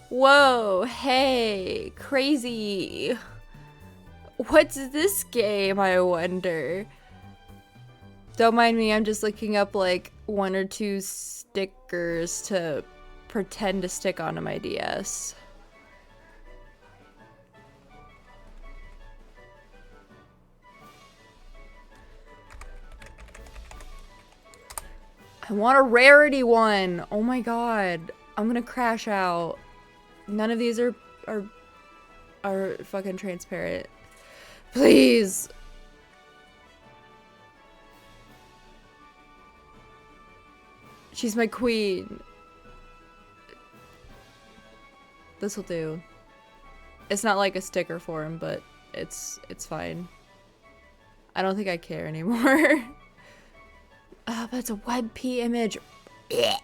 Whoa, hey, crazy. What's this game, I wonder? Don't mind me, I'm just looking up like 1 or 2 stickers to pretend to stick onto my DS. I want a rarity one. Oh my god. I'm gonna crash out. None of these are fucking transparent. Please. She's my queen. This'll do. It's not like a sticker form, but it's fine. I don't think I care anymore. But it's a WebP image. Blech.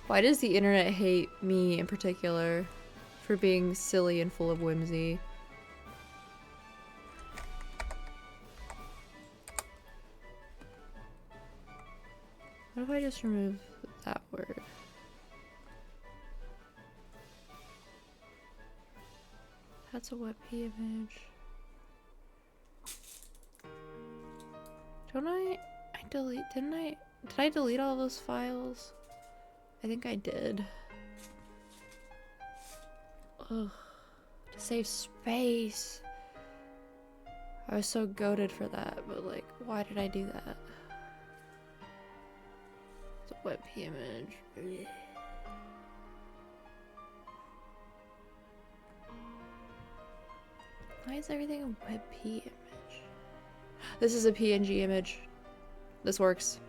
Why does the internet hate me in particular for being silly and full of whimsy? What if I just remove that word? That's a WebP image. Don't I delete, did I delete all those files? I think I did. Ugh. To save space. I was so goated for that, but like, why did I do that? It's a WebP image. Ugh. Why is everything a WebP image? This is a PNG image. This works.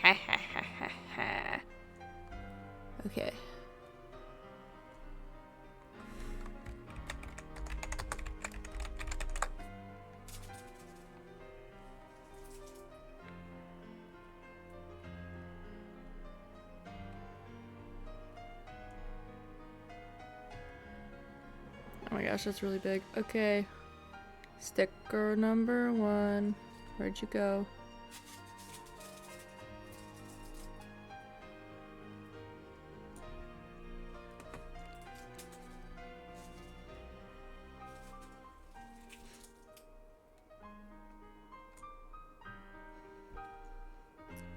Ha ha ha ha ha. Okay. Oh my gosh, that's really big. Okay. Sticker number 1. Where'd you go?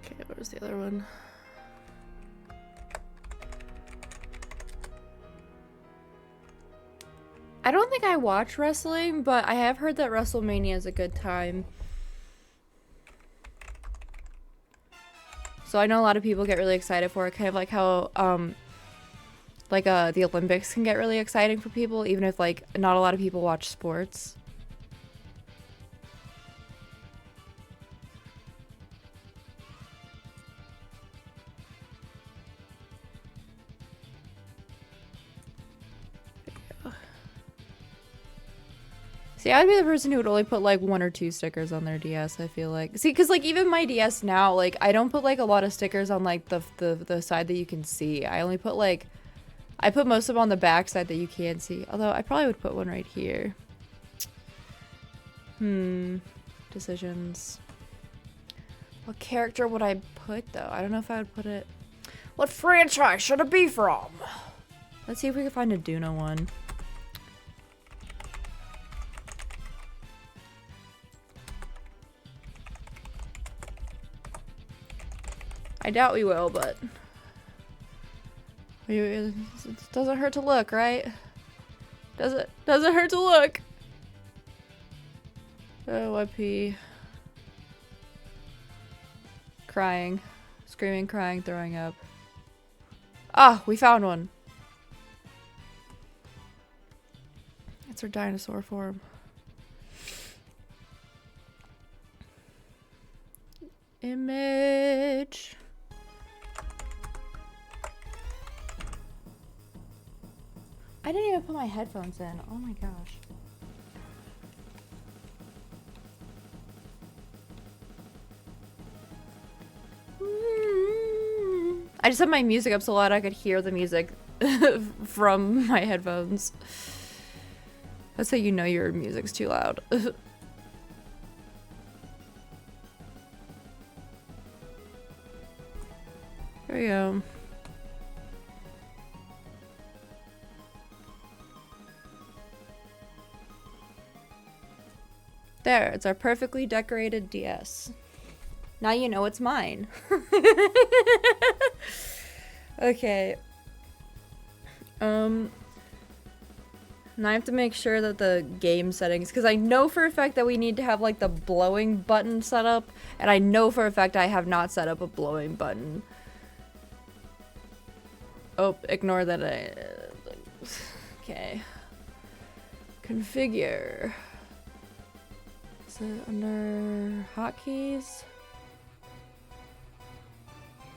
Okay, where's the other one? I don't think I watch wrestling, but I have heard that WrestleMania is a good time. So I know a lot of people get really excited for it, kind of like how the Olympics can get really exciting for people, even if like not a lot of people watch sports. See, I'd be the person who would only put like 1 or 2 stickers on their DS, I feel like. See, because like even my DS now, like I don't put like a lot of stickers on like the side that you can see. I only put like, I put most of them on the back side that you can see. Although I probably would put one right here. Decisions. What character would I put though? I don't know if I would put it. What franchise should it be from? Let's see if we can find a Duna one. I doubt we will, but it doesn't hurt to look, right? Doesn't hurt to look. Oh, WebP. Crying, screaming, crying, throwing up. Ah, we found one. It's her dinosaur form. Image. I didn't even put my headphones in. Oh my gosh. I just had my music up so loud I could hear the music from my headphones. That's how you know your music's too loud. There we go. There, it's our perfectly decorated DS. Now you know it's mine. Okay. Now I have to make sure that the game settings, because I know for a fact that we need to have like the blowing button set up, and I know for a fact I have not set up a blowing button. Oh, ignore that okay. Configure. Is it under hotkeys?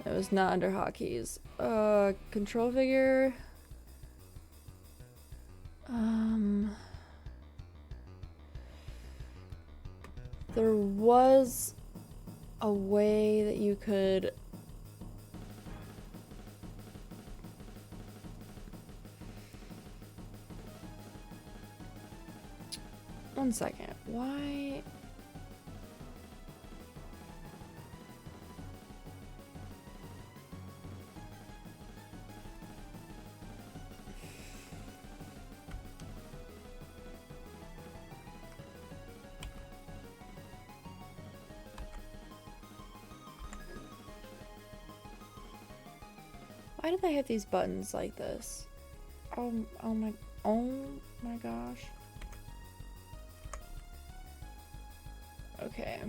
It was not under hotkeys. Control figure. There was a way that you could... One second. Why? Why do they have these buttons like this? Oh my gosh. Okay.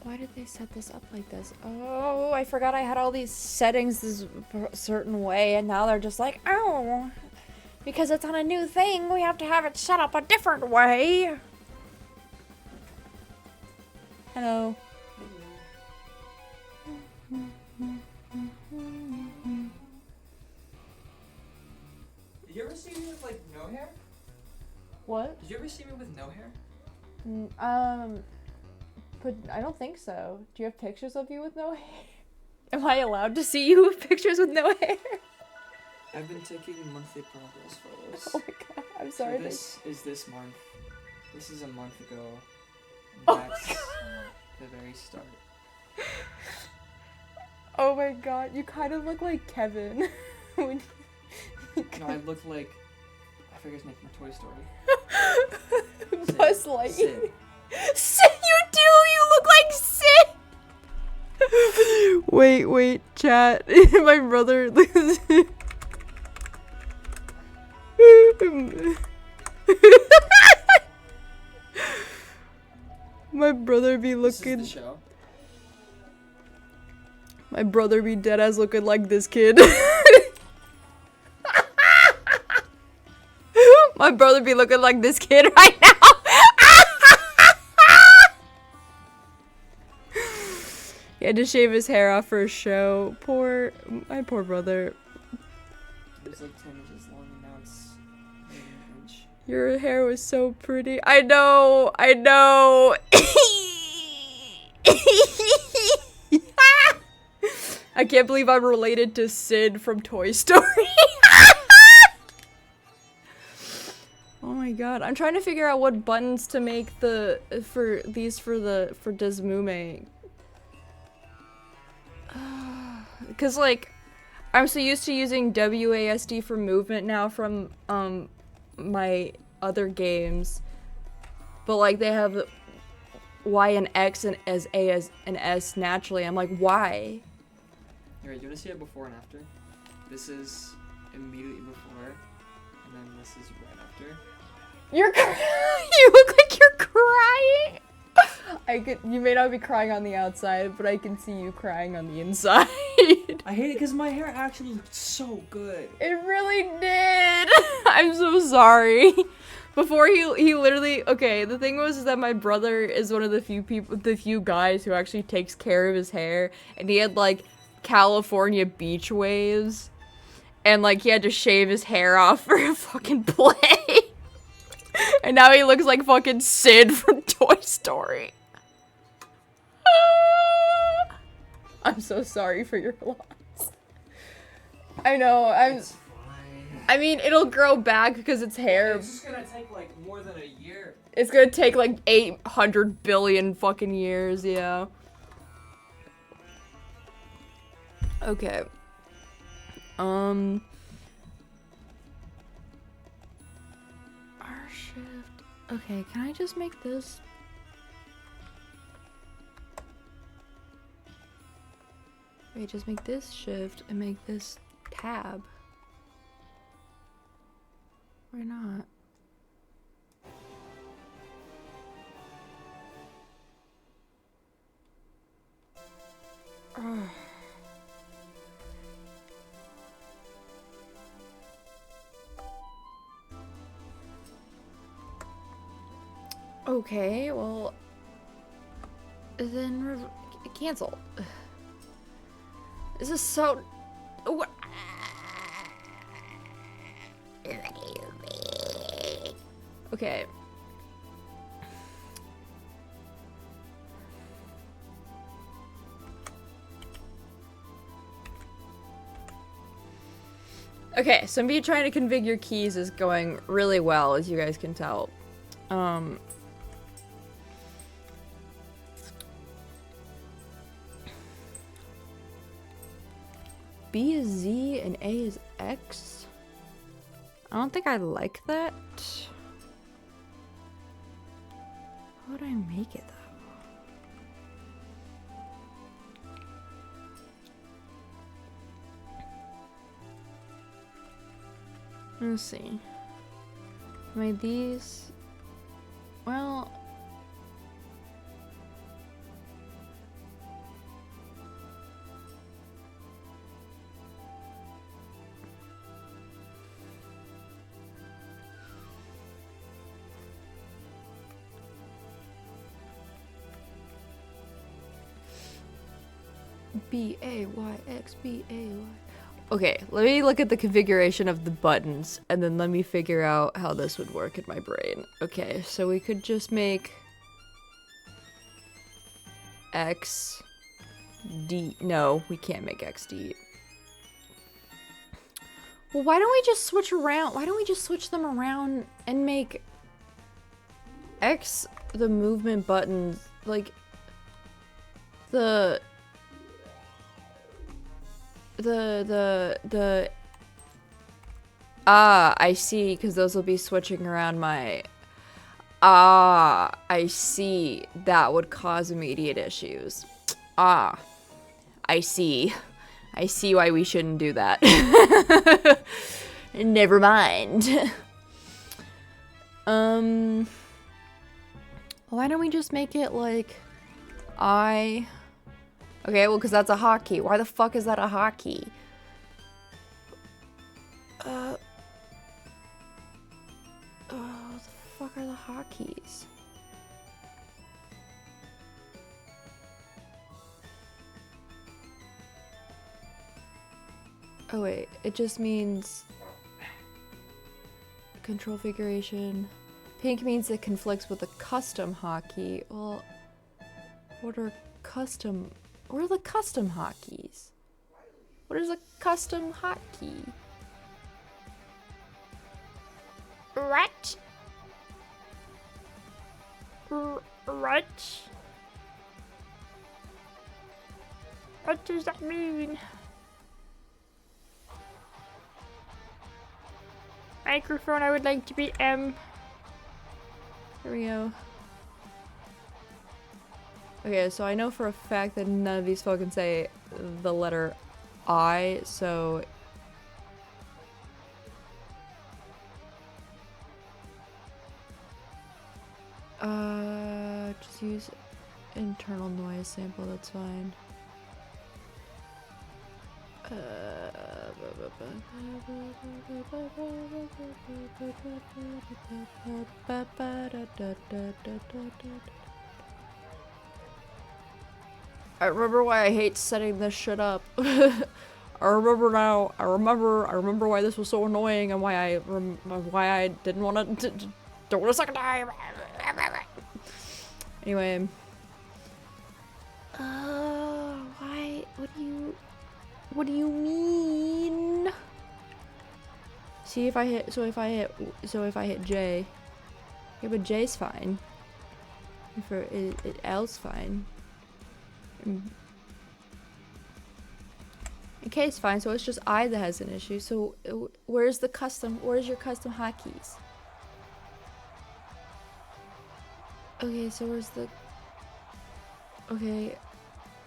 Why did they set this up like this? Oh, I forgot I had all these settings this certain way, and now they're just like, oh, because it's on a new thing, we have to have it set up a different way. Hello. Did you ever see me with like no hair? What? Did you ever see me with no hair? But I don't think so. Do you have pictures of you with no hair? Am I allowed to see you with pictures with no hair? I've been taking monthly progress photos. Oh my god, I'm sorry. So this is this month. This is a month ago. Oh That's the very start. Oh my god, you kind of look like Kevin. When No, I look like... I forget his name from Toy Story. Buzz Lightyear. Sid. Sid, you do! You look like Sid! Wait, chat. My brother... My brother be looking... This is the show. My brother be deadass looking like this kid. My brother be looking like this kid right now. He had to shave his hair off for a show. My poor brother. It was like 10 inches long and now it's maybe an inch. Your hair was so pretty. I know. I can't believe I'm related to Sid from Toy Story. Oh my god, I'm trying to figure out what buttons to make for Desmume. Cause like, I'm so used to using WASD for movement now from my other games, but like they have Y and X and as A as an S naturally. I'm like, why? Alright, do you want to see it before and after? This is immediately before, and then this is right after. You look like you're crying. You may not be crying on the outside, but I can see you crying on the inside. I hate it because my hair actually looked so good. It really did. I'm so sorry. Before he literally, okay, the thing was is that my brother is one of the few guys who actually takes care of his hair, and he had like California beach waves, and like he had to shave his hair off for a fucking play. And now he looks like fucking Sid from Toy Story. I'm so sorry for your loss. I know, It's fine. I mean, it'll grow back because it's hair. It's just gonna take like more than a year. It's gonna take like 800 billion fucking years, yeah. Okay. R shift. Okay, can I just make this? Wait, just make this shift and make this tab. Why not? Ugh. Okay, well, then cancel. This is so. Okay. Okay, so me trying to configure keys is going really well, as you guys can tell. B is Z and A is X? I don't think I like that. How would I make it though? Let's see. Made these. Well. B-A-Y-X, B-A-Y. Okay, let me look at the configuration of the buttons, and then let me figure out how this would work in my brain. Okay, so we could just make X D. No, we can't make X D. Well, why don't we just switch around? Why don't we just switch them around and make X the movement buttons, like the I see, because those will be switching around my I see. That would cause immediate issues. I see. I see why we shouldn't do that. Never mind. Why don't we just make it like Okay, well, because that's a hotkey. Why the fuck is that a hotkey? What the fuck are the hotkeys? Oh wait, it just means control configuration. Pink means it conflicts with a custom hotkey. Well, what are the custom hotkeys? What is a custom hotkey? What? What? What does that mean? Microphone, I would like to be M. Here we go. Okay, so I know for a fact that none of these fucking say the letter I, so... just use internal noise sample, that's fine. I remember why I hate setting this shit up. I remember now. I remember why this was so annoying and why I didn't want to do it a second time. Anyway. Why? What do you mean? See if I hit, so if I hit J. Yeah, but J's fine. L's fine. K's fine, so it's just I that has an issue. So where's your custom hotkeys? Okay, so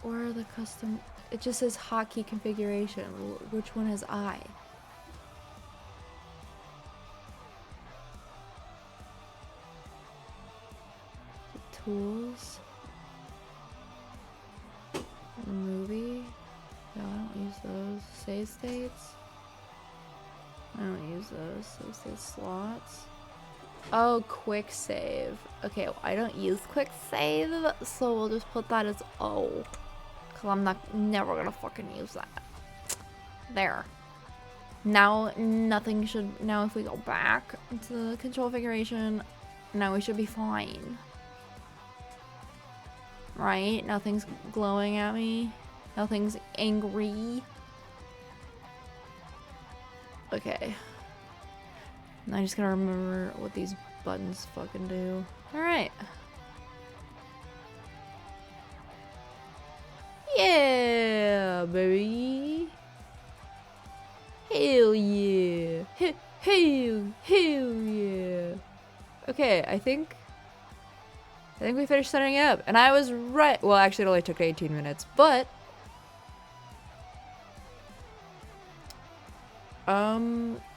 where are the custom? It just says hotkey configuration. Which one has I? Tools. Movie. No, I don't use those. Save states. I don't use those. Save state slots. Oh, quick save. Okay, well, I don't use quick save, so we'll just put that as O. Cause I'm never gonna fucking use that. There. Now nothing should, now if we go back to the control configuration, now we should be fine. Right? Nothing's glowing at me. Nothing's angry. Okay. And I just gotta remember what these buttons fucking do. Alright. Yeah, baby. Hell yeah. Hell yeah. Okay, I think we finished setting it up. And I was right. Well, actually, it only took 18 minutes, but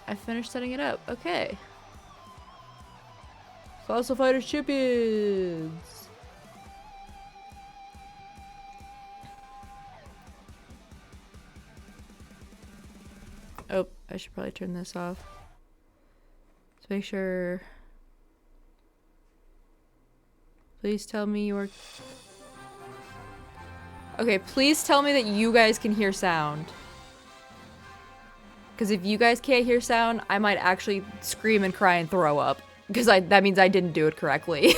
I finished setting it up. Okay. Fossil Fighters Champions. Oh, I should probably turn this off. Let's make sure. Please tell me you are. Okay, please tell me that you guys can hear sound. Because if you guys can't hear sound, I might actually scream and cry and throw up. Because that means I didn't do it correctly.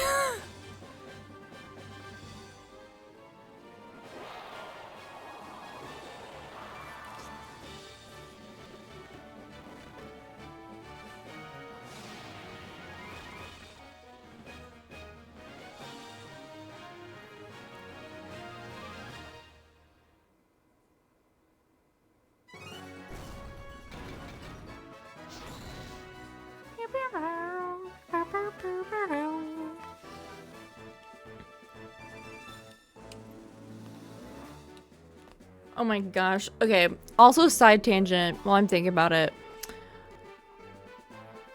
Oh my gosh. Okay, also side tangent while I'm thinking about it.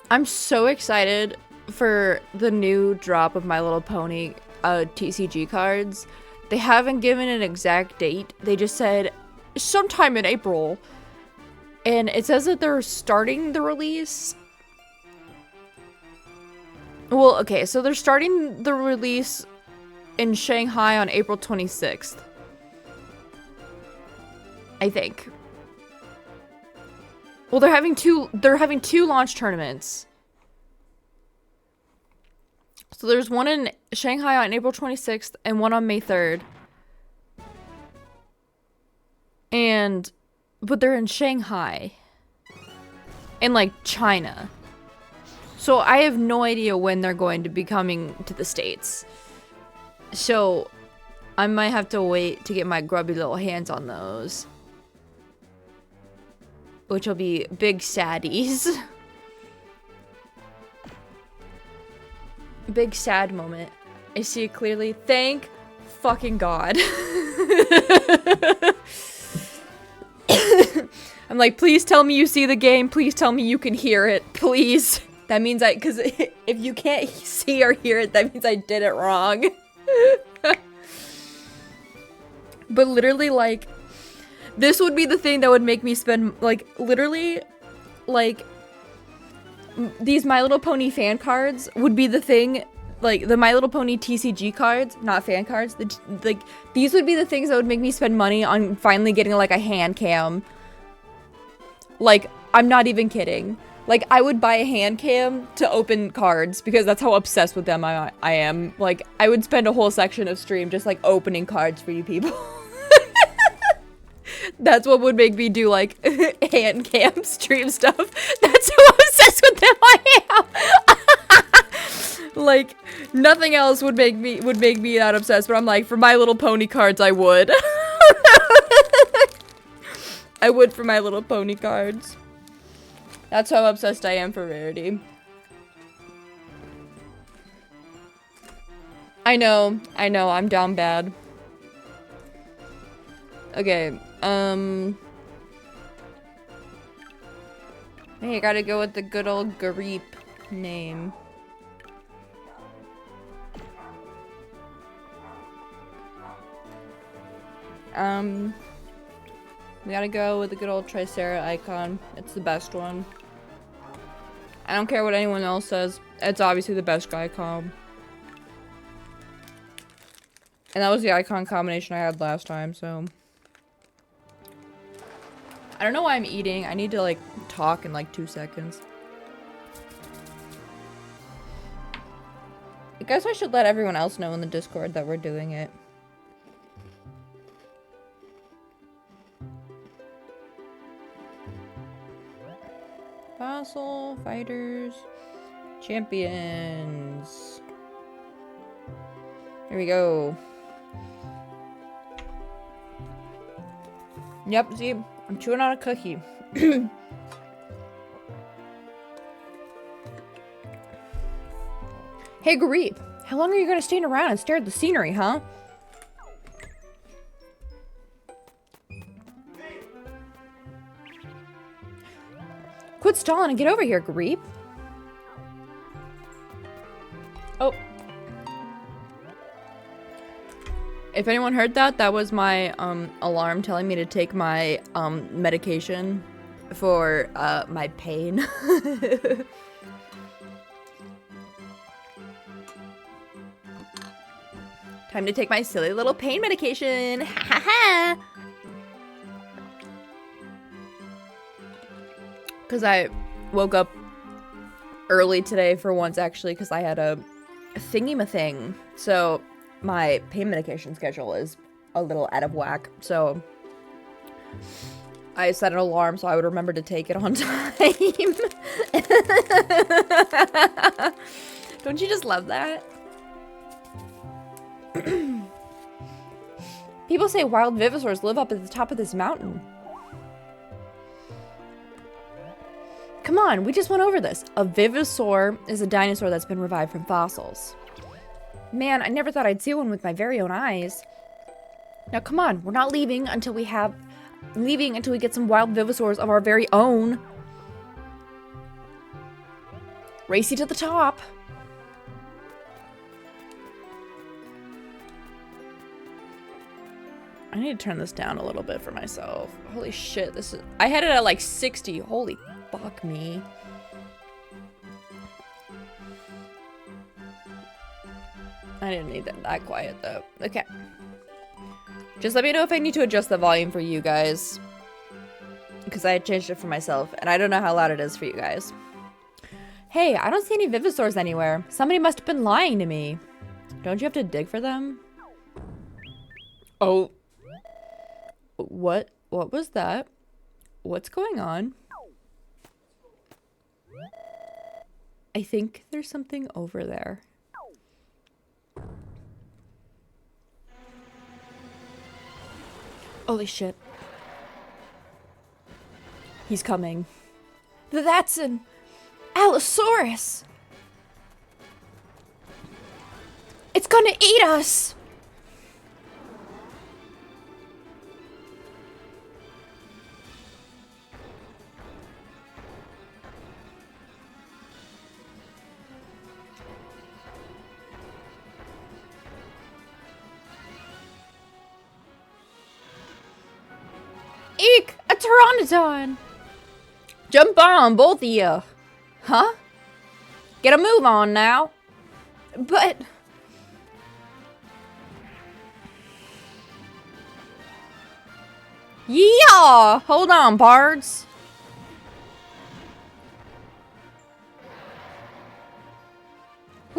I'm so excited for the new drop of My Little Pony TCG cards. They haven't given an exact date. They just said sometime in April. And it says that they're starting the release. Well, okay, so they're starting the release in Shanghai on April 26th. I think. Well, they're having two launch tournaments. So there's one in Shanghai on April 26th and one on May 3rd. But they're in Shanghai. In like China. So I have no idea when they're going to be coming to the States. So I might have to wait to get my grubby little hands on those. Which will be big saddies. Big sad moment. I see it clearly. Thank fucking God. I'm like, please tell me you see the game. Please tell me you can hear it. Please. That means because if you can't see or hear it, that means I did it wrong. But literally, like, this would be the thing that would make me spend, like, literally, like, these My Little Pony fan cards would be the thing, like, the My Little Pony TCG cards, not fan cards, like, these would be the things that would make me spend money on finally getting, like, a hand cam. Like, I'm not even kidding. Like, I would buy a hand cam to open cards because that's how obsessed with them I am. Like, I would spend a whole section of stream just, like, opening cards for you people. That's what would make me do, like, hand cam stream stuff. That's how obsessed with them I am. Like, nothing else would make me that obsessed, but I'm like, for My Little Pony cards, I would. I would for My Little Pony cards. That's how obsessed I am for Rarity. I know, I'm down bad. Okay, hey, I gotta go with the good old Gareep name. We gotta go with the good old Tricera icon. It's the best one. I don't care what anyone else says. It's obviously the best icon. And that was the icon combination I had last time, so. I don't know why I'm eating. I need to, like, talk in, like, 2 seconds. I guess I should let everyone else know in the Discord that we're doing it. Fossil, fighters, champions. Here we go. Yep, see, I'm chewing on a cookie. Hey, Gareep, how long are you gonna stand around and stare at the scenery, huh? Quit stalling and get over here, Gareep. Oh. If anyone heard that, that was my alarm telling me to take my medication for my pain. Time to take my silly little pain medication. Ha ha ha. Because I woke up early today for once, actually, because I had a thingy-ma-thing. So my pain medication schedule is a little out of whack. So I set an alarm so I would remember to take it on time. Don't you just love that? People say wild Vivosaurs live up at the top of this mountain. Come on, we just went over this. A Vivosaur is a dinosaur that's been revived from fossils. Man, I never thought I'd see one with my very own eyes. Now come on, we're not leaving until we get some wild Vivosaurs of our very own. Race you to the top. I need to turn this down a little bit for myself. Holy shit, I had it at like 60. Holy fuck me. I didn't need that quiet though. Okay. Just let me know if I need to adjust the volume for you guys. Because I changed it for myself, and I don't know how loud it is for you guys. Hey, I don't see any Vivosaurs anywhere. Somebody must have been lying to me. Don't you have to dig for them? Oh. What was that? What's going on? I think there's something over there. Holy shit. He's coming. That's an Allosaurus! It's gonna eat us! Eek! A Pteranodon! Jump on, both of you! Huh? Get a move on now! But... Yeah! Hold on, pards!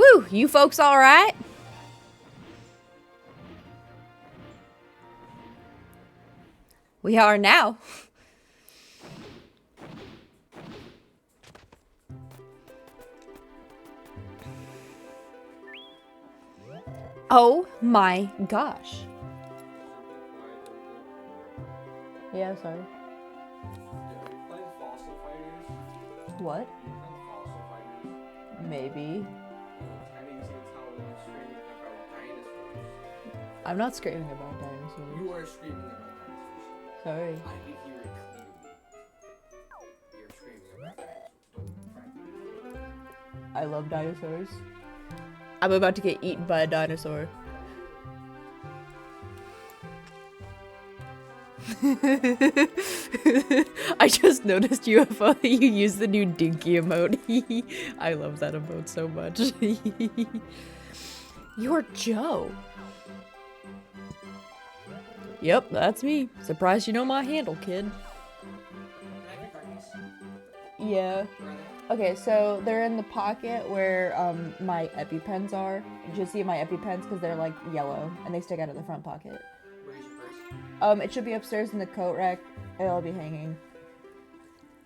Woo! You folks all right? We are now. Oh my gosh. Yeah, sorry. What? Maybe. I'm not screaming about dinosaurs. You are screaming about dinosaurs. Sorry. I can hear it clearly. You're screaming about dinosaurs. Don't I love dinosaurs. I'm about to get eaten by a dinosaur. I just noticed UFO that you use the new dinky emote. I love that emote so much. You're Joe. Yep, that's me. Surprised you know my handle, kid. Yeah. Okay, so they're in the pocket where my EpiPens are. You should see my EpiPens because they're like yellow and they stick out of the front pocket. Where's your purse? It should be upstairs in the coat rack. It'll be hanging.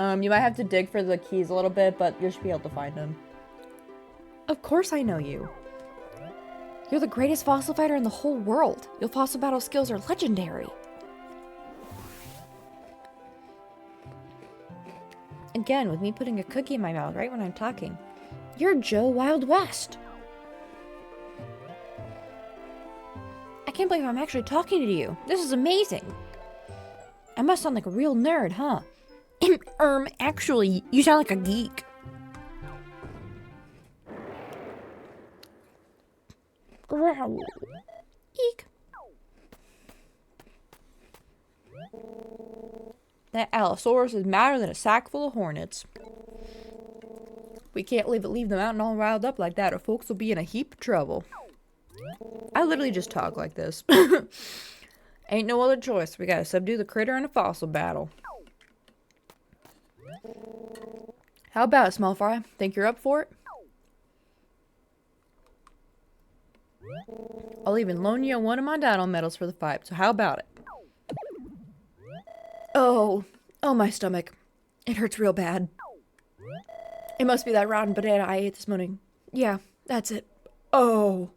You might have to dig for the keys a little bit, but you should be able to find them. Of course I know you. You're the greatest fossil fighter in the whole world. Your fossil battle skills are legendary. Again, with me putting a cookie in my mouth right when I'm talking. You're Joe Wild West. I can't believe I'm actually talking to you. This is amazing. I must sound like a real nerd, huh? Actually, you sound like a geek. Eek. That Allosaurus is madder than a sack full of hornets. We can't leave them out and all riled up like that or folks will be in a heap of trouble. I literally just talk like this. Ain't no other choice. We gotta subdue the critter in a fossil battle. How about it, small fry? Think you're up for it? I'll even loan you one of my dino medals for the fight, so how about it? Oh, my stomach. It hurts real bad. It must be that rotten banana I ate this morning. Yeah, that's it. Oh.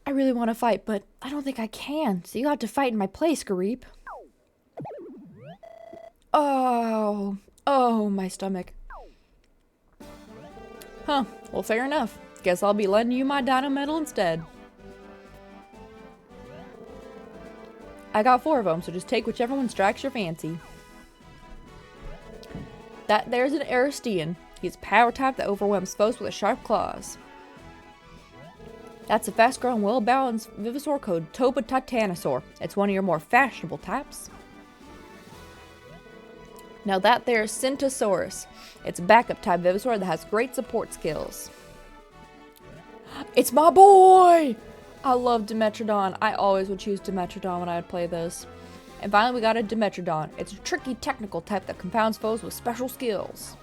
I really want to fight, but I don't think I can, so you have to fight in my place, Garib. Oh, my stomach. Huh, well, fair enough. Guess I'll be lending you my dino medal instead. I got 4 of them, so just take whichever one strikes your fancy. That there's an Aristean. He's a power type that overwhelms foes with his sharp claws. That's a fast-growing, well-balanced Vivosaur called Toba Titanosaur. It's one of your more fashionable types. Now that there's Centosaurus. It's a backup type Vivosaur that has great support skills. It's my boy! I love Dimetrodon. I always would choose Dimetrodon when I would play this. And finally we got a Dimetrodon. It's a tricky technical type that confounds foes with special skills.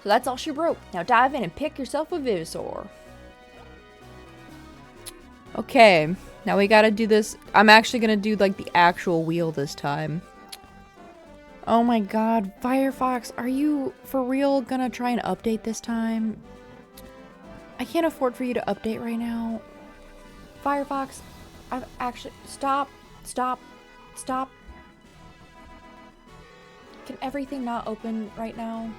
So that's all she wrote. Now dive in and pick yourself a Vivosaur. Okay, now we gotta do this. I'm actually gonna do like the actual wheel this time. Oh my god, Firefox, are you for real gonna try and update this time? I can't afford for you to update right now. Firefox, I've actually... Stop. Can everything not open right now?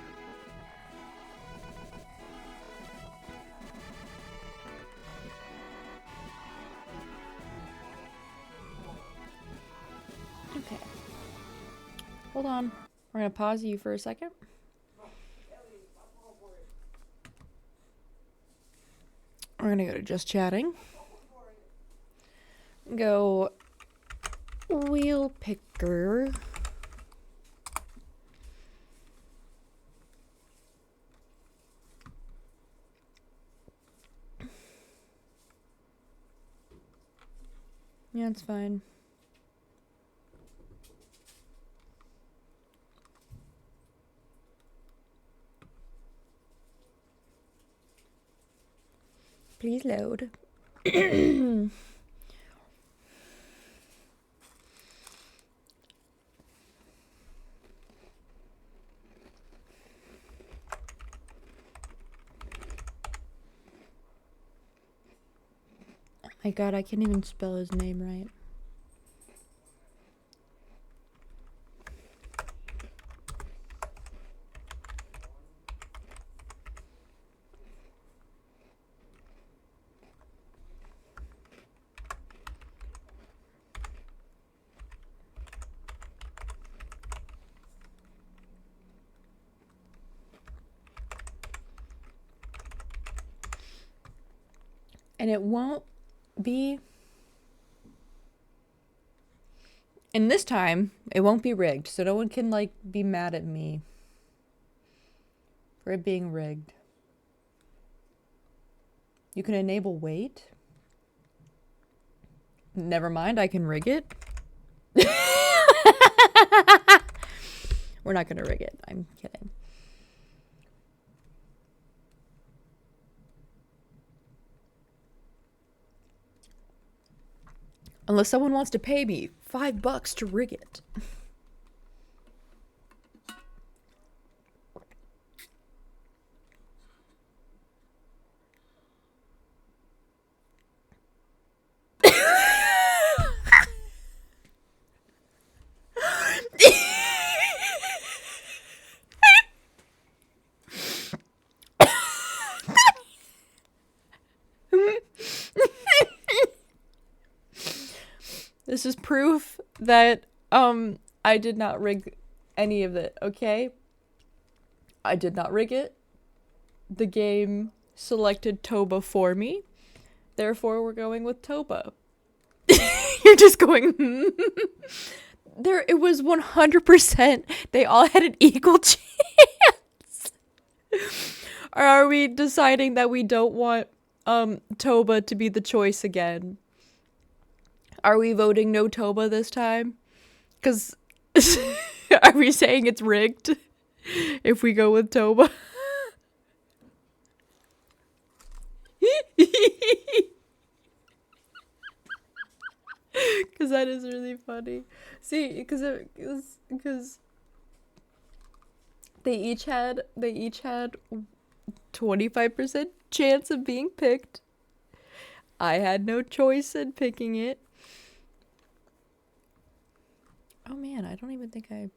Okay. Hold on. We're gonna pause you for a second. We're gonna go to just chatting. Go wheel picker. Yeah, it's fine. Please load. Oh my god, I can't even spell his name right. And it won't be... And this time, it won't be rigged, so no one can, like, be mad at me for it being rigged. You can enable wait. Never mind, I can rig it. We're not gonna rig it. I'm kidding. Unless someone wants to pay me $5 to rig it. This is proof that I did not rig any of it, okay? I did not rig it. The game selected Toba for me. Therefore, we're going with Toba. You're just going, There, it was 100%. They all had an equal chance. Or are we deciding that we don't want Toba to be the choice again? Are we voting no Toba this time? Because are we saying it's rigged if we go with Toba? Because that is really funny. See, because they each had 25% chance of being picked. I had no choice in picking it. Oh man, I don't even think I...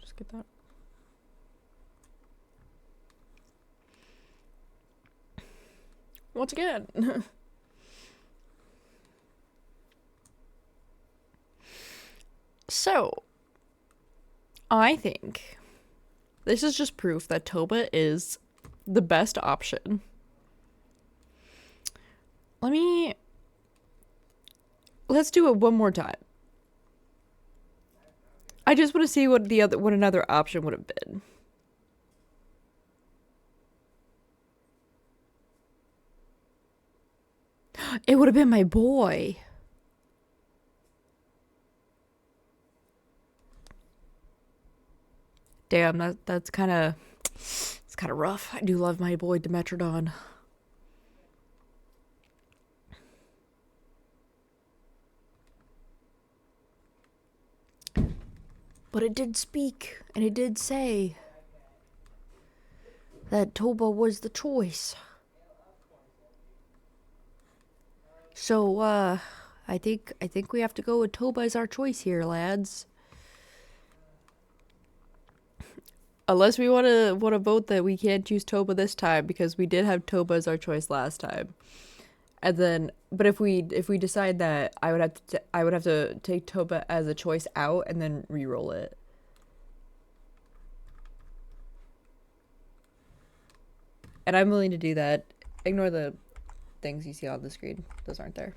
Just get that. Once again. So, I think this is just proof that Toba is the best option. Let's do it one more time. I just want to see what another option would have been. It would have been my boy. Damn, that's kind of... It's kind of rough. I do love my boy Dimetrodon. But it did speak, and it did say that Toba was the choice. So, I think we have to go with Toba as our choice here, lads. Unless we want to vote that we can't choose Toba this time, because we did have Toba as our choice last time. And then, but if we decide that, I would have to take Toba as a choice out and then re-roll it. And I'm willing to do that. Ignore the things you see on the screen. Those aren't there.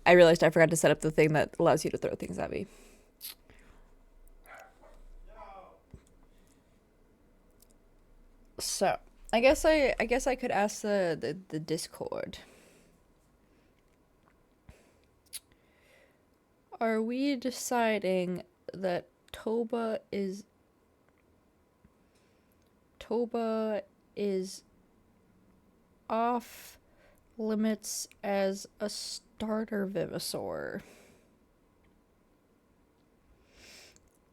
I realized I forgot to set up the thing that allows you to throw things at me. So, I guess I could ask the Discord. Are we deciding that Toba is off limits as a starter Vivasaur?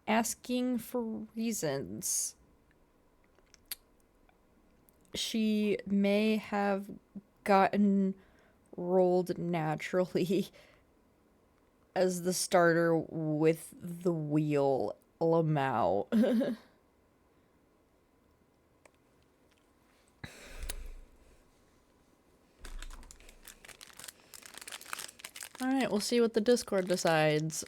Asking for reasons. She may have gotten rolled naturally as the starter with the wheel Lamau. Alright, we'll see what the Discord decides.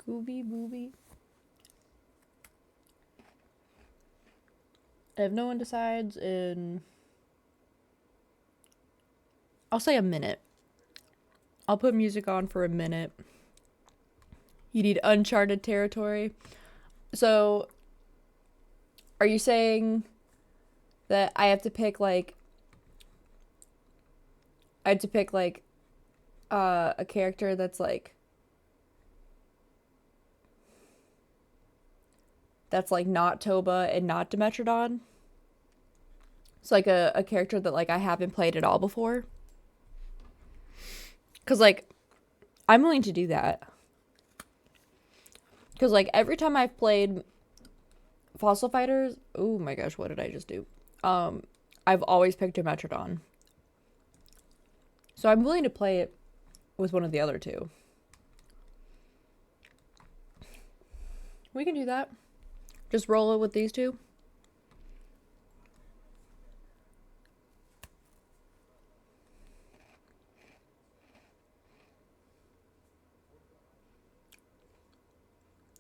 Gooby booby. If no one decides in... I'll say a minute. I'll put music on for a minute. You need uncharted territory. So, are you saying that I have to pick, like... I have to pick, like, a character that's, like... That's, like, not Toba and not Dimetrodon? It's, like, a character that, like, I haven't played at all before? Because, like, I'm willing to do that. Because, like, every time I've played Fossil Fighters... Oh my gosh, what did I just do? I've always picked Dimetrodon. So I'm willing to play it with one of the other two. We can do that. Just roll it with these two.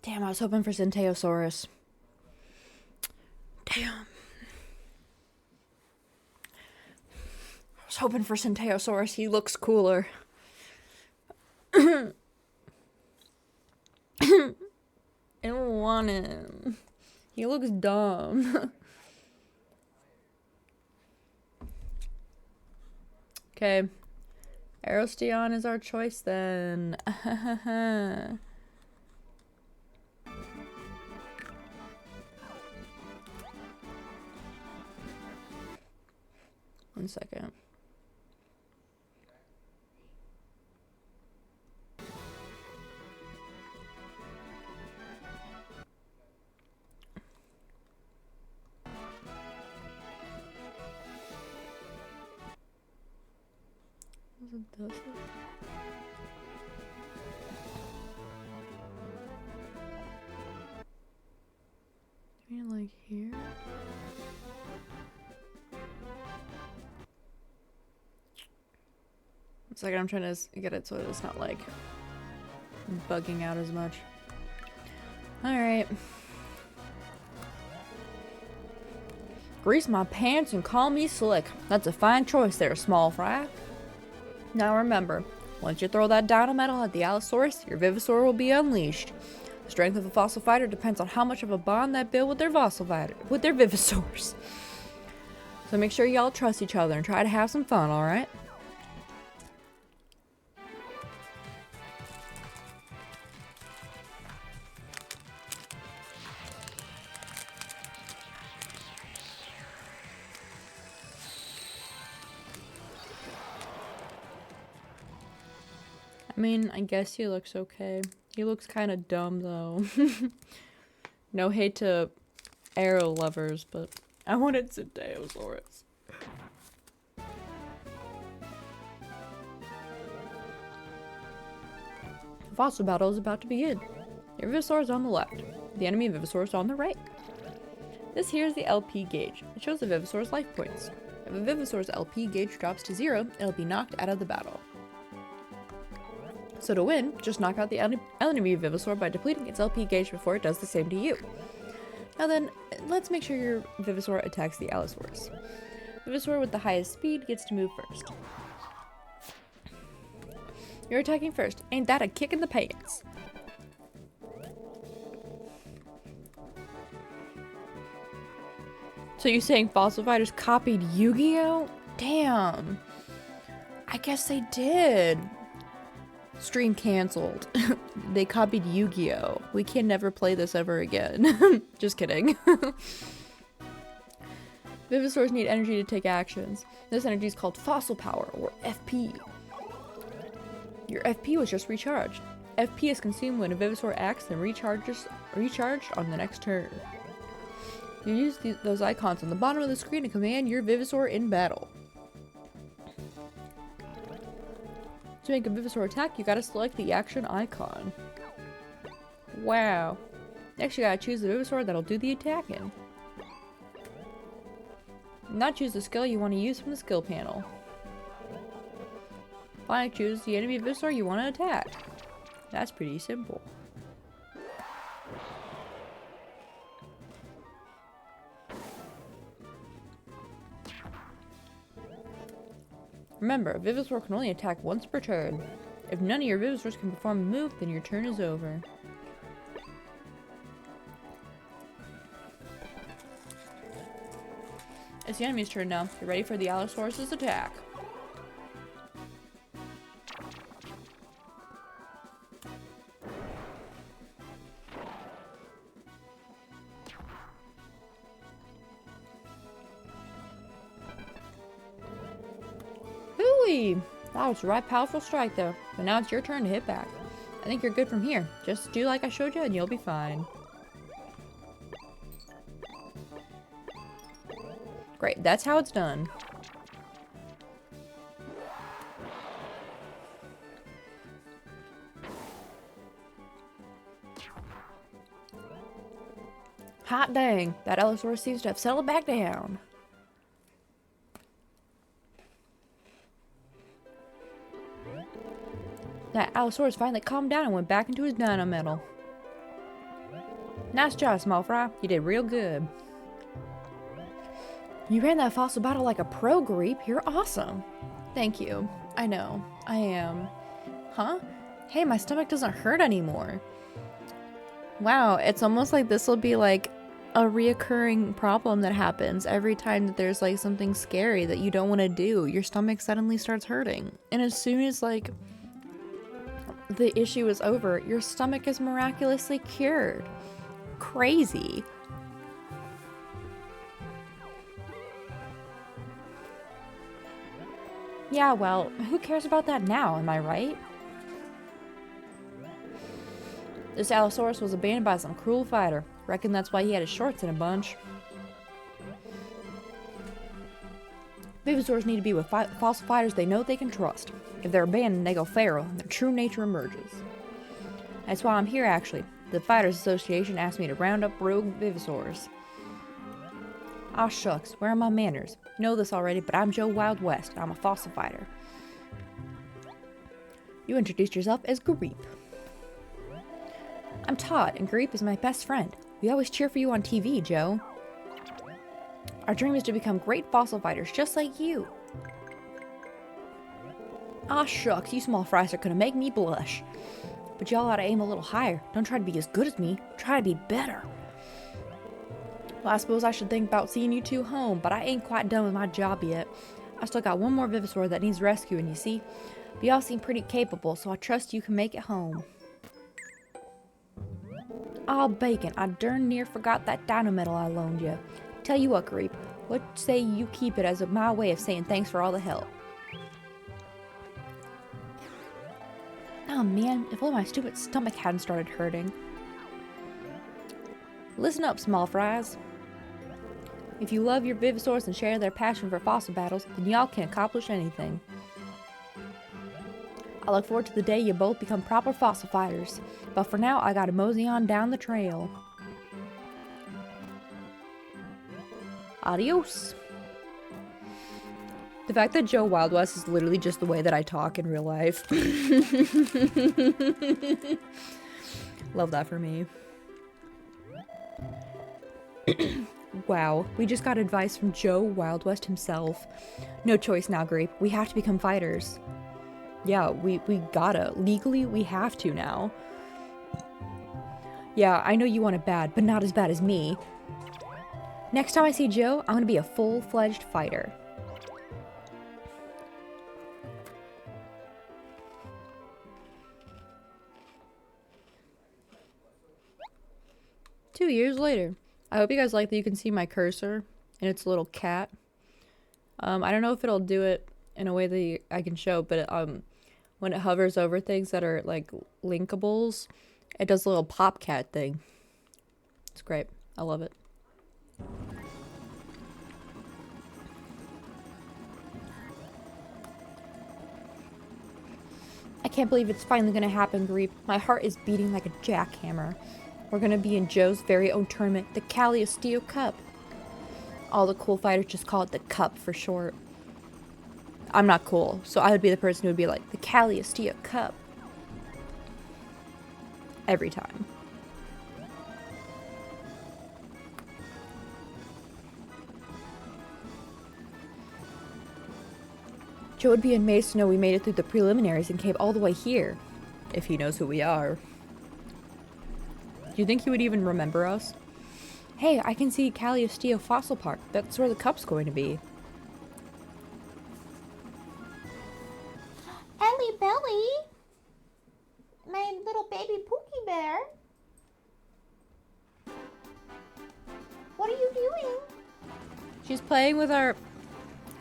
Damn, I was hoping for Centeosaurus. Damn. I was hoping for Centeosaurus. He looks cooler. I don't want him. He looks dumb. Okay. Aerosteon is our choice then. 1 second. Does it? Maybe like here? It's like I'm trying to get it so it's not like bugging out as much. Alright. Grease my pants and call me slick. That's a fine choice there, small fry. Now remember, once you throw that dino metal at the Allosaurus, your Vivasaur will be unleashed. The strength of a fossil fighter depends on how much of a bond they build with their Vivasaurs. So make sure y'all trust each other and try to have some fun, alright? I mean, I guess he looks okay. He looks kind of dumb, though. No hate to arrow lovers, but I wanted Centeosaurus. The fossil battle is about to begin. Your Vivasaur is on the left. The enemy Vivasaur is on the right. This here is the LP gauge. It shows the Vivasaur's life points. If a Vivasaur's LP gauge drops to 0, it'll be knocked out of the battle. So to win, just knock out the enemy Vivasaur by depleting its LP gauge before it does the same to you. Now then, let's make sure your Vivasaur attacks the Allosaurus. Vivasaur with the highest speed gets to move first. You're attacking first. Ain't that a kick in the pants? So you saying fossil fighters copied Yu-Gi-Oh? Damn. I guess they did. Stream canceled. They copied Yu-Gi-Oh. We can never play this ever again. Just kidding. Vivisaurs need energy to take actions. This energy is called fossil power, or FP. Your FP was just recharged. FP is consumed when a Vivisaur acts and recharged on the next turn. You use those icons on the bottom of the screen to command your Vivisaur in battle. To make a Vivisaur attack, you gotta select the action icon. Wow. Next, you gotta choose the Vivisaur that'll do the attacking. Now choose the skill you want to use from the skill panel. Finally, choose the enemy Vivisaur you want to attack. That's pretty simple. Remember, a Vivisaur can only attack once per turn. If none of your Vivisaurs can perform a move, then your turn is over. It's the enemy's turn now. Get ready for the Allosaurus' attack. Hooey! That was the right powerful strike though. But now it's your turn to hit back. I think you're good from here. Just do like I showed you and you'll be fine. Great, that's how it's done. Hot dang, that Allosaurus seems to have settled back down. That Allosaurus finally calmed down and went back into his dino metal. Nice job, small fry. You did real good. You ran that fossil battle like a pro, Greep. You're awesome. Thank you. I know. I am. Huh? Hey, my stomach doesn't hurt anymore. Wow, it's almost like this will be like a reoccurring problem that happens every time that there's like something scary that you don't want to do. Your stomach suddenly starts hurting. And as soon as like the issue is over, your stomach is miraculously cured. Crazy. Yeah, well, who cares about that now, am I right? This Allosaurus was abandoned by some cruel fighter. Reckon that's why he had his shorts in a bunch. Vivisaurs need to be with fossil fighters they know they can trust. If they're abandoned, they go feral, and their true nature emerges. That's why I'm here, actually. The Fighters Association asked me to round up rogue Vivisaurs. Aw shucks, where are my manners? You know this already, but I'm Joe Wild West, and I'm a fossil fighter. You introduced yourself as Greep. I'm Todd, and Greep is my best friend. We always cheer for you on TV, Joe. Our dream is to become great fossil fighters just like you. Aw shucks, you small fries are gonna make me blush. But y'all ought to aim a little higher. Don't try to be as good as me. Try to be better. Well, I suppose I should think about seeing you two home, but I ain't quite done with my job yet. I still got one more Vivisaur that needs rescuing, you see. But y'all seem pretty capable, so I trust you can make it home. Aw, bacon, I darn near forgot that dino metal I loaned you. Tell you what, Greep, what say you keep it as my way of saying thanks for all the help? Oh man, if only my stupid stomach hadn't started hurting. Listen up, small fries. If you love your Vivisaurs and share their passion for fossil battles, then y'all can accomplish anything. I look forward to the day you both become proper fossil fighters, but for now I gotta mosey on down the trail. Adios. The fact that Joe Wild West is literally just the way that I talk in real life. Love that for me. Wow, we just got advice from Joe Wild West himself. No choice now, Grape. We have to become fighters. Yeah, we gotta. Legally, we have to now. Yeah, I know you want it bad, but not as bad as me. Next time I see Joe, I'm gonna be a full-fledged fighter. Two years later. I hope you guys like that you can see my cursor and its little cat. I don't know if it'll do it in a way that I can show, but when it hovers over things that are like linkables, it does a little pop cat thing. It's great. I love it. I can't believe it's finally gonna happen, Greep. My heart is beating like a jackhammer. We're gonna be in Joe's very own tournament, the Cagliostro Cup. All the cool fighters just call it the Cup for short. I'm not cool, so I would be the person who would be like, the Cagliostro Cup. Every time. Joe would be amazed to know we made it through the preliminaries and came all the way here. If he knows who we are. Do you think he would even remember us? Hey, I can see Cagliostro Fossil Park. That's where the cup's going to be. Ellie Belly, my little baby Pookie Bear. What are you doing? She's playing with our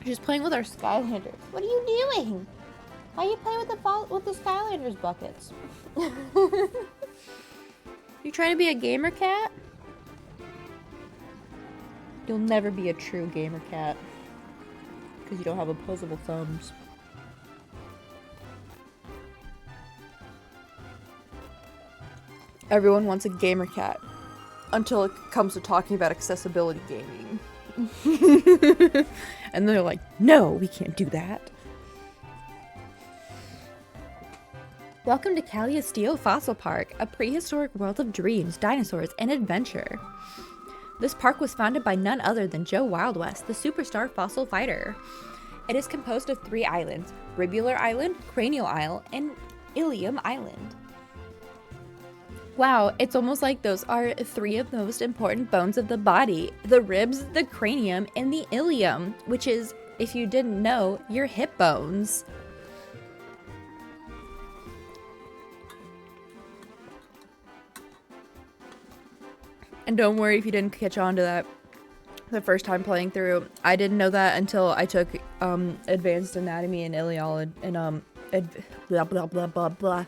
Skylanders. What are you doing? Why are you playing with the Skylanders buckets? You trying to be a gamer cat? You'll never be a true gamer cat. Because you don't have opposable thumbs. Everyone wants a gamer cat. Until it comes to talking about accessibility gaming. And they're like, no, we can't do that. Welcome to Cagliostro Fossil Park, a prehistoric world of dreams, dinosaurs, and adventure. This park was founded by none other than Joe Wild West, the superstar fossil fighter. It is composed of 3 islands, Ribular Island, Cranial Isle, and Ilium Island. Wow, it's almost like those are 3 of the most important bones of the body. The ribs, the cranium, and the ilium, which is, if you didn't know, your hip bones. And don't worry if you didn't catch on to that the first time playing through. I didn't know that until I took advanced anatomy and ileology and blah blah blah blah blah.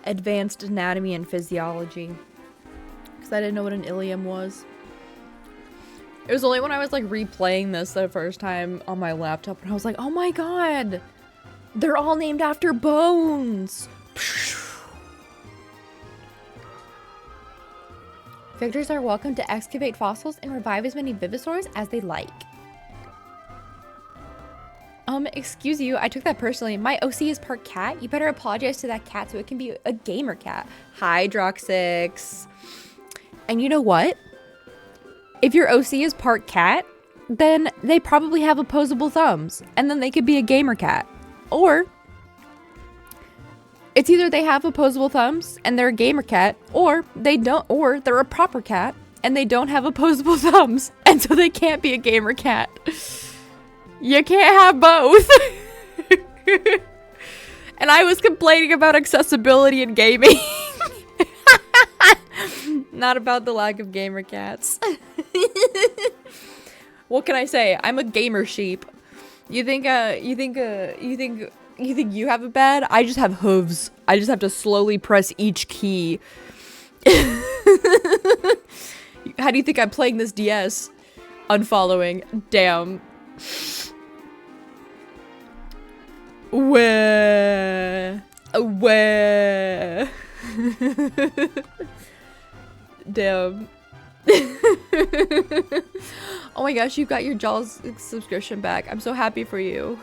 Advanced anatomy and physiology. Because I didn't know what an ilium was. It was only when I was like replaying this the first time on my laptop and I was like, oh my god! They're all named after bones! Victors are welcome to excavate fossils and revive as many vivisaurs as they like. Excuse you, I took that personally. My OC is part cat. You better apologize to that cat so it can be a gamer cat. Hi, Droxix. And you know what? If your OC is part cat, then they probably have opposable thumbs. And then they could be a gamer cat. Or it's either they have opposable thumbs and they're a gamer cat, or they don't, or they're a proper cat and they don't have opposable thumbs, and so they can't be a gamer cat. You can't have both. And I was complaining about accessibility in gaming. Not about the lack of gamer cats. What can I say? I'm a gamer sheep. You think you have it bad? I just have hooves. I just have to slowly press each key. How do you think I'm playing this DS? Unfollowing. Damn. Where? Damn. Oh my gosh, you got your Jaws subscription back. I'm so happy for you.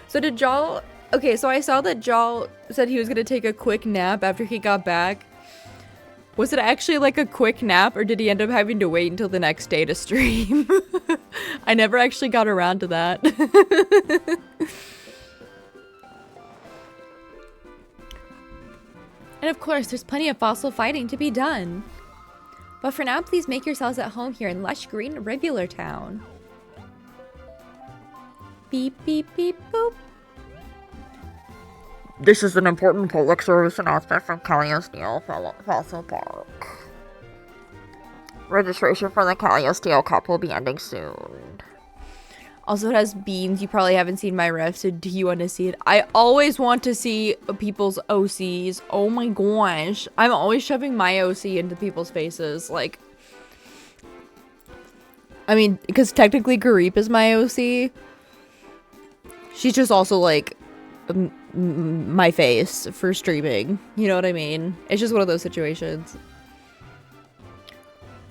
So did Jaw... Okay, so I saw that Jaw said he was gonna take a quick nap after he got back. Was it actually like a quick nap, or did he end up having to wait until the next day to stream? I never actually got around to that. And of course, there's plenty of fossil fighting to be done. But for now, please make yourselves at home here in lush green Rivular Town. Beep, beep, beep, boop. This is an important public service announcement from Caliosteel Fossil Park. Registration for the Caliosteel Cup will be ending soon. Also, it has beans. You probably haven't seen my ref, so do you want to see it? I always want to see people's OCs. Oh my gosh. I'm always shoving my OC into people's faces. Like, I mean, because technically Garip is my OC. She's just also like my face for streaming. You know what I mean? It's just one of those situations.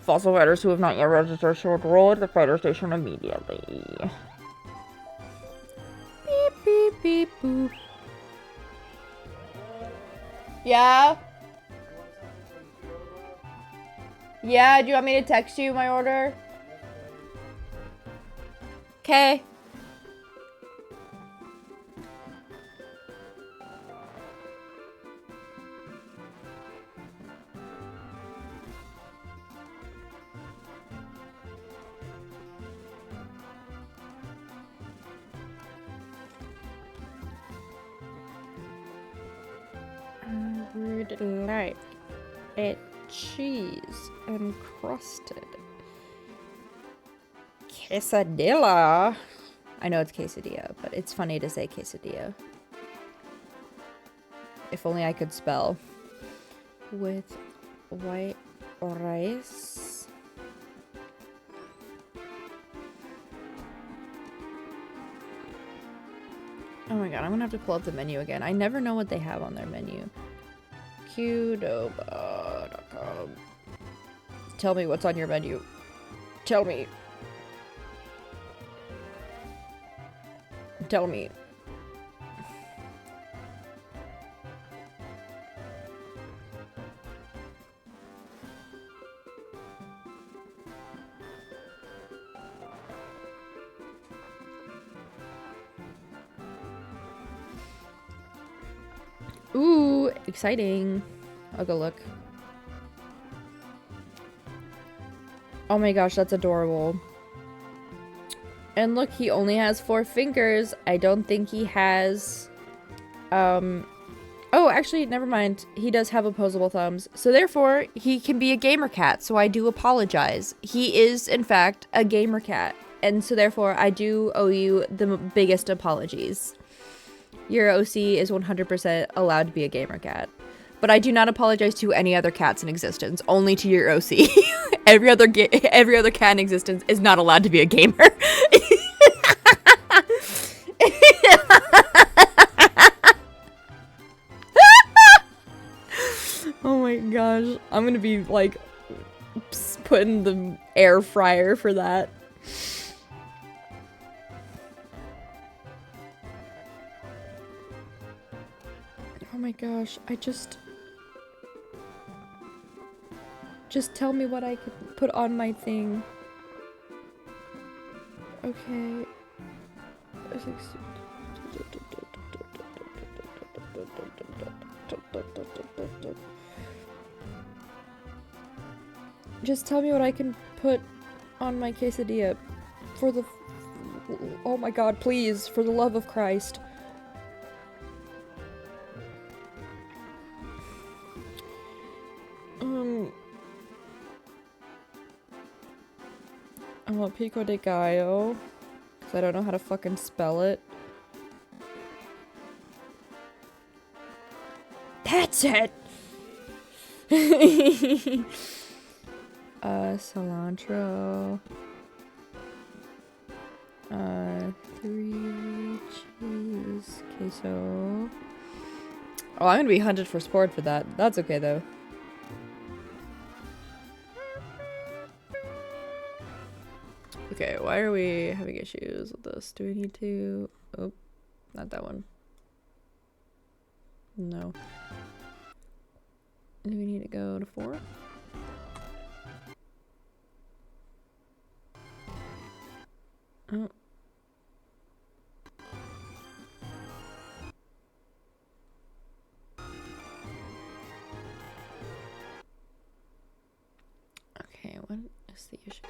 Fossil fighters who have not yet registered should roll at the fighter station immediately. Beep, beep, beep, boop. Yeah? Yeah, do you want me to text you my order? Okay. I would like it cheese encrusted. Quesadilla. I know it's quesadilla, but it's funny to say quesadilla. If only I could spell. With white rice. Oh my god, I'm gonna have to pull up the menu again. I never know what they have on their menu. Qdoba.com. Tell me what's on your menu. Tell me. Tell me. Ooh, exciting. I'll go look. Oh my gosh, that's adorable. And look, he only has 4 fingers. I don't think he has... Oh, actually, never mind. He does have opposable thumbs. So therefore, he can be a gamer cat. So I do apologize. He is, in fact, a gamer cat. And so therefore, I do owe you the biggest apologies. Your OC is 100% allowed to be a gamer cat. But I do not apologize to any other cats in existence, only to your OC. every other cat in existence is not allowed to be a gamer. Oh my gosh. I'm gonna be like put in the air fryer for that. Oh my gosh, just tell me what I could put on my thing. Okay. Just tell me what I can put on my quesadilla. For the... Oh my god, please, for the love of Christ. I want pico de gallo, because I don't know how to fucking spell it. That's it! Cilantro. 3 cheese queso. Oh, I'm gonna be hunted for sport for that. That's okay though. Okay, why are we having issues with this? Do we need to... Oh, not that one. No. Do we need to go to 4? Oh. What's the issue?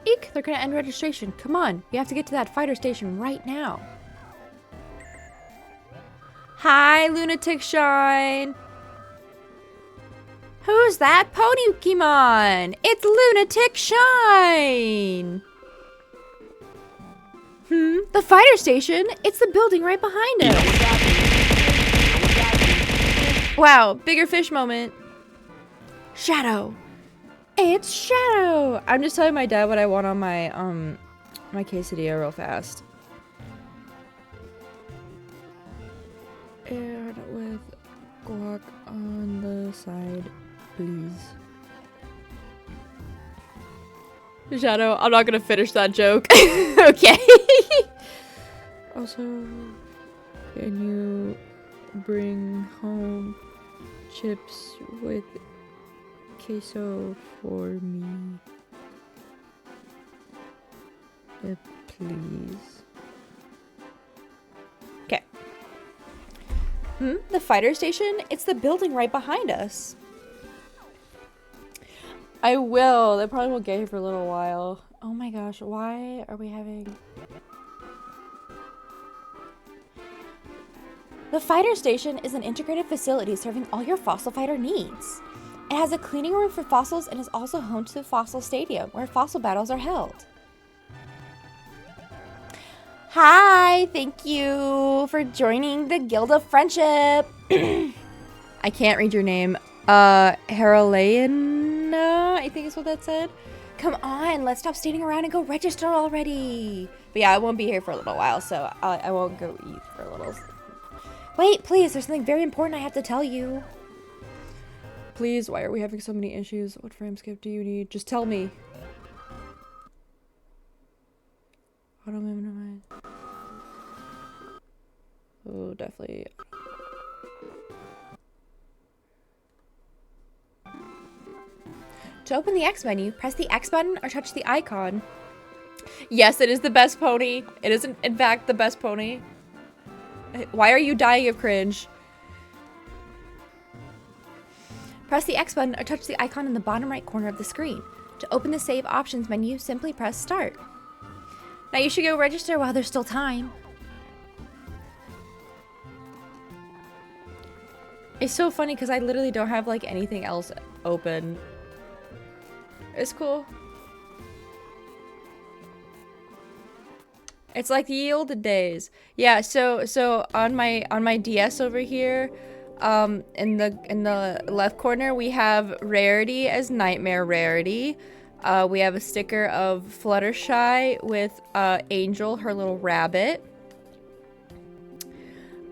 Eek! They're gonna end registration. Come on, we have to get to that fighter station right now. Hi, Lunatic Shine. Who's that Pokemon? It's Lunatic Shine. The fighter station? It's the building right behind us. Wow, bigger fish moment. Shadow. It's Shadow. I'm just telling my dad what I want on my my quesadilla real fast. And with guac on the side, please. Shadow, I'm not gonna finish that joke. Okay. Also, can you bring home chips with queso for me? Please. Okay. The fighter station? It's the building right behind us. I will. They probably won't get here for a little while. Oh my gosh, why are we having... The fighter station is an integrated facility serving all your fossil fighter needs. It has a cleaning room for fossils and is also home to the Fossil Stadium, where fossil battles are held. Hi, thank you for joining the Guild of Friendship. I can't read your name. Heraleana, I think is what that said. Come on, let's stop standing around and go register already. But yeah, I won't be here for a little while, so I won't go eat for a little. Wait, please, there's something very important I have to tell you. Please, why are we having so many issues? What frame skip do you need? Just tell me. Auto minimize. Oh, definitely. To open the X menu, press the X button or touch the icon. Yes, it is the best pony. It is, in fact, the best pony. Why are you dying of cringe? Press the X button or touch the icon in the bottom right corner of the screen. To open the Save Options menu, simply press Start. Now you should go register while there's still time. It's so funny because I literally don't have like anything else open. It's cool. It's like the olden days. Yeah, so on my DS over here, in the left corner we have Rarity as Nightmare Rarity. We have a sticker of Fluttershy with Angel, her little rabbit.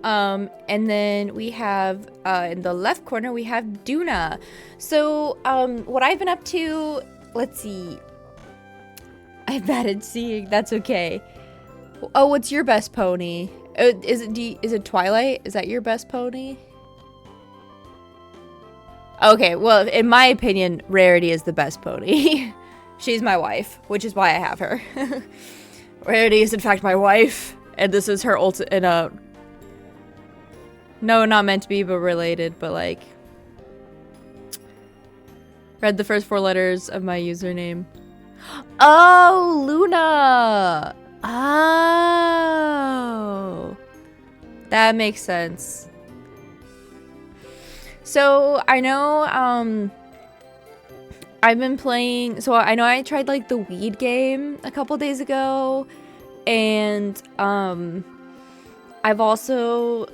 And then we have in the left corner we have Duna. So what I've been up to, let's see. I'm bad at seeing. That's okay. Oh, what's your best pony? Is it Twilight? Is that your best pony? Okay, well, in my opinion, Rarity is the best pony. She's my wife, which is why I have her. Rarity is in fact my wife, and this is her no, not meant to be, but related, but like... Read the first 4 letters of my username. Oh, Luna! Oh. That makes sense. So, I know, I've been playing... So, I know I tried, like, the weed game a couple days ago. And, I've also,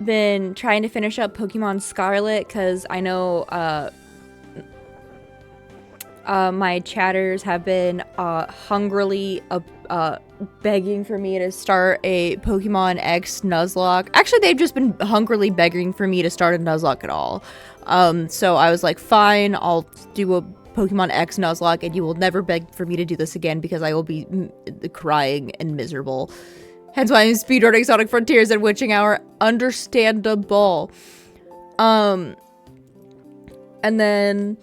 been trying to finish up Pokemon Scarlet, because I know, my chatters have been, hungrily, begging for me to start a Pokemon X Nuzlocke. Actually, they've just been hungrily begging for me to start a Nuzlocke at all. So I was like, fine, I'll do a Pokemon X Nuzlocke, and you will never beg for me to do this again, because I will be crying and miserable. Hence why I'm speedrunning Sonic Frontiers and Witching Hour. Understandable. And then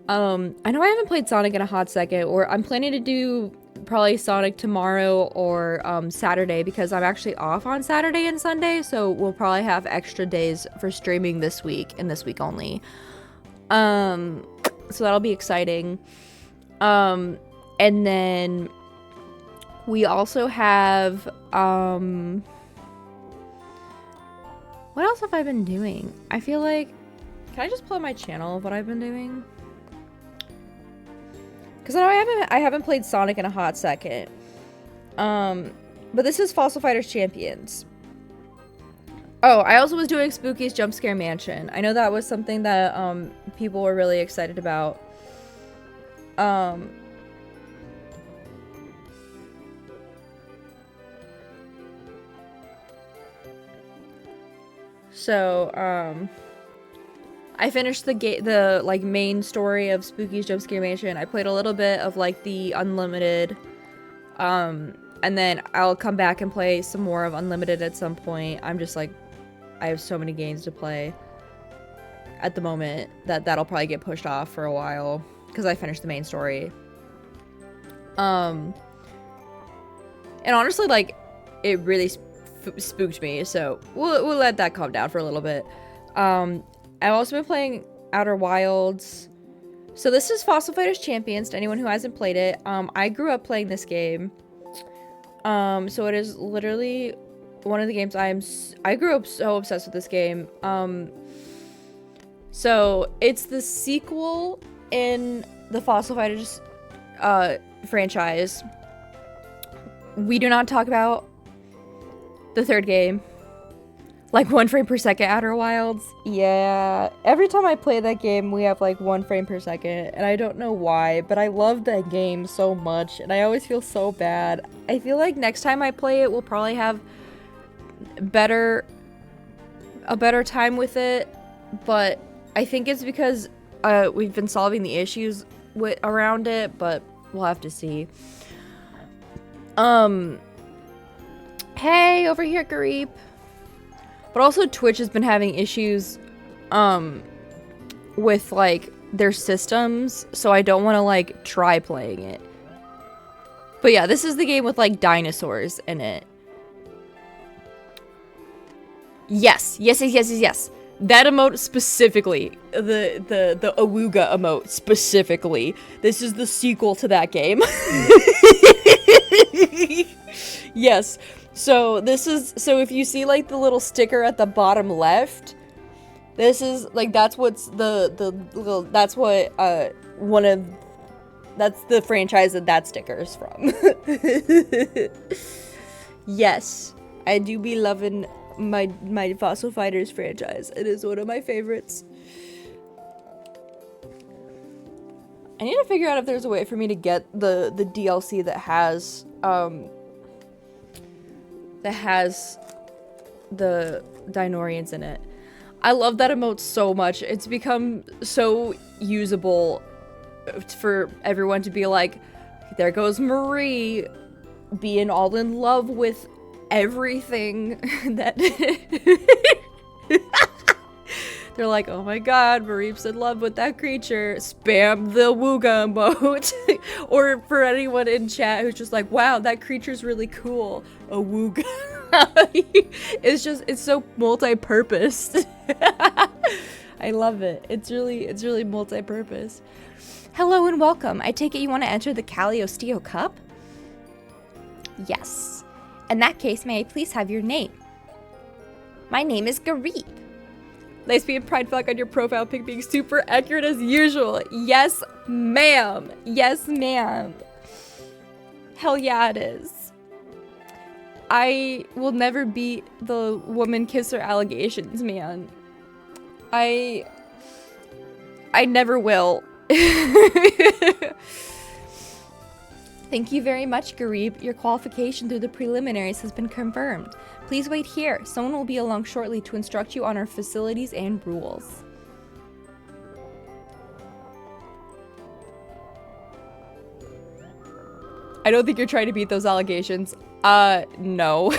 I know I haven't played Sonic in a hot second, or I'm planning to do probably Sonic tomorrow or Saturday, because I'm actually off on Saturday and Sunday, so we'll probably have extra days for streaming this week and this week only. So that'll be exciting. And then we also have what else have I been doing? I feel like, can I just pull up my channel of what I've been doing? Because I haven't played Sonic in a hot second. But this is Fossil Fighters Champions. Oh, I also was doing Spooky's Jump Scare Mansion. I know that was something that people were really excited about. So, I finished the like main story of Spooky's Jump Scare Mansion. I played a little bit of like the Unlimited, and then I'll come back and play some more of Unlimited at some point. I'm just like, I have so many games to play at the moment that'll probably get pushed off for a while because I finished the main story. And honestly, like, it really spooked me, so we'll let that calm down for a little bit. I've also been playing Outer Wilds. So this is Fossil Fighters Champions, to anyone who hasn't played it. I grew up playing this game. So it is literally one of the games I grew up so obsessed with this game. So it's the sequel in the Fossil Fighters franchise. We do not talk about the third game. Like 1 frame per second Outer Wilds. Yeah, every time I play that game, we have like 1 frame per second, and I don't know why, but I love that game so much, and I always feel so bad. I feel like next time I play it, we'll probably have a better time with it, but I think it's because we've been solving the issues around it, but we'll have to see. Hey, over here, Gareep. But also Twitch has been having issues with like their systems, so I don't want to like try playing it. But yeah, this is the game with like dinosaurs in it. Yes. That emote specifically, the Awooga emote specifically. This is the sequel to that game. Yes. So if you see like the little sticker at the bottom left, this is like, that's what's that's the franchise that sticker is from. Yes, I do be loving my Fossil Fighters franchise. It is one of my favorites. I need to figure out if there's a way for me to get the DLC that has the Dinorians in it. I love that emote so much. It's become so usable for everyone to be like, there goes Marie, being all in love with everything that they're like, oh my god, Mareep's in love with that creature. Spam the Wooga emote. Or for anyone in chat who's just like, wow, that creature's really cool. A Wooga. It's so multi-purposed. I love it. It's really multi-purpose. Hello and welcome. I take it you want to enter the Caliosteo Cup? Yes. In that case, may I please have your name? My name is Gareep. Nice being pride flag on your profile pic being super accurate as usual. Yes, ma'am. Yes, ma'am. Hell yeah, it is. I will never beat the woman kisser allegations, man. I never will. Thank you very much, Gareep. Your qualification through the preliminaries has been confirmed. Please wait here. Someone will be along shortly to instruct you on our facilities and rules. I don't think you're trying to beat those allegations. No.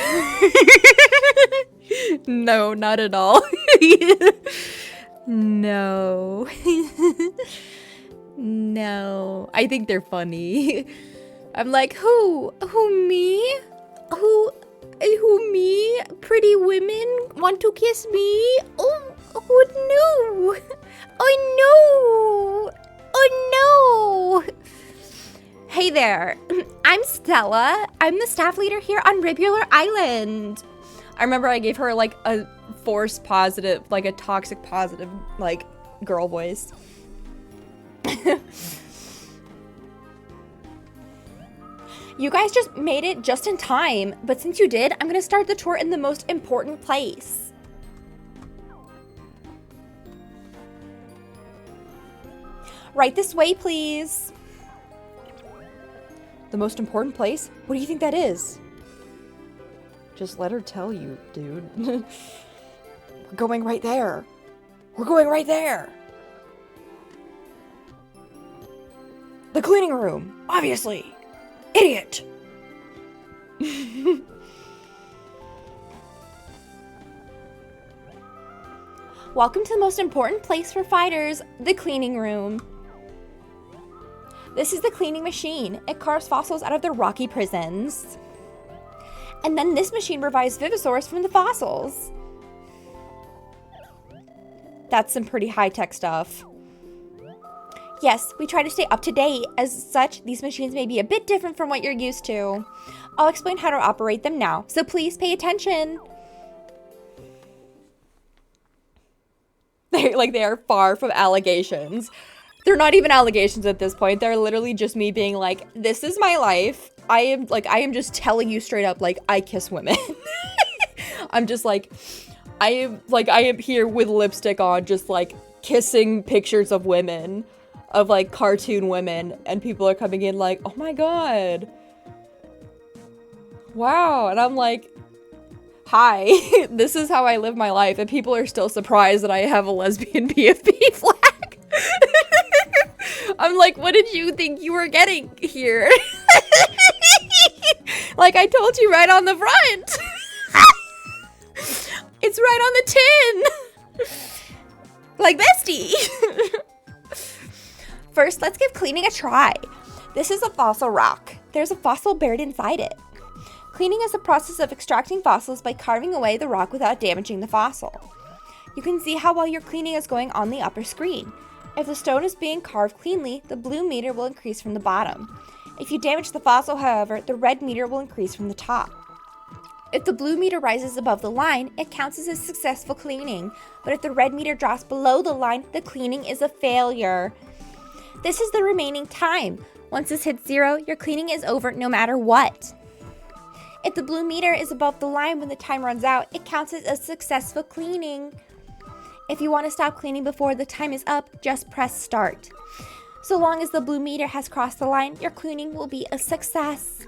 No, not at all. No. No, I think they're funny. I'm like, who me? Who me? Pretty women want to kiss me? Oh, who knew? Oh no! Oh no! Hey there, I'm Stella. I'm the staff leader here on Ribular Island. I remember I gave her like a force positive, like a toxic positive, like girl voice. You guys just made it just in time, but since you did, I'm gonna start the tour in the most important place. Right this way, please. The most important place? What do you think that is? Just let her tell you, dude. We're going right there. We're going right there. The cleaning room, obviously. Idiot. Welcome to the most important place for fighters, the cleaning room. This is the cleaning machine. It carves fossils out of their rocky prisons. And then this machine revives Vivosaurs from the fossils. That's some pretty high-tech stuff. Yes, we try to stay up to date. As such, these machines may be a bit different from what you're used to. I'll explain how to operate them now, so please pay attention. They are far from allegations. They're not even allegations at this point. They're literally just me being like, this is my life. I am just telling you straight up, like, I kiss women. I'm just like, I am here with lipstick on, just like kissing pictures of women, of like cartoon women, and people are coming in like, oh my god. Wow. And I'm like, hi, this is how I live my life. And people are still surprised that I have a lesbian BFB flag. I'm like, what did you think you were getting here? Like I told you right on the front. It's right on the tin. Like bestie. First, let's give cleaning a try. This is a fossil rock. There's a fossil buried inside it. Cleaning is the process of extracting fossils by carving away the rock without damaging the fossil. You can see how well your cleaning is going on the upper screen. If the stone is being carved cleanly, the blue meter will increase from the bottom. If you damage the fossil, however, the red meter will increase from the top. If the blue meter rises above the line, it counts as a successful cleaning. But if the red meter drops below the line, the cleaning is a failure. This is the remaining time. Once this hits 0, your cleaning is over no matter what. If the blue meter is above the line when the time runs out, it counts as a successful cleaning. If you want to stop cleaning before the time is up, just press start. So long as the blue meter has crossed the line, your cleaning will be a success.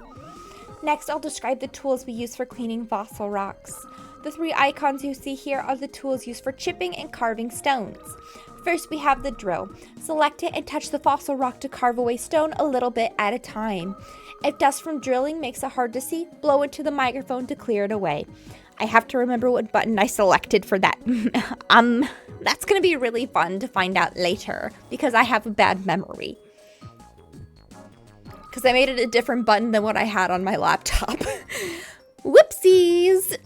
Next, I'll describe the tools we use for cleaning fossil rocks. The 3 icons you see here are the tools used for chipping and carving stones. First, we have the drill. Select it and touch the fossil rock to carve away stone a little bit at a time. If dust from drilling makes it hard to see, blow into the microphone to clear it away. I have to remember what button I selected for that. That's gonna be really fun to find out later because I have a bad memory. Because I made it a different button than what I had on my laptop. Whoopsies!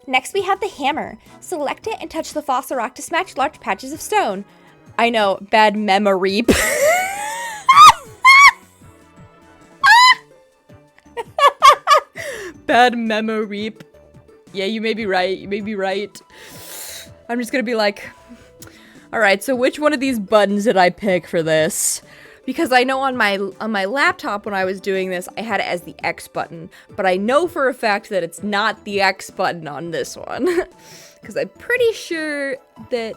Next we have the hammer. Select it and touch the fossil rock to smash large patches of stone. I know, bad memory. Bad memory. Yeah, you may be right. You may be right. I'm just gonna be like, alright, so which one of these buttons did I pick for this? Because I know on my laptop when I was doing this, I had it as the X button. But I know for a fact that it's not the X button on this one. Because I'm pretty sure that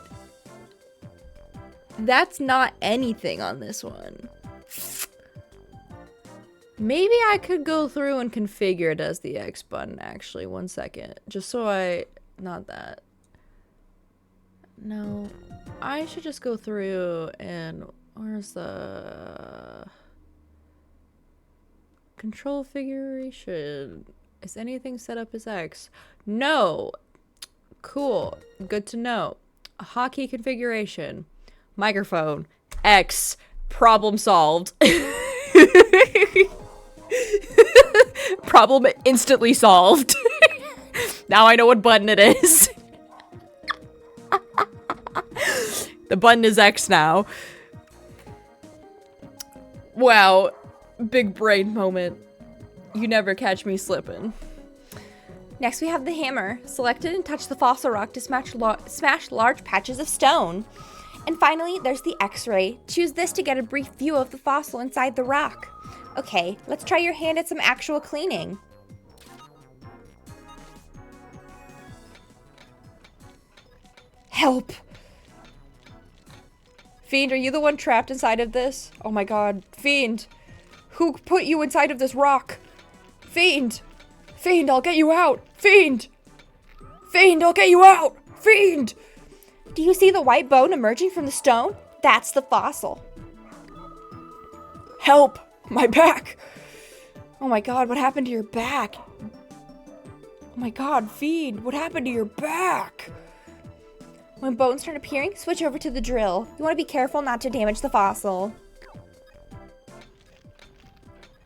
that's not anything on this one. Maybe I could go through and configure it as the X button, actually. 1 second. Just so not that. No. I should just go through and... Where's the... Control configuration? Is anything set up as X? No! Cool. Good to know. Hotkey configuration. Microphone. X. Problem solved. Problem instantly solved. Now I know what button it is. The button is X now. Wow. Big brain moment. You never catch me slipping. Next we have the hammer. Select it and touch the fossil rock to smash large patches of stone. And finally, there's the X-ray. Choose this to get a brief view of the fossil inside the rock. Okay, let's try your hand at some actual cleaning. Help! Fiend, are you the one trapped inside of this? Oh my god. Fiend! Who put you inside of this rock? Fiend! Fiend, I'll get you out! Fiend! Fiend, I'll get you out! Fiend! Do you see the white bone emerging from the stone? That's the fossil. Help! My back! Oh my god, what happened to your back? Oh my god, Fiend, what happened to your back? When bones start appearing, switch over to the drill. You want to be careful not to damage the fossil.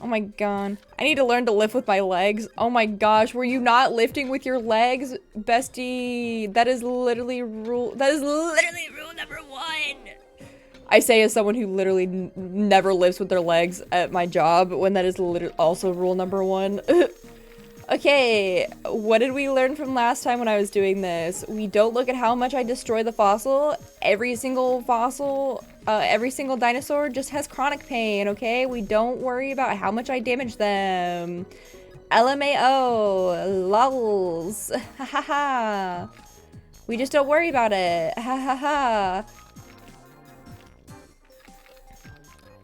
Oh my god. I need to learn to lift with my legs. Oh my gosh, were you not lifting with your legs, bestie? That is literally rule number 1. I say as someone who literally never lifts with their legs at my job, when that is literally also rule number 1. Okay, what did we learn from last time when I was doing this? We don't look at how much I destroy the fossil. Every single fossil, every single dinosaur just has chronic pain, okay? We don't worry about how much I damage them. LMAO, lols, ha ha ha. We just don't worry about it, ha ha ha.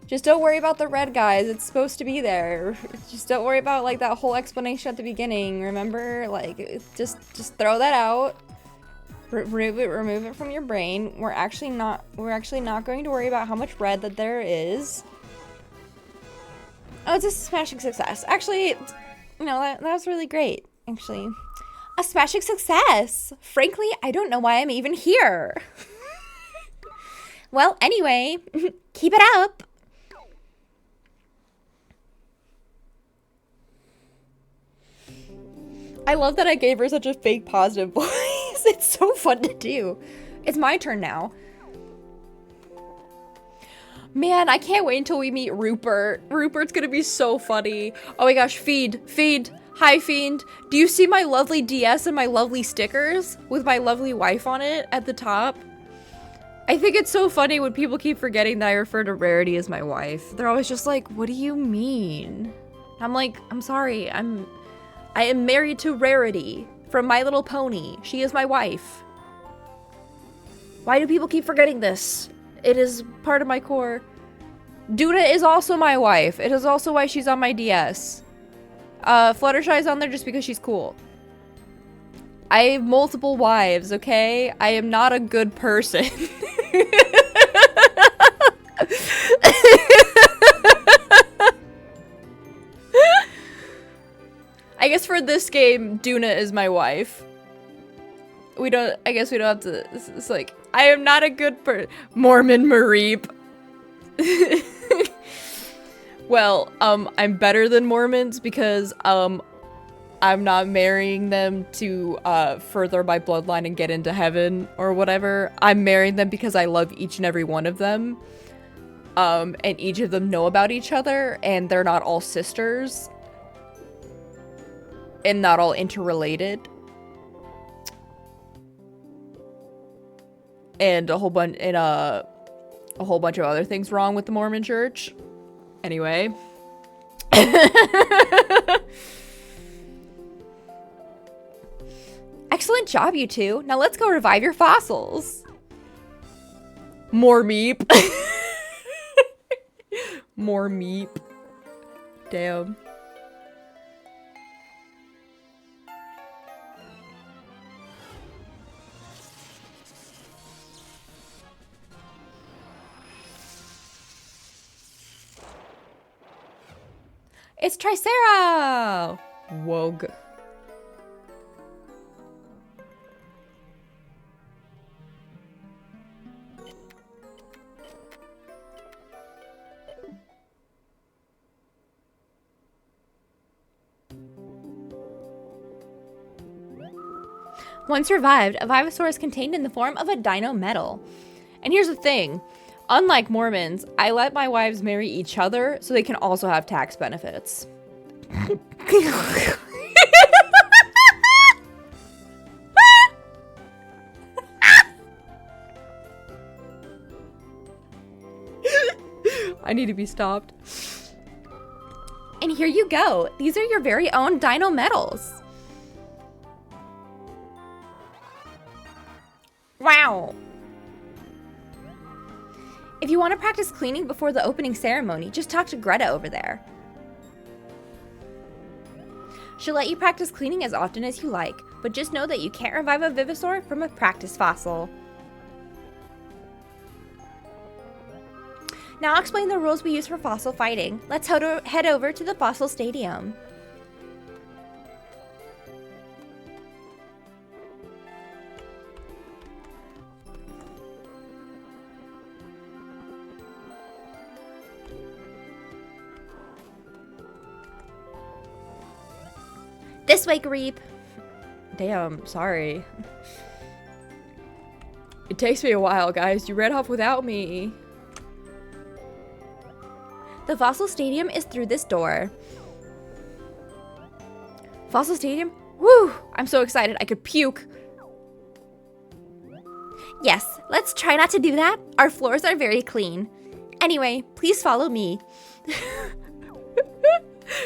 Just don't worry about the red guys, it's supposed to be there. Just don't worry about like that whole explanation at the beginning, remember? Like, just throw that out. Remove it from your brain. We're actually not going to worry about how much red that there is. Oh, it's a smashing success. Actually, you know, that was really great, actually. A smashing success! Frankly, I don't know why I'm even here. Well, anyway, keep it up. I love that I gave her such a fake positive voice. It's so fun to do. It's my turn now. Man, I can't wait until we meet Rupert. Rupert's gonna be so funny. Oh my gosh, Fiend. Hi, Fiend. Do you see my lovely DS and my lovely stickers with my lovely wife on it at the top? I think it's so funny when people keep forgetting that I refer to Rarity as my wife. They're always just like, what do you mean? I'm like, I'm sorry, I am married to Rarity from My Little Pony. She is my wife. Why do people keep forgetting this? It is part of my core. Duna is also my wife. It is also why she's on my DS. Fluttershy's on there just because she's cool. I have multiple wives, okay? I am not a good person. I guess for this game, Duna is my wife. I guess we don't have to, it's like, I am not a good person. Mormon Mareep. Well, I'm better than Mormons because, I'm not marrying them to, further my bloodline and get into heaven or whatever. I'm marrying them because I love each and every one of them. And each of them know about each other and they're not all sisters. And not all interrelated. And a whole bunch of other things wrong with the Mormon church. Anyway. Excellent job, you two. Now let's go revive your fossils. More meep. More meep. Damn. It's Tricera! Wog. Once revived, a Vivosaur is contained in the form of a dino metal. And here's the thing. Unlike Mormons, I let my wives marry each other so they can also have tax benefits. I need to be stopped. And here you go. These are your very own dino metals. Wow. If you want to practice cleaning before the opening ceremony, just talk to Greta over there. She'll let you practice cleaning as often as you like, but just know that you can't revive a Vivosaur from a practice fossil. Now I'll explain the rules we use for fossil fighting. Let's head over to the Fossil Stadium. This way, Greep. Damn, sorry. It takes me a while, guys. You ran off without me. The Fossil Stadium is through this door. Fossil Stadium? Woo! I'm so excited. I could puke. Yes, let's try not to do that. Our floors are very clean. Anyway, please follow me.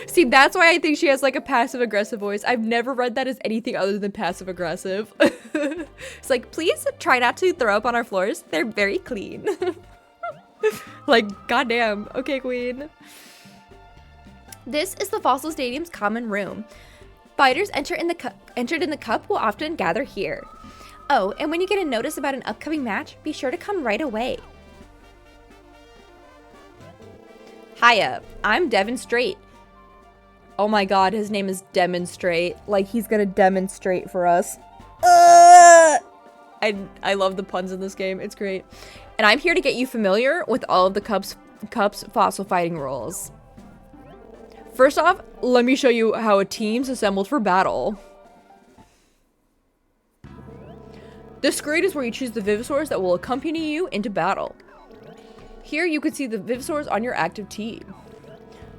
See, that's why I think she has like a passive-aggressive voice. I've never read that as anything other than passive-aggressive. It's like, please try not to throw up on our floors. They're very clean. Like, goddamn. Okay, queen. This is the Fossil Stadium's common room. Fighters entered in the cup will often gather here. Oh, and when you get a notice about an upcoming match, be sure to come right away. Hiya, I'm Devin Straight. Oh my god, his name is Demonstrate. Like, he's gonna demonstrate for us. I love the puns in this game. It's great. And I'm here to get you familiar with all of the Cup's fossil fighting rules. First off, let me show you how a team's assembled for battle. This grid is where you choose the Vivosaurs that will accompany you into battle. Here you can see the Vivosaurs on your active team.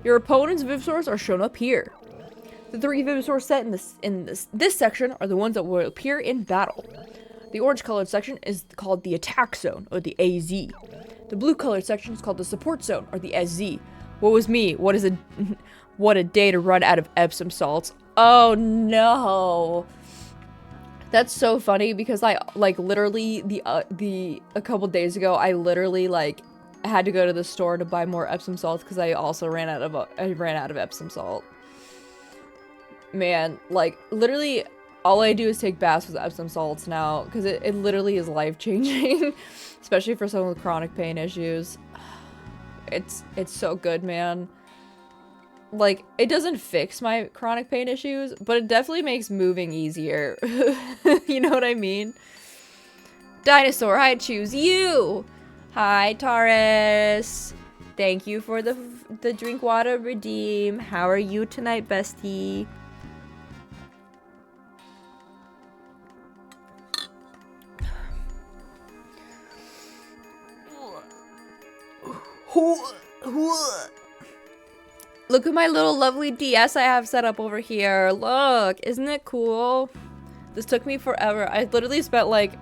Your opponent's Vivosaurs are shown up here. The 3 Vivosaurs set in this section are the ones that will appear in battle. The orange colored section is called the attack zone, or the AZ. The blue colored section is called the support zone, or the SZ. What was me? What a day to run out of Epsom salts. Oh no. That's so funny because I like literally a couple days ago I literally like had to go to the store to buy more Epsom salts because I also ran out of Epsom salt. Man, like literally all I do is take baths with Epsom salts now because it literally is life-changing, especially for someone with chronic pain issues. It's so good, man. Like, it doesn't fix my chronic pain issues, but it definitely makes moving easier. You know what I mean? Dinosaur, I choose you! Hi, Taurus. Thank you for the drink water redeem. How are you tonight, bestie? Look at my little lovely DS I have set up over here. Look, isn't it cool? This took me forever. I literally spent like...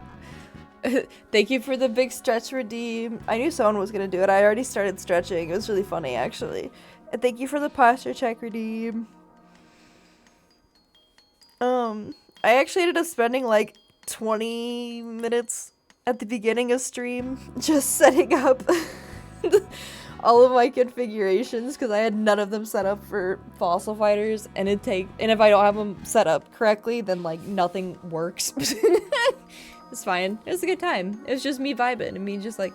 Thank you for the big stretch redeem. I knew someone was gonna do it. I already started stretching. It was really funny, actually. And thank you for the posture check redeem. I actually ended up spending like 20 minutes at the beginning of stream just setting up all of my configurations because I had none of them set up for fossil fighters, and if I don't have them set up correctly, then like nothing works. It's fine. It was a good time. It was just me vibing and me just like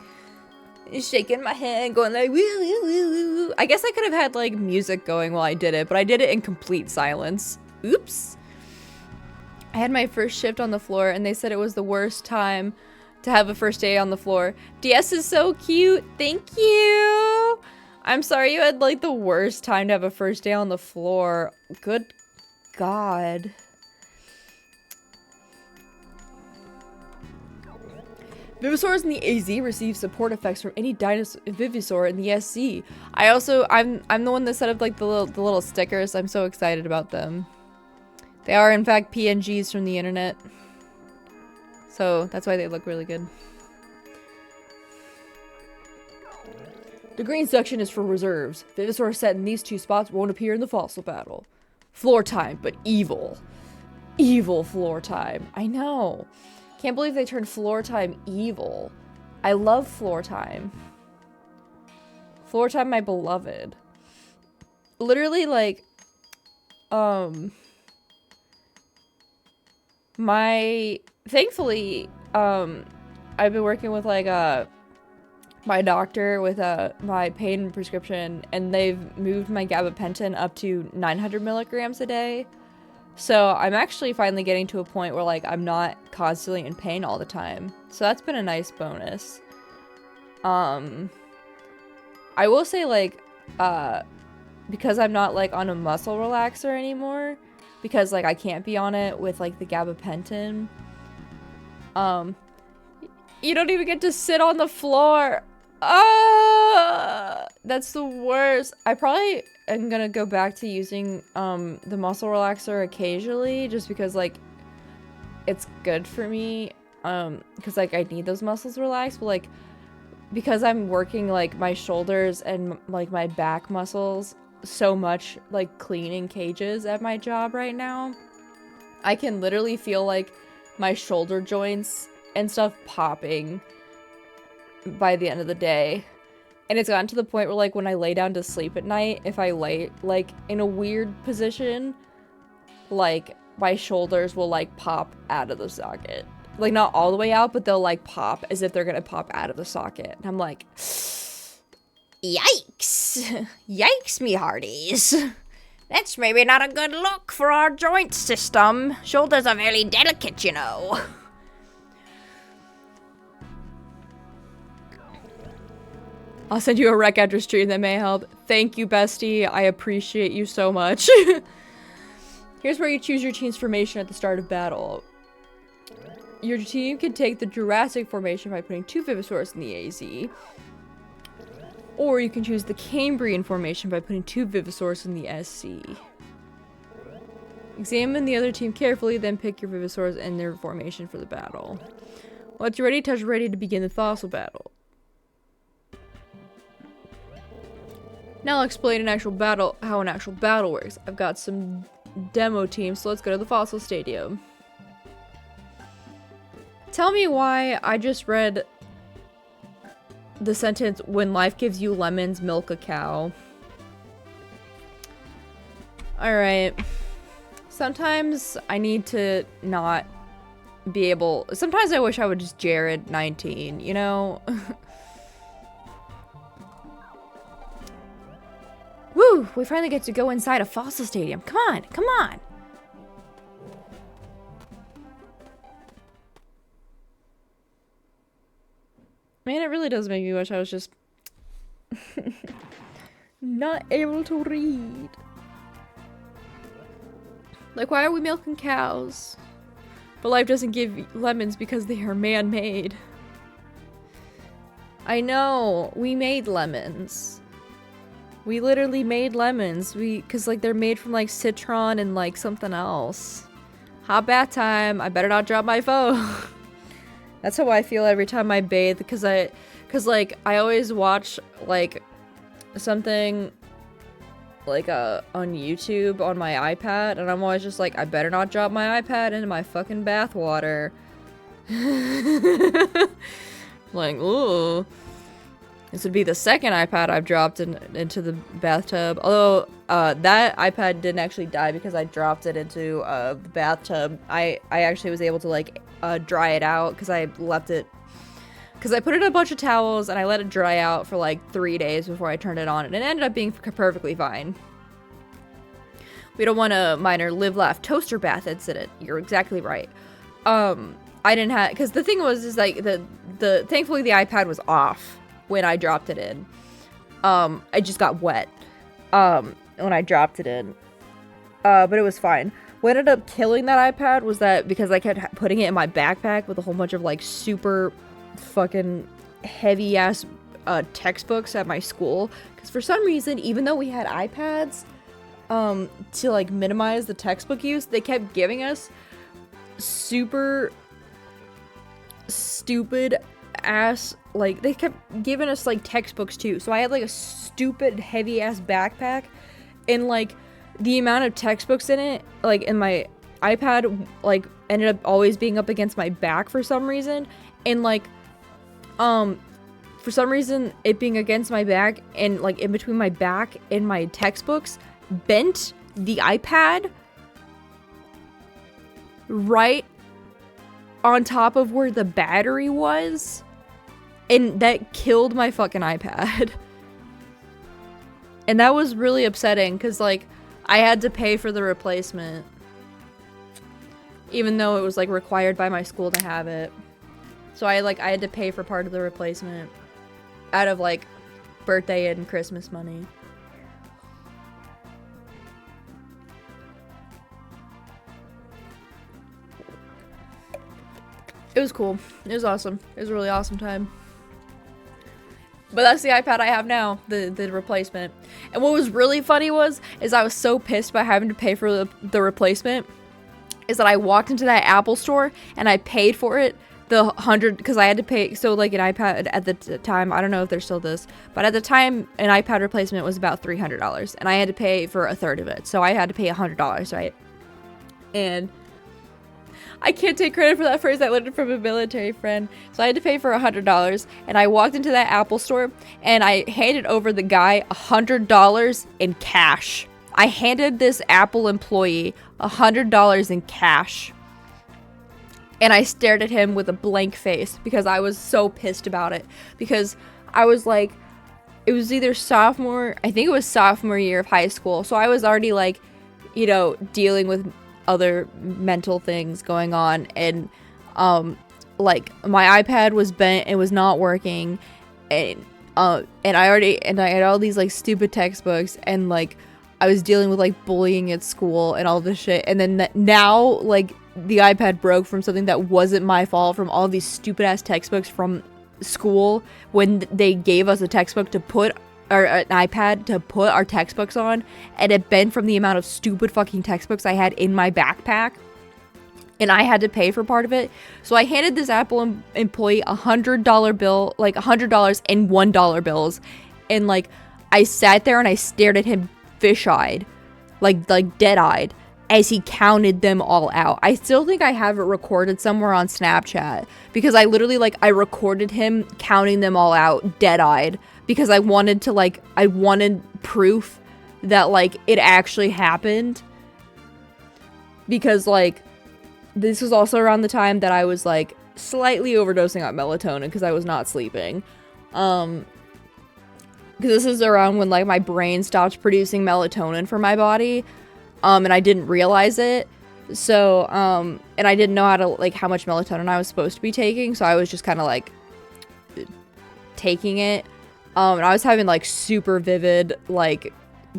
shaking my head, going like woo woo woo woo. I guess I could have had like music going while I did it, but I did it in complete silence. Oops. I had my first shift on the floor and they said it was the worst time to have a first day on the floor. DS is so cute. Thank you. I'm sorry you had like the worst time to have a first day on the floor. Good God. Vivosaurs in the AZ receive support effects from any Vivosaur in the SC. I'm the one that set up like the little stickers. I'm so excited about them. They are in fact PNGs from the internet. So that's why they look really good. The green section is for reserves. Vivosaur set in these 2 spots won't appear in the fossil battle. Floor time, but evil. Evil floor time. I know. Can't believe they turned floor time evil. I love floor time. Floor time, my beloved. Literally, like, thankfully, I've been working with, like, my doctor with my pain prescription, and they've moved my gabapentin up to 900 milligrams a day. So I'm actually finally getting to a point where like I'm not constantly in pain all the time. So that's been a nice bonus. I will say like because I'm not like on a muscle relaxer anymore, because like I can't be on it with like the gabapentin. You don't even get to sit on the floor. That's the worst. I probably am gonna go back to using the muscle relaxer occasionally, just because like it's good for me, because like I need those muscles relaxed. But like because I'm working like my shoulders and like my back muscles so much, like cleaning cages at my job right now, I can literally feel like my shoulder joints and stuff popping by the end of the day. And it's gotten to the point where like when I lay down to sleep at night, if I lay like in a weird position, like my shoulders will like pop out of the socket. Like not all the way out, but they'll like pop as if they're gonna pop out of the socket. And I'm like, yikes. Yikes, me hearties. That's maybe not a good look for our joint system. Shoulders are very delicate, you know. I'll send you a rec after stream that may help. Thank you, bestie. I appreciate you so much. Here's where you choose your team's formation at the start of battle. Your team can take the Jurassic formation by putting 2 Vivosaurs in the AZ. Or you can choose the Cambrian formation by putting 2 Vivosaurs in the SC. Examine the other team carefully, then pick your Vivosaurs and their formation for the battle. Once you're ready, touch ready to begin the fossil battle. Now I'll explain how an actual battle works. I've got some demo teams, so let's go to the fossil stadium. Tell me why I just read the sentence, when life gives you lemons, milk a cow. Alright. Sometimes I need to not be able... Sometimes I wish I would just Jared 19, you know? Woo! We finally get to go inside a fossil stadium. Come on! Come on! Man, it really does make me wish I was just not able to read. Like, why are we milking cows? But life doesn't give lemons because they are man-made. I know, we made lemons. We literally made lemons. Cause like they're made from like citron and like something else. Hot bath time. I better not drop my phone. That's how I feel every time I bathe, cause like I always watch like something like on YouTube on my iPad, and I'm always just like, I better not drop my iPad into my fucking bath water. Like, ooh. This would be the second iPad I've dropped into the bathtub. Although, that iPad didn't actually die because I dropped it into the bathtub. I actually was able to, like, dry it out because I left it... Because I put it in a bunch of towels and I let it dry out for, like, 3 days before I turned it on. And it ended up being perfectly fine. We don't want a minor live, laugh, toaster bath incident. You're exactly right. I didn't have... Because the thing was, is, like, thankfully the iPad was off when I dropped it in. I just got wet when I dropped it in. But it was fine. What ended up killing that iPad was that because I kept putting it in my backpack with a whole bunch of like super fucking heavy ass textbooks at my school, because for some reason, even though we had iPads to like minimize the textbook use, they kept giving us super stupid ass, like they kept giving us like textbooks too. So I had like a stupid heavy ass backpack, and like the amount of textbooks in it, like in my iPad, like ended up always being up against my back for some reason, and like for some reason it being against my back and like in between my back and my textbooks bent the iPad right on top of where the battery was, and that killed my fucking iPad. And that was really upsetting because like I had to pay for the replacement, even though it was like required by my school to have it. So I had to pay for part of the replacement out of like birthday and Christmas money. It was cool. It was awesome. It was a really awesome time. But that's the iPad I have now, the replacement. And what was really funny is I was so pissed about having to pay for the replacement, is that I walked into that Apple store and I paid for it, the 100, because I had to pay. So like an iPad at the time, I don't know if there's still this, but at the time an iPad replacement was about $300, and I had to pay for a third of it. So I had to pay $100, right? And I can't take credit for that phrase. I learned it from a military friend. So I had to pay for $100, and I walked into that Apple store and I handed over the guy $100 in cash. I handed this Apple employee $100 in cash. And I stared at him with a blank face because I was so pissed about it. Because I was like, it was either sophomore year of high school. So I was already like, you know, dealing with other mental things going on, and like my iPad was bent and was not working, and I had all these like stupid textbooks, and like I was dealing with like bullying at school and all this shit, and then now like the iPad broke from something that wasn't my fault, from all these stupid ass textbooks from school when they gave us a textbook to put, or an iPad to put our textbooks on, and it bent from the amount of stupid fucking textbooks I had in my backpack, and I had to pay for part of it. So I handed this Apple employee $100 bill, like $100 in $1 bills, and like I sat there and I stared at him fish-eyed, like dead-eyed, as he counted them all out. I still think I have it recorded somewhere on Snapchat, because I literally I recorded him counting them all out dead-eyed, because I wanted proof that like it actually happened. Because like this was also around the time that I was like slightly overdosing on melatonin because I was not sleeping. Because this is around when like my brain stopped producing melatonin for my body, and I didn't realize it. So and I didn't know how much melatonin I was supposed to be taking, so I was just kind of like taking it. And I was having like super vivid like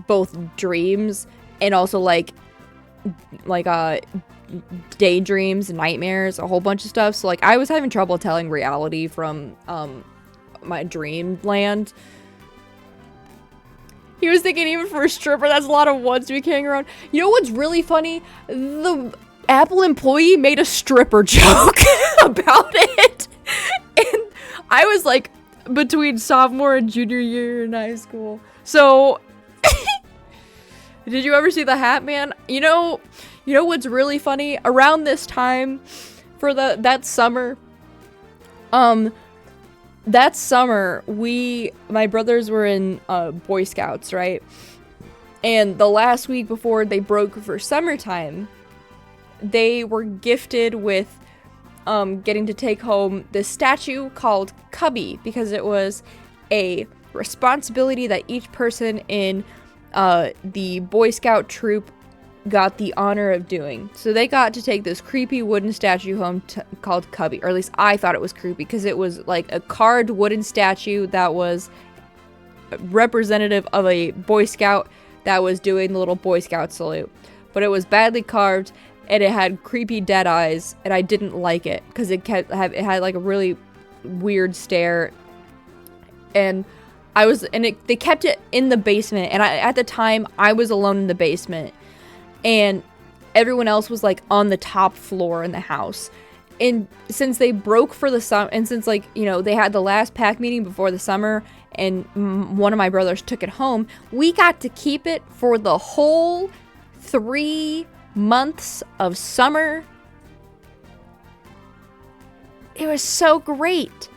both dreams and also like daydreams, nightmares, a whole bunch of stuff. So like I was having trouble telling reality from my dreamland. He was thinking, even for a stripper, that's a lot of ones to be carrying around. You know what's really funny? The Apple employee made a stripper joke about it. And I was like between sophomore and junior year in high school. So did you ever see the Hat Man? You know what's really funny? Around this time for that summer, my brothers were in Boy Scouts, right? And the last week before they broke for summertime, they were gifted with getting to take home this statue called Cubby, because it was a responsibility that each person in the Boy Scout troop got the honor of doing. So they got to take this creepy wooden statue home called Cubby, or at least I thought it was creepy, because it was like a carved wooden statue that was representative of a Boy Scout that was doing the little Boy Scout salute. But it was badly carved, and it had creepy dead eyes, and I didn't like it because it had like a really weird stare. And they kept it in the basement. And at the time, I was alone in the basement. And everyone else was like on the top floor in the house. And since they broke for the summer, and since like, you know, they had the last pack meeting before the summer, and one of my brothers took it home, we got to keep it for the whole 3 months of summer. It was so great.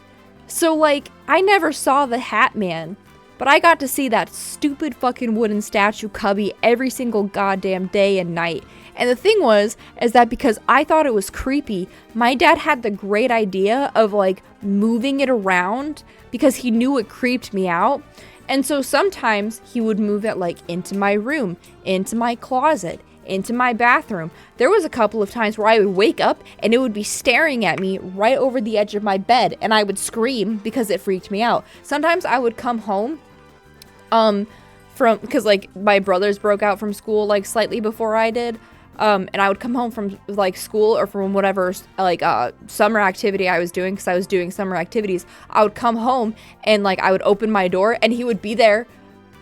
So, like, I never saw the Hat Man, but I got to see that stupid fucking wooden statue cubby every single goddamn day and night. And the thing is that because I thought it was creepy, my dad had the great idea of, like, moving it around because he knew it creeped me out. And so sometimes he would move it, like, into my room, into my closet, into my bathroom. There was a couple of times where I would wake up and it would be staring at me right over the edge of my bed, and I would scream because it freaked me out. Sometimes I would come home because like my brothers broke out from school like slightly before I did, and I would come home from like school or from whatever like summer activity I was doing, because I was doing summer activities. I would come home and like I would open my door and he would be there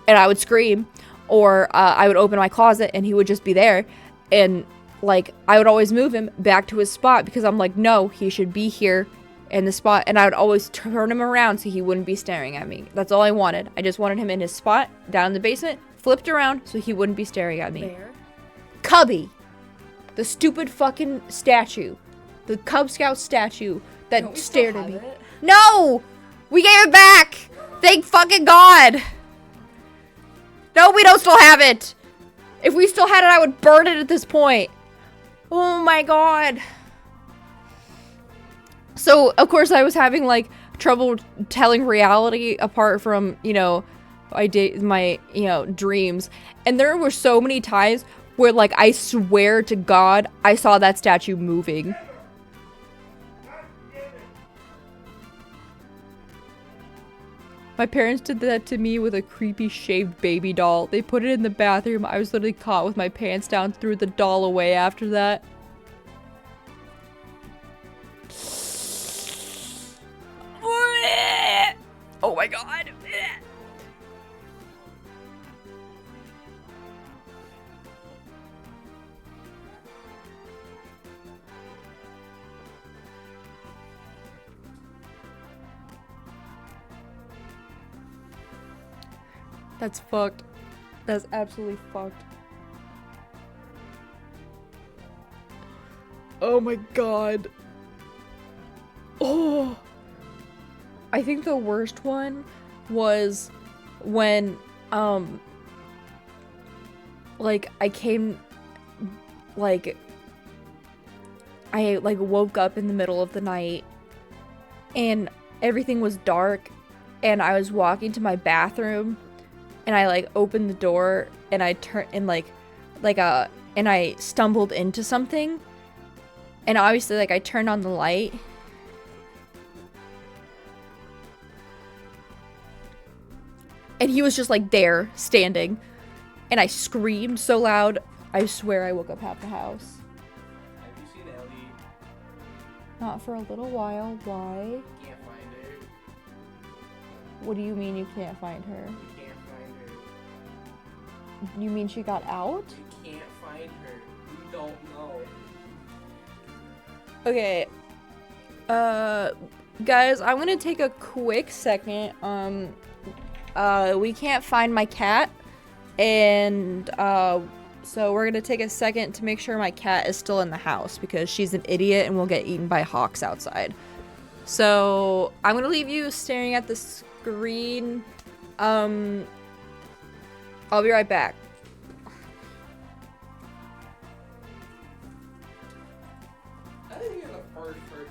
and I would scream. Or I would open my closet and he would just be there, and like I would always move him back to his spot because I'm like, no, he should be here in the spot. And I would always turn him around so he wouldn't be staring at me. That's all I wanted. I just wanted him in his spot down in the basement, flipped around so he wouldn't be staring at me. Bear? Cubby, the stupid fucking statue, the Cub Scout statue that Don't we stared still at me. have it? No, we gave it back. Thank fucking God. No, we don't still have it. If we still had it, I would burn it at this point. Oh my God. So, of course, I was having, like, trouble telling reality apart from, you know, my dreams. And there were so many times where, like, I swear to God, I saw that statue moving. My parents did that to me with a creepy shaved baby doll. They put it in the bathroom. I was literally caught with my pants down, threw the doll away after that. Oh my God. That's fucked. That's absolutely fucked. Oh my God. Oh. I think the worst one was when, like, I woke up in the middle of the night and everything was dark, and I was walking to my bathroom and I like opened the door and I turned and and I stumbled into something, and obviously like I turned on the light and he was just like there standing, and I screamed so loud I swear I woke up half the house. Have you seen Ellie? Not for a little while. Why? Can't find her. What do you mean you can't find her? You can't find her. You mean she got out? You can't find her. You don't know. Okay. Guys, I'm gonna take a quick second. We can't find my cat, and so we're gonna take a second to make sure my cat is still in the house because she's an idiot and will get eaten by hawks outside. So I'm gonna leave you staring at the screen. I'll be right back. I think you're the first person.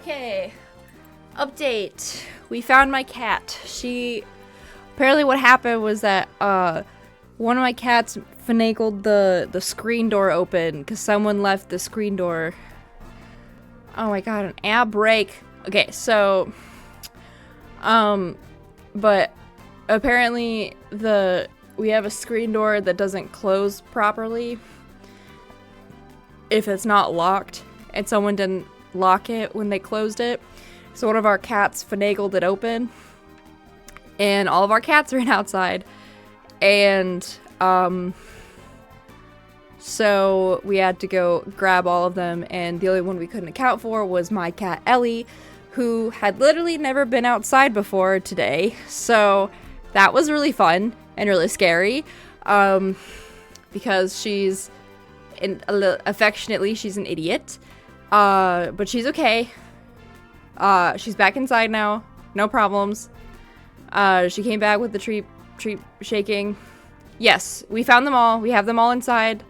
Okay. Update. We found my cat. Apparently what happened was that one of my cats finagled the screen door open because someone left the screen door. Oh my god, an ad break. Okay, so but apparently we have a screen door that doesn't close properly if it's not locked, and someone didn't lock it when they closed it. So one of our cats finagled it open, and all of our cats ran outside, and so we had to go grab all of them, and the only one we couldn't account for was my cat Ellie, who had literally never been outside before today. So that was really fun and really scary, because affectionately she's an idiot, but she's okay. She's back inside now, no problems. She came back with the treat shaking. Yes, we found them all. We have them all inside.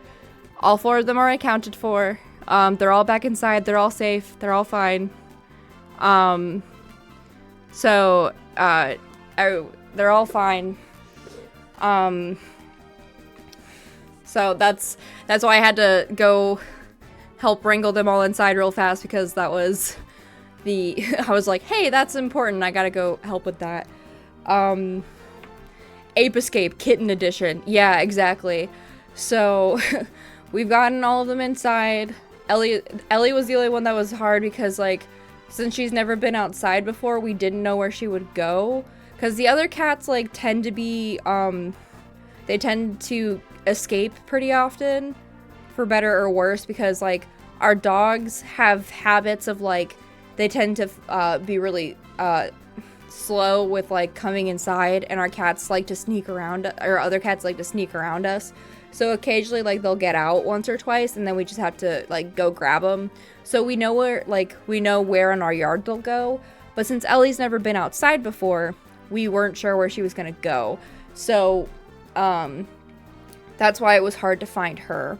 All 4 of them are accounted for. They're all back inside. They're all safe. They're all fine. So they're all fine. So that's why I had to go help wrangle them all inside real fast, because that was I was like, hey, that's important. I gotta go help with that. Ape Escape Kitten Edition. Yeah, exactly. So we've gotten all of them inside. Ellie was the only one that was hard because, like, since she's never been outside before, we didn't know where she would go. Because the other cats, like, tend to be, they tend to escape pretty often, for better or worse, because, like, our dogs have habits of, like, they tend to be really slow with, like, coming inside, and our cats like to sneak around, or other cats like to sneak around us. So occasionally, like, they'll get out once or twice, and then we just have to, like, go grab them. So we know where in our yard they'll go. But since Ellie's never been outside before, we weren't sure where she was gonna go. So that's why it was hard to find her.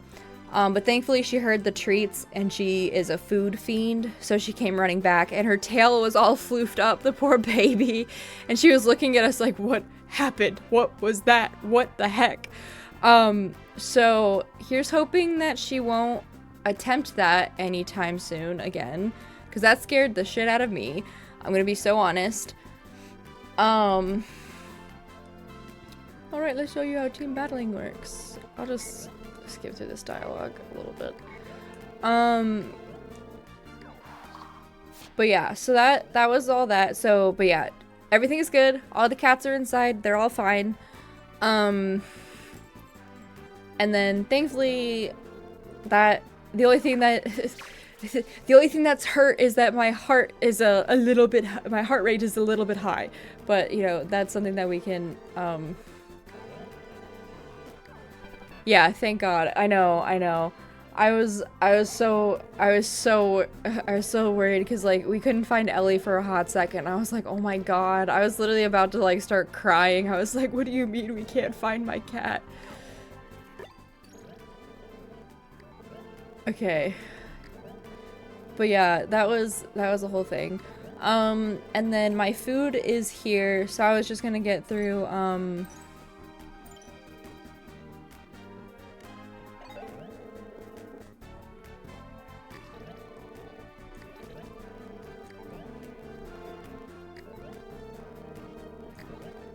But thankfully she heard the treats, and she is a food fiend, so she came running back, and her tail was all floofed up, the poor baby, and she was looking at us like, what happened? What was that? What the heck? So here's hoping that she won't attempt that anytime soon again, because that scared the shit out of me. I'm gonna be so honest. Alright, let's show you how team battling works. I'll just skip through this dialogue a little bit. But yeah, so that was all that. So, but yeah, everything is good. All the cats are inside. They're all fine. And then thankfully the only thing that's hurt is that my heart is my heart rate is a little bit high. But, you know, that's something that we can, yeah, thank God. I know. I was so worried because, like, we couldn't find Ellie for a hot second. I was like, oh my God. I was literally about to, like, start crying. I was like, what do you mean we can't find my cat? Okay. But yeah, that was the whole thing. And then my food is here, so I was just gonna get through,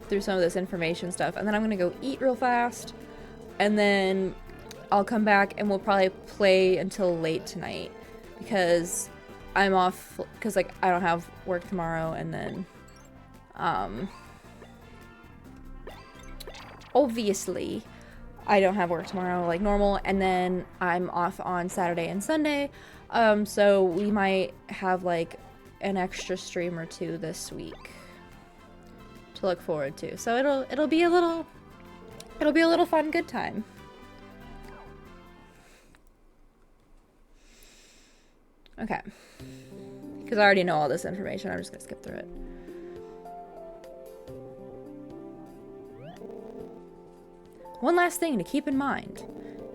through some of this information stuff, and then I'm gonna go eat real fast, and then I'll come back and we'll probably play until late tonight, because I'm off, because, like, I don't have work tomorrow, and then obviously I don't have work tomorrow like normal, and then I'm off on Saturday and Sunday, so we might have, like, an extra stream or two this week to look forward to. So it'll be a little fun good time. Okay. Because I already know all this information, I'm just gonna skip through it. One last thing to keep in mind.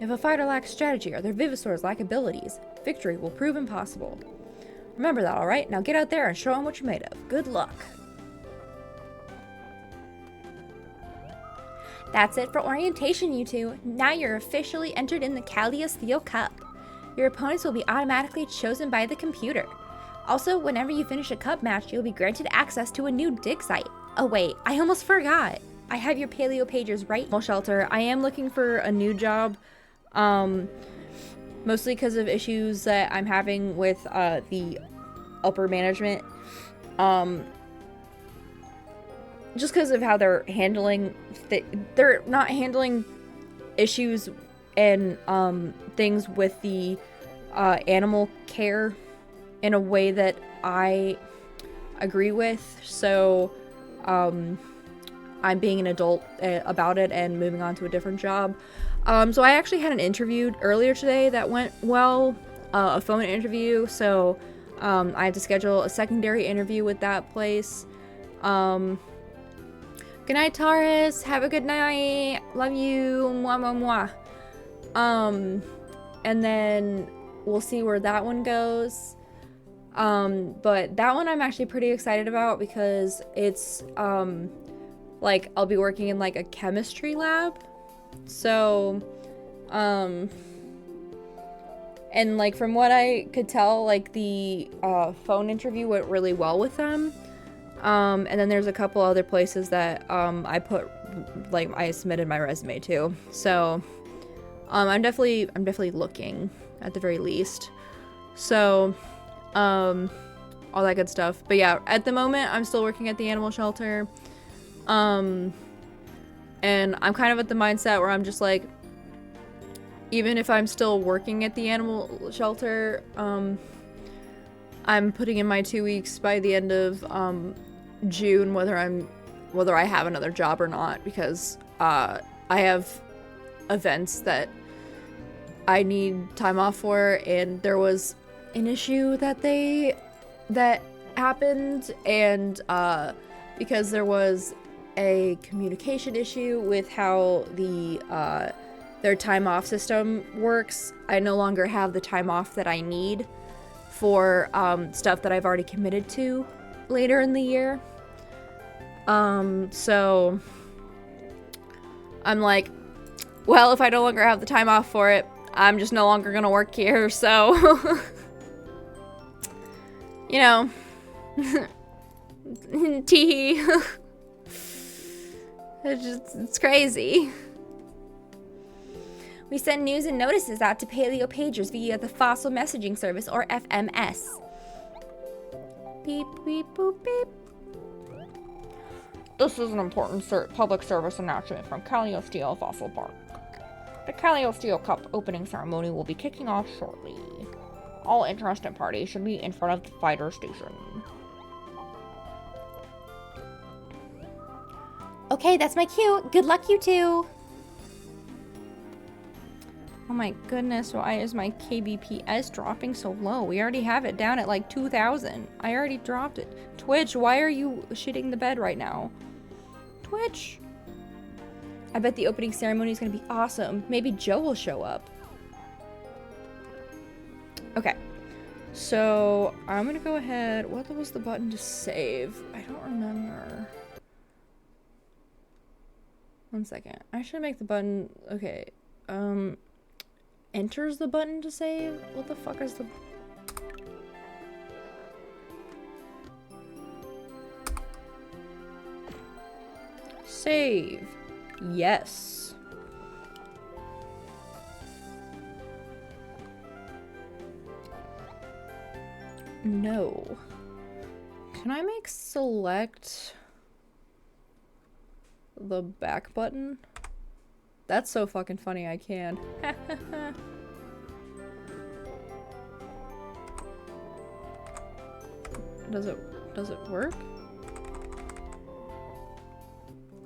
If a fighter lacks strategy or their Vivisaurs lack abilities, victory will prove impossible. Remember that, alright? Now get out there and show them what you're made of. Good luck. That's it for orientation, you two. Now you're officially entered in the Callias Theo Cup. Your opponents will be automatically chosen by the computer. Also, whenever you finish a cup match, you'll be granted access to a new dig site. Oh wait, I almost forgot. I have your paleo pages right. Shelter. I am looking for a new job, mostly because of issues that I'm having with the upper management. Just because of how they're handling, they're not handling issues and things with the animal care in a way that I agree with. So I'm being an adult about it and moving on to a different job. So I actually had an interview earlier today that went well, a phone interview. So I had to schedule a secondary interview with that place. Good night, Taurus. Have a good night. Love you. Mwah, mwah, mwah. And then we'll see where that one goes. But that one I'm actually pretty excited about because it's, like, I'll be working in, like, a chemistry lab. So, and, like, from what I could tell, like, the, phone interview went really well with them. And then there's a couple other places that I submitted my resume to. So I'm definitely looking at the very least. So all that good stuff. But yeah, at the moment I'm still working at the animal shelter. And I'm kind of at the mindset where I'm just like, even if I'm still working at the animal shelter, I'm putting in my 2 weeks by the end of June, whether I have another job or not, because I have events that I need time off for, and there was an issue that happened, and because there was a communication issue with how their time off system works, I no longer have the time off that I need for stuff that I've already committed to later in the year. So I'm like, well, if I no longer have the time off for it, I'm just no longer gonna work here, so you know. Tee. It's crazy. We send news and notices out to paleo pagers via the Fossil Messaging Service, or FMS. Beep, beep, boop, beep. This is an important public service announcement from Callios Steel Fossil Park. The Callios Steel Cup opening ceremony will be kicking off shortly. All interested parties should be in front of the fighter station. Okay, that's my cue. Good luck, you two. Oh my goodness, why is my KBPS dropping so low? We already have it down at like 2,000. I already dropped it. Twitch, why are you shitting the bed right now? Twitch. I bet the opening ceremony is going to be awesome. Maybe Joe will show up. Okay. So, I'm going to go ahead. What was the button to save? I don't remember. One second. I should make the button... Okay. Enters the button to save? What the fuck is the... Save. Yes. No. Can I make select the back button? That's so fucking funny, I can. Does it work?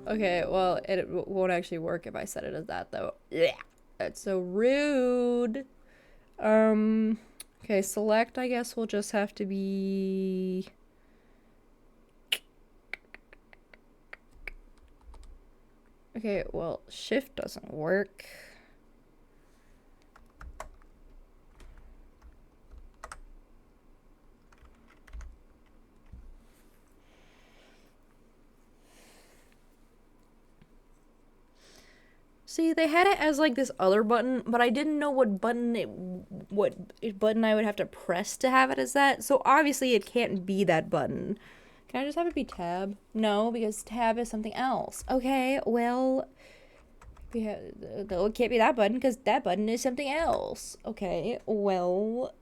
Okay, well, it won't actually work if I set it as that, though. Yeah, that's so rude. Okay, select, I guess, will just have to be... Okay, well, shift doesn't work. See, they had it as like this other button, but I didn't know what button I would have to press to have it as that. So obviously it can't be that button. Can I just have it be tab? No, because tab is something else. Okay, well, no, it can't be that button because that button is something else. Okay, well,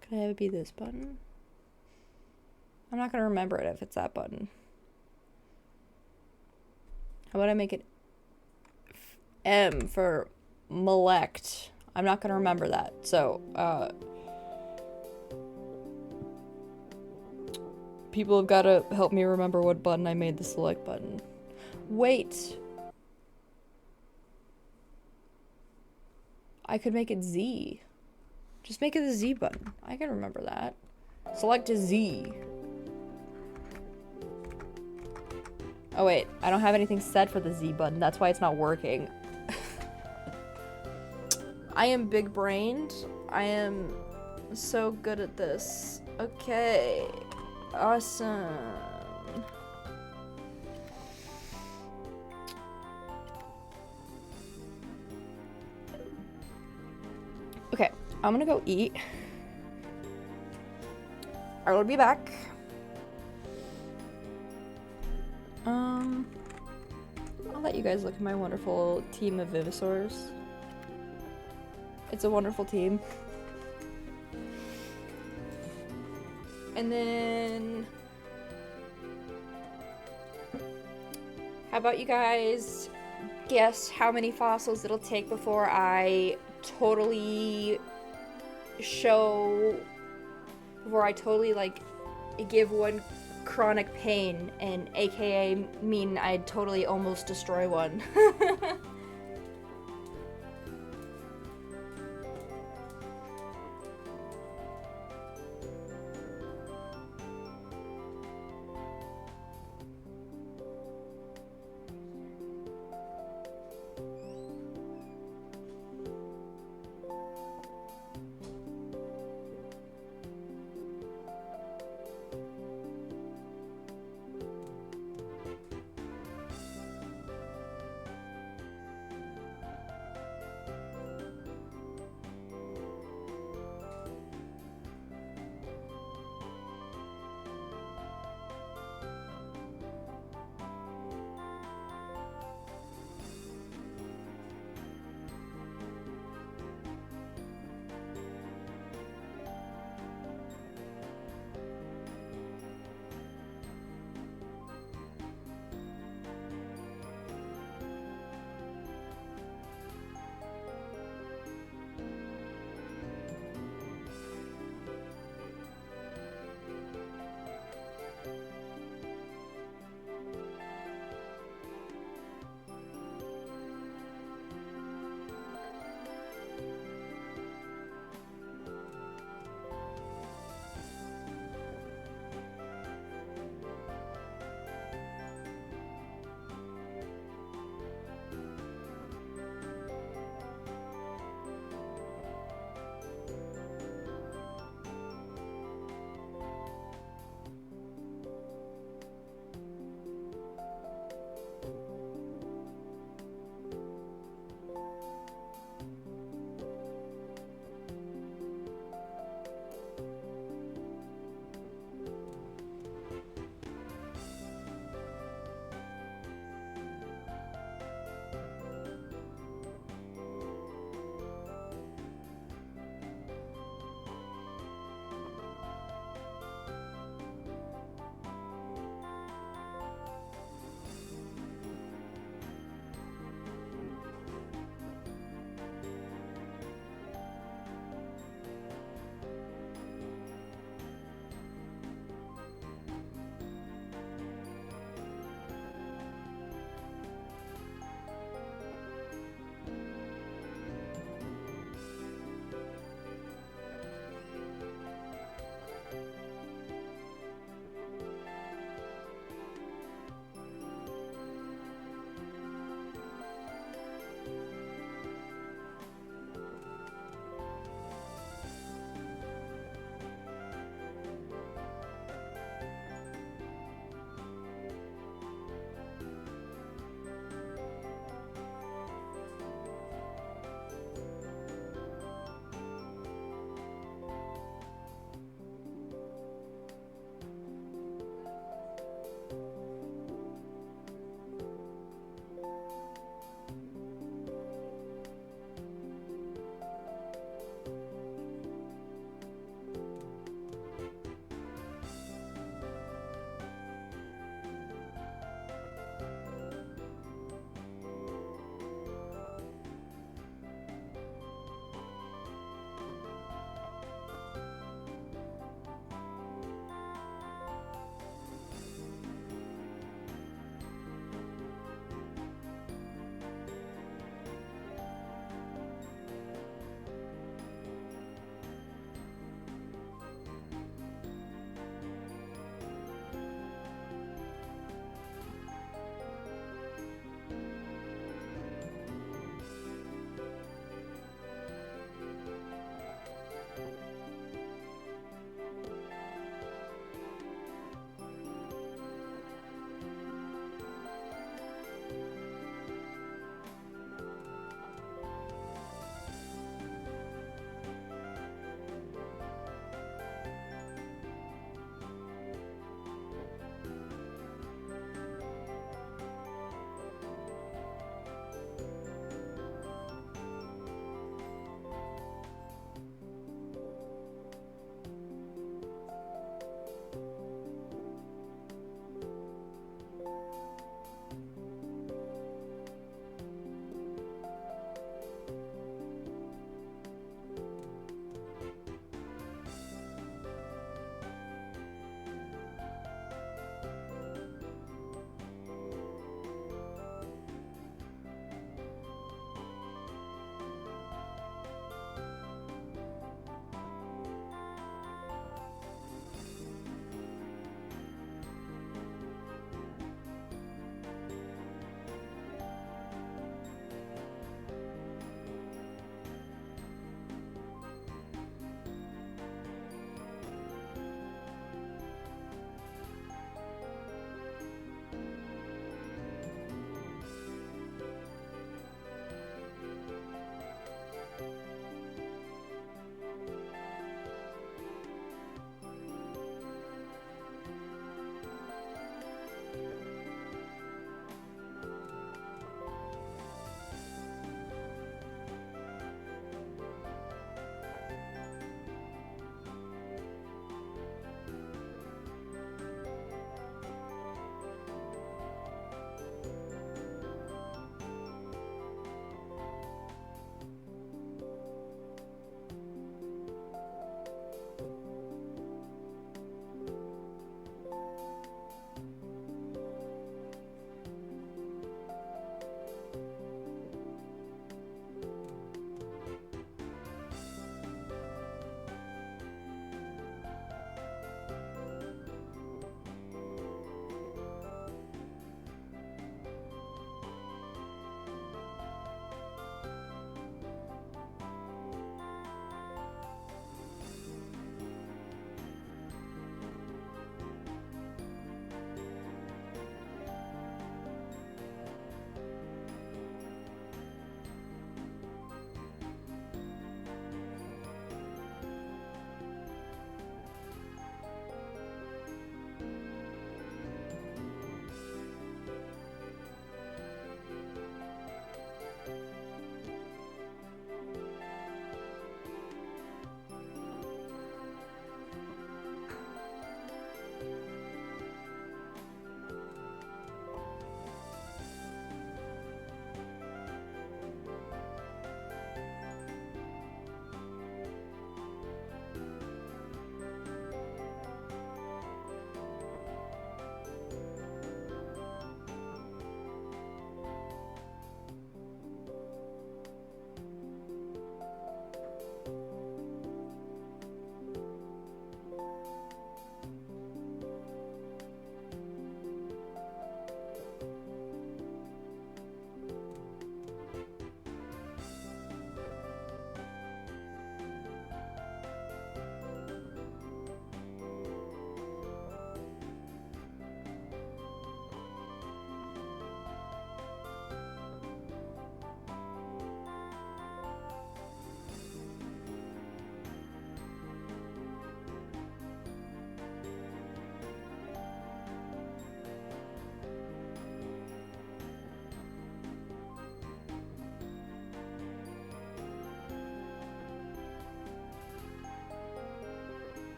can I have it be this button? I'm not gonna remember it if it's that button. How about I make it M for Melect? I'm not gonna remember that. So, people have gotta help me remember what button I made the select button. Wait. I could make it Z. Just make it the Z button. I can remember that. Select a Z. Oh wait, I don't have anything set for the Z button. That's why it's not working. I am big-brained. I am so good at this. Okay. Awesome. Okay, I'm gonna go eat. I will be back. I'll let you guys look at my wonderful team of Vivisaurs. It's a wonderful team. And then, how about you guys guess how many fossils it'll take before I totally like give one chronic pain, and aka mean I'd totally almost destroy one.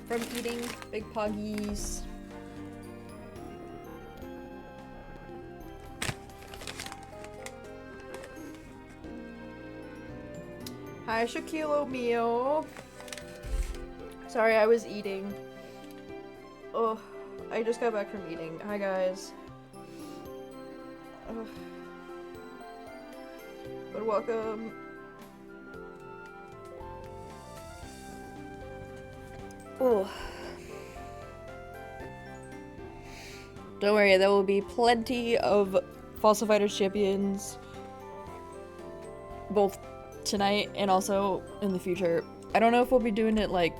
from eating big poggies. Hi, Shaquille O'Neal. Sorry, I was eating. Oh, I just got back from eating. Hi, guys. Ugh. But welcome. Oh. Don't worry, there will be plenty of Fossil Fighters champions, both tonight and also in the future. I don't know if we'll be doing it like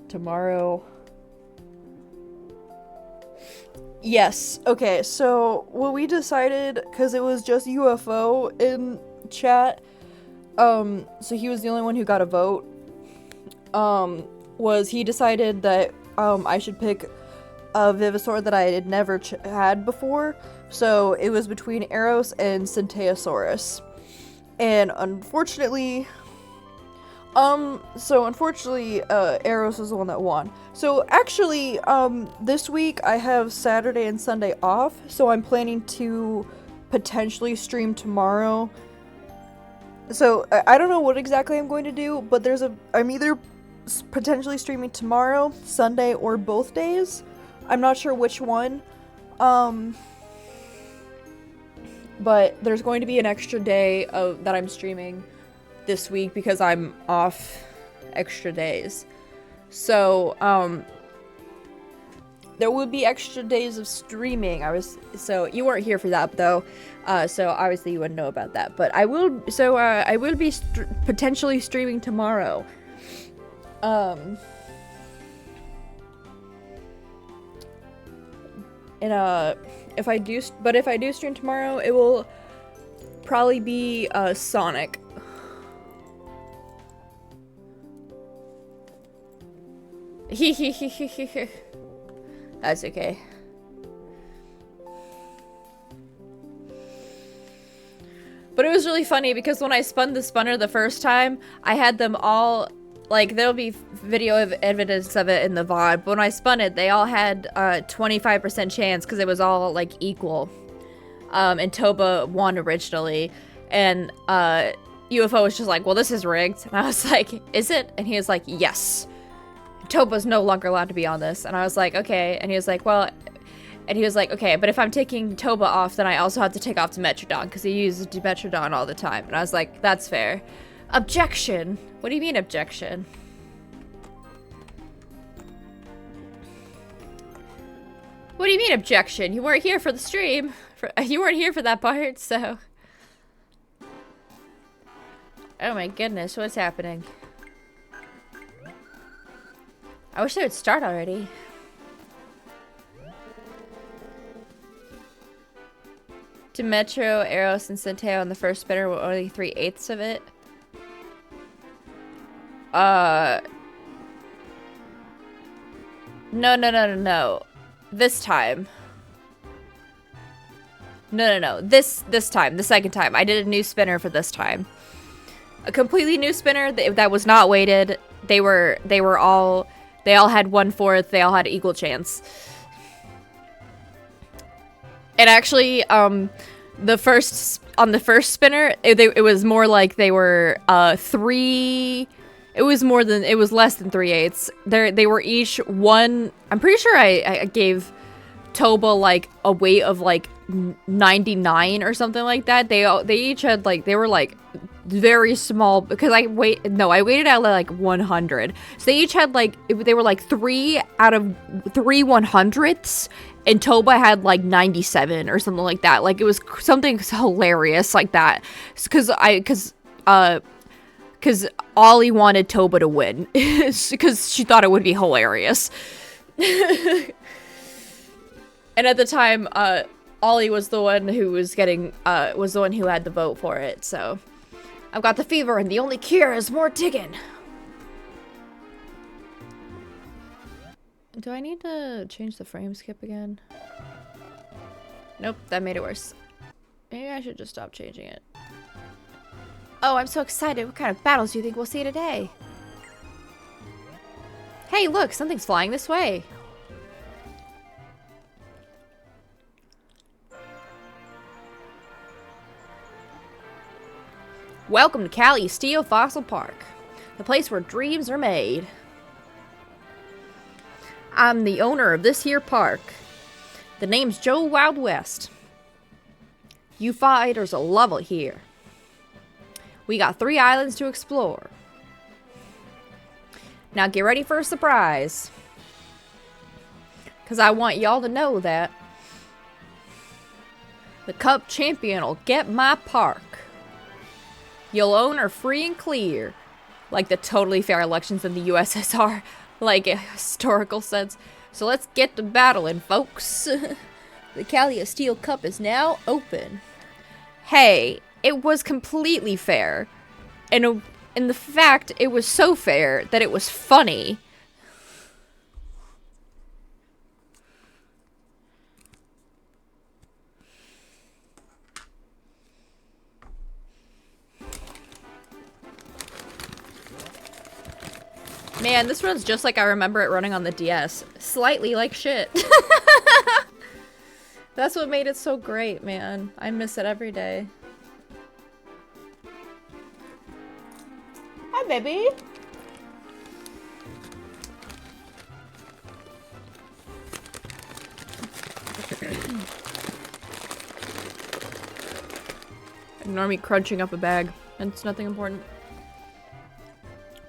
tomorrow. Yes. Okay, so what we decided, because it was just UFO in chat, so he was the only one who got a vote, was he decided that I should pick a Vivasaur that I had never had before. So it was between Eros and Centeosaurus. And unfortunately, Eros was the one that won. So actually, this week I have Saturday and Sunday off, so I'm planning to potentially stream tomorrow. So I don't know what exactly I'm going to do, but I'm either potentially streaming tomorrow, Sunday, or both days. I'm not sure which one. But there's going to be an extra day that I'm streaming this week because I'm off extra days. So, there will be extra days of streaming. So you weren't here for that though. So obviously you wouldn't know about that, but I will be potentially streaming tomorrow. And if I do stream tomorrow, it will probably be Sonic. That's okay. But it was really funny because when I spun the spunner the first time, I had them all, like, there'll be video evidence of it in the VOD, but when I spun it, they all had 25% chance because it was all, like, equal. And Toba won originally, and UFO was just like, well, this is rigged. And I was like, is it? And he was like, yes. Toba's no longer allowed to be on this. And I was like, okay. And he was like, well... And he was like, okay, but if I'm taking Toba off, then I also have to take off Dimetrodon, because he uses Dimetrodon all the time. And I was like, that's fair. Objection! What do you mean, objection? What do you mean, objection? You weren't here for the stream. You weren't here for that part, so... Oh my goodness, what's happening? I wish they would start already. Metro, Eros, and Centeo on the first spinner were only 3/8 of it. No. This time. No. This time, the second time. I did a new spinner for this time. A completely new spinner that was not weighted. They all had 1/4. They all had equal chance. And actually, the first spinner, it was more like they were 3. It was less than 3/8. They were each one. I'm pretty sure I gave Toba like a weight of like 99 or something like that. They each had like, they were like very small, because I weighted out like 100. So they each had like, they were like 3 out of 3 100ths. And Toba had like 97 or something like that. Like, it was something hilarious like that. Because Ollie wanted Toba to win. Because she thought it would be hilarious. And at the time, Ollie was the one who was getting, was the one who had the vote for it. So, I've got the fever and the only cure is more digging. Do I need to change the frame skip again? Nope, that made it worse. Maybe I should just stop changing it. Oh, I'm so excited. What kind of battles do you think we'll see today? Hey, look, something's flying this way. Welcome to Cali Steel Fossil Park, the place where dreams are made. I'm the owner of this here park. The name's Joe Wild West. You fighters'll love it here. We got 3 islands to explore. Now get ready for a surprise. Cause I want y'all to know that the Cup Champion'll get my park. You'll own her free and clear. Like the totally fair elections in the USSR. Like a historical sense. So let's get to battling, folks. The Cali Steel Cup is now open. Hey, it was completely fair. And in the fact, it was so fair that it was funny. Man, this runs just like I remember it running on the DS. Slightly like shit. That's what made it so great, man. I miss it every day. Hi, baby. Ignore me crunching up a bag. It's nothing important.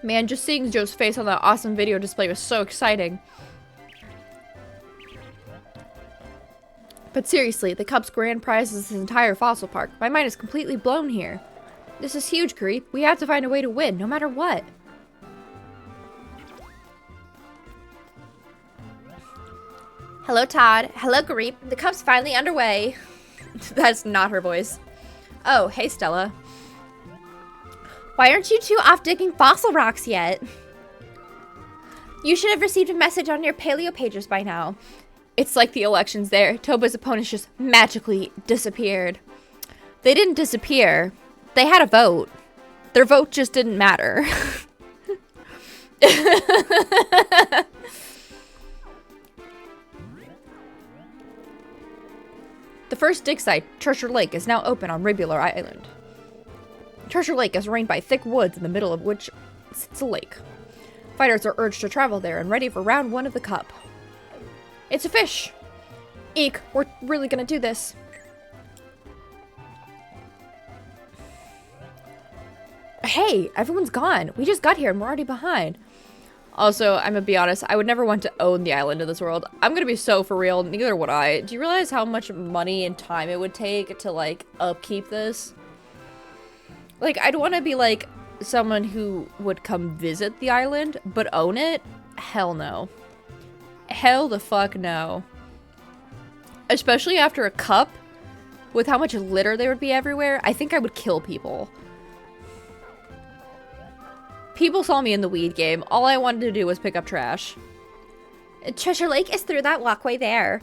Man, just seeing Joe's face on that awesome video display was so exciting. But seriously, the Cup's grand prize is this entire fossil park. My mind is completely blown here. This is huge, Creep. We have to find a way to win, no matter what. Hello, Todd. Hello, Creep. The Cup's finally underway. That's not her voice. Oh, hey, Stella. Why aren't you two off digging fossil rocks yet? You should have received a message on your paleo pages by now. It's like the elections there. Toba's opponents just magically disappeared. They didn't disappear. They had a vote. Their vote just didn't matter. The first dig site, Treasure Lake, is now open on Ribular Island. Treasure Lake is ringed by thick woods in the middle of which sits a lake. Fighters are urged to travel there and ready for round 1 of the Cup. It's a fish! Eek, we're really gonna do this. Hey, everyone's gone. We just got here and we're already behind. Also, I'm gonna be honest, I would never want to own the island of this world. I'm gonna be so for real, neither would I. Do you realize how much money and time it would take to, like, upkeep this? Like, I'd want to be, like, someone who would come visit the island, but own it? Hell no. Hell the fuck no. Especially after a Cup, with how much litter there would be everywhere, I think I would kill people. People saw me in the weed game. All I wanted to do was pick up trash. Treasure Lake is through that walkway there.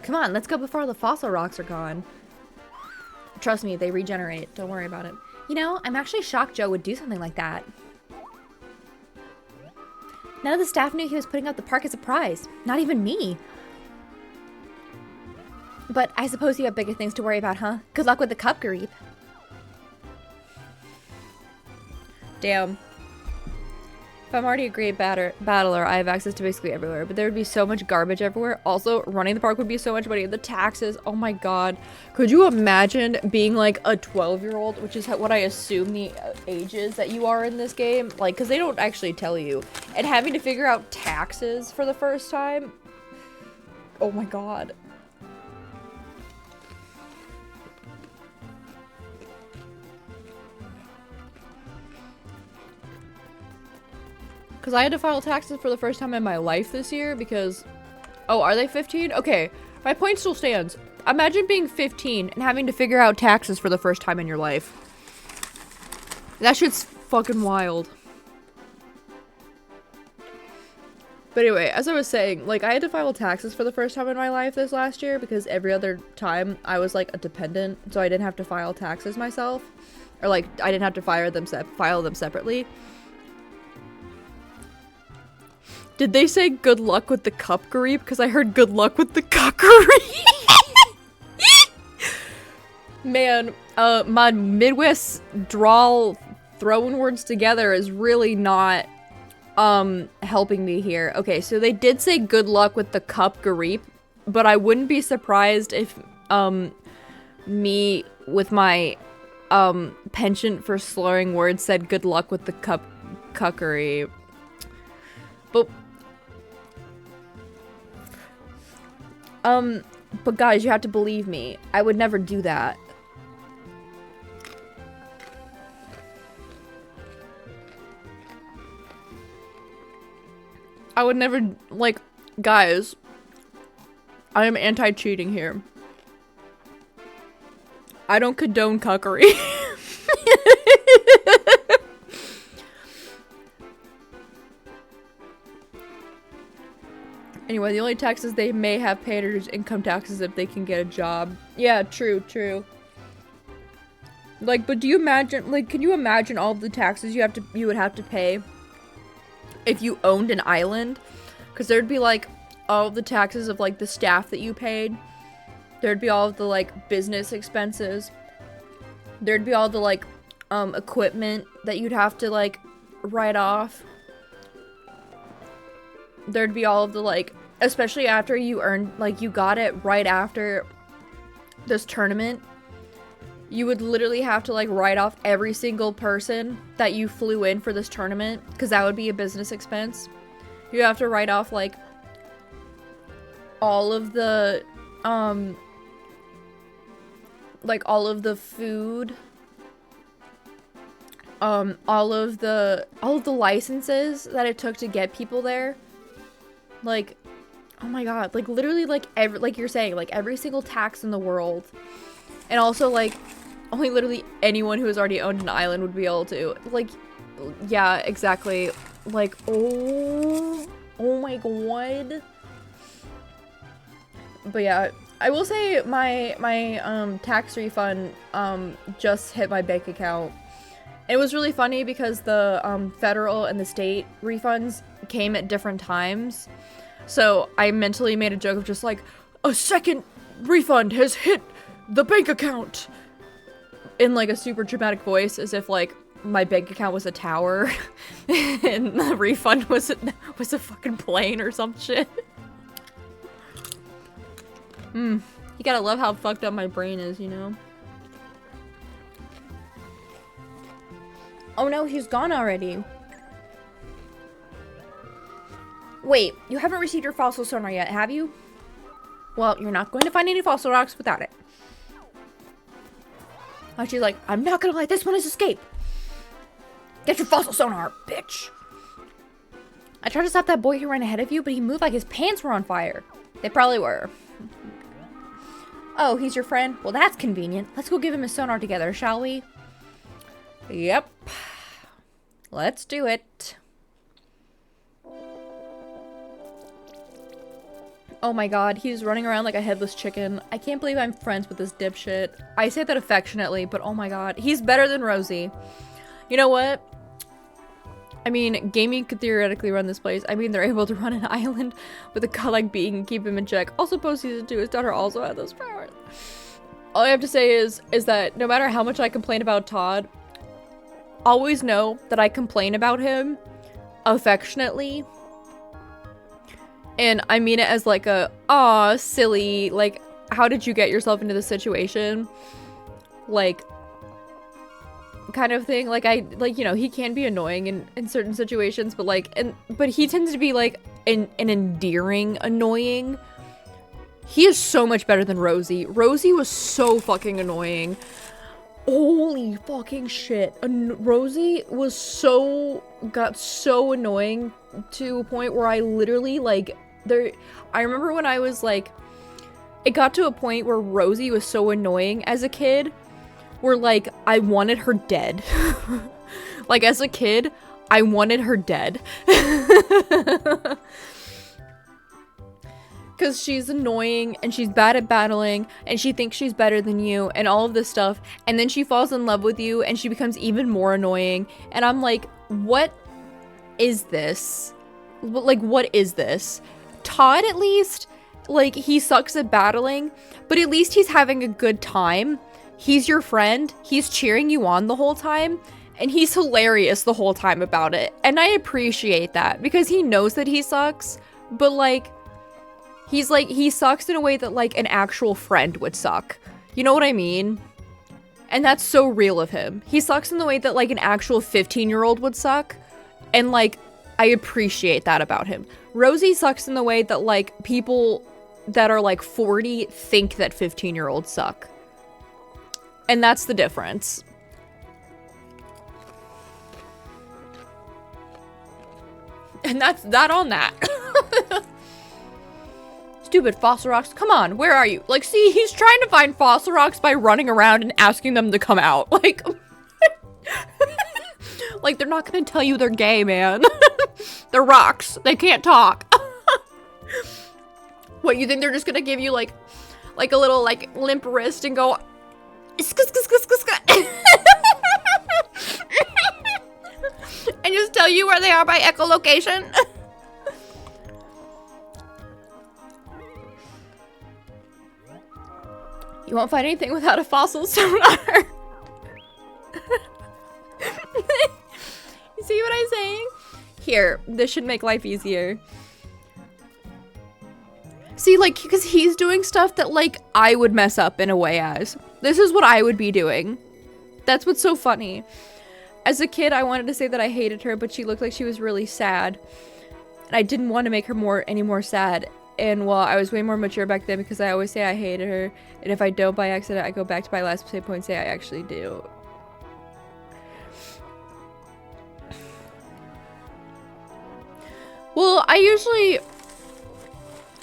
Come on, let's go before all the fossil rocks are gone. Trust me, they regenerate. Don't worry about it. You know, I'm actually shocked Joe would do something like that. None of the staff knew he was putting up the park as a prize. Not even me. But I suppose you have bigger things to worry about, huh? Good luck with the Cup, Garib. Damn. If I'm already a great battler, I have access to basically everywhere, but there would be so much garbage everywhere. Also, running the park would be so much money. The taxes, oh my god. Could you imagine being like a 12-year-old, which is what I assume the age is that you are in this game? Like, because they don't actually tell you. And having to figure out taxes for the first time? Oh my god. Because I had to file taxes for the first time in my life this year because... Oh, are they 15? Okay, my point still stands. Imagine being 15 and having to figure out taxes for the first time in your life. That shit's fucking wild. But anyway, as I was saying, like, I had to file taxes for the first time in my life this last year because every other time I was, like, a dependent, so I didn't have to file taxes myself. Or, like, I didn't have to file them separately. Did they say good luck with the cupcary? Because I heard good luck with the cuckery. Man, my Midwest drawl throwing words together is really not helping me here. Okay, so they did say good luck with the cupcary, but I wouldn't be surprised if me with my penchant for slurring words said good luck with the cuckery. But guys, you have to believe me. I would never do that. I would never, like, guys, I am anti-cheating here. I don't condone cuckery. Anyway, the only taxes they may have paid are just income taxes if they can get a job. Yeah, true, true. Like, but do you imagine, like, can you imagine all of the taxes you would have to pay if you owned an island? Because there'd be, like, all of the taxes of, like, the staff that you paid. There'd be all of the, like, business expenses. There'd be all the, like, equipment that you'd have to, like, write off. There'd be all of the, like, especially after you earned, like, you got it right after this tournament. You would literally have to, like, write off every single person that you flew in for this tournament, because that would be a business expense. You have to write off, like, all of the, like, all of the food, all of the licenses that it took to get people there. Like, oh my god, like, literally, like, like you're saying, like, every single tax in the world. And also, like, only literally anyone who has already owned an island would be able to. Like, yeah, exactly. Like, oh my god. But yeah, I will say my tax refund, just hit my bank account. It was really funny because the, federal and the state refunds came at different times. So I mentally made a joke of just like, a second refund has hit the bank account, in like a super dramatic voice, as if like my bank account was a tower and the refund was a fucking plane or some shit. You gotta love how fucked up my brain is, you know? Oh no, he's gone already. Wait, you haven't received your fossil sonar yet, have you? Well, you're not going to find any fossil rocks without it. Oh, she's like, I'm not gonna let this one escape. Get your fossil sonar, bitch. I tried to stop that boy who ran ahead of you, but he moved like his pants were on fire. They probably were. Oh, he's your friend? Well, that's convenient. Let's go give him a sonar together, shall we? Yep. Let's do it. Oh my god, he's running around like a headless chicken. I can't believe I'm friends with this dipshit. I say that affectionately, but oh my god. He's better than Rosie. You know what? I mean, gaming could theoretically run this place. I mean, they're able to run an island with a godlike being and keep him in check. Also, post season 2, his daughter also had those powers. All I have to say is that no matter how much I complain about Todd, always know that I complain about him affectionately. And I mean it as like a, aw, silly, like, how did you get yourself into this situation? Like, kind of thing. Like, you know, he can be annoying in certain situations, but like, but he tends to be like an endearing annoying. He is so much better than Rosie. Rosie was so fucking annoying. Holy fucking shit. Rosie was got so annoying to a point where I literally, like, I remember when I was, like, it got to a point where Rosie was so annoying as a kid, where, like, I wanted her dead. Like, as a kid, I wanted her dead. Because she's annoying, and she's bad at battling, and she thinks she's better than you, and all of this stuff, and then she falls in love with you, and she becomes even more annoying, and I'm like, what is this? Like, what is this? Todd, at least, like, he sucks at battling, but at least he's having a good time. He's your friend. He's cheering you on the whole time, and he's hilarious the whole time about it. And I appreciate that because he knows that he sucks, but like, he sucks in a way that like an actual friend would suck. You know what I mean? And that's so real of him. He sucks in the way that like an actual 15-year-old would suck. And like, I appreciate that about him. Rosie sucks in the way that like people that are like 40 think that 15-year-olds suck. And that's the difference. And that's that on that. Stupid fossil rocks. Come on, where are you? Like, see, he's trying to find fossil rocks by running around and asking them to come out. Like, like they're not gonna tell you they're gay, man. They're rocks. They can't talk. What, you think they're just gonna give you like a little like limp wrist and go and just tell you where they are by echolocation? You won't find anything without a fossil sonar. You see what I'm saying? Here, this should make life easier. See, like, because he's doing stuff that, like, I would mess up in a way as. This is what I would be doing. That's what's so funny. As a kid, I wanted to say that I hated her, but she looked like she was really sad. And I didn't want to make her any more sad. And well, I was way more mature back then because I always say I hated her. And if I don't by accident, I go back to my last point and say I actually do. Well, I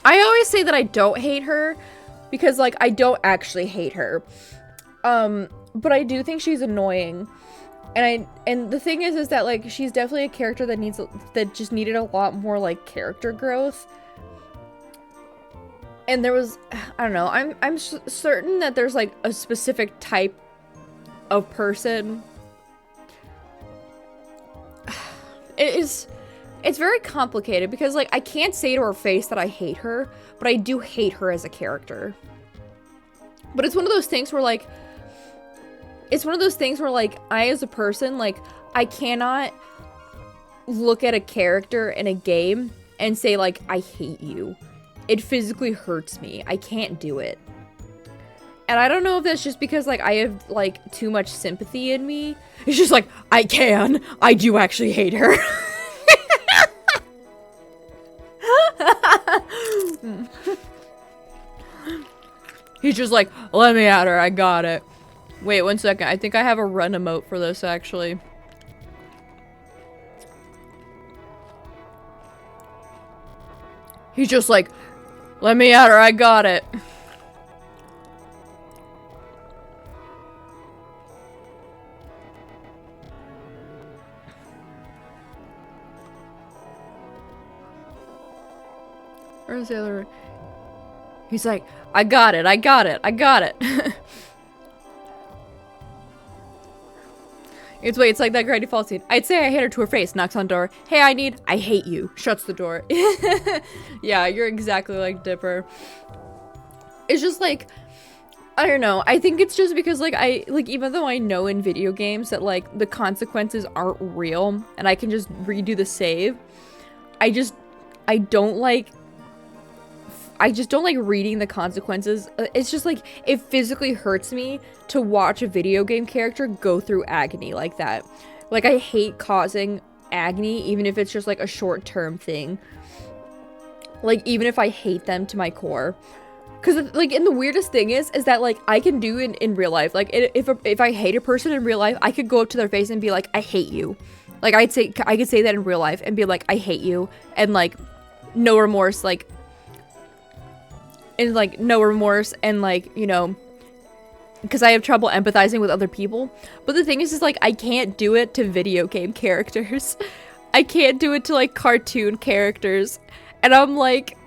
always say that I don't hate her because, like, I don't actually hate her. But I do think she's annoying. And the thing is that, like, she's definitely a character that just needed a lot more, like, character growth. And there was, I don't know, I'm certain that there's, like, a specific type of person. It's very complicated because, like, I can't say to her face that I hate her, but I do hate her as a character. But it's one of those things where, like, I as a person, like, I cannot look at a character in a game and say, like, I hate you. It physically hurts me. I can't do it. And I don't know if that's just because, like, I have, like, too much sympathy in me. It's just like, I do actually hate her. He's just like, let me at her, I got it. Wait, 1 second. I think I have a run emote for this, actually. He's just like, let me at her, I got it. Where's the other? He's like, I got it, I got it, I got it. It's like that Gravity Falls scene. I'd say I hate her to her face, knocks on door. Hey, I hate you. Shuts the door. Yeah, you're exactly like Dipper. It's just like, I don't know. I think it's just because like even though I know in video games that like the consequences aren't real and I can just redo the save, I just don't like reading the consequences. It's just like, it physically hurts me to watch a video game character go through agony like that. Like, I hate causing agony, even if it's just like a short-term thing. Like, even if I hate them to my core. Because, like, and the weirdest thing is that, like, I can do in real life. Like, if I hate a person in real life, I could go up to their face and be like, I hate you. Like, I could say that in real life and be like, I hate you. And, like, no remorse, like, and like no remorse and like, you know, because I have trouble empathizing with other people. But the thing is like, I can't do it to video game characters. I can't do it to like cartoon characters. And I'm like,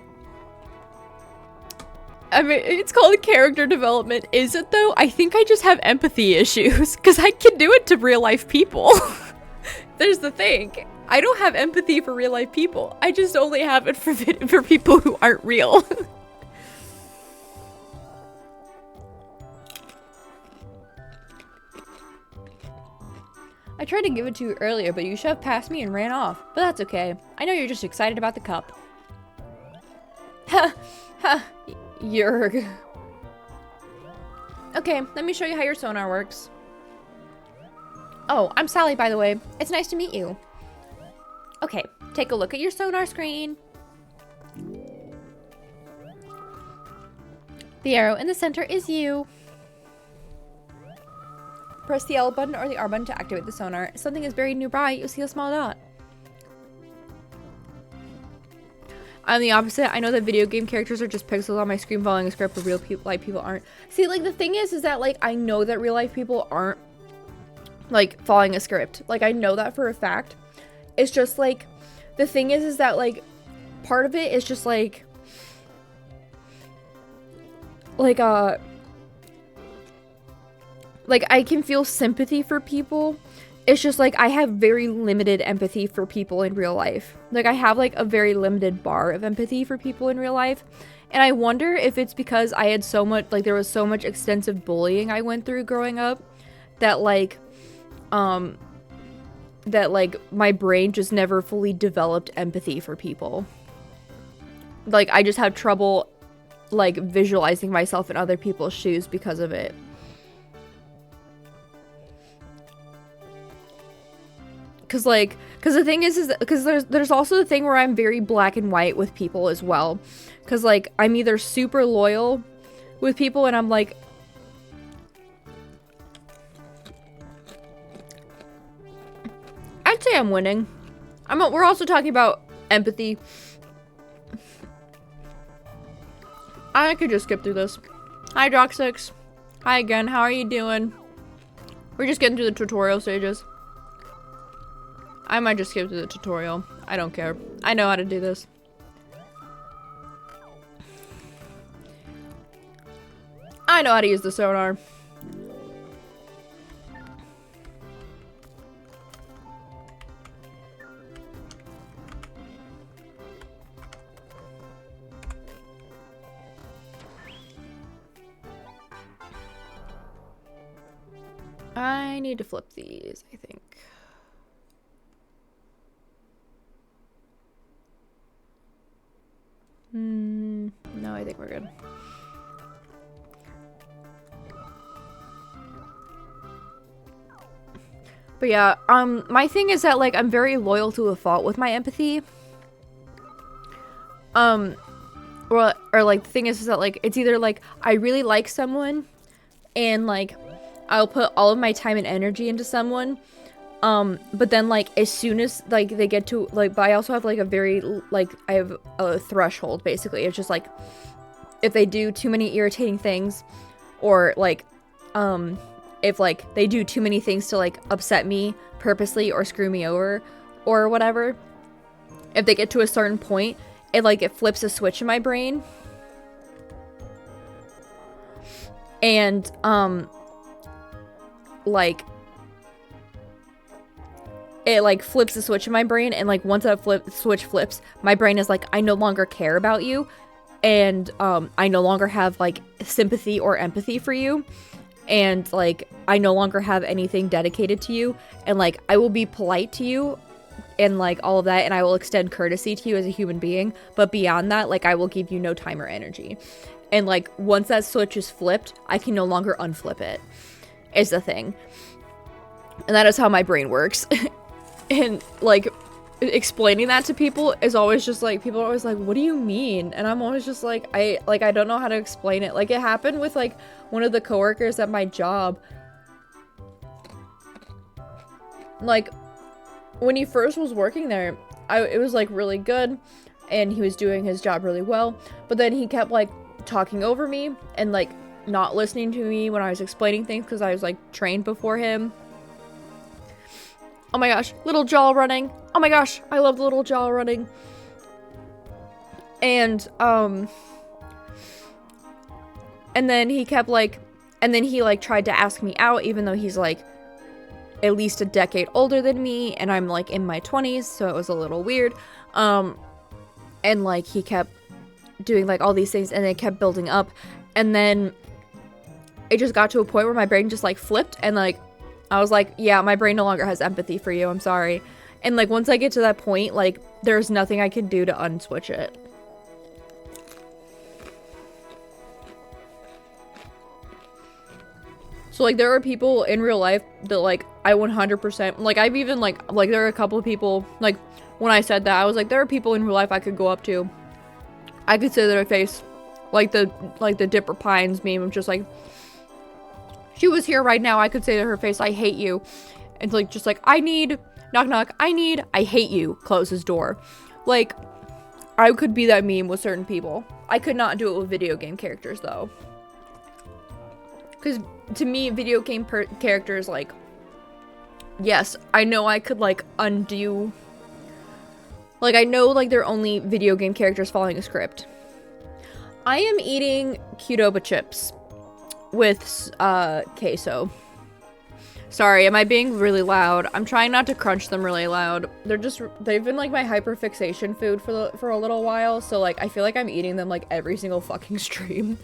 I mean, it's called character development. Is it though? I think I just have empathy issues because I can do it to real life people. There's the thing. I don't have empathy for real life people. I just only have it for people who aren't real. I tried to give it to you earlier, but you shoved past me and ran off. But that's okay. I know you're just excited about the cup. Ha! Ha! Yerg. Okay, let me show you how your sonar works. Oh, I'm Sally, by the way. It's nice to meet you. Okay, take a look at your sonar screen. The arrow in the center is you. Press the L button or the R button to activate the sonar. If something is buried nearby, you'll see a small dot. I'm the opposite. I know that video game characters are just pixels on my screen following a script, but real people aren't. See, like, the thing is that, like, I know that real life people aren't, like, following a script. Like, I know that for a fact. It's just, like, the thing is that, like, part of it is just, like, I can feel sympathy for people. It's just, like, I have very limited empathy for people in real life. Like, I have, like, a very limited bar of empathy for people in real life. And I wonder if it's because I had so much, like, there was so much extensive bullying I went through growing up that, like, my brain just never fully developed empathy for people. Like, I just had trouble, like, visualizing myself in other people's shoes because of it. Cause the thing is because there's also the thing where I'm very black and white with people as well. Cause, like, I'm either super loyal with people and I'm like, I'd say I'm winning. We're also talking about empathy. I could just skip through this. Hi, Droxix. Hi again. How are you doing? We're just getting through the tutorial stages. I might just skip through the tutorial. I don't care. I know how to do this. I know how to use the sonar. I need to flip these, I think. No, I think we're good. But yeah, my thing is that, like, I'm very loyal to a fault with my empathy. Or like, the thing is that, like, it's either, like, I really like someone, and, like, I'll put all of my time and energy into someone, but then, like, as soon as, like, they get to, like, but I also have, like, a very, like, I have a threshold, basically. It's just, like, if they do too many irritating things, or, like, if, like, they do too many things to, like, upset me purposely or screw me over, or whatever, if they get to a certain point, it flips a switch in my brain, and, like, it, like, flips the switch in my brain, and, like, once that switch flips, my brain is like, I no longer care about you, and, I no longer have, like, sympathy or empathy for you, and, like, I no longer have anything dedicated to you, and, like, I will be polite to you, and, like, all of that, and I will extend courtesy to you as a human being, but beyond that, like, I will give you no time or energy. And, like, once that switch is flipped, I can no longer unflip it, is the thing. And that is how my brain works. And, like, explaining that to people is always just, like, people are always like, what do you mean? And I'm always just like, I don't know how to explain it. Like, it happened with, like, one of the coworkers at my job. Like, when he first was working there, it was, like, really good, and he was doing his job really well, but then he kept, like, talking over me, and, like, not listening to me when I was explaining things, because I was, like, trained before him. Oh my gosh, little jaw running. Oh my gosh, I love the little jaw running. And then he kept, like, and then he, like, tried to ask me out, even though he's, like, at least a decade older than me, and I'm like in my 20s, so it was a little weird. And like he kept doing like all these things, and it kept building up, and then it just got to a point where my brain just like flipped, and like I was like, yeah, my brain no longer has empathy for you, I'm sorry. And like once I get to that point, like there's nothing I can do to unswitch it. So like there are people in real life that like I 100%, like I've even like there are a couple of people, like when I said that, I was like, there are people in real life I could go up to. I could say their face, like the Dipper Pines meme of just like, she was here right now, I could say to her face, I hate you. And like just like, I need, knock knock, I hate you, close his door. Like I could be that meme with certain people. I could not do it with video game characters though. Because to me, video game characters, like, yes, I know I could, like, undo, like, I know, like, they're only video game characters following a script. I am eating Qdoba chips with, queso. Sorry, am I being really loud? I'm trying not to crunch them really loud. They've been, like, my hyperfixation food for a little while, so, like, I feel like I'm eating them, like, every single fucking stream.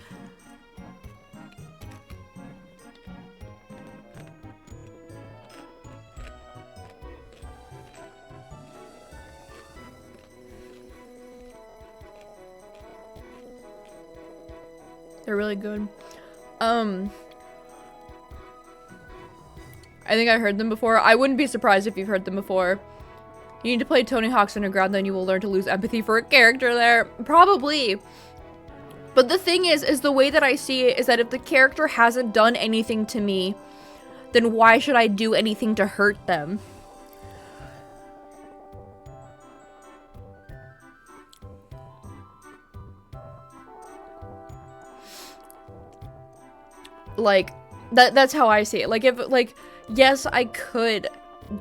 They're really good. I think I heard them before. I wouldn't be surprised if you've heard them before. You need to play Tony Hawk's Underground, then you will learn to lose empathy for a character there. Probably. But the thing is the way that I see it is that if the character hasn't done anything to me, then why should I do anything to hurt them? Like, that's how I see it. Like, if, like, yes, I could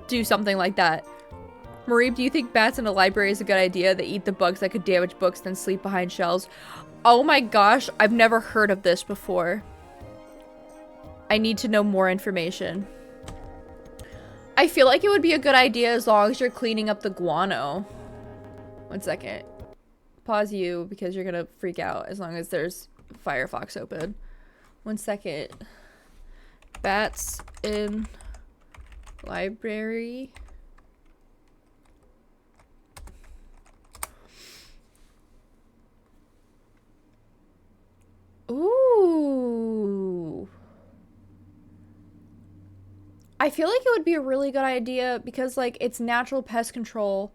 do something like that. Marie, do you think bats in a library is a good idea? They eat the bugs that could damage books, then sleep behind shelves. Oh my gosh, I've never heard of this before. I need to know more information. I feel like it would be a good idea as long as you're cleaning up the guano. 1 second. Pause you because you're gonna freak out as long as there's Firefox open. 1 second. Bats in library. Ooh. I feel like it would be a really good idea because, like, it's natural pest control.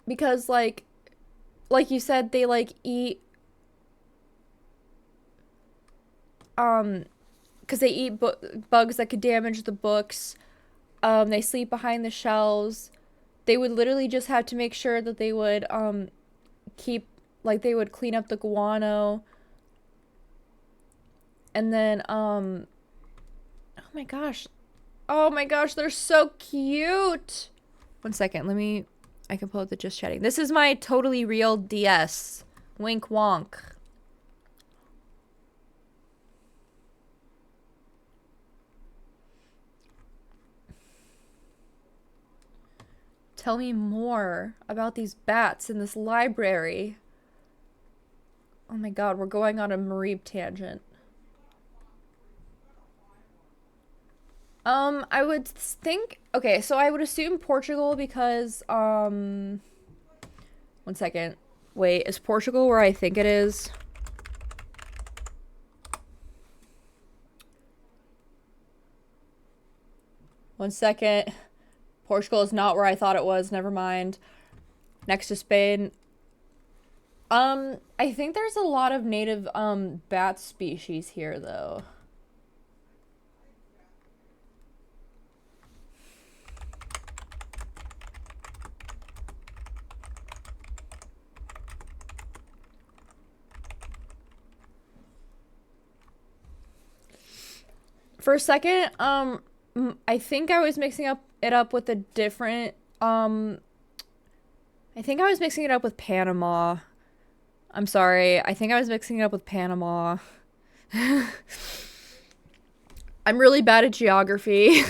Because, like you said, they, like, eat because they eat bugs that could damage the books. They sleep behind the shelves. They would literally just have to make sure that they would, they would clean up the guano. And then, oh my gosh. Oh my gosh, they're so cute. 1 second, I can pull up the just chatting. This is my totally real DS. Wink wonk. Tell me more about these bats in this library. Oh my god, we're going on a Mareeb tangent. I would think, okay, so I would assume Portugal because, 1 second. Wait, is Portugal where I think it is? One second. Portugal is not where I thought it was. Never mind. Next to Spain. I think there's a lot of native, bat species here, though. For a second, I think I was mixing it up with a different, I think I was mixing it up with Panama. I'm sorry. I think I was mixing it up with Panama. I'm really bad at geography.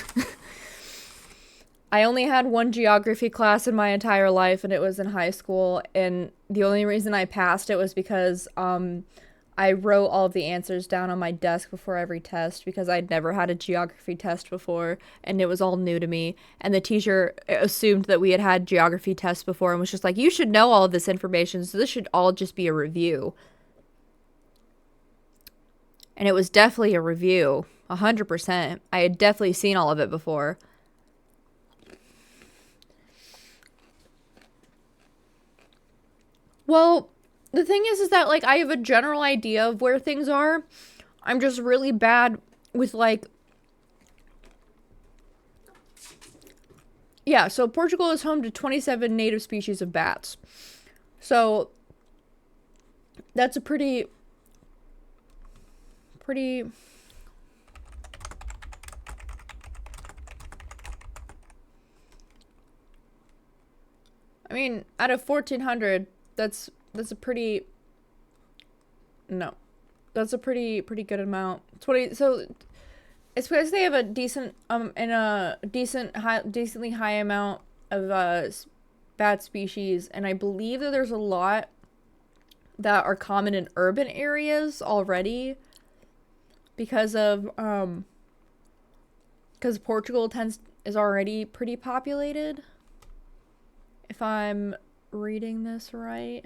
I only had one geography class in my entire life, and it was in high school. And the only reason I passed it was because I wrote all of the answers down on my desk before every test because I'd never had a geography test before, and it was all new to me. And the teacher assumed that we had had geography tests before and was just like, you should know all of this information, so this should all just be a review. And it was definitely a review, 100%. I had definitely seen all of it before. Well, the thing is that, like, I have a general idea of where things are. I'm just really bad with, like... Yeah, so Portugal is home to 27 native species of bats. So, that's a pretty... I mean, out of 1,400, that's a pretty... No. That's a pretty good amount. 20... So, it's because they have a decent, decently high amount of, bat species, and I believe that there's a lot that are common in urban areas already because of, because Portugal is already pretty populated. If I'm reading this right.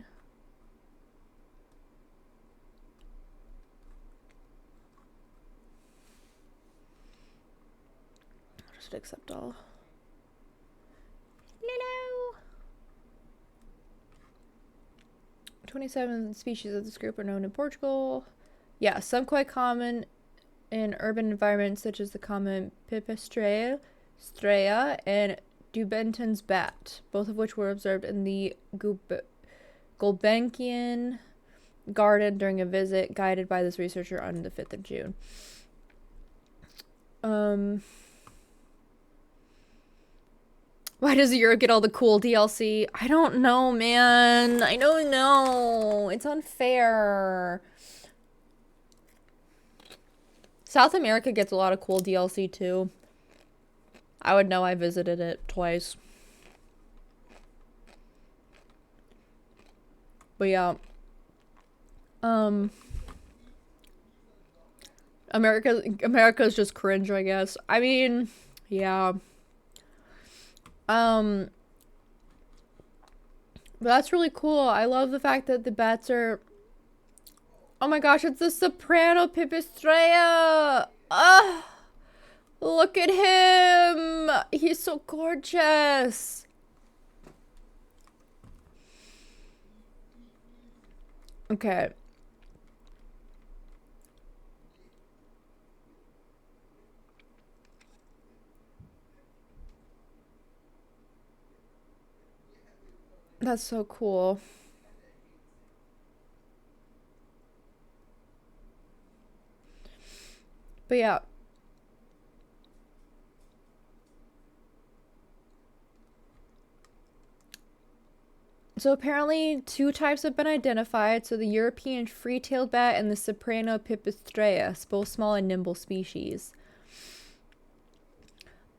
Just accept all. Hello. 27 species of this group are known in Portugal. Yeah, some quite common in urban environments such as the common pipistrelle and Dubenton's bat, both of which were observed in the Gulbenkian garden during a visit guided by this researcher on the 5th of June. Why does Europe get all the cool DLC? I don't know, man. I don't know. It's unfair. South America gets a lot of cool DLC too. I would know, I visited it twice. But yeah. America's just cringe, I guess. I mean, yeah. But that's really cool. I love the fact that the bats are... Oh my gosh, it's the soprano pipistrelle! Ugh! Look at him! He's so gorgeous! Okay. That's so cool. But yeah. So apparently 2 types have been identified. So the European free-tailed bat and the soprano pipistrelle, both small and nimble species.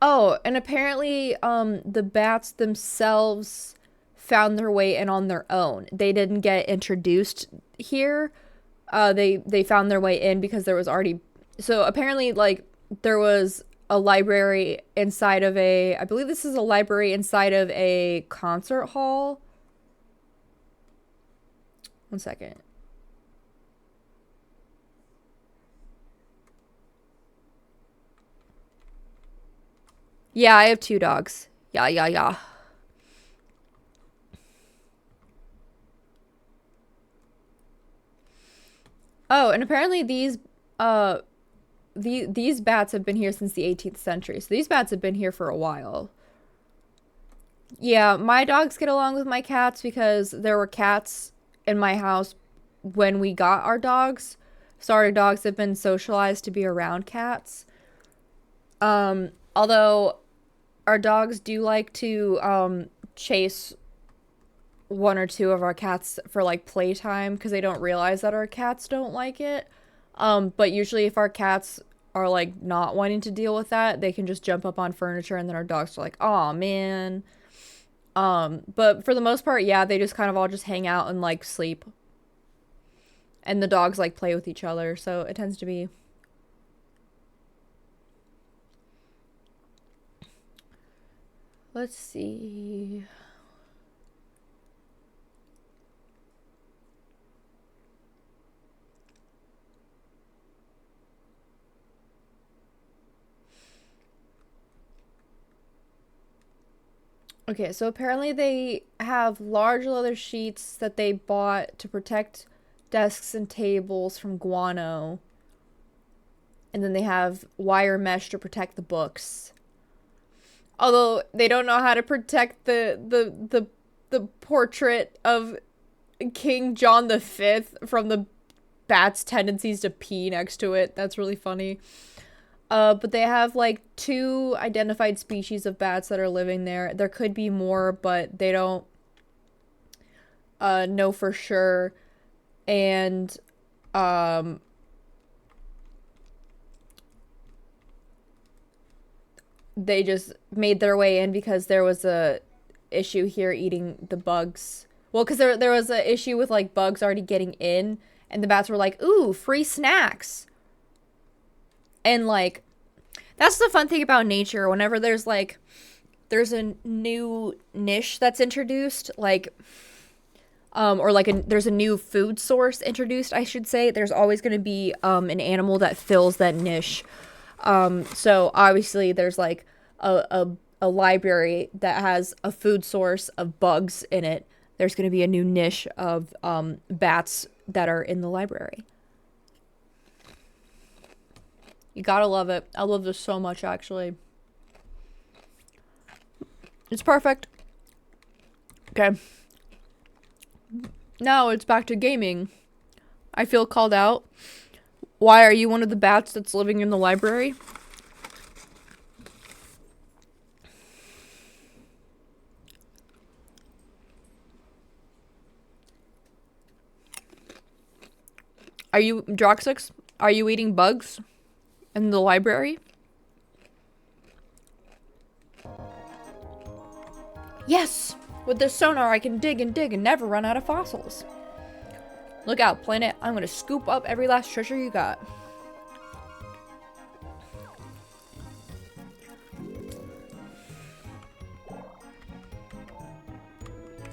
Oh, and apparently the bats themselves found their way in on their own. They didn't get introduced here. They found their way in because there was already... So apparently, like, there was a library inside of a... I believe this is a library inside of a concert hall. One second. Yeah, I have 2 dogs. Yeah. Oh, and apparently these bats have been here since the 18th century. So these bats have been here for a while. Yeah, my dogs get along with my cats because there were cats in my house when we got our dogs. So our dogs have been socialized to be around cats. Although our dogs do like to chase 1 or 2 of our cats for like playtime because they don't realize that our cats don't like it. But usually if our cats are like not wanting to deal with that, they can just jump up on furniture, and then our dogs are like, "Oh man." But for the most part, yeah, they just kind of all just hang out and like sleep. And the dogs like play with each other, so it tends to be. Let's see. Okay, so apparently they have large leather sheets that they bought to protect desks and tables from guano. And then they have wire mesh to protect the books. Although they don't know how to protect the portrait of King John V from the bat's tendencies to pee next to it. That's really funny. But they have like 2 identified species of bats that are living there. There could be more, but they don't know for sure. And they just made their way in because there was a issue here eating the bugs. Well, because there was an issue with like bugs already getting in, and the bats were like, "Ooh, free snacks." And like, that's the fun thing about nature. Whenever there's a new niche that's introduced, like, or like there's a new food source introduced, I should say, there's always going to be an animal that fills that niche. So obviously there's like a library that has a food source of bugs in it. There's going to be a new niche of bats that are in the library. You gotta love it. I love this so much, actually. It's perfect. Okay. Now it's back to gaming. I feel called out. Why are you one of the bats that's living in the library? Are you, Droxix? Are you eating bugs in the library? Yes! With this sonar, I can dig and never run out of fossils. Look out, planet. I'm gonna scoop up every last treasure you got.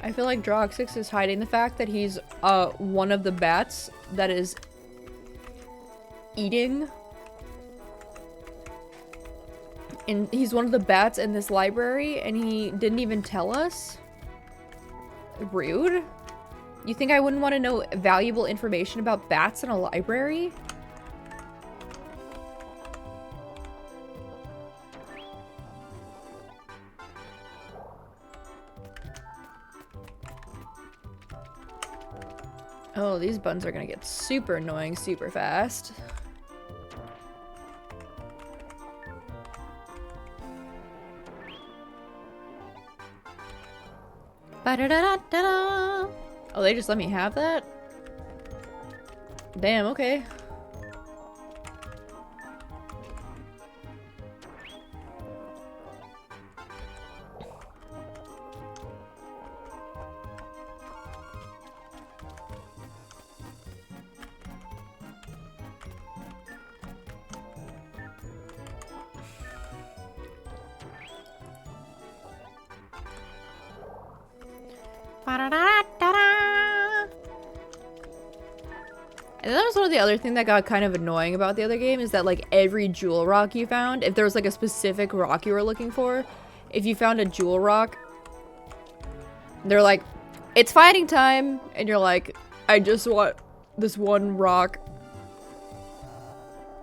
I feel like Droxix is hiding the fact that he's one of the bats that is eating. And he's one of the bats in this library, and he didn't even tell us? Rude. You think I wouldn't want to know valuable information about bats in a library? Oh, these buttons are gonna get super annoying super fast. Ba-da-da-da-da-da. Oh, they just let me have that? Damn, okay. And that was one of the other thing that got kind of annoying about the other game is that like every jewel rock you found, if there was like a specific rock you were looking for, if you found a jewel rock, they're like, it's fighting time, and you're like, I just want this one rock.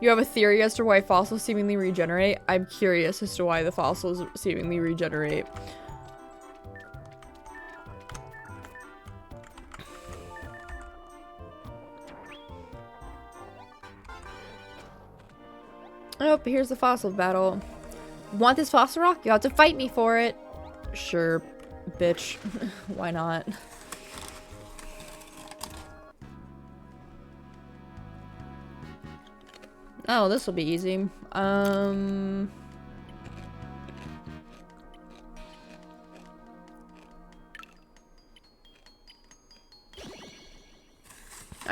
You have a theory as to why fossils seemingly regenerate? I'm curious as to why the fossils seemingly regenerate. Oh, here's the fossil battle. Want this fossil rock? You have to fight me for it. Sure, bitch. Why not? Oh, this will be easy. I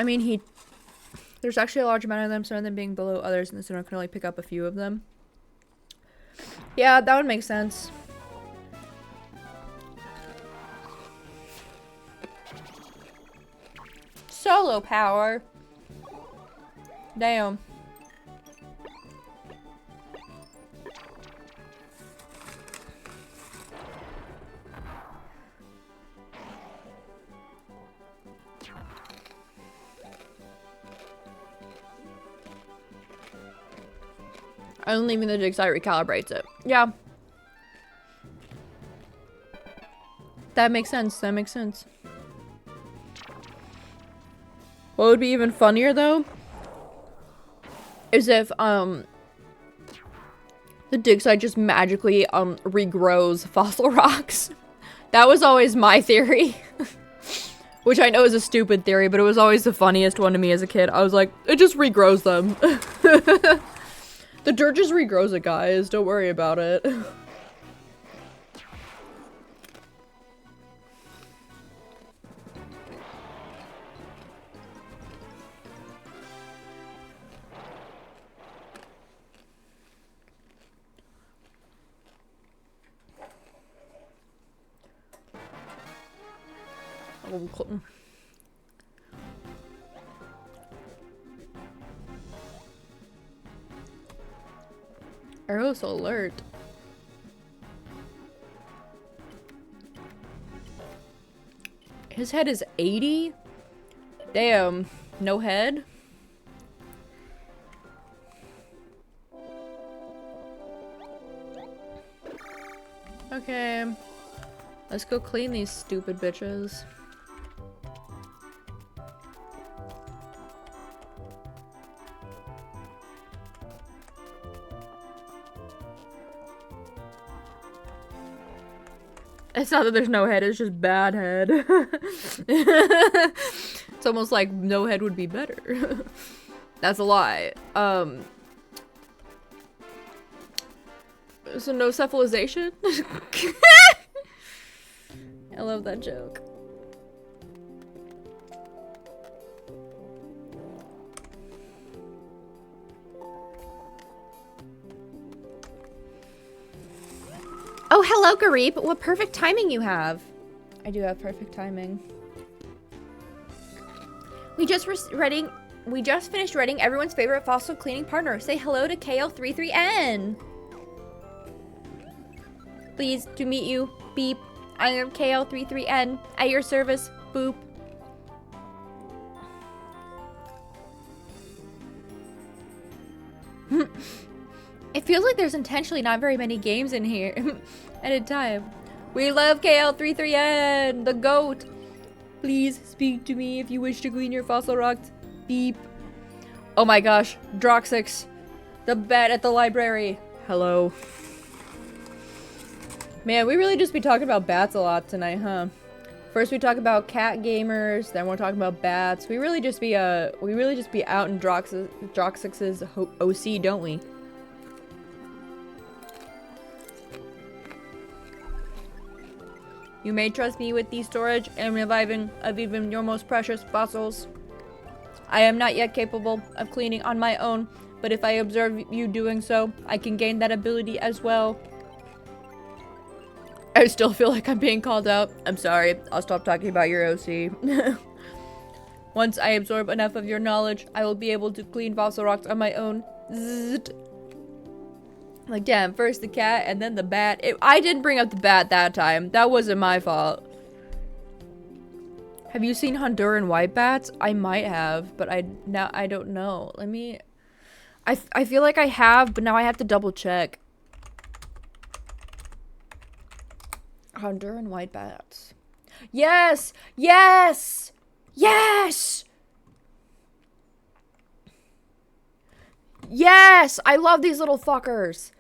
mean, there's actually a large amount of them, some of them being below others, and the student can only pick up a few of them. Yeah, that would make sense. Solo power. Damn. I'm leaving the dig site recalibrates it. Yeah. That makes sense. That makes sense. What would be even funnier though is if the dig site just magically regrows fossil rocks. That was always my theory. Which I know is a stupid theory, but it was always the funniest one to me as a kid. I was like, it just regrows them. The dirt just regrows it, guys. Don't worry about it. Arrow's alert. His head is 80? Damn. No head? Okay. Let's go clean these stupid bitches. It's not that there's no head, it's just bad head. It's almost like no head would be better. That's a lie. So no cephalization? I love that joke. Oh, hello, Garip. What perfect timing you have. I do have perfect timing. We just finished writing everyone's favorite fossil cleaning partner. Say hello to KL33N. Pleased to meet you. Beep. I am KL33N. At your service. Boop. It feels like there's intentionally not very many games in here at a time. We love KL33N, the GOAT. Please speak to me if you wish to clean your fossil rocks. Beep. Oh my gosh, Droxix, the bat at the library. Hello. Man, we really just be talking about bats a lot tonight, huh? First we talk about cat gamers, then we're talking about bats. We really just be out in Droxix's OC, don't we? You may trust me with the storage and reviving of even your most precious fossils. I am not yet capable of cleaning on my own, but if I observe you doing so, I can gain that ability as well. I still feel like I'm being called out. I'm sorry. I'll stop talking about your OC. Once I absorb enough of your knowledge, I will be able to clean fossil rocks on my own. Zzzt. Like, damn, first the cat and then the bat. I didn't bring up the bat that time. That wasn't my fault. Have you seen Honduran white bats? I might have, but I don't know. Let me... I feel like I have, but now I have to double check. Honduran white bats. Yes! Yes! Yes! Yes! I love these little fuckers.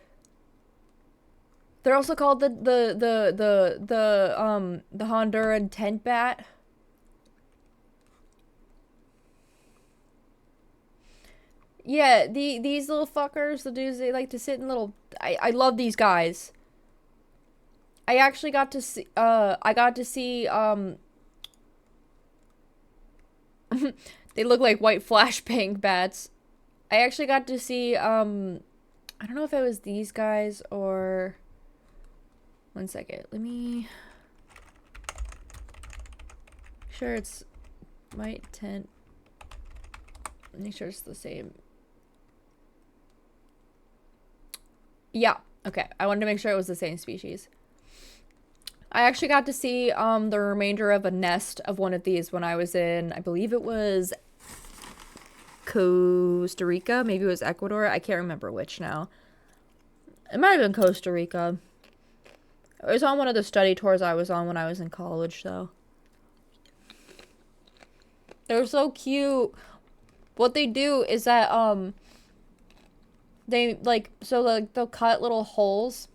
They're also called the Honduran tent bat. Yeah, these little fuckers, the dudes, they like to sit in little... I love these guys. I actually got to see, they look like white flashbang bats. I actually got to see, I don't know if it was these guys or... One second, let me... Sure it's... White tent... Make sure it's the same. Yeah, okay. I wanted to make sure it was the same species. I actually got to see the remainder of a nest of one of these when I was in, I believe it was Costa Rica. Maybe it was Ecuador. I can't remember which now. It might have been Costa Rica. It was on one of the study tours I was on when I was in college, though. They're so cute. What they do is that, they, like, so, like, they'll cut little holes,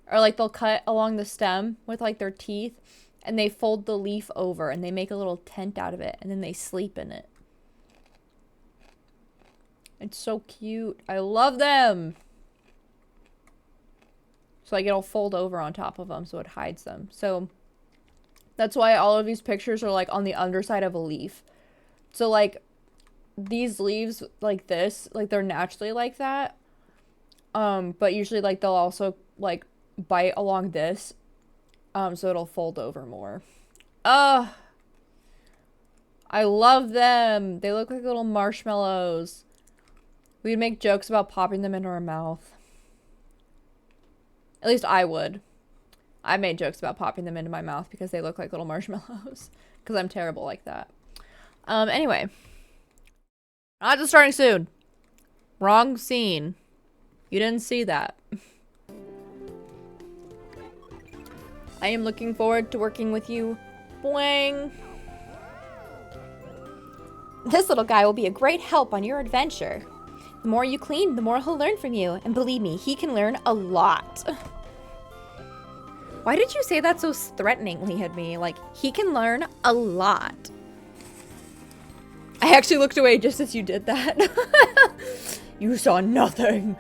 or, like, they'll cut along the stem with, like, their teeth, and they fold the leaf over, and they make a little tent out of it, and then they sleep in it. It's so cute. I love them! So, like, it'll fold over on top of them, so it hides them. So, that's why all of these pictures are, like, on the underside of a leaf. So, like, these leaves like this, like they're naturally like that, but usually like they'll also like bite along this, so it'll fold over more. I love them. They look like little marshmallows. We'd make jokes about popping them into our mouth. At least I would. I made jokes about popping them into my mouth because they look like little marshmallows, because I'm terrible like that. Anyway. Not just starting soon. Wrong scene. You didn't see that. I am looking forward to working with you. Boing. This little guy will be a great help on your adventure. The more you clean, the more he'll learn from you. And believe me, he can learn a lot. Why did you say that so threateningly at me? Like, he can learn a lot. I actually looked away just as you did that. You saw nothing.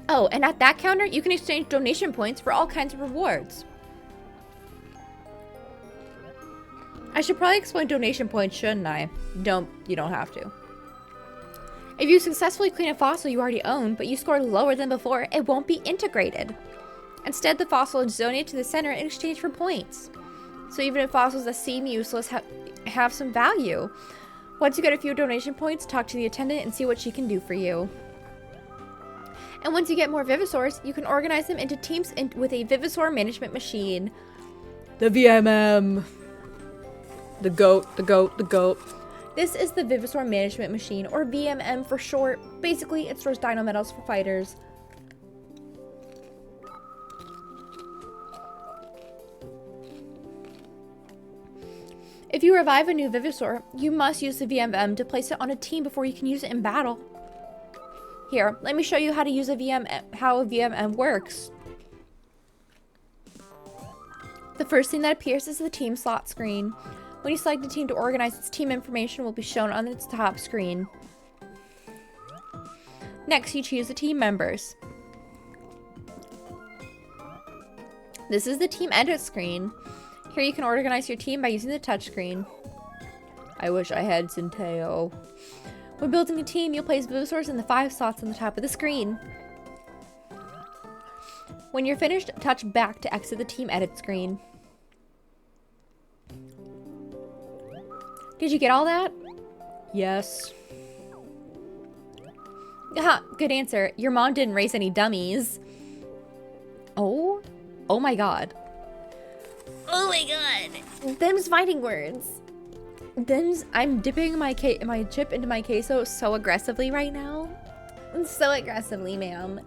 Oh, and at that counter, you can exchange donation points for all kinds of rewards. I should probably explain donation points, shouldn't I? You don't have to. If you successfully clean a fossil you already own, but you score lower than before, it won't be integrated. Instead, the fossil is donated to the center in exchange for points. So even if fossils that seem useless have some value. Once you get a few donation points, talk to the attendant and see what she can do for you. And once you get more Vivisaurs, you can organize them into teams with a Vivisaur management machine. The VMM. The goat, the goat, the goat. This is the Vivisaur management machine, or VMM for short. Basically, it stores dino metals for fighters. If you revive a new Vivisaur, you must use the VMM to place it on a team before you can use it in battle. Here, let me show you how to use how a VMM works. The first thing that appears is the team slot screen. When you select a team to organize, its team information will be shown on its top screen. Next, you choose the team members. This is the team edit screen. Here you can organize your team by using the touchscreen. I wish I had Centeo. When building a team, you'll place Vivisaurs in the 5 slots on the top of the screen. When you're finished, touch back to exit the team edit screen. Did you get all that? Yes. Ha, good answer. Your mom didn't raise any dummies. Oh? Oh my god. Oh my god. Them's fighting words. I'm dipping my chip into my queso so aggressively right now. So aggressively, ma'am.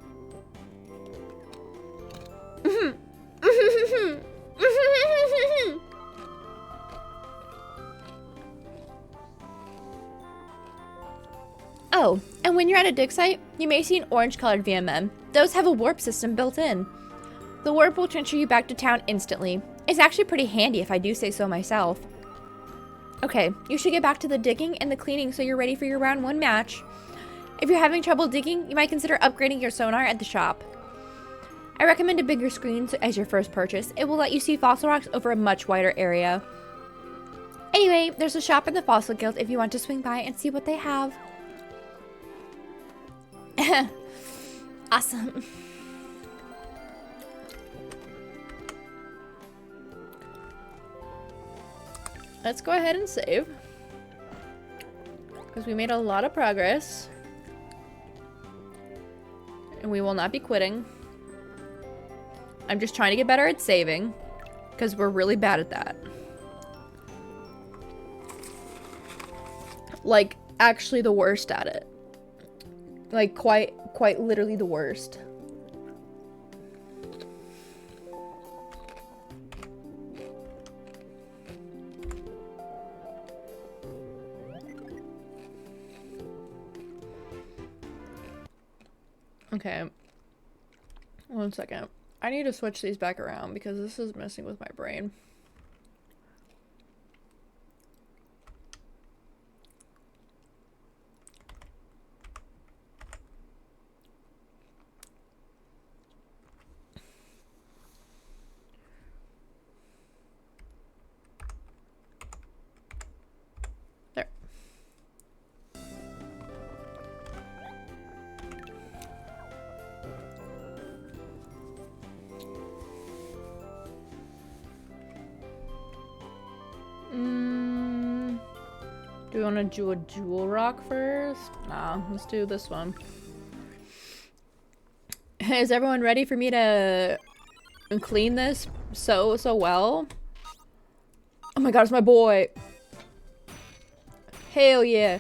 Oh, and when you're at a dig site, you may see an orange-colored VMM. Those have a warp system built in. The warp will transfer you back to town instantly. It's actually pretty handy if I do say so myself. Okay, you should get back to the digging and the cleaning so you're ready for your round 1 match. If you're having trouble digging, you might consider upgrading your sonar at the shop. I recommend a bigger screen as your first purchase. It will let you see fossil rocks over a much wider area. Anyway, there's a shop in the Fossil Guild if you want to swing by and see what they have. Awesome. Let's go ahead and save. Because we made a lot of progress. And we will not be quitting. I'm just trying to get better at saving. Because we're really bad at that. Like, actually the worst at it. Like, quite literally the worst. Okay. 1 second. I need to switch these back around because this is messing with my brain. There. Do we want to do a jewel rock first? Nah, let's do this one. Is everyone ready for me to clean this so well? Oh my god, it's my boy. Hell yeah.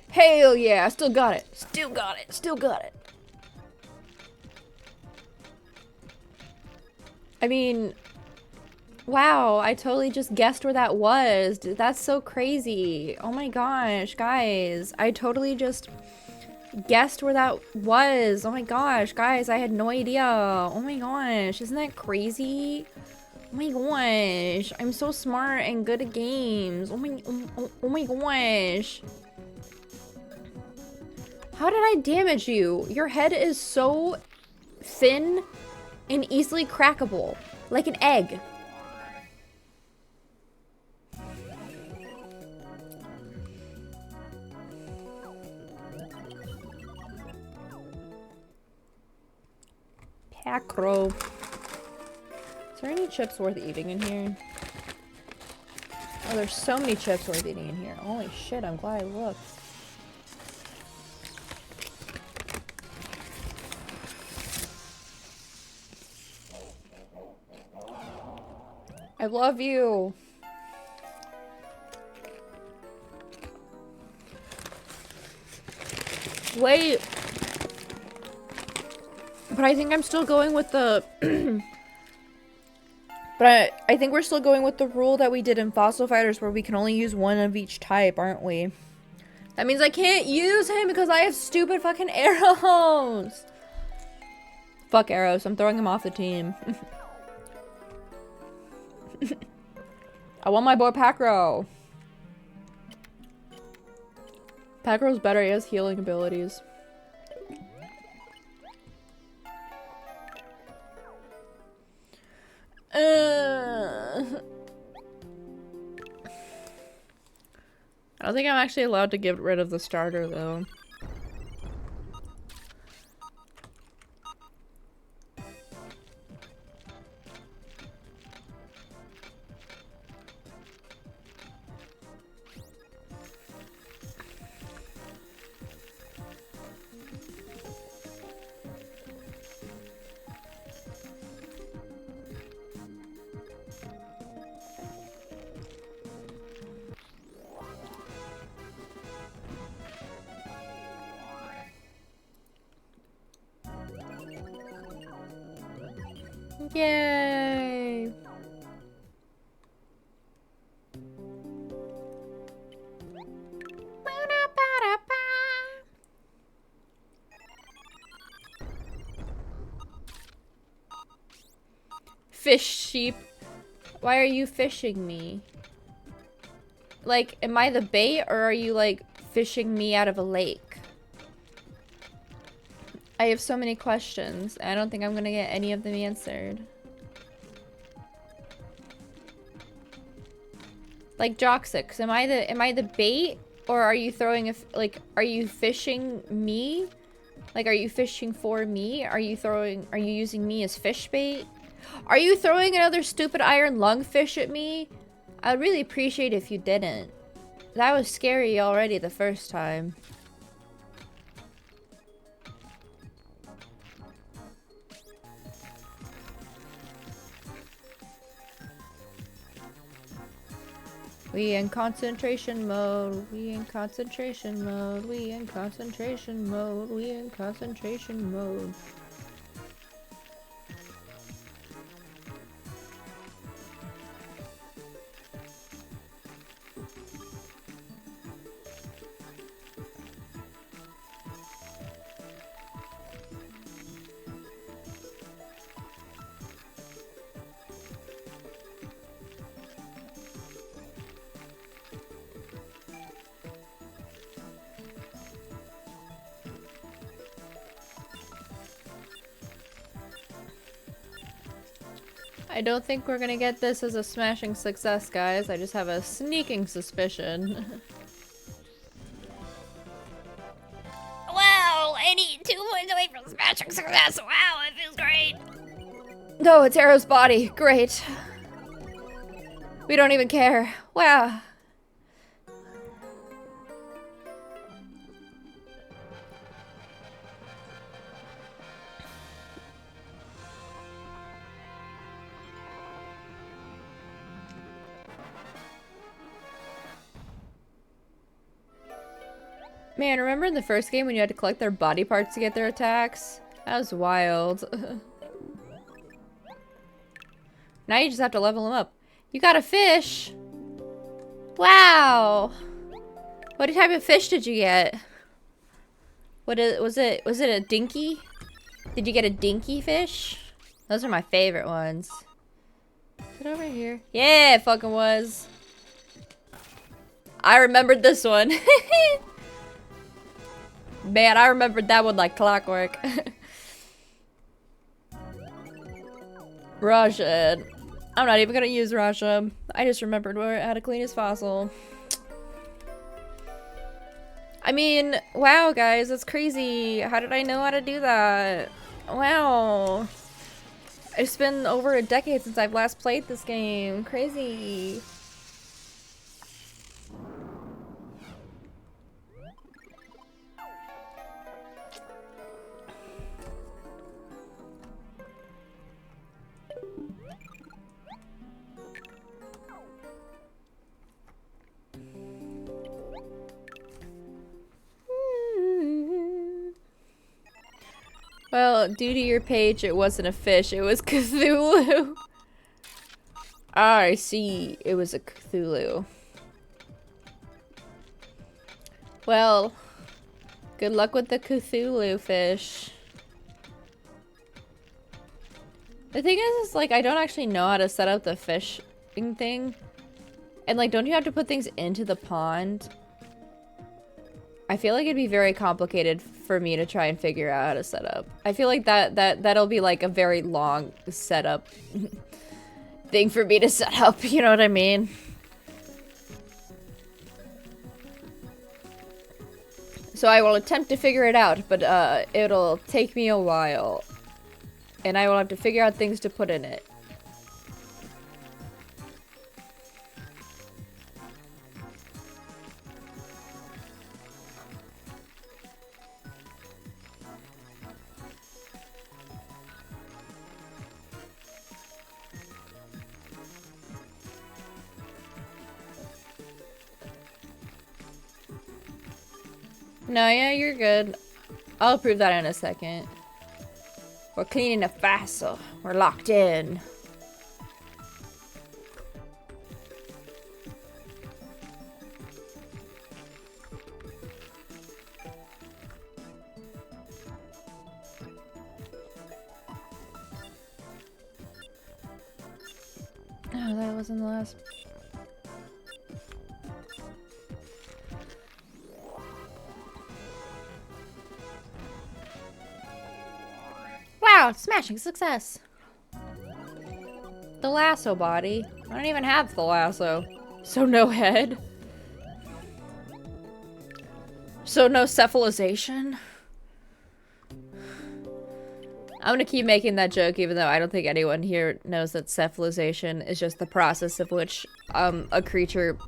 Hell yeah, I still got it. Still got it. Still got it. I mean, wow, I totally just guessed where that was. Dude, that's so crazy. Oh my gosh, guys. I totally just guessed where that was. Oh my gosh, guys, I had no idea. Oh my gosh, isn't that crazy? Oh my gosh, I'm so smart and good at games. Oh my gosh. How did I damage you? Your head is so thin and easily crackable, like an egg. Pacro. Is there any chips worth eating in here? Oh, there's so many chips worth eating in here. Holy shit, I'm glad I looked. I love you. Wait. But I think I'm still going with the... But I think we're still going with the rule that we did in Fossil Fighters where we can only use one of each type, aren't we? That means I can't use him because I have stupid fucking arrows. Fuck arrows. I'm throwing him off the team. I want my boy Pacro. Pacro's better. He has healing abilities. I don't think I'm actually allowed to get rid of the starter though. Yay! Fish sheep. Why are you fishing me? Like, am I the bait or are you like fishing me out of a lake? I have so many questions. I don't think I'm gonna get any of them answered. Like Joxix, am I the bait or are you throwing a are you fishing me? Like, are you fishing for me? Are you using me as fish bait? Are you throwing another stupid iron lungfish at me? I'd really appreciate if you didn't. That was scary already the first time. We in concentration mode, we in concentration mode, we in concentration mode, we in concentration mode. I don't think we're gonna get this as a smashing success, guys. I just have a sneaking suspicion. Wow, I need 2 points away from smashing success. Wow, it feels great. No, it's Arrow's body. Great. We don't even care. Wow. Man, remember in the first game when you had to collect their body parts to get their attacks? That was wild. Now you just have to level them up. You got a fish! Wow! What type of fish did you get? Was it a dinky? Did you get a dinky fish? Those are my favorite ones. Is it over here? Yeah, it fucking was. I remembered this one. Man, I remembered that one like clockwork. Raja. I'm not even gonna use Raja. I just remembered how to clean his fossil. I mean, wow, guys, that's crazy. How did I know how to do that? Wow. It's been over a decade since I've last played this game. Crazy. Well, due to your page, it wasn't a fish, it was Cthulhu. I see, it was a Cthulhu. Well, good luck with the Cthulhu fish. The thing is like, I don't actually know how to set up the fishing thing. And like, don't you have to put things into the pond? I feel like it'd be very complicated for me to try and figure out how to set up. I feel like that'll be like a very long setup thing for me to set up, you know what I mean? So I will attempt to figure it out, but it'll take me a while. And I will have to figure out things to put in it. No, yeah, you're good. I'll approve that in a second. We're cleaning a fossil. We're locked in. Oh, that wasn't the last. Wow, smashing success. The lasso body. I don't even have the lasso. So no head? So no cephalization? I'm gonna keep making that joke even though I don't think anyone here knows that cephalization is just the process of which a creature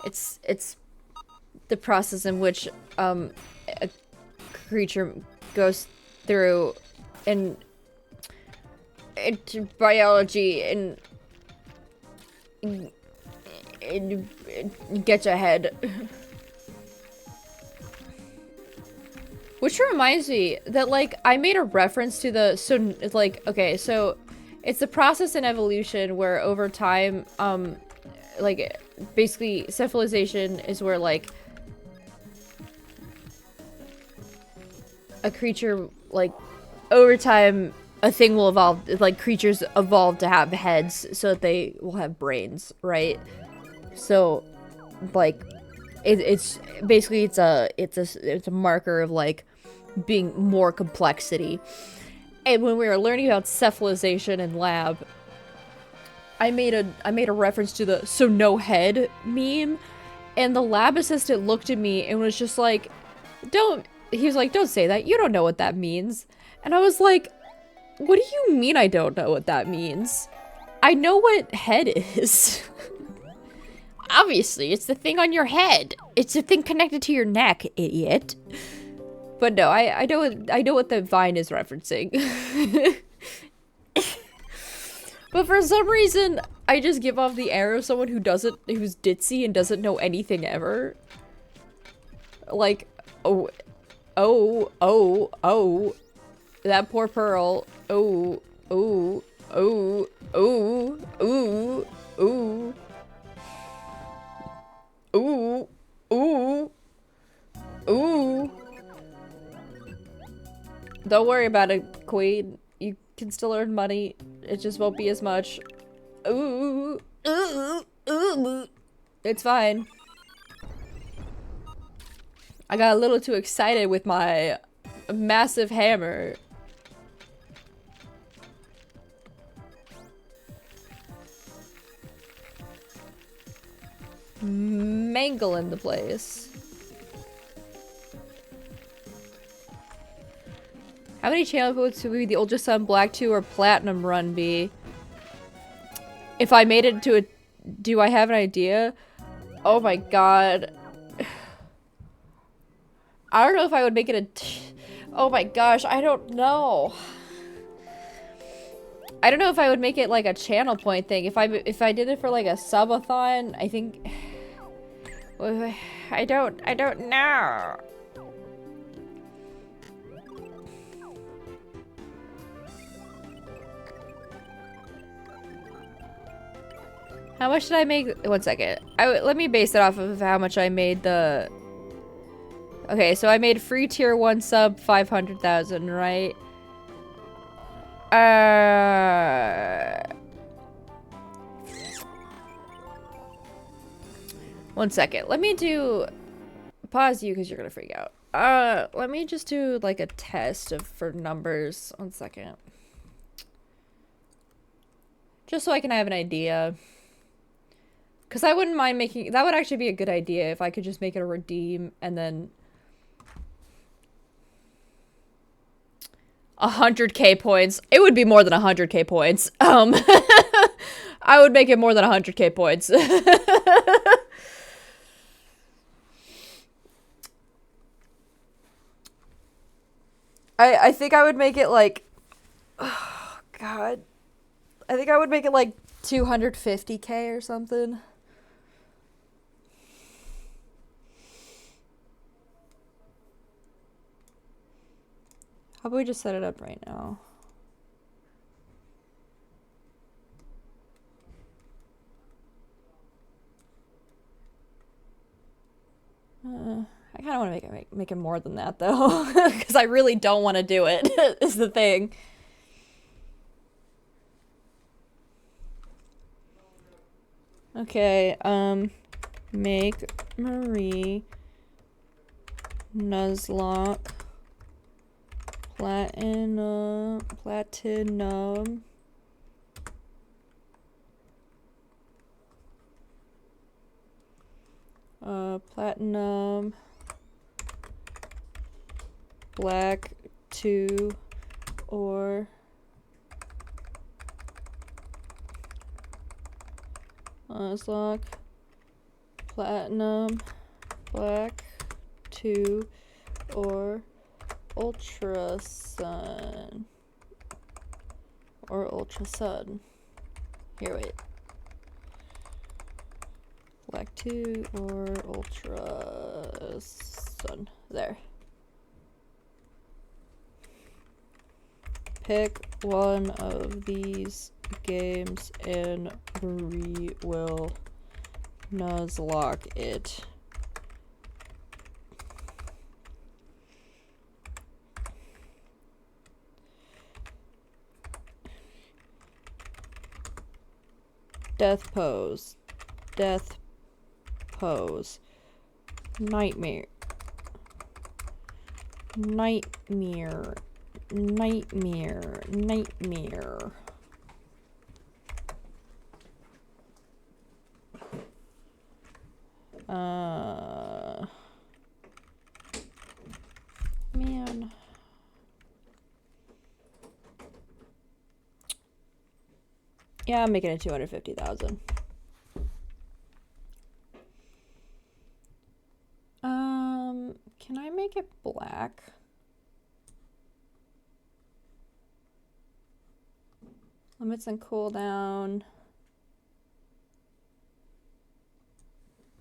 it's the process in which a creature goes through in biology and gets ahead. Which reminds me that, like, I made a reference to the, so, it's like, okay, so, it's the process in evolution where over time, like, basically, cephalization is where, like, a creature, like, over time, a thing will evolve, like, creatures evolve to have heads so that they will have brains, right? So, like, it's basically it's a marker of like being more complexity. And when we were learning about cephalization in lab, I made a reference to the "so no head" meme, and the lab assistant looked at me and was just like, he was like, "Don't say that, you don't know what that means." And I was like, "What do you mean I don't know what that means? I know what head is." Obviously, it's the thing on your head. It's the thing connected to your neck, idiot. But no, I know what the vine is referencing. But for some reason, I just give off the air of someone who's ditzy and doesn't know anything ever. Like, oh, that poor Pearl. Oh. Don't worry about it, Queen. You can still earn money. It just won't be as much. It's fine. I got a little too excited with my massive hammer. Mangle in the place. How many channel votes would the Ultra Sun Black 2 or Platinum run be? If I made it to a... Do I have an idea? Oh my god. I don't know if I would make it a... Oh my gosh, I don't know. I don't know if I would make it like a channel point thing. If I did it for like a subathon, I think... I don't know. How much did I make? 1 second. Let me base it off of how much I made the... Okay, so I made free tier 1 sub 500,000, right? 1 second. Let me do... Pause you because you're gonna freak out. Let me just do like a test for numbers. 1 second. Just so I can have an idea. Because I wouldn't mind making... That would actually be a good idea if I could just make it a redeem and then... 100k points. It would be more than 100k points. I would make it more than 100k points. I think I would make it like... Oh, God. I think I would make it like 250k or something. How about we just set it up right now? I kind of want to make it more than that though, because I really don't want to do it. Is the thing. Okay, make Marie Nuzlocke Platinum. Platinum. Black 2 or Nuzlocke. Platinum. Black 2 or Ultra Sun. Or Ultra Sun. Here, wait. Black 2 or Ultra Sun. There. Pick one of these games and we will Nuzlocke it. Death pose. Death pose. Nightmare. Nightmare. Nightmare. Nightmare. Man. Yeah, I'm making it 250,000. Can I make it black? Limits and cooldown.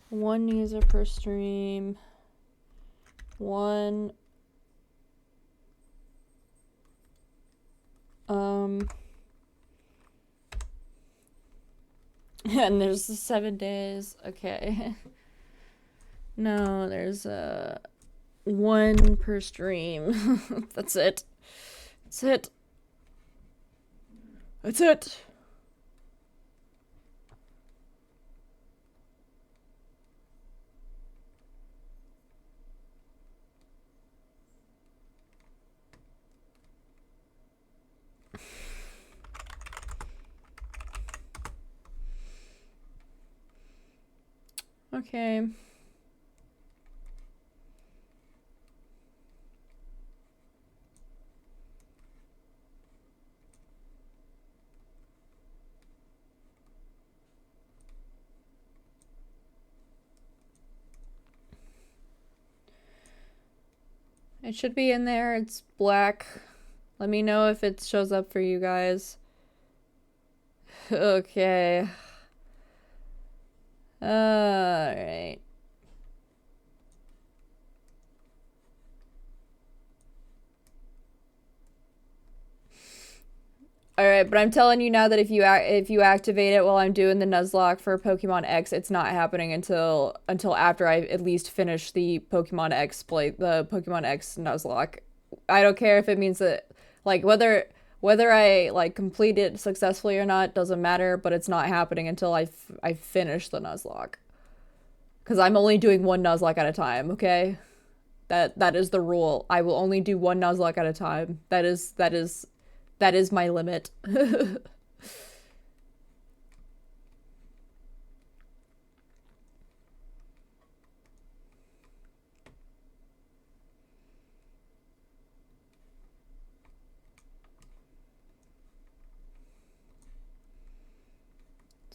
1 user per stream. 1 and there's 7 days. Okay. No, there's 1 per stream. That's it. That's it. That's it. Okay. It should be in there. It's black. Let me know if it shows up for you guys. Okay. Alright. Alright, but I'm telling you now that if you activate it while I'm doing the Nuzlocke for Pokemon X, it's not happening until after I at least finish the Pokemon X Nuzlocke. I don't care if it means that, like, whether I like complete it successfully or not doesn't matter, but it's not happening until I finish the Nuzlocke. Because I'm only doing 1 Nuzlocke at a time, okay? That is the rule. I will only do 1 Nuzlocke at a time. That is my limit.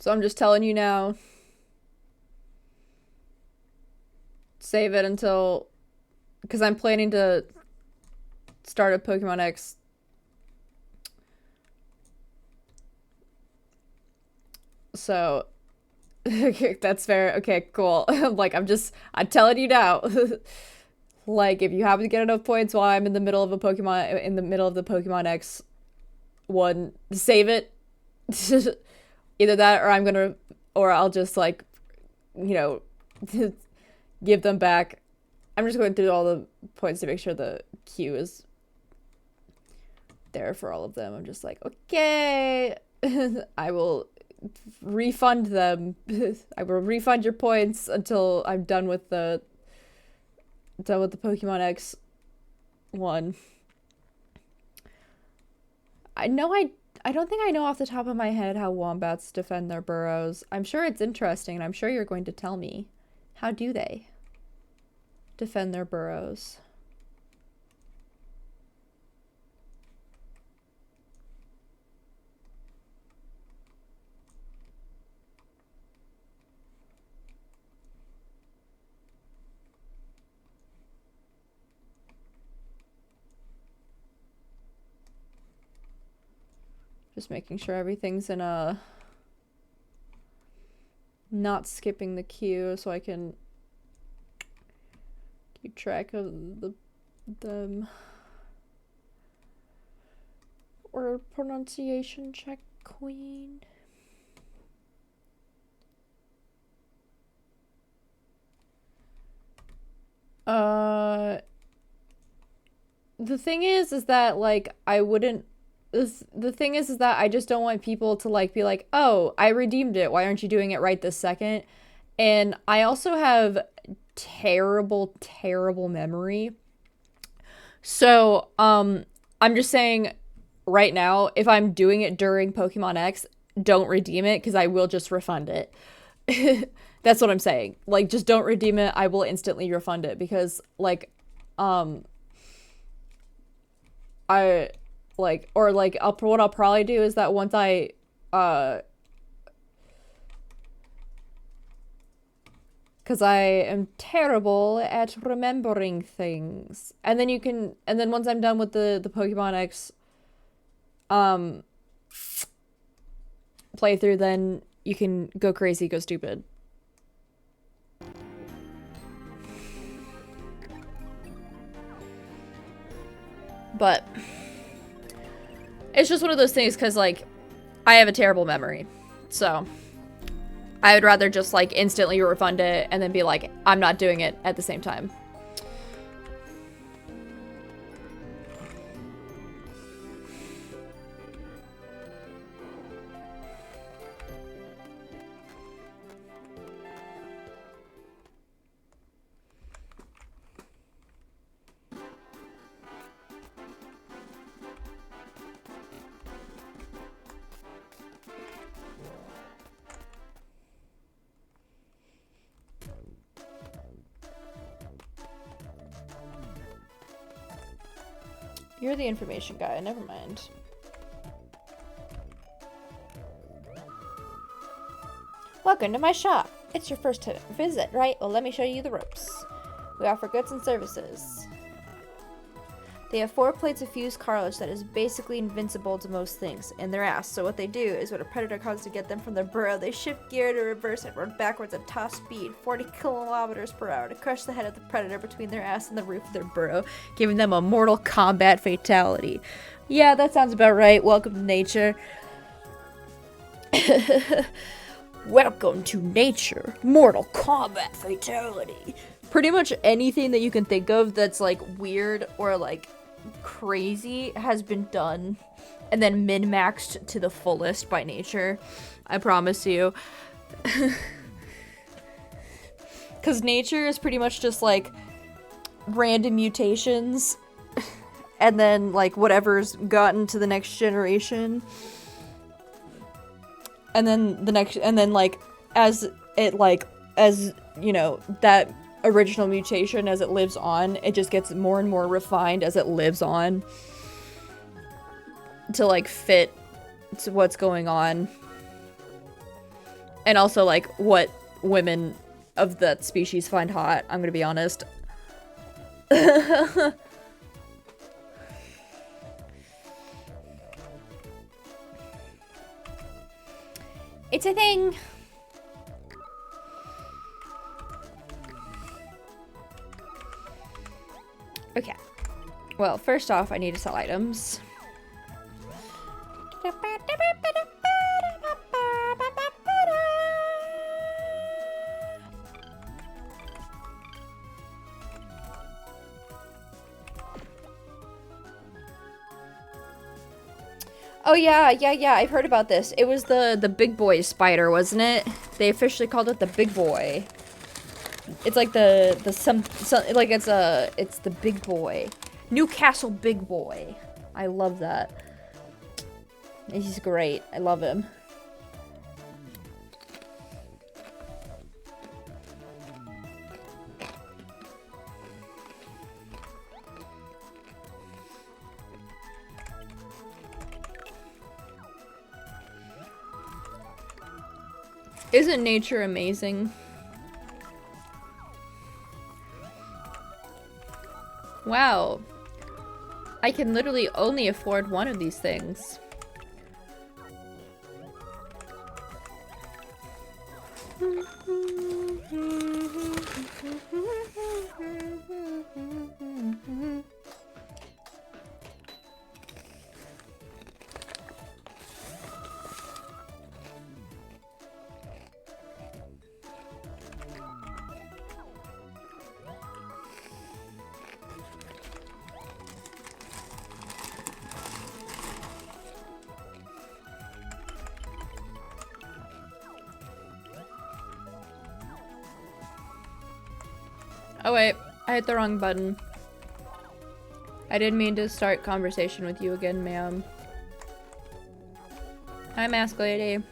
So I'm just telling you now. Save it until... Because I'm planning to start a Pokemon X. So... Okay, that's fair. Okay, cool. Like, I'm telling you now. Like, if you happen to get enough points while I'm in the middle of the Pokemon X one, save it. Either that or I'll just, like, you know, give them back. I'm just going through all the points to make sure the queue is there for all of them. I'm just like, okay, I will refund them. I will refund your points until I'm done with the Pokemon X one. I don't think I know off the top of my head how wombats defend their burrows. I'm sure it's interesting, and I'm sure you're going to tell me. How do they defend their burrows? Just making sure everything's in a... not skipping the queue so I can keep track of them. Or pronunciation check, queen. The thing is that, like, I wouldn't... The thing is that I just don't want people to, like, be like, oh, I redeemed it. Why aren't you doing it right this second? And I also have terrible, terrible memory. So, I'm just saying right now, if I'm doing it during Pokemon X, don't redeem it because I will just refund it. That's what I'm saying. Like, just don't redeem it. I will instantly refund it because, like, what I'll probably do is that once I, because I am terrible at remembering things. And then once I'm done with the Pokemon X, playthrough, then you can go crazy, go stupid. But it's just one of those things because, like, I have a terrible memory. So I would rather just, like, instantly refund it and then be like, I'm not doing it at the same time. You're the information guy, never mind. Welcome to my shop. It's your first visit, right? Well, let me show you the ropes. We offer goods and services. They have 4 plates of fused cartilage that is basically invincible to most things in their ass. So what they do is when a predator comes to get them from their burrow, they shift gear to reverse and run backwards at top speed, 40 kilometers per hour, to crush the head of the predator between their ass and the roof of their burrow, giving them a Mortal Kombat fatality. Yeah, that sounds about right. Welcome to nature. Welcome to nature. Mortal Kombat fatality. Pretty much anything that you can think of that's, like, weird or, like, crazy has been done and then min-maxed to the fullest by nature. I promise you. Because nature is pretty much just, like, random mutations and then, like, whatever's gotten to the next generation. And then like, as it, like, as, you know, that original mutation, as it lives on, it just gets more and more refined as it lives on to, like, fit to what's going on. And also, like, what women of that species find hot, I'm gonna be honest. It's a thing. Okay. Well, first off, I need to sell items. Oh yeah, I've heard about this. It was the big boy spider, wasn't it? They officially called it the big boy. It's like it's the big boy. Newcastle big boy. I love that. He's great. I love him. Isn't nature amazing? Wow. I can literally only afford one of these things. Oh wait, I hit the wrong button. I didn't mean to start conversation with you again, ma'am. Hi, mask lady.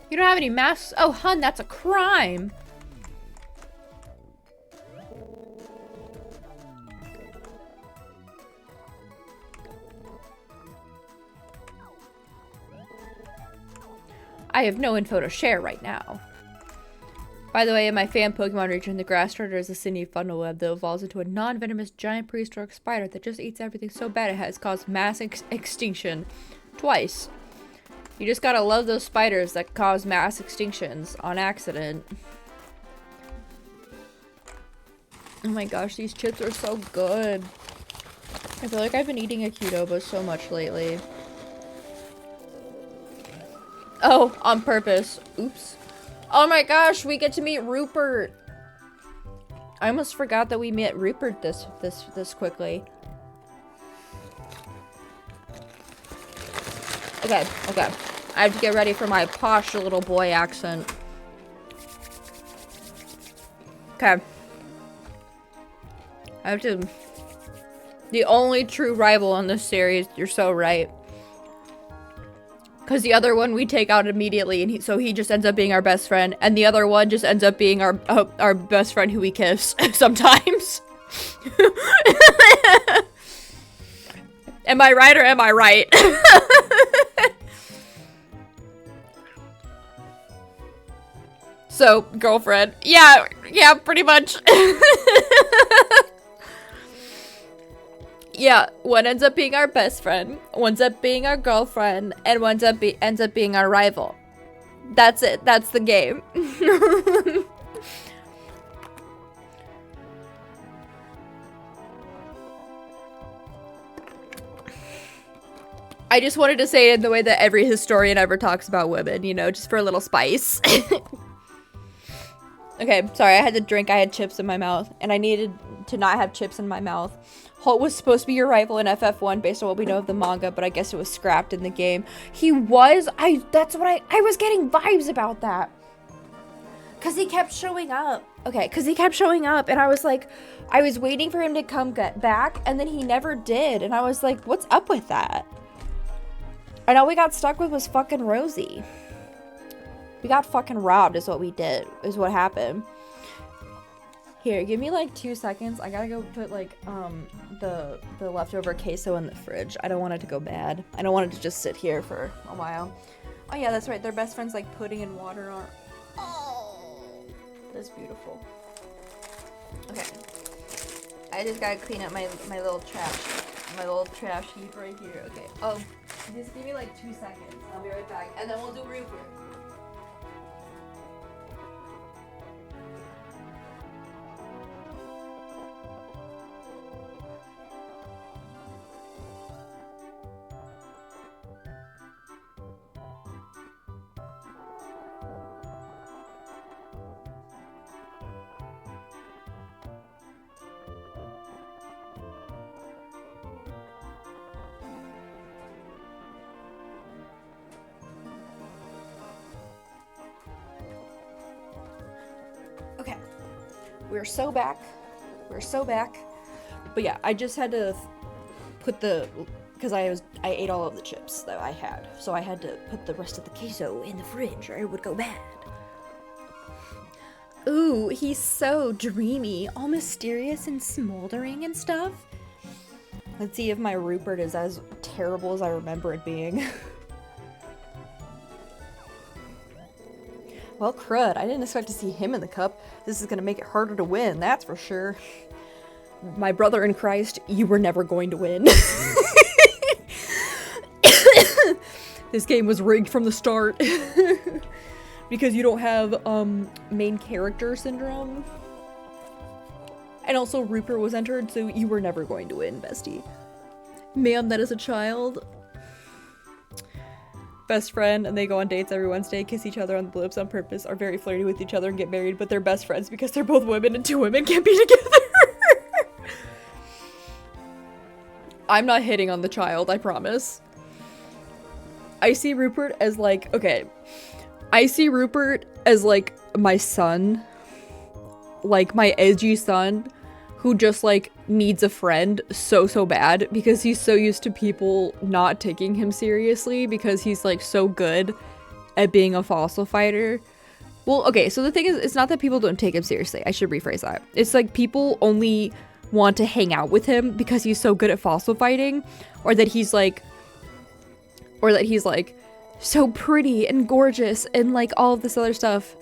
You don't have any masks? Oh, hun, that's a crime. I have no info to share right now. By the way, in my fan Pokemon region, the grass starter is a Cindy funnel web that evolves into a non-venomous giant prehistoric spider that just eats everything so bad it has caused mass extinction twice. You just gotta love those spiders that cause mass extinctions on accident. Oh my gosh, these chips are so good. I feel like I've been eating a Qdoba so much lately. Oh, on purpose. Oops. Oh my gosh, we get to meet Rupert. I almost forgot that we met Rupert this quickly. Okay. I have to get ready for my posh little boy accent. Okay. I have to... The only true rival in this series, you're so right. Because the other one we take out immediately, and so he just ends up being our best friend. And the other one just ends up being our best friend who we kiss sometimes. Am I right or am I right? So, girlfriend. Yeah, pretty much. Yeah, one ends up being our best friend, one ends up being our girlfriend, and one ends up being our rival. That's it. That's the game. I just wanted to say it in the way that every historian ever talks about women, you know, just for a little spice. Okay, sorry, I had to drink. I had chips in my mouth, and I needed to not have chips in my mouth. Holt was supposed to be your rival in FF1 based on what we know of the manga, but I guess it was scrapped in the game. He was? That's what I was getting vibes about that. Cause he kept showing up. Okay, cause he kept showing up, and I was like, I was waiting for him to come back, and then he never did, and I was like, what's up with that? And all we got stuck with was fucking Rosie. We got fucking robbed is what we did, is what happened. Here, give me like 2 seconds. I gotta go put like, the leftover queso in the fridge. I don't want it to go bad. I don't want it to just sit here for a while. Oh yeah, that's right. Their best friends like pudding and water on. Oh, that's beautiful. Okay. I just gotta clean up my little trash heap right here. Okay. Oh, just give me like 2 seconds. I'll be right back. And then we'll do Rupert. We're so back. We're so back. But yeah, I just had to put the, because I ate all of the chips that I had, so I had to put the rest of the queso in the fridge or it would go bad. Ooh, he's so dreamy, all mysterious and smoldering and stuff. Let's see if my Rupert is as terrible as I remember it being. Well, crud, I didn't expect to see him in the cup. This is gonna make it harder to win, that's for sure. My brother in Christ, you were never going to win. This game was rigged from the start. Because you don't have, main character syndrome. And also Rupert was entered, so you were never going to win, bestie. Ma'am, that is a child. Best friend, and they go on dates every Wednesday, kiss each other on the lips on purpose, are very flirty with each other and get married, but they're best friends because they're both women and two women can't be together. I'm not hitting on the child, I promise. I see Rupert as like, okay. I see Rupert as like my son. Like my edgy son who just like needs a friend so bad because he's so used to people not taking him seriously because he's like so good at being a fossil fighter. Well, okay, so the thing is, it's not that people don't take him seriously. I should rephrase that. It's like people only want to hang out with him because he's so good at fossil fighting, or that he's like so pretty and gorgeous and like all of this other stuff.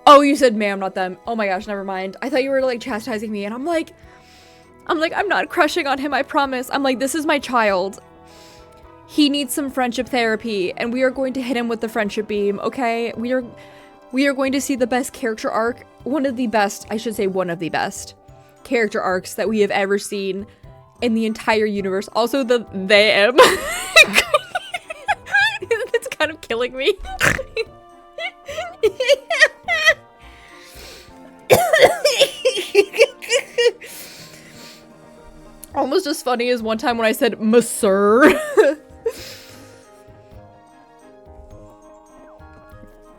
Oh, you said ma'am, not them. Oh my gosh, never mind. I thought you were like chastising me, and I'm like, I'm not crushing on him, I promise. I'm like, this is my child. He needs some friendship therapy, and we are going to hit him with the friendship beam, okay? We are going to see the best character arc, one of the best character arcs that we have ever seen in the entire universe. Also, the them. It's kind of killing me. Almost as funny as one time when I said Monsieur.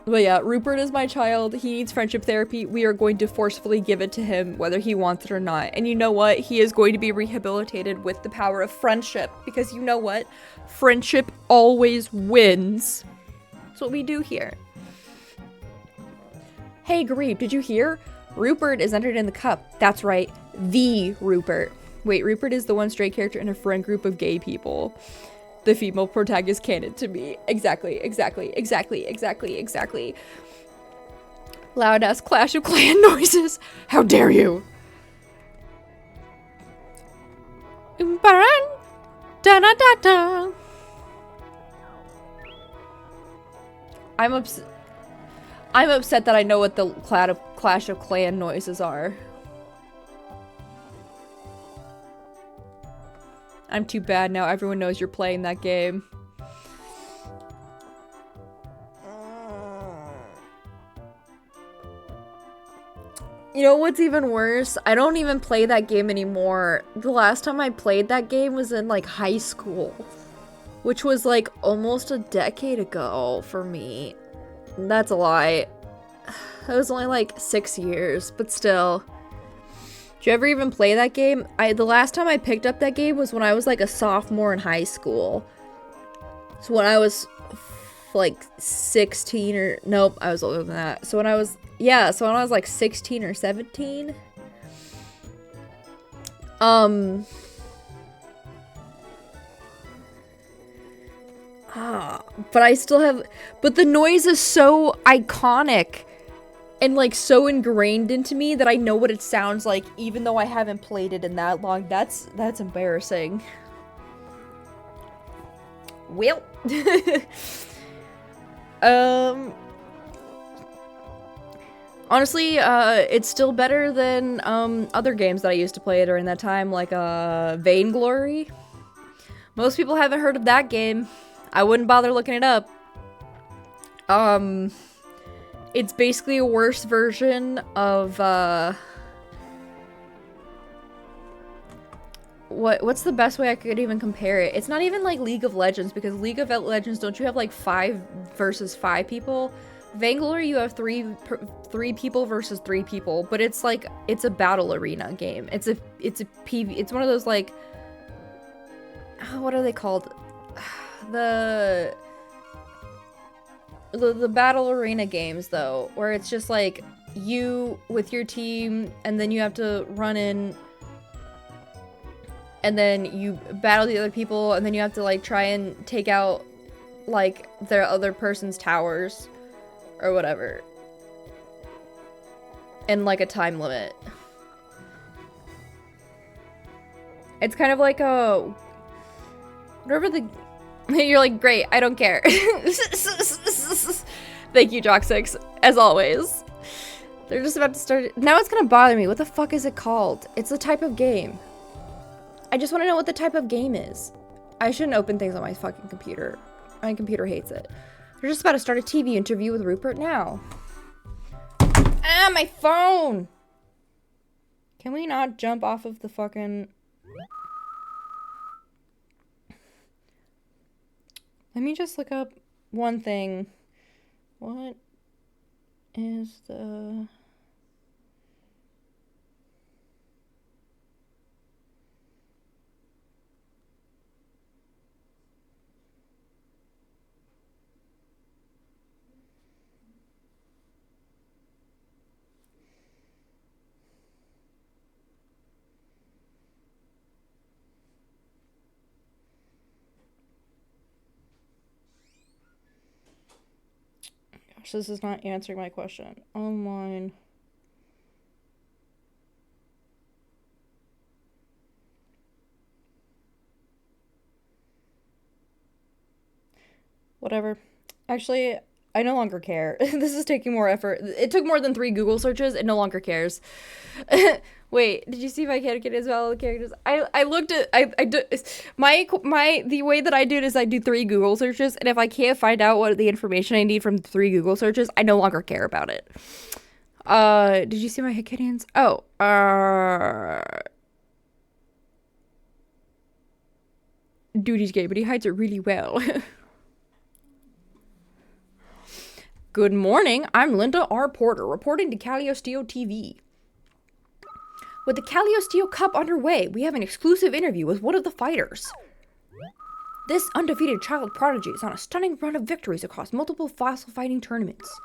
But yeah, Rupert is my child. He needs friendship therapy. We are going to forcefully give it to him, whether he wants it or not. And you know what? He is going to be rehabilitated with the power of friendship. Because you know what? Friendship always wins. That's what we do here. Hey, Garib, did you hear? Rupert is entered in the cup. That's right. The Rupert. Wait, Rupert is the one straight character in a friend group of gay people. The female protagonist canon to me. Exactly. Loud ass Clash of Clan noises. How dare you? I'm upset that I know what the Clash of Clan noises are. I'm too bad now. Everyone knows you're playing that game. You know what's even worse? I don't even play that game anymore. The last time I played that game was in like high school, which was like almost a decade ago for me. That's a lie. That was only like 6 years, but still. Did you ever even play that game? The last time I picked up that game was when I was like a sophomore in high school. So when I was like 16 or nope, I was older than that. So when I was like 16 or 17. But I still have, but the noise is so iconic and like so ingrained into me that I know what it sounds like even though I haven't played it in that long. That's embarrassing. Well, honestly, it's still better than other games that I used to play during that time, like Vainglory. Most people haven't heard of that game. I wouldn't bother looking it up. It's basically a worse version of what's the best way I could even compare it? It's not even like League of Legends, because League of Legends, don't you have like 5 versus 5 people? Vainglory, you have three people versus 3 people, but it's like it's a battle arena game. It's a PV. It's one of those like what are they called? The battle arena games though, where it's just like you with your team, and then you have to run in, and then you battle the other people, and then you have to like try and take out like their other person's towers or whatever, and like a time limit. It's kind of like a whatever the you're like, great, I don't care. Thank you, Jock6, as always. They're just about to start. Now it's gonna bother me. What the fuck is it called? It's a type of game. I just want to know what the type of game is. I shouldn't open things on my fucking computer. My computer hates it. They're just about to start a TV interview with Rupert now. Ah, my phone! Can we not jump off of the fucking... Let me just look up one thing. What is the... This is not answering my question. Online. Whatever. Actually, I no longer care. This is taking more effort. It took more than 3 Google searches. It no longer cares. Wait, did you see my character as well? The characters. I looked at the way that I do it is I do 3 Google searches, and if I can't find out what the information I need from 3 Google searches, I no longer care about it. Did you see my Hickidians? Oh, dude, he's gay, but he hides it really well. Good morning, I'm Linda R. Porter, reporting to Caliostio TV. With the Caliostio Cup underway, we have an exclusive interview with one of the fighters. This undefeated child prodigy is on a stunning run of victories across multiple fossil fighting tournaments.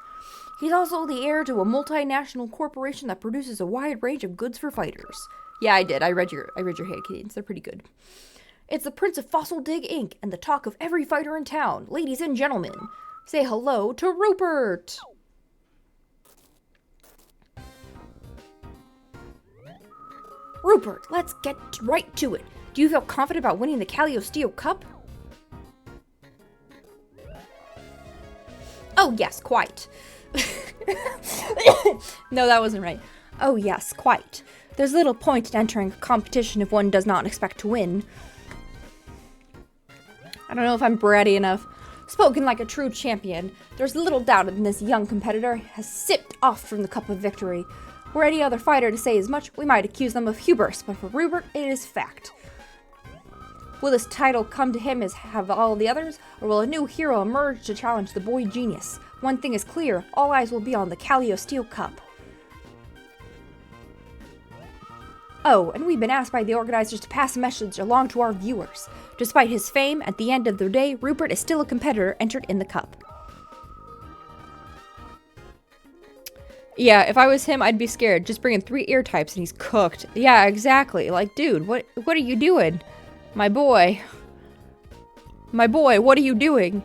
He's also the heir to a multinational corporation that produces a wide range of goods for fighters. Yeah, I did. I read your Hickidians. They're pretty good. It's the Prince of Fossil Dig Inc. and the talk of every fighter in town. Ladies and gentlemen, say hello to Rupert! Rupert, let's get right to it. Do you feel confident about winning the Caliostio Cup? Oh yes, quite. No, that wasn't right. Oh yes, quite. There's little point in entering a competition if one does not expect to win. I don't know if I'm bratty enough. Spoken like a true champion, there's little doubt that this young competitor has sipped off from the cup of victory. Were any other fighter to say as much, we might accuse them of hubris, but for Rupert, it is fact. Will this title come to him as have all the others, or will a new hero emerge to challenge the boy genius? One thing is clear, all eyes will be on the Caliostio Cup. Oh, and we've been asked by the organizers to pass a message along to our viewers. Despite his fame, at the end of the day, Rupert is still a competitor entered in the cup. Yeah, if I was him, I'd be scared. Just bring in 3 ear types and he's cooked. Yeah, exactly. Like, dude, what are you doing? My boy. My boy, what are you doing?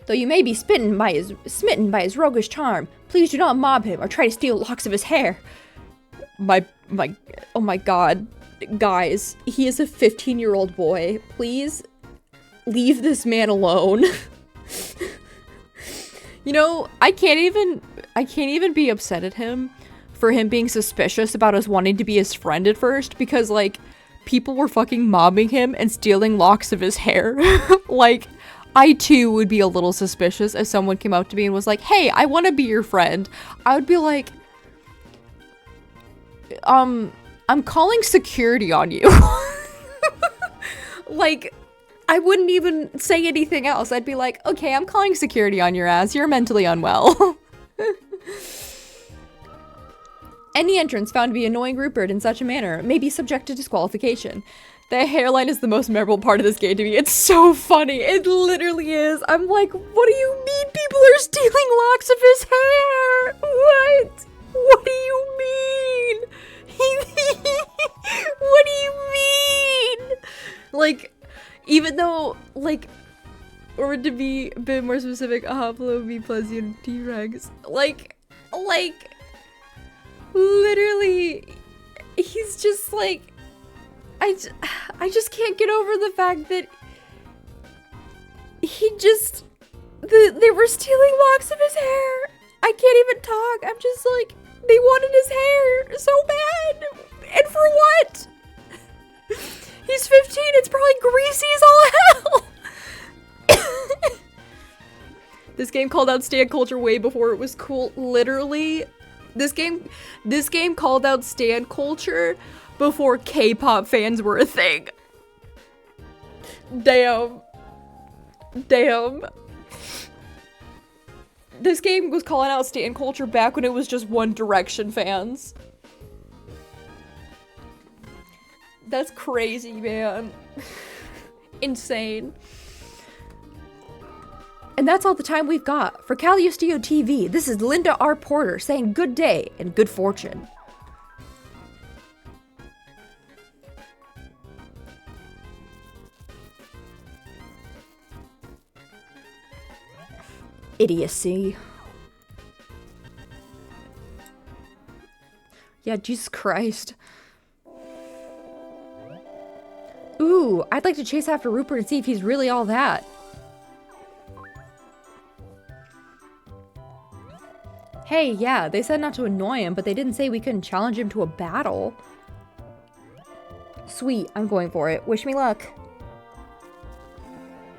Though you may be smitten by his roguish charm, please do not mob him or try to steal locks of his hair. Oh my god. Guys, he is a 15-year-old boy. Please leave this man alone. You know, I can't even be upset at him for him being suspicious about us wanting to be his friend at first, because like people were fucking mobbing him and stealing locks of his hair. Like, I too would be a little suspicious if someone came up to me and was like, "Hey, I want to be your friend." I would be like, I'm calling security on you. Like, I wouldn't even say anything else. I'd be like, okay, I'm calling security on your ass. You're mentally unwell. Any entrance found to be annoying Rupert in such a manner may be subject to disqualification. The hairline is the most memorable part of this game to me. It's so funny. It literally is. I'm like, what do you mean people are stealing locks of his hair? What? What do you mean? What do you mean? Like, even though, like, or to be a bit more specific, a Hoplo, B+, and T-Rex. Like, literally, he's just like, I just can't get over the fact that he just, they were stealing locks of his hair. I can't even talk. I'm just like, they wanted his hair so bad. And for what? He's 15, it's probably greasy as all hell. This game called out stan culture way before it was cool. Literally, this game called out stan culture before K-pop fans were a thing. Damn. This game was calling out stan culture back when it was just One Direction fans. That's crazy, man. Insane. And that's all the time we've got. For Caliostio TV, this is Linda R. Porter saying good day and good fortune. Idiocy. Yeah, Jesus Christ. Ooh, I'd like to chase after Rupert and see if he's really all that. Hey, yeah, they said not to annoy him, but they didn't say we couldn't challenge him to a battle. Sweet, I'm going for it. Wish me luck.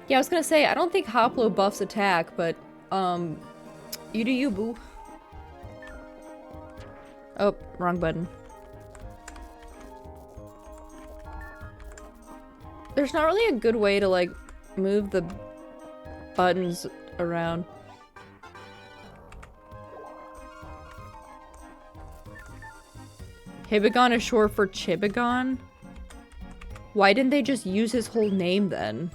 Yeah, I was gonna say, I don't think Hoplo buffs attack, but, you do you, boo. Oh, wrong button. There's not really a good way to, like, move the buttons around. Hibagon is short for Chibagon? Why didn't they just use his whole name then?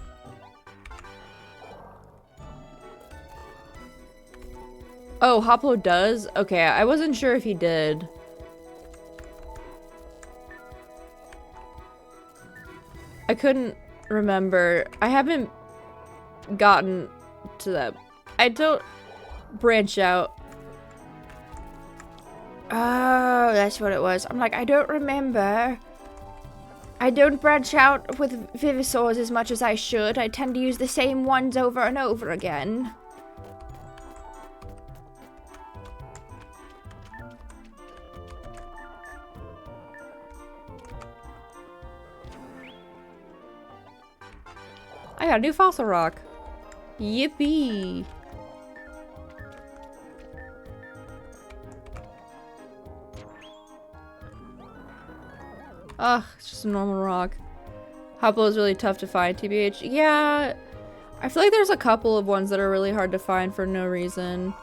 Oh, Hoplo does? Okay, I wasn't sure if he did. I couldn't remember. I haven't gotten to that. I don't branch out. Oh, that's what it was. I'm like, I don't remember. I don't branch out with Vivisaurs as much as I should. I tend to use the same ones over and over again. I got a new fossil rock. Yippee! Ugh, it's just a normal rock. Hoplo is really tough to find, TBH. Yeah, I feel like there's a couple of ones that are really hard to find for no reason.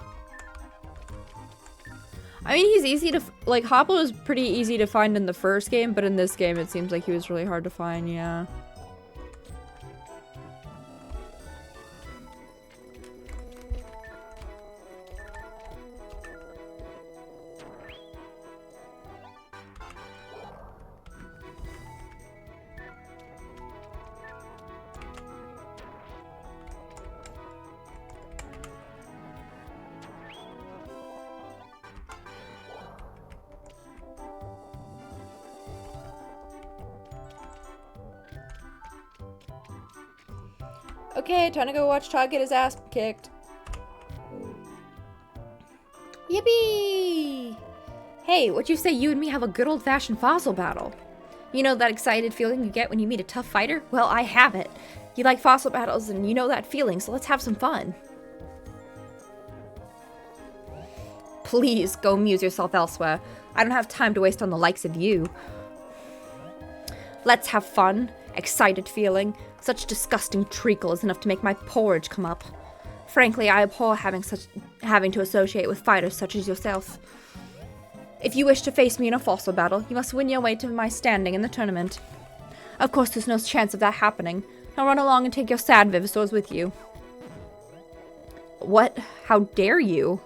I mean, he's easy to, like, Hoplo is pretty easy to find in the first game, but in this game it seems like he was really hard to find, yeah. Okay, time to go watch Todd get his ass kicked. Yippee! Hey, what'd you say you and me have a good old-fashioned fossil battle? You know that excited feeling you get when you meet a tough fighter? Well, I have it. You like fossil battles and you know that feeling, so let's have some fun. Please, go amuse yourself elsewhere. I don't have time to waste on the likes of you. Let's have fun, excited feeling, Such disgusting treacle is enough to make my porridge come up. Frankly, I abhor having to associate with fighters such as yourself. If you wish to face me in a fossil battle, you must win your way to my standing in the tournament. Of course, there's no chance of that happening. Now run along and take your sad Vivisaurs with you. What? How dare you?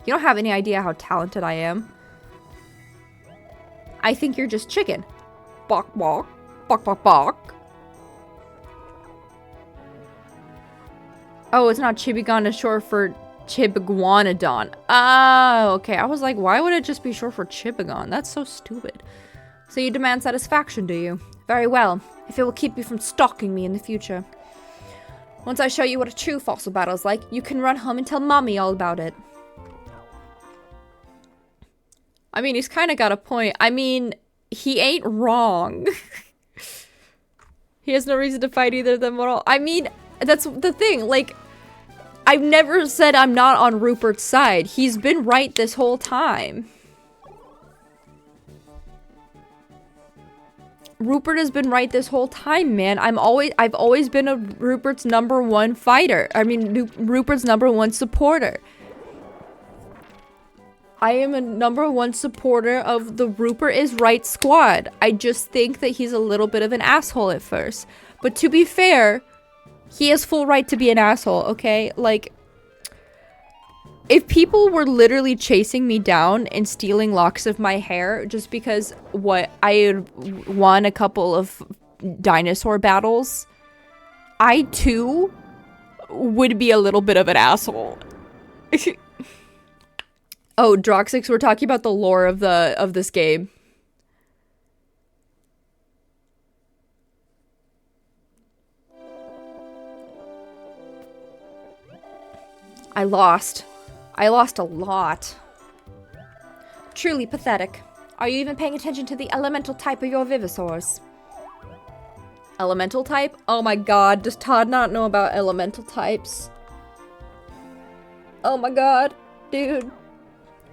You don't have any idea how talented I am. I think you're just chicken. Bok bok. Bok bok bok. Oh, it's not Chibigon, it's short for Chibiguanodon. Oh, okay. I was like, why would it just be short for Chibigon? That's so stupid. So you demand satisfaction, do you? Very well, if it will keep you from stalking me in the future. Once I show you what a true fossil battle is like, you can run home and tell Mommy all about it. I mean, he's kind of got a point. I mean, he ain't wrong. He has no reason to fight either of them at all. I mean, that's the thing. Like, I've never said I'm not on Rupert's side. He's been right this whole time. Rupert has been right this whole time, man. I've always been a Rupert's #1 fighter. I mean, Rupert's #1 supporter. I am a #1 supporter of the Rupert is right squad. I just think that he's a little bit of an asshole at first. But to be fair, he has full right to be an asshole, okay? Like, if people were literally chasing me down and stealing locks of my hair just because I had won a couple of dinosaur battles, I too would be a little bit of an asshole. Oh, Droxix, we're talking about the lore of this game. I lost a lot. Truly pathetic. Are you even paying attention to the elemental type of your Vivisaurs? Elemental type? Oh my god, does Todd not know about elemental types? Oh my god, dude.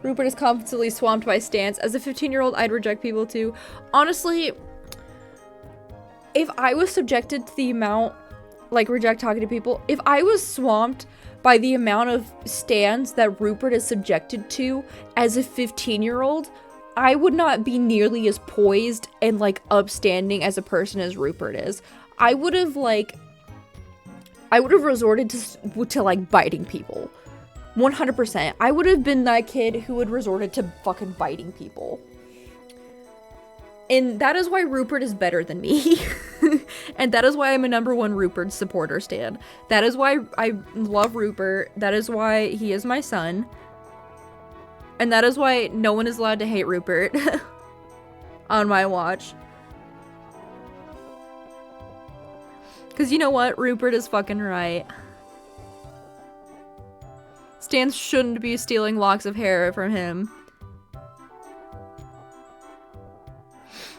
Rupert is constantly swamped by stance. As a 15-year-old, I'd reject people too. Honestly, if I was subjected to the amount, like, reject talking to people, if I was swamped by the amount of stands that Rupert is subjected to as a 15-year-old, I would not be nearly as poised and, like, upstanding as a person as Rupert is. I would have resorted to like, biting people. 100%. I would have been that kid who would resorted to fucking biting people. And that is why Rupert is better than me. And that is why I'm a #1 Rupert supporter stan. That is why I love Rupert. That is why he is my son. And that is why no one is allowed to hate Rupert on my watch. Because you know what? Rupert is fucking right. Stans shouldn't be stealing locks of hair from him.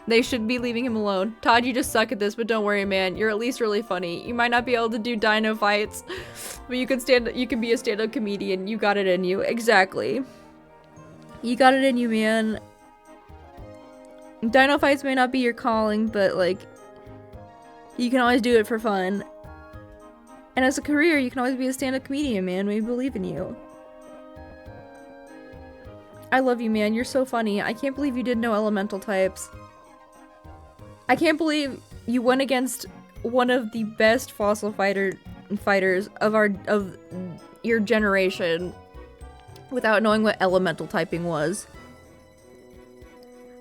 They should be leaving him alone. Todd, you just suck at this, but don't worry, man. You're at least really funny. You might not be able to do dino fights, but you can be a stand-up comedian. You got it in you. Exactly. You got it in you, man. Dino fights may not be your calling, but, like, you can always do it for fun. And as a career, you can always be a stand-up comedian, man. We believe in you. I love you, man. You're so funny. I can't believe you didn't know elemental types. I can't believe you went against one of the best fossil fighters of your generation without knowing what elemental typing was.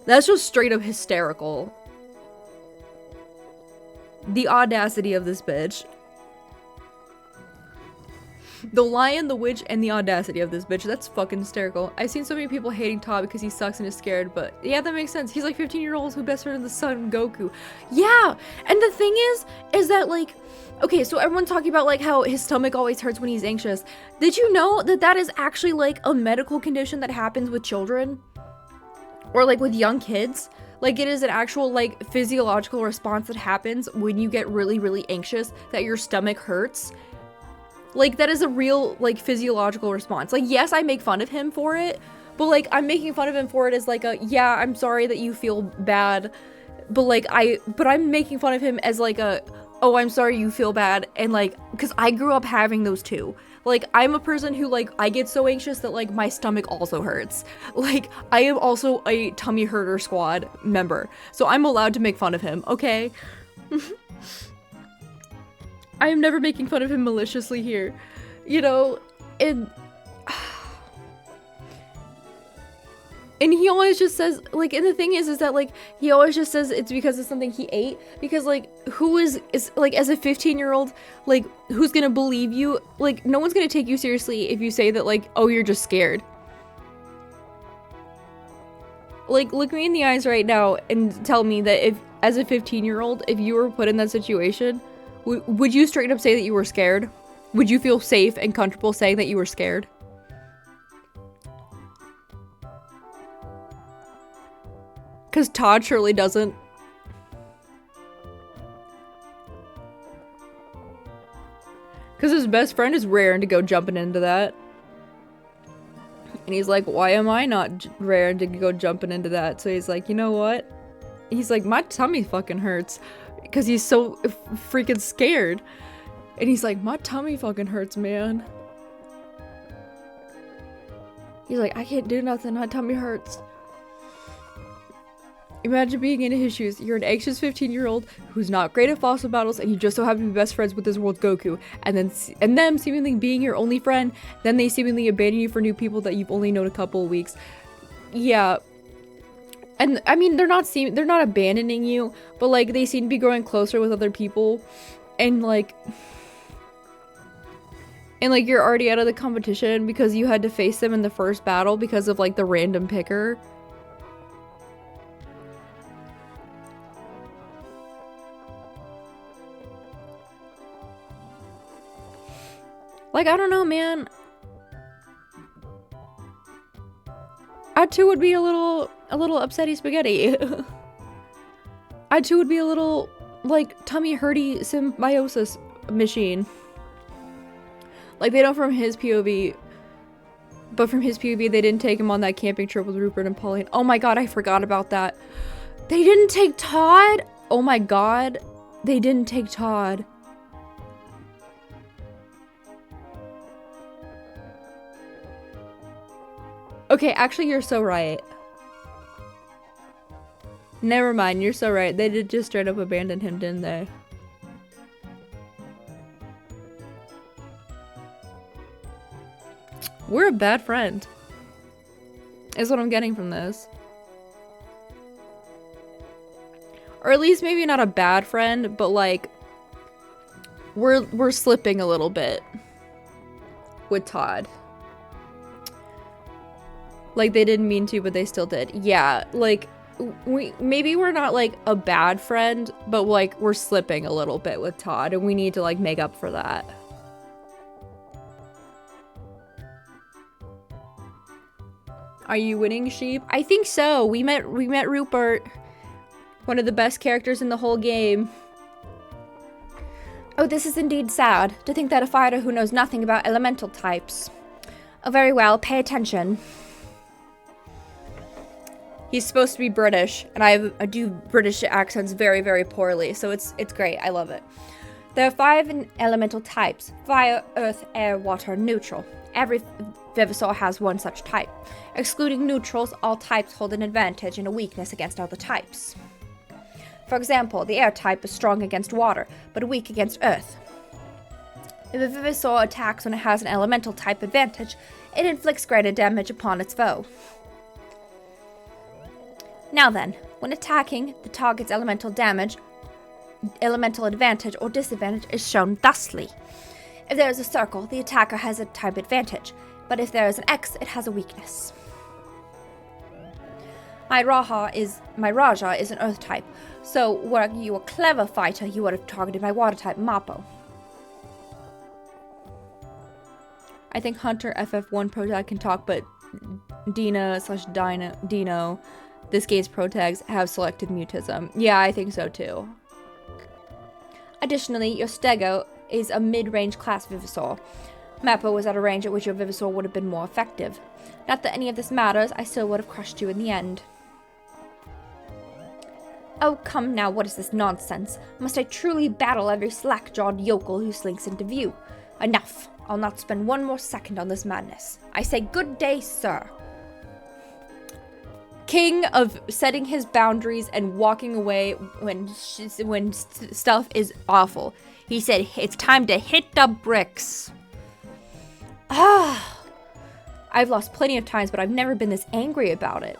That's just straight up hysterical. The audacity of this bitch. The lion, the witch, and the audacity of this bitch. That's fucking hysterical. I've seen so many people hating Todd because he sucks and is scared, but yeah, that makes sense. He's like 15-year-olds who best friend of the sun, Goku. Yeah, and the thing is that, like, okay, so everyone's talking about, like, how his stomach always hurts when he's anxious. Did you know that that is actually, like, a medical condition that happens with children? Or, like, with young kids? Like, it is an actual, like, physiological response that happens when you get really, really anxious, that your stomach hurts. Like, that is a real, like, physiological response. Like, yes, I make fun of him for it, but, like, I'm making fun of him for it as, like, yeah, I'm sorry that you feel bad, but, like, I'm making fun of him as, like, oh, I'm sorry you feel bad, and like, because I grew up having those too. Like, I'm a person who, like, I get so anxious that, like, my stomach also hurts. Like, I am also a tummy hurter squad member, so I'm allowed to make fun of him, okay? I am never making fun of him maliciously here. You know, and he always just says, like, and the thing is that, like, he always just says it's because of something he ate. Because, like, who is like, as a 15-year-old, like, who's gonna believe you? Like, no one's gonna take you seriously if you say that, like, oh, you're just scared. Like, look me in the eyes right now and tell me that if, as a 15-year-old, if you were put in that situation, would you straight up say that you were scared? Would you feel safe and comfortable saying that you were scared? Because Todd surely doesn't. Because his best friend is raring to go jumping into that. And he's like, why am I not raring to go jumping into that? So he's like, you know what? He's like, my tummy fucking hurts. Because he's so freaking scared. And he's like, my tummy fucking hurts, man. He's like, I can't do nothing. My tummy hurts. Imagine being in his shoes. You're an anxious 15-year-old who's not great at fossil battles, and you just so happen to be best friends with this world Goku. And them seemingly being your only friend, then they seemingly abandon you for new people that you've only known a couple of weeks. Yeah. And I mean, they're not abandoning you, but like they seem to be growing closer with other people, and like you're already out of the competition because you had to face them in the first battle because of like the random picker. Like, I don't know, man. I too would be a little upsetty spaghetti. I too would be a little, like, tummy hurty symbiosis machine. Like, they don't from his POV. But from his POV, they didn't take him on that camping trip with Rupert and Pauline. Oh my god, I forgot about that. They didn't take Todd? Oh my god. They didn't take Todd. Okay, actually, you're so right. Never mind, you're so right. They did just straight up abandon him, didn't they? We're a bad friend. Is what I'm getting from this. Or at least maybe not a bad friend, but like we're slipping a little bit with Todd. Like, they didn't mean to, but they still did. Yeah, like, we're not, like, a bad friend, but, like, we're slipping a little bit with Todd, and we need to, like, make up for that. Are you winning, sheep? I think so. We met Rupert. One of the best characters in the whole game. Oh, this is indeed sad, to think that a fighter who knows nothing about elemental types. Oh, very well, pay attention. He's supposed to be British, and I do British accents very, very poorly, so it's great. I love it. There are 5 elemental types: fire, earth, air, water, neutral. Every Vivasor has one such type. Excluding neutrals, all types hold an advantage and a weakness against other types. For example, the air type is strong against water, but weak against earth. If a Vivasor attacks when it has an elemental type advantage, it inflicts greater damage upon its foe. Now then, when attacking, the target's elemental advantage or disadvantage is shown thusly. If there is a circle, the attacker has a type advantage, but if there is an X, it has a weakness. My Raja is an earth type, so were you a clever fighter, you would have targeted my water type, Mappo. I think Hunter FF1 Protag can talk, but Dino, this game's protags have selective mutism. Yeah, I think so too. Additionally, your Stego is a mid-range class Vivasor. Mappo was at a range at which your Vivasor would have been more effective. Not that any of this matters, I still would have crushed you in the end. Oh, come now, what is this nonsense? Must I truly battle every slack-jawed yokel who slinks into view? Enough! I'll not spend one more second on this madness. I say good day, sir. King of setting his boundaries and walking away when stuff is awful. He said, it's time to hit the bricks. Ah! I've lost plenty of times, but I've never been this angry about it.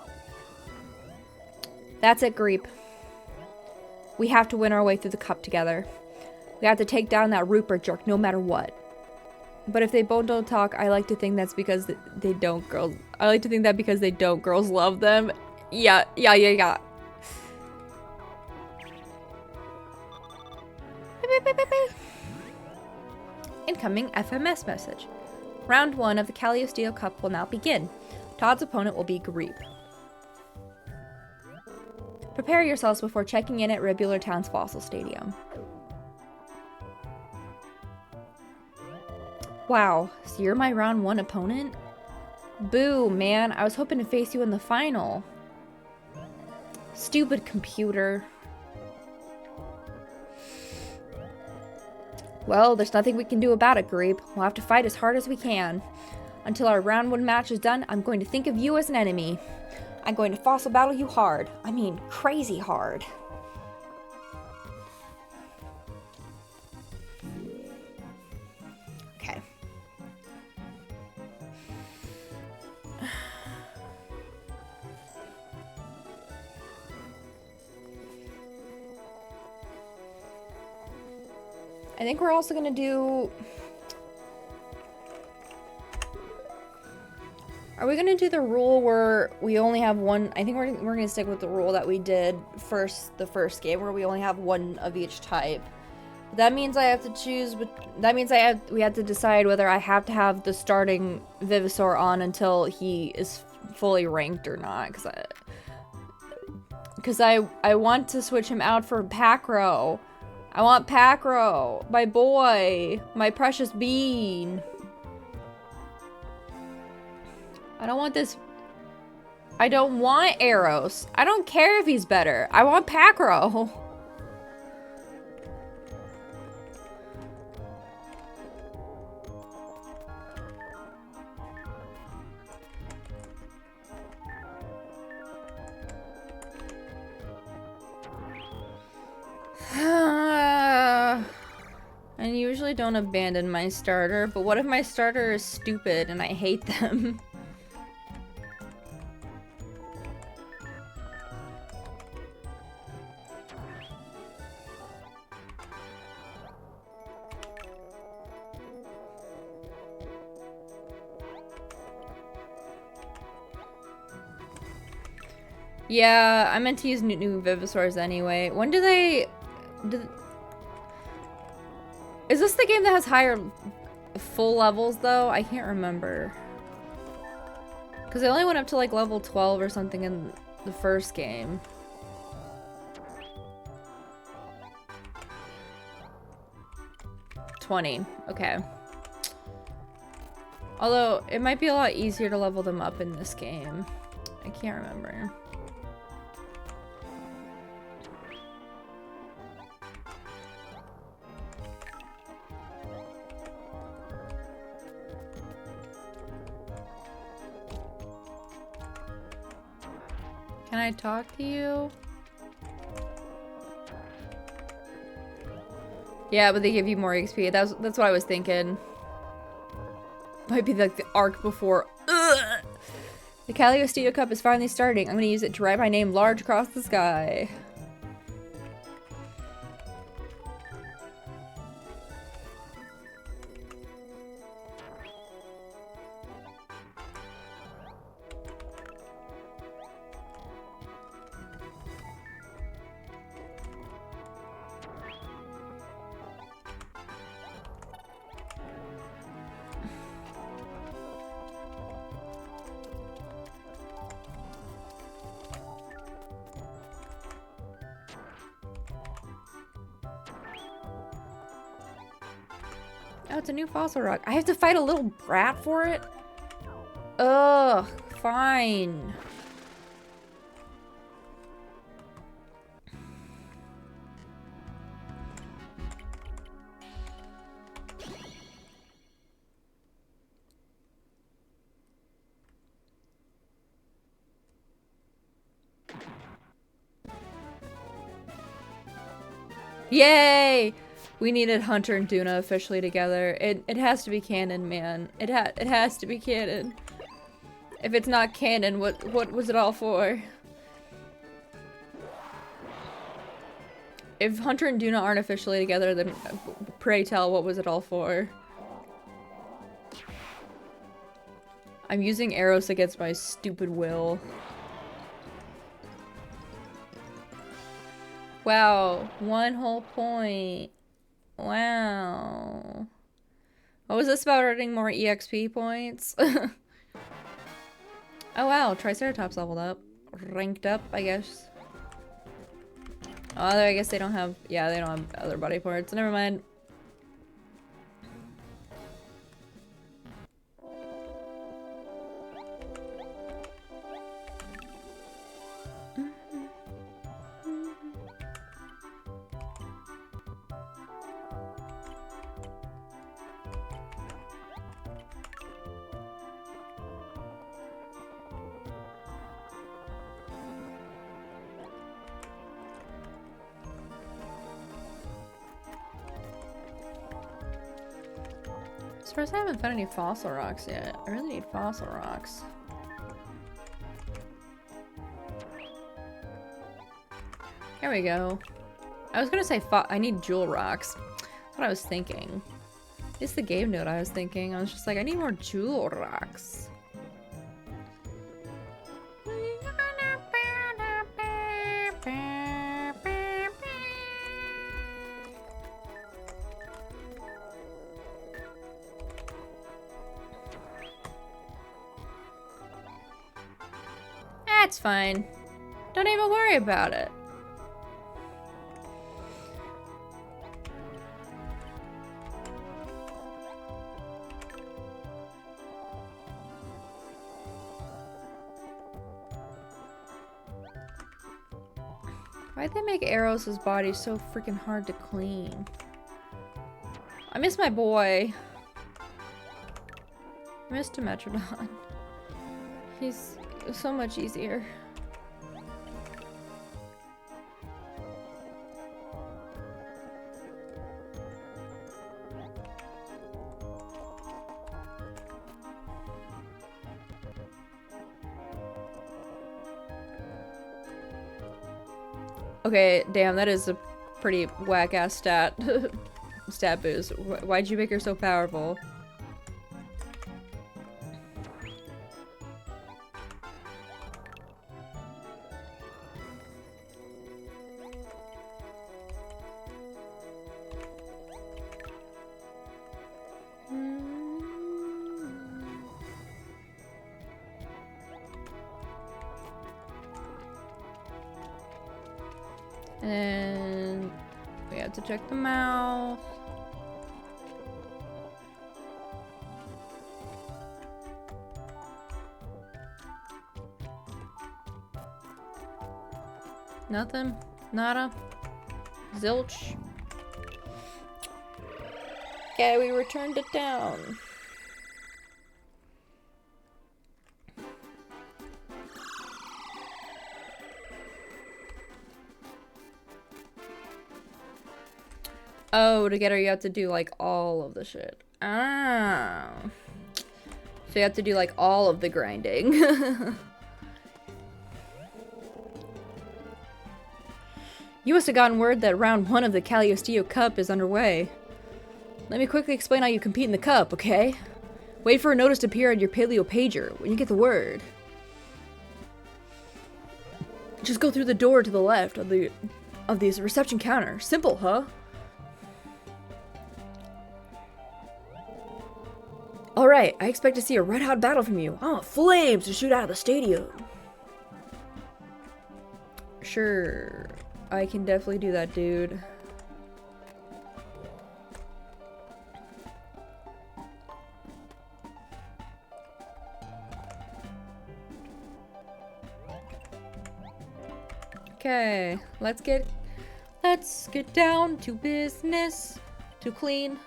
That's it, Greep. We have to win our way through the cup together. We have to take down that Rupert jerk no matter what. But if they both don't talk, I like to think that's because they don't girls. I like to think that because they don't, girls love them. Yeah. Incoming FMS message. Round 1 of the Caliosteo Cup will now begin. Todd's opponent will be Greep. Prepare yourselves before checking in at Ribular Town's Fossil Stadium. Wow, so you're my round 1 opponent? Boo, man, I was hoping to face you in the final. Stupid computer. Well, there's nothing we can do about it, Greep. We'll have to fight as hard as we can. Until our round 1 match is done, I'm going to think of you as an enemy. I'm going to fossil battle you hard. I mean, crazy hard. Okay. I think we're also gonna do... Are we gonna do the rule where we only have one? I think we're gonna stick with the rule that we did the first game, where we only have one of each type. That means I have to choose. That means we have to decide whether I have to have the starting Vivasaur on until he is fully ranked or not. Because I want to switch him out for Pacro. I want Pacro, my boy, my precious bean. I don't want this. I don't want Eros. I don't care if he's better. I want Pacro. I usually don't abandon my starter, but what if my starter is stupid and I hate them? Yeah, I meant to use new Vivasaurs anyway. When do they... Is this the game that has higher full levels, though? I can't remember. Because I only went up to, like, level 12 or something in the first game. $20. Okay. Although, it might be a lot easier to level them up in this game. I can't remember. Can I talk to you? Yeah, but they give you more XP. That's what I was thinking. Might be like the arc before. Ugh! The Caliosteo Cup is finally starting. I'm gonna use it to write my name large across the sky. Oh, it's a new fossil rock. I have to fight a little brat for it? Ugh, fine. Yay! We needed Hunter and Duna officially together. It has to be canon, man. It has to be canon. If it's not canon, what was it all for? If Hunter and Duna aren't officially together, then pray tell, what was it all for? I'm using arrows against my stupid will. Wow, 1 whole point. Wow. What was this about earning more EXP points? Oh wow, Triceratops leveled up. Ranked up, I guess. Oh, I guess they don't have, yeah, they don't have other body parts. Never mind. As far as I haven't found any fossil rocks yet. I really need fossil rocks. Here we go. I was gonna say I need jewel rocks. That's what I was thinking. It's the game note I was thinking. I was just like, I need more jewel rocks. That's fine. Don't even worry about it. Why'd they make Eros' body so freaking hard to clean? I miss my boy. I missed Metrodon. He's so much easier. Okay, damn, that is a pretty whack-ass stat. Stat boost. Why'd you make her so powerful? And we have to check the mouth. Nothing. Nada. Zilch. Okay, we returned it down. Oh, to get her, you have to do, like, all of the shit. Ah. So you have to do, like, all of the grinding. You must have gotten word that round 1 of the Cagliostro Cup is underway. Let me quickly explain how you compete in the cup, okay? Wait for a notice to appear on your Paleo pager when you get the word. Just go through the door to the left of the reception counter. Simple, huh? Alright, I expect to see a red-hot battle from you. I want flames to shoot out of the stadium. Sure, I can definitely do that, dude. Okay, let's get down to business to clean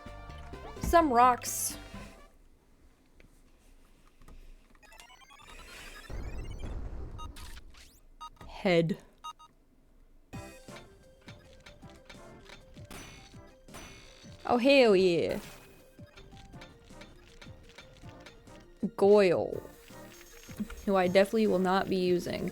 some rocks. Head. Oh, hell yeah. Goyle. Who I definitely will not be using.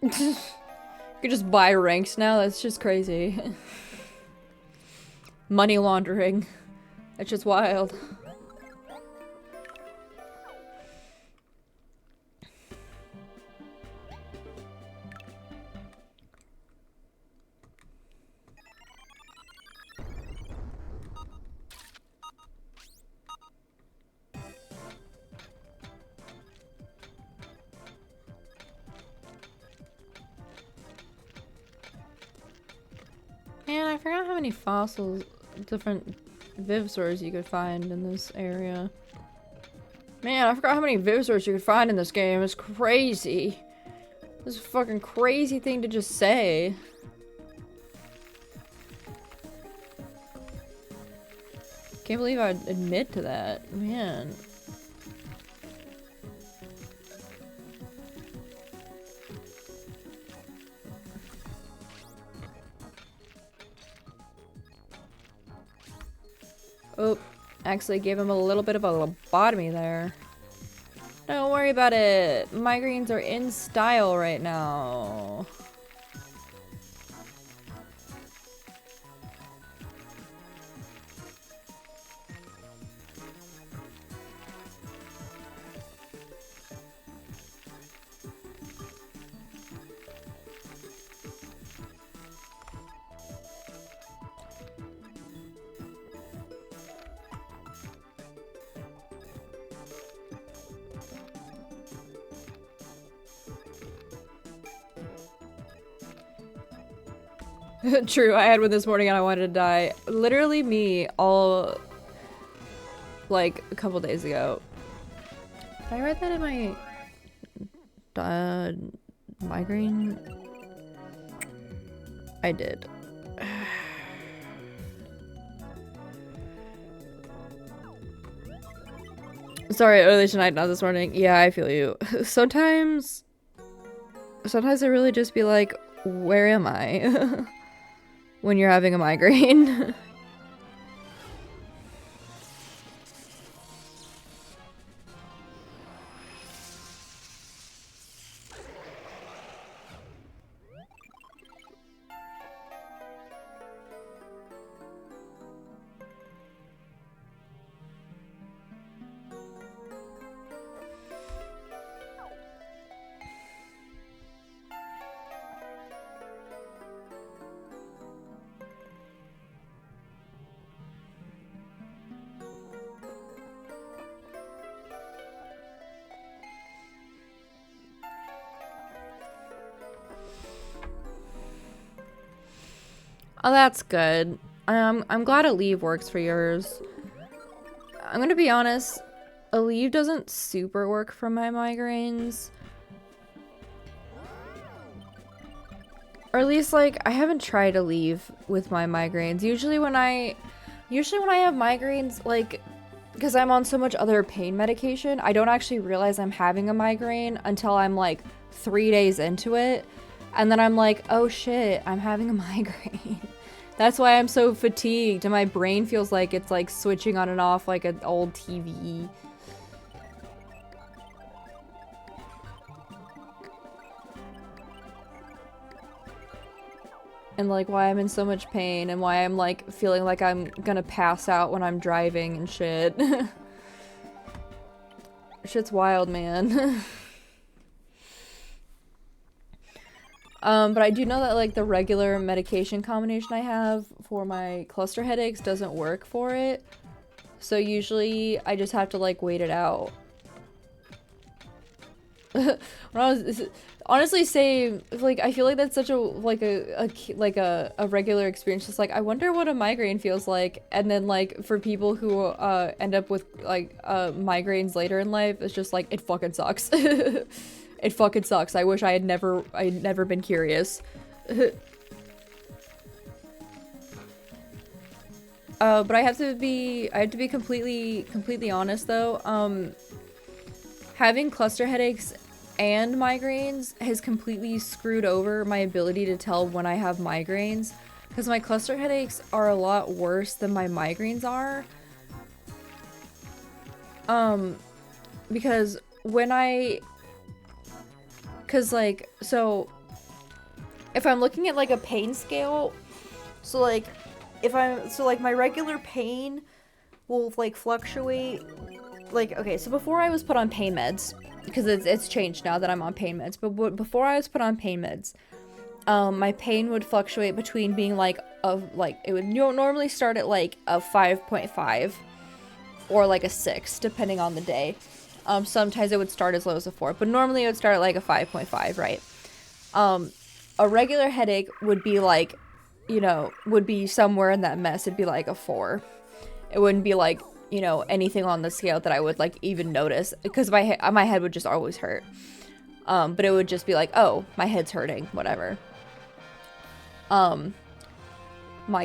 You could just buy ranks now. That's just crazy. Money laundering. That's just wild. Man, I forgot how many fossils, different Vivsaurs you could find in this area. Man, I forgot how many Vivsaurs you could find in this game. It's crazy. This is a fucking crazy thing to just say. Can't believe I'd admit to that. Man. Oh, actually gave him a little bit of a lobotomy there. Don't worry about it. Migraines are in style right now. True, I had one this morning and I wanted to die. Literally me all like a couple days ago. Did I write that in my migraine? I did. Sorry, early tonight, not this morning. Yeah, I feel you. Sometimes I really just be like, where am I? When you're having a migraine. Oh, that's good. I'm glad Aleve works for yours. I'm gonna be honest, Aleve doesn't super work for my migraines. Or at least, like, I haven't tried Aleve with my migraines. Usually when I have migraines, like, because I'm on so much other pain medication, I don't actually realize I'm having a migraine until I'm, like, 3 days into it. And then I'm like, oh shit, I'm having a migraine. That's why I'm so fatigued and my brain feels like it's like switching on and off like an old TV. And like why I'm in so much pain and why I'm like feeling like I'm gonna pass out when I'm driving and shit. Shit's wild, man. But I do know that like the regular medication combination I have for my cluster headaches doesn't work for it. So usually I just have to like wait it out. When I was honestly say like I feel like that's such a regular experience. Just like I wonder what a migraine feels like, and then like for people who end up with like migraines later in life, it's just like it fucking sucks. It fucking sucks. I wish I'd never been curious. But I have to be completely honest though. Having cluster headaches and migraines has completely screwed over my ability to tell when I have migraines, because my cluster headaches are a lot worse than my migraines are. Because like, so if I'm looking at like a pain scale, so like my regular pain will like fluctuate. Like, okay, so before I was put on pain meds, because it's changed now that I'm on pain meds, but before I was put on pain meds, my pain would fluctuate between being like it would normally start at like a 5.5 or like a 6 depending on the day. Sometimes it would start as low as a 4, but normally it would start at like a 5.5, right? A regular headache would be like, you know, would be somewhere in that mess. It'd be like a 4. It wouldn't be like, you know, anything on the scale that I would like even notice, because my head would just always hurt. But it would just be like, oh, my head's hurting, whatever. My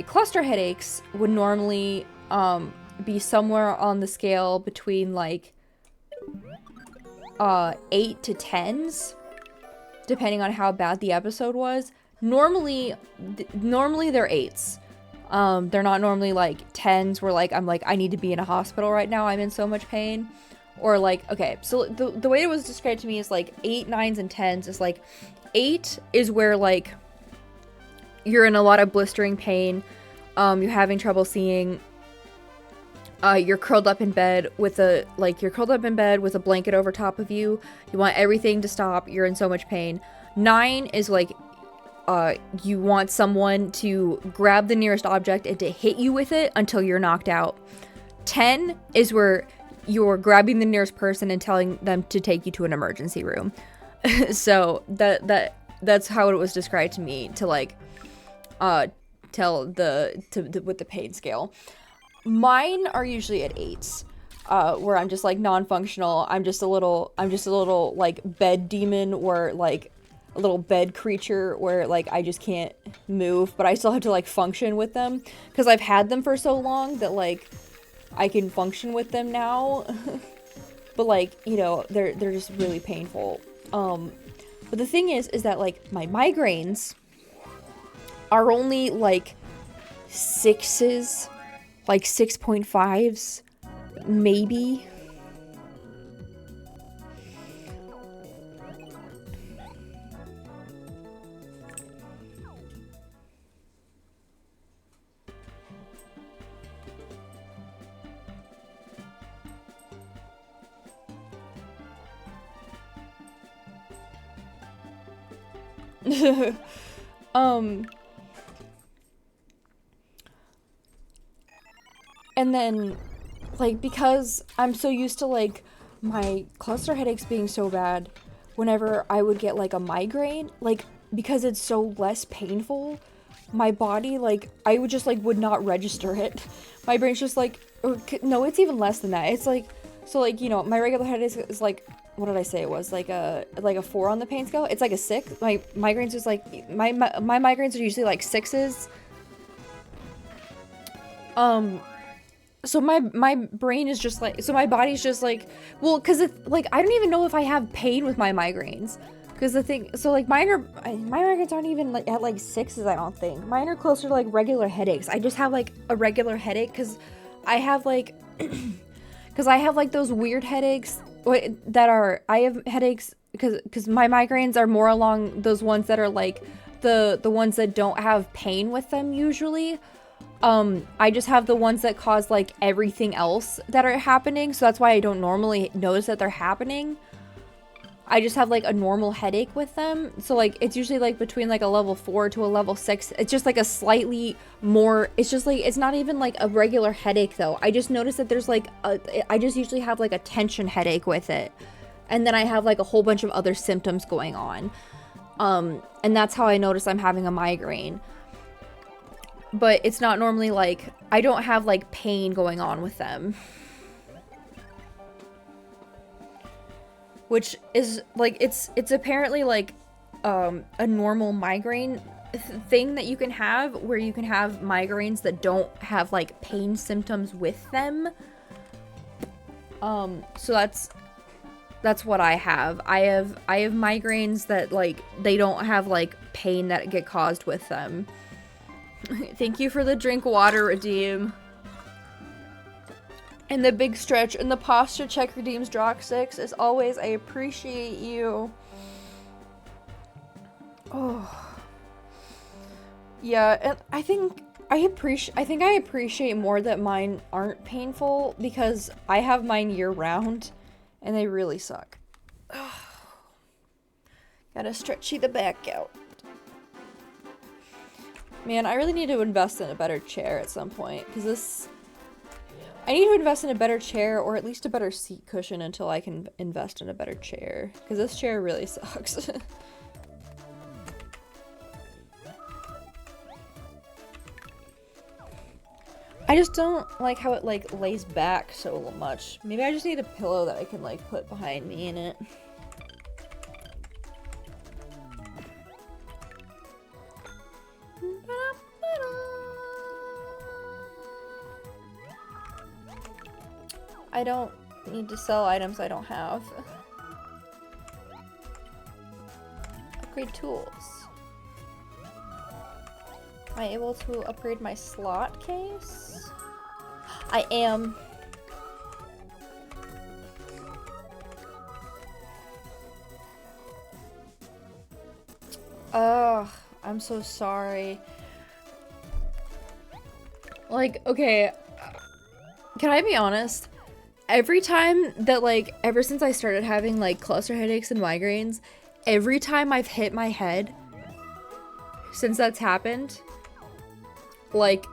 cluster headaches would normally be somewhere on the scale between like 8 to 10s, depending on how bad the episode was. Normally they're 8s. They're not normally like 10s where like I'm like I need to be in a hospital right now, I'm in so much pain. Or like, okay, so the way it was described to me is like 8, 9s, and 10s is like 8 is where like you're in a lot of blistering pain, you're having trouble seeing, you're curled up in bed with a blanket over top of you, you want everything to stop, you're in so much pain. 9 is like you want someone to grab the nearest object and to hit you with it until you're knocked out. 10 is where you're grabbing the nearest person and telling them to take you to an emergency room. So that's how it was described to me, to like tell with the pain scale. Mine are usually at 8s, where I'm just like non-functional. I'm just a little like bed demon, or like a little bed creature where like I just can't move, but I still have to like function with them because I've had them for so long that like I can function with them now. But like, you know, they're just really painful. But the thing is that like my migraines are only like 6s, like 6.5s, maybe. And then, like, because I'm so used to, like, my cluster headaches being so bad, whenever I would get, like, a migraine, like, because it's so less painful, my body, like, I would just, like, would not register it. My brain's just, like, no, it's even less than that. It's, like, so, like, you know, my regular headache is, like, what did I say it was? Like a 4 on the pain scale? It's, like, a 6. My migraines is, like, my migraines are usually, like, 6s. So my brain is just like, so my body's just like, well, because it's like, I don't even know if I have pain with my migraines. Because the thing, so like my migraines aren't even like at like 6s, I don't think. Mine are closer to like regular headaches. I just have like a regular headache because I have like, those weird headaches that are, I have headaches because my migraines are more along those ones that are like the ones that don't have pain with them usually. I just have the ones that cause like everything else that are happening, so that's why I don't normally notice that they're happening. I just have like a normal headache with them. So like it's usually like between like a level 4 to a level 6. It's just like a slightly more, it's just like, it's not even like a regular headache though. I just noticed that there's like I just usually have like a tension headache with it. And then I have like a whole bunch of other symptoms going on. And that's how I notice I'm having a migraine. But it's not normally like, I don't have like pain going on with them. Which is like, it's apparently like a normal migraine thing that you can have, where you can have migraines that don't have like pain symptoms with them. So that's what I have. I have migraines that like they don't have like pain that get caused with them. Thank you for the drink water redeem. And the big stretch and the posture check redeems Drock 6. As always, I appreciate you. Oh. Yeah, and I think I appreciate more that mine aren't painful, because I have mine year round and they really suck. Gotta stretchy the back out. Man, I really need to invest in a better chair at some point, because I need to invest in a better chair, or at least a better seat cushion, until I can invest in a better chair, because this chair really sucks. I just don't like how it like lays back so much. Maybe I just need a pillow that I can like put behind me in it. I don't need to sell items I don't have. Upgrade tools. Am I able to upgrade my slot case? I am. Ugh, I'm so sorry. Like, okay, can I be honest? Every time that, like, ever since I started having, like, cluster headaches and migraines, every time I've hit my head, since that's happened, like,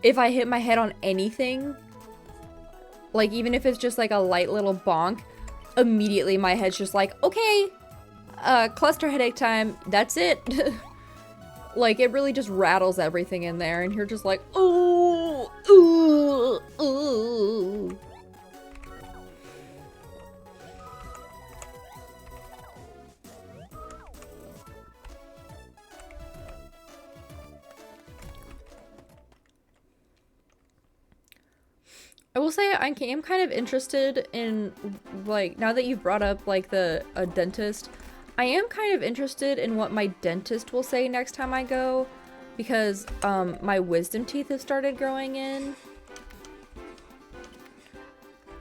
if I hit my head on anything, like, even if it's just, like, a light little bonk, immediately my head's just like, okay, cluster headache time, that's it. Like, it really just rattles everything in there, and you're just like, ooh, ooh, ooh. I will say I am kind of interested in, like, now that you've brought up, like, a dentist, I am kind of interested in what my dentist will say next time I go, because, my wisdom teeth have started growing in.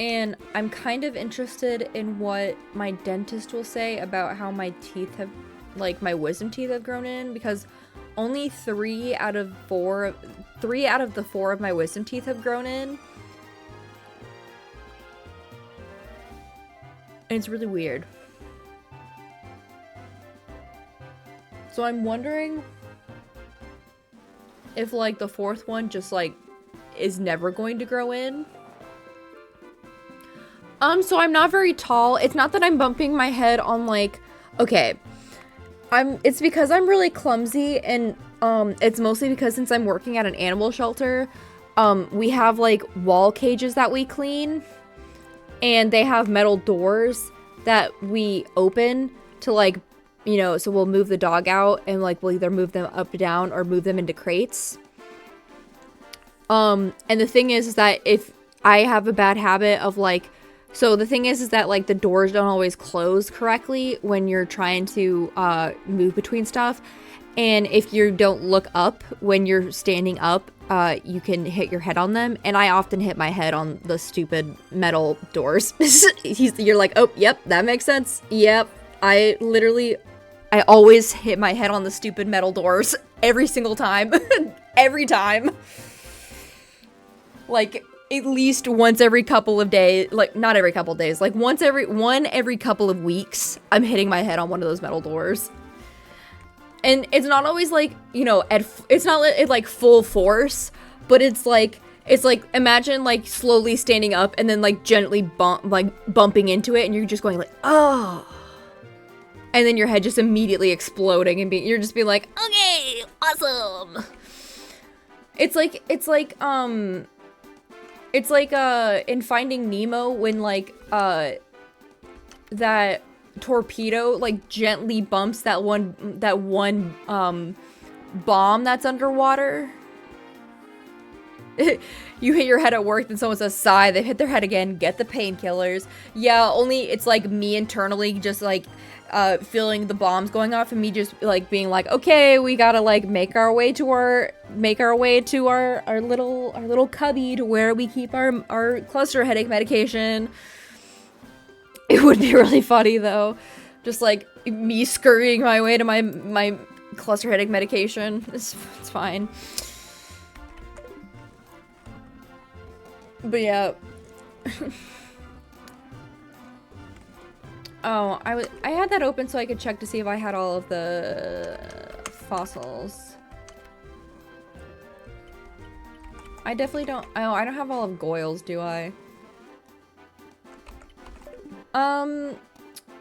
And I'm kind of interested in what my dentist will say about how my teeth have, like, my wisdom teeth have grown in, because only 3 out of the 4 of my wisdom teeth have grown in. And it's really weird. So I'm wondering if, like, the 4th one just, like, is never going to grow in. So I'm not very tall. It's not that I'm bumping my head on, like, okay. It's because I'm really clumsy, and, it's mostly because since I'm working at an animal shelter, we have, like, wall cages that we clean. And they have metal doors that we open to, like, you know, so we'll move the dog out, and, like, we'll either move them up and down or move them into crates. And the thing is that if I have a bad habit of, like, so the thing is that, like, the doors don't always close correctly when you're trying to move between stuff. And if you don't look up when you're standing up, you can hit your head on them. And I often hit my head on the stupid metal doors. You're like, oh, yep, that makes sense. Yep, I always hit my head on the stupid metal doors every single time. Every time. Like, at least once every couple of days, like not every couple of days, like every couple of weeks, I'm hitting my head on one of those metal doors. And it's not always like, you know, it's not like full force, but it's like imagine like slowly standing up and then like gently bumping into it, and you're just going like, oh, and then your head just immediately exploding and you're just being like, Okay, awesome. it's like in Finding Nemo when like that torpedo like gently bumps that one bomb that's underwater. You hit your head at work, then someone says sigh, they hit their head again, get the painkillers. Yeah, only it's like me internally just like feeling the bombs going off and me just like being like, okay, we gotta like make our way to our little cubby to where we keep our cluster headache medication. It would be really funny though, just like me scurrying my way to my cluster headache medication. It's fine. But yeah. Oh, I had that open so I could check to see if I had all of the fossils. I definitely don't. Oh, I don't have all of Goyle's, do I? Well,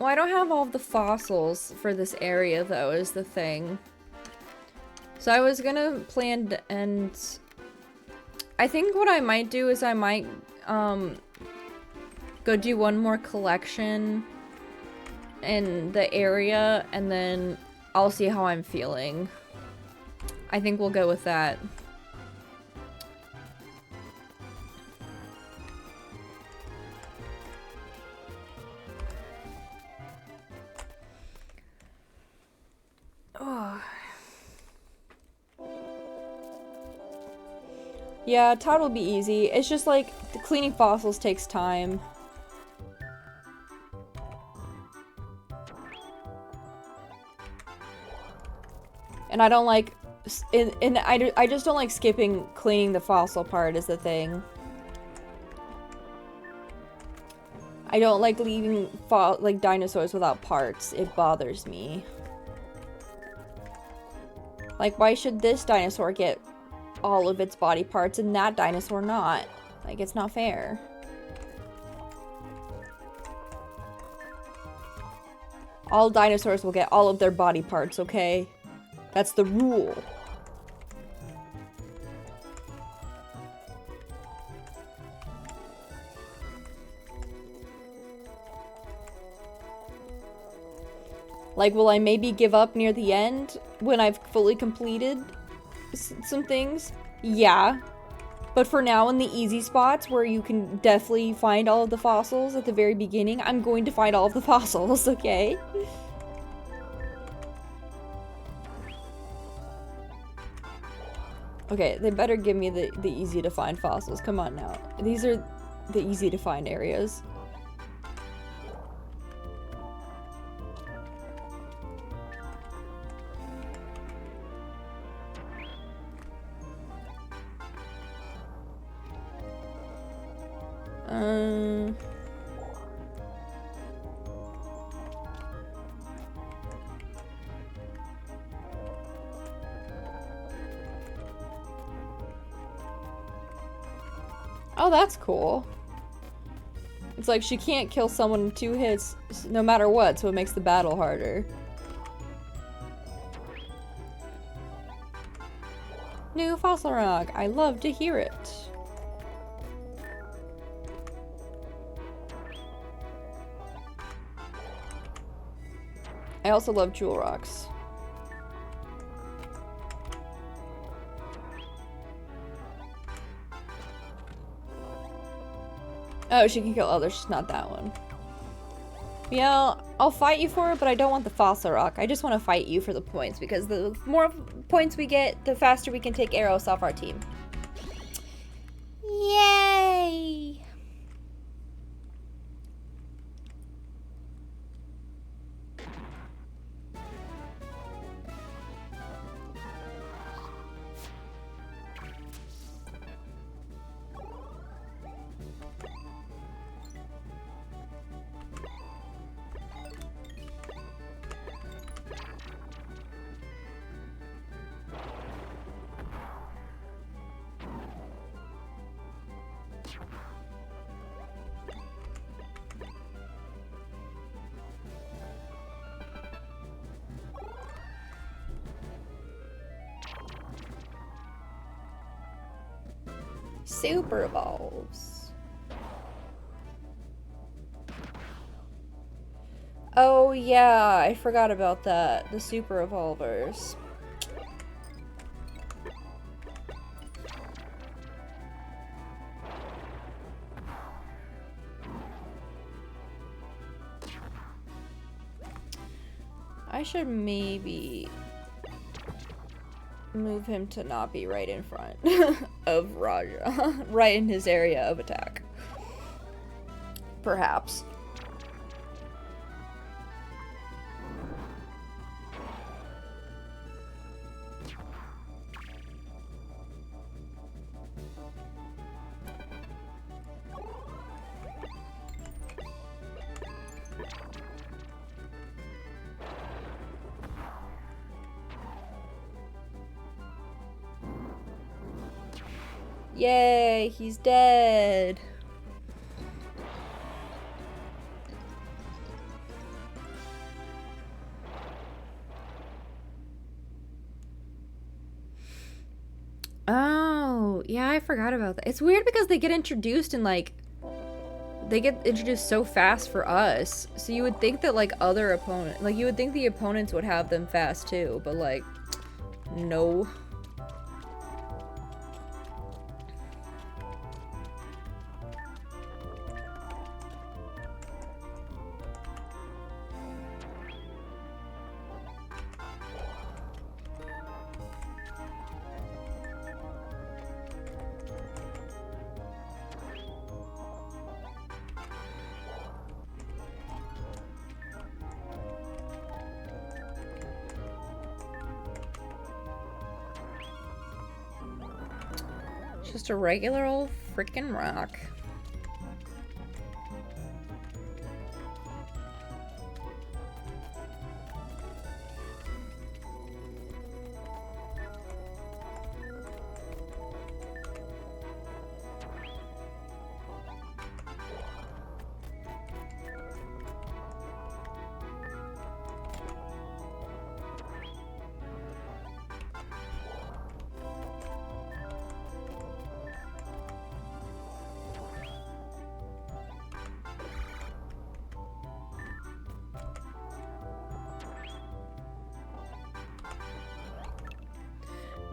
I don't have all of the fossils for this area though, is the thing. So I was gonna plan to end. I think what I might do is I might go do one more collection in the area, and then I'll see how I'm feeling. I think we'll go with that. Oh. Yeah, Todd will be easy. It's just like the cleaning fossils takes time. And I don't like, I just don't like skipping cleaning the fossil part is the thing. I don't like leaving like dinosaurs without parts. It bothers me. Like, why should this dinosaur get all of its body parts and that dinosaur not? Like, it's not fair. All dinosaurs will get all of their body parts, okay? That's the rule. Like, will I maybe give up near the end when I've fully completed some things? Yeah. But for now, in the easy spots where you can definitely find all of the fossils at the very beginning, I'm going to find all of the fossils, okay? Okay, they better give me the easy to find fossils. Come on now. These are the easy to find areas. Oh, that's cool. It's like she can't kill someone in 2 hits no matter what, so it makes the battle harder. New fossil rock. I love to hear it. I also love jewel rocks. Oh, she can kill others, just not that one. Yeah, I'll fight you for it, but I don't want the fossil rock. I just want to fight you for the points, because the more points we get, the faster we can take Eros off our team. Yay! Super evolves. Oh yeah, I forgot about that. The super evolvers. I should maybe move him to not be right in front of Raja. Right in his area of attack. Perhaps. Yay, he's dead. Oh, yeah, I forgot about that. It's weird because they get introduced and like they get introduced so fast for us. So you would think that like other opponent, like you would think the opponents would have them fast too, but like no. Just a regular old freaking rock.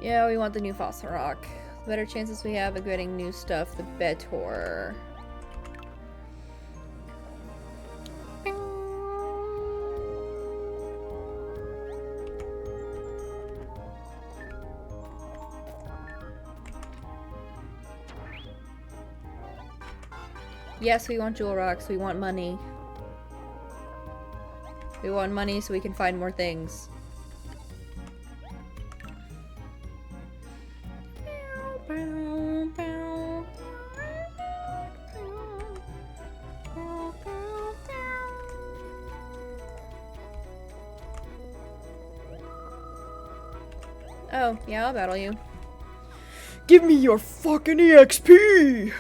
Yeah, we want the new fossil rock. The better chances we have of getting new stuff, the better. Yes, we want jewel rocks. We want money. We want money so we can find more things. Oh, yeah, I'll battle you. Give me your fucking EXP!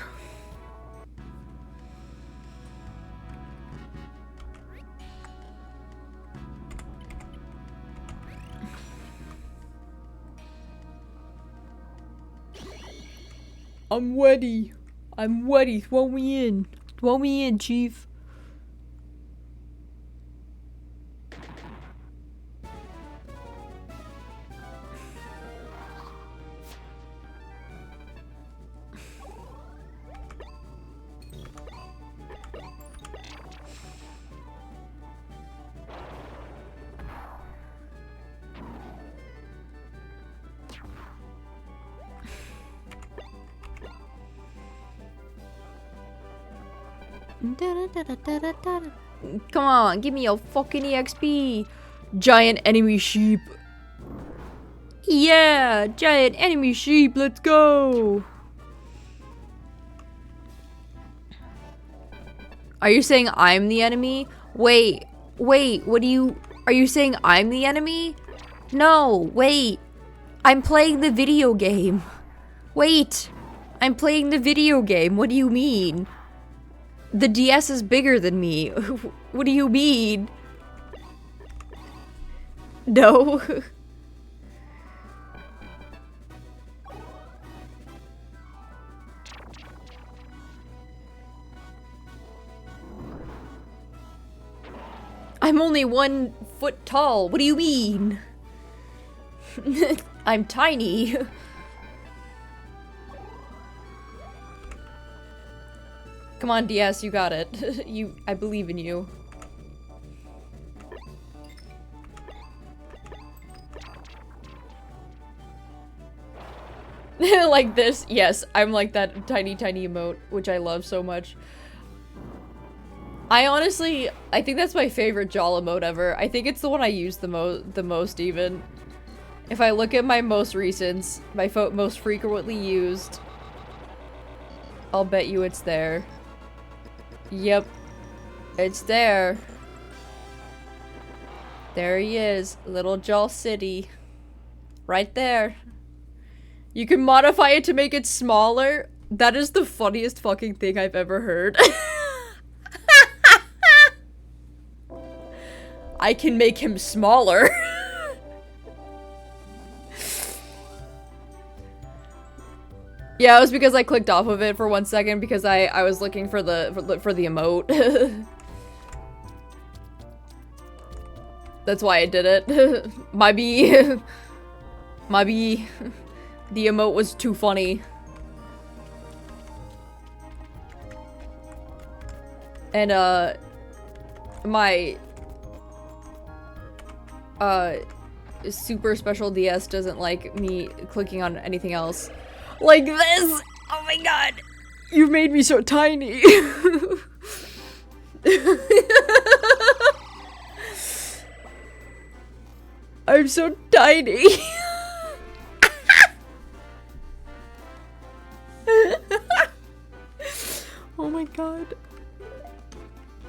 I'm ready. I'm ready. Throw me in. Throw me in, Chief. Come on, give me your fucking EXP. Giant enemy sheep. Yeah, giant enemy sheep, let's go. Are you saying I'm the enemy? Wait, what do you... Are you saying I'm the enemy? No, wait. I'm playing the video game. Wait. I'm playing the video game. What do you mean? The DS is bigger than me. What do you mean? No. I'm only 1 foot tall. What do you mean? I'm tiny. Come on, DS, you got it. I believe in you. Like this, yes, I'm like that tiny emote, which I love so much. I think that's my favorite Jol emote ever. I think it's the one I use the most even. If I look at my most recents, my most frequently used, I'll bet you it's there. Yep, it's there. There he is, little Jol City. Right there. You can modify it to make it smaller. That is the funniest fucking thing I've ever heard. I can make him smaller. Yeah, it was because I clicked off of it for 1 second because I was looking for the emote. That's why I did it. Maybe the emote was too funny. And my super special DS doesn't like me clicking on anything else. Like this! Oh my god! You made me so tiny! I'm so tiny! Oh my god.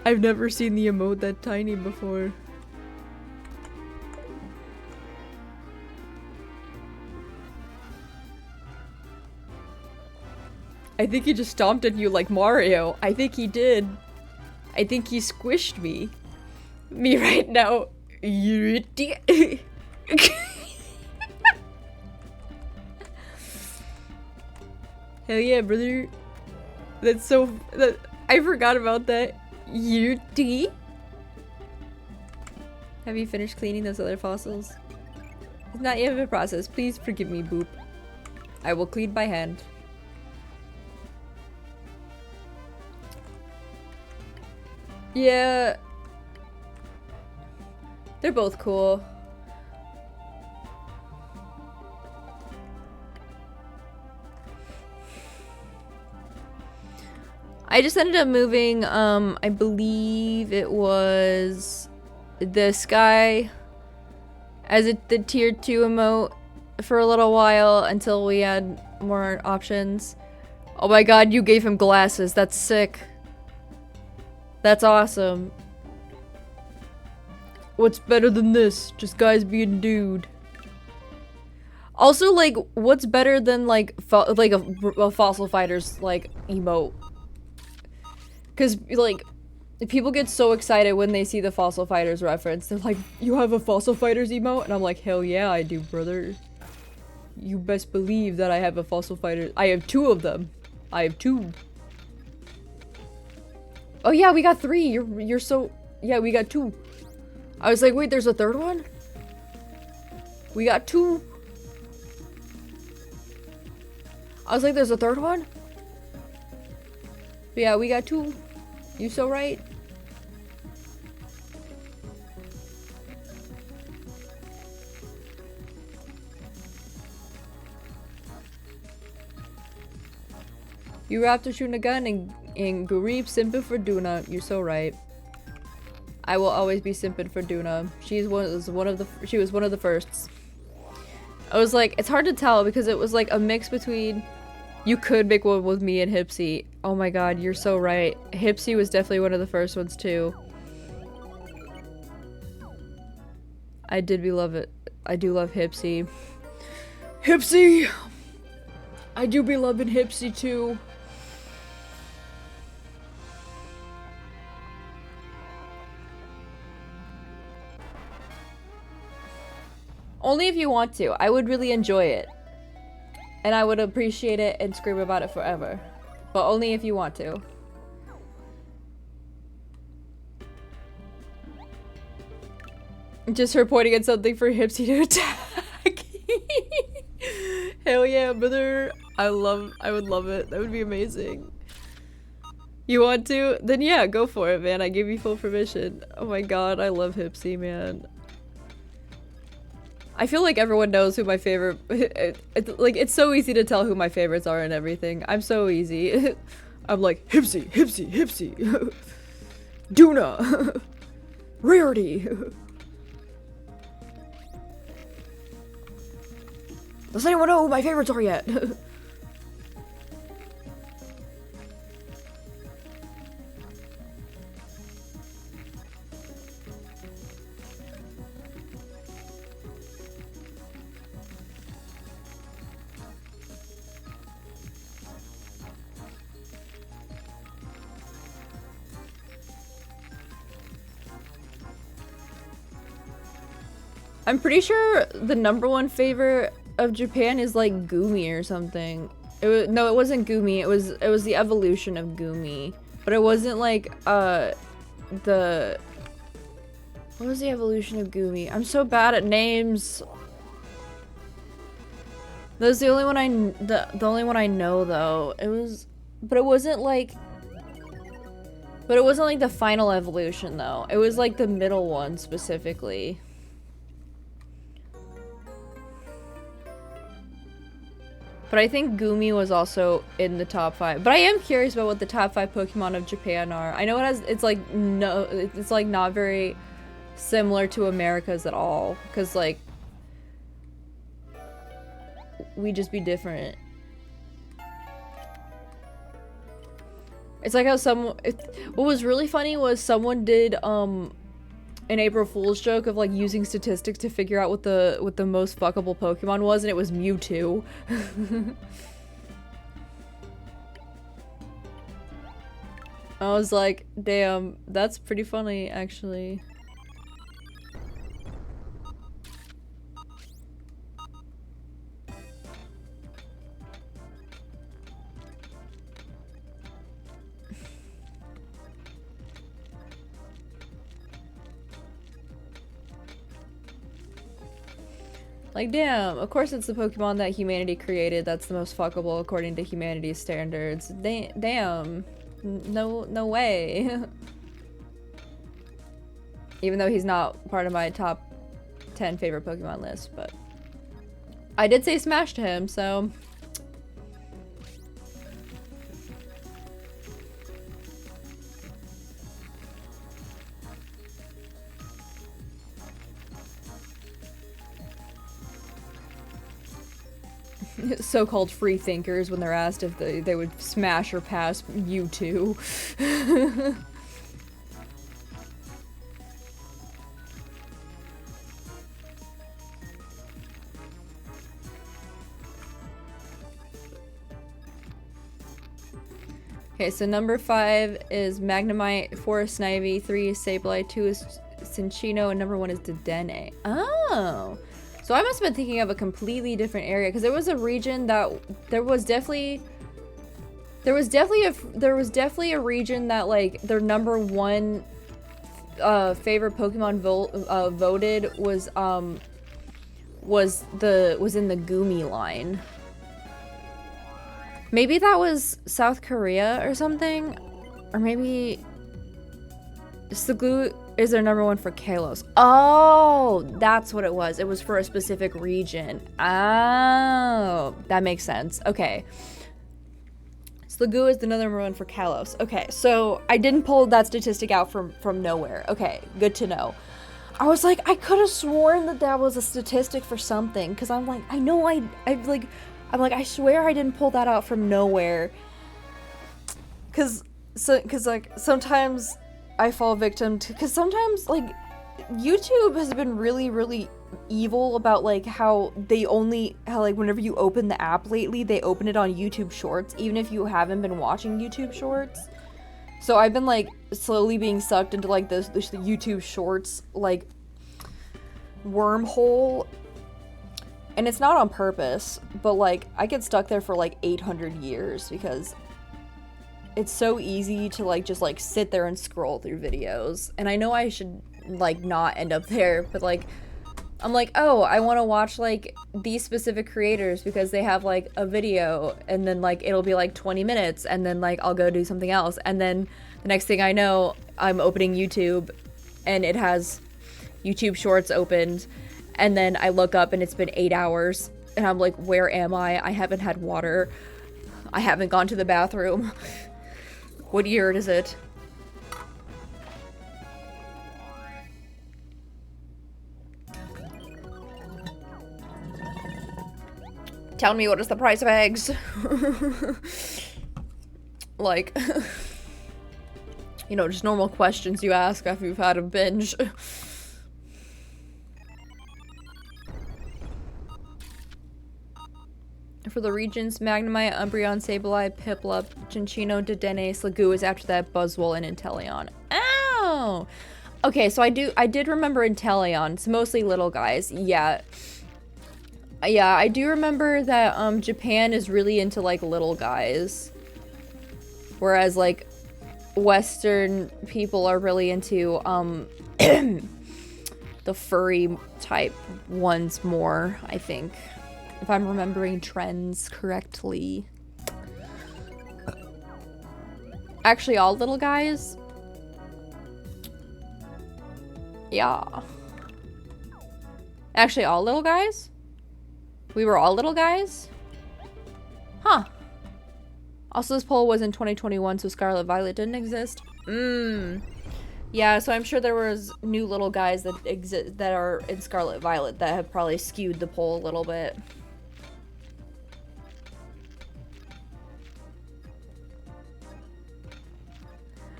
I've never seen the emote that tiny before. I think he just stomped at you like Mario. I think he did. I think he squished me. Me right now. Hell yeah, brother. That's so... I forgot about that. Yuti. Have you finished cleaning those other fossils? It's not yet a process. Please forgive me, Boop. I will clean by hand. Yeah. They're both cool. I just ended up moving, I believe it was this guy as the tier 2 emote for a little while until we had more options. Oh my god, you gave him glasses. That's sick. That's awesome. What's better than this? Just guys being dude. Also, like, what's better than, like, a Fossil Fighters, like, emote? Because, like, people get so excited when they see the Fossil Fighters reference. They're like, you have a Fossil Fighters emote? And I'm like, hell yeah, I do, brother. You best believe that I have a Fossil Fighters. I have 2 of them. I have 2. Oh yeah, we got 3. You're so... Yeah, we got 2. I was like, wait, there's a 3rd one? We got 2. I was like, there's a 3rd one? But yeah, we got 2. You so right. You Raptor shooting a gun and Garib simping for Duna. You're so right. I will always be simping for Duna. She was one of the firsts. I was like, it's hard to tell because it was like a mix between. You could make one with me and Hipsy. Oh my god, you're so right. Hipsy was definitely one of the first ones too. I love it. I do love Hipsy. Hipsy! I do be loving Hipsy too. Only if you want to. I would really enjoy it. And I would appreciate it and scream about it forever. But only if you want to. Just her pointing at something for Hipsy to attack. Hell yeah, brother. I would love it. That would be amazing. You want to? Then yeah, go for it, man. I give you full permission. Oh my god, I love Hipsy, man. I feel like everyone knows who my favorite... like, it's so easy to tell who my favorites are and everything. I'm so easy. I'm like, Hipsy, Hipsy, Hipsy. Duna. Rarity. Does anyone know who my favorites are yet? I'm pretty sure the #1 favorite of Japan is like Gumi or something. No, it wasn't Gumi. It was the evolution of Gumi, but it wasn't like the what was the evolution of Gumi? I'm so bad at names. That's the only one the only one I know though. But it wasn't like the final evolution though. It was like the middle one specifically. But I think Gumi was also in the top 5. But I am curious about what the top 5 Pokemon of Japan are. I know it's like not very similar to America's at all. Cause like we just be different. It's like how what was really funny was someone did an April Fool's joke of like using statistics to figure out what the most fuckable Pokemon was, and it was Mewtwo. I was like, damn, that's pretty funny actually. Like, damn, of course it's the Pokemon that humanity created that's the most fuckable according to humanity's standards. Damn. No way. Even though he's not part of my top 10 favorite Pokemon list, but I did say Smash to him, so... So-called free thinkers when they're asked if they would smash or pass Mewtwo. Okay, so number 5 is Magnemite, 4 is Snivy, 3 is Sableye, 2 is Cinccino, and number 1 is Dedenne. Oh! So I must have been thinking of a completely different area, because there was a region that there was definitely a region that like their number 1 favorite Pokemon voted was in the Gumi line. Maybe that was South Korea or something, or maybe Sliggoo is their number 1 for Kalos. Oh, that's what it was. It was for a specific region. Oh, that makes sense. Okay. Sliggoo is the number 1 for Kalos. Okay, so I didn't pull that statistic out from nowhere. Okay, good to know. I was like, I could have sworn that was a statistic for something, because I'm like, I know I'm like, I swear I didn't pull that out from nowhere. Cause like sometimes I fall victim to, because sometimes like YouTube has been really, really evil about like how like whenever you open the app lately, they open it on YouTube Shorts, even if you haven't been watching YouTube Shorts. So I've been like slowly being sucked into like this YouTube Shorts like wormhole, and it's not on purpose, but like I get stuck there for like 800 years because it's so easy to like just like sit there and scroll through videos. And I know I should like not end up there, but like I'm like, oh, I want to watch like these specific creators because they have like a video, and then like it'll be like 20 minutes, and then like I'll go do something else, and then the next thing I know, I'm opening YouTube and it has YouTube Shorts opened, and then I look up and it's been 8 hours, and I'm like, where am I? I haven't had water. I haven't gone to the bathroom. What year is it? Tell me, what is the price of eggs? Like, you know, just normal questions you ask after you've had a binge. For the regions, Magnemite, Umbreon, Sableye, Piplup, Cinccino, Dedenne, Sliggoo is after that, Buzzwole, and Inteleon. Oh! Okay, so I did remember Inteleon. It's mostly little guys. Yeah. Yeah, I do remember that Japan is really into like little guys, whereas like Western people are really into the furry type ones more, I think, if I'm remembering trends correctly. Actually, all little guys? Yeah. Actually, all little guys? We were all little guys? Huh. Also, this poll was in 2021, so Scarlet Violet didn't exist. Yeah, so I'm sure there was new little guys that exist that are in Scarlet Violet that have probably skewed the poll a little bit.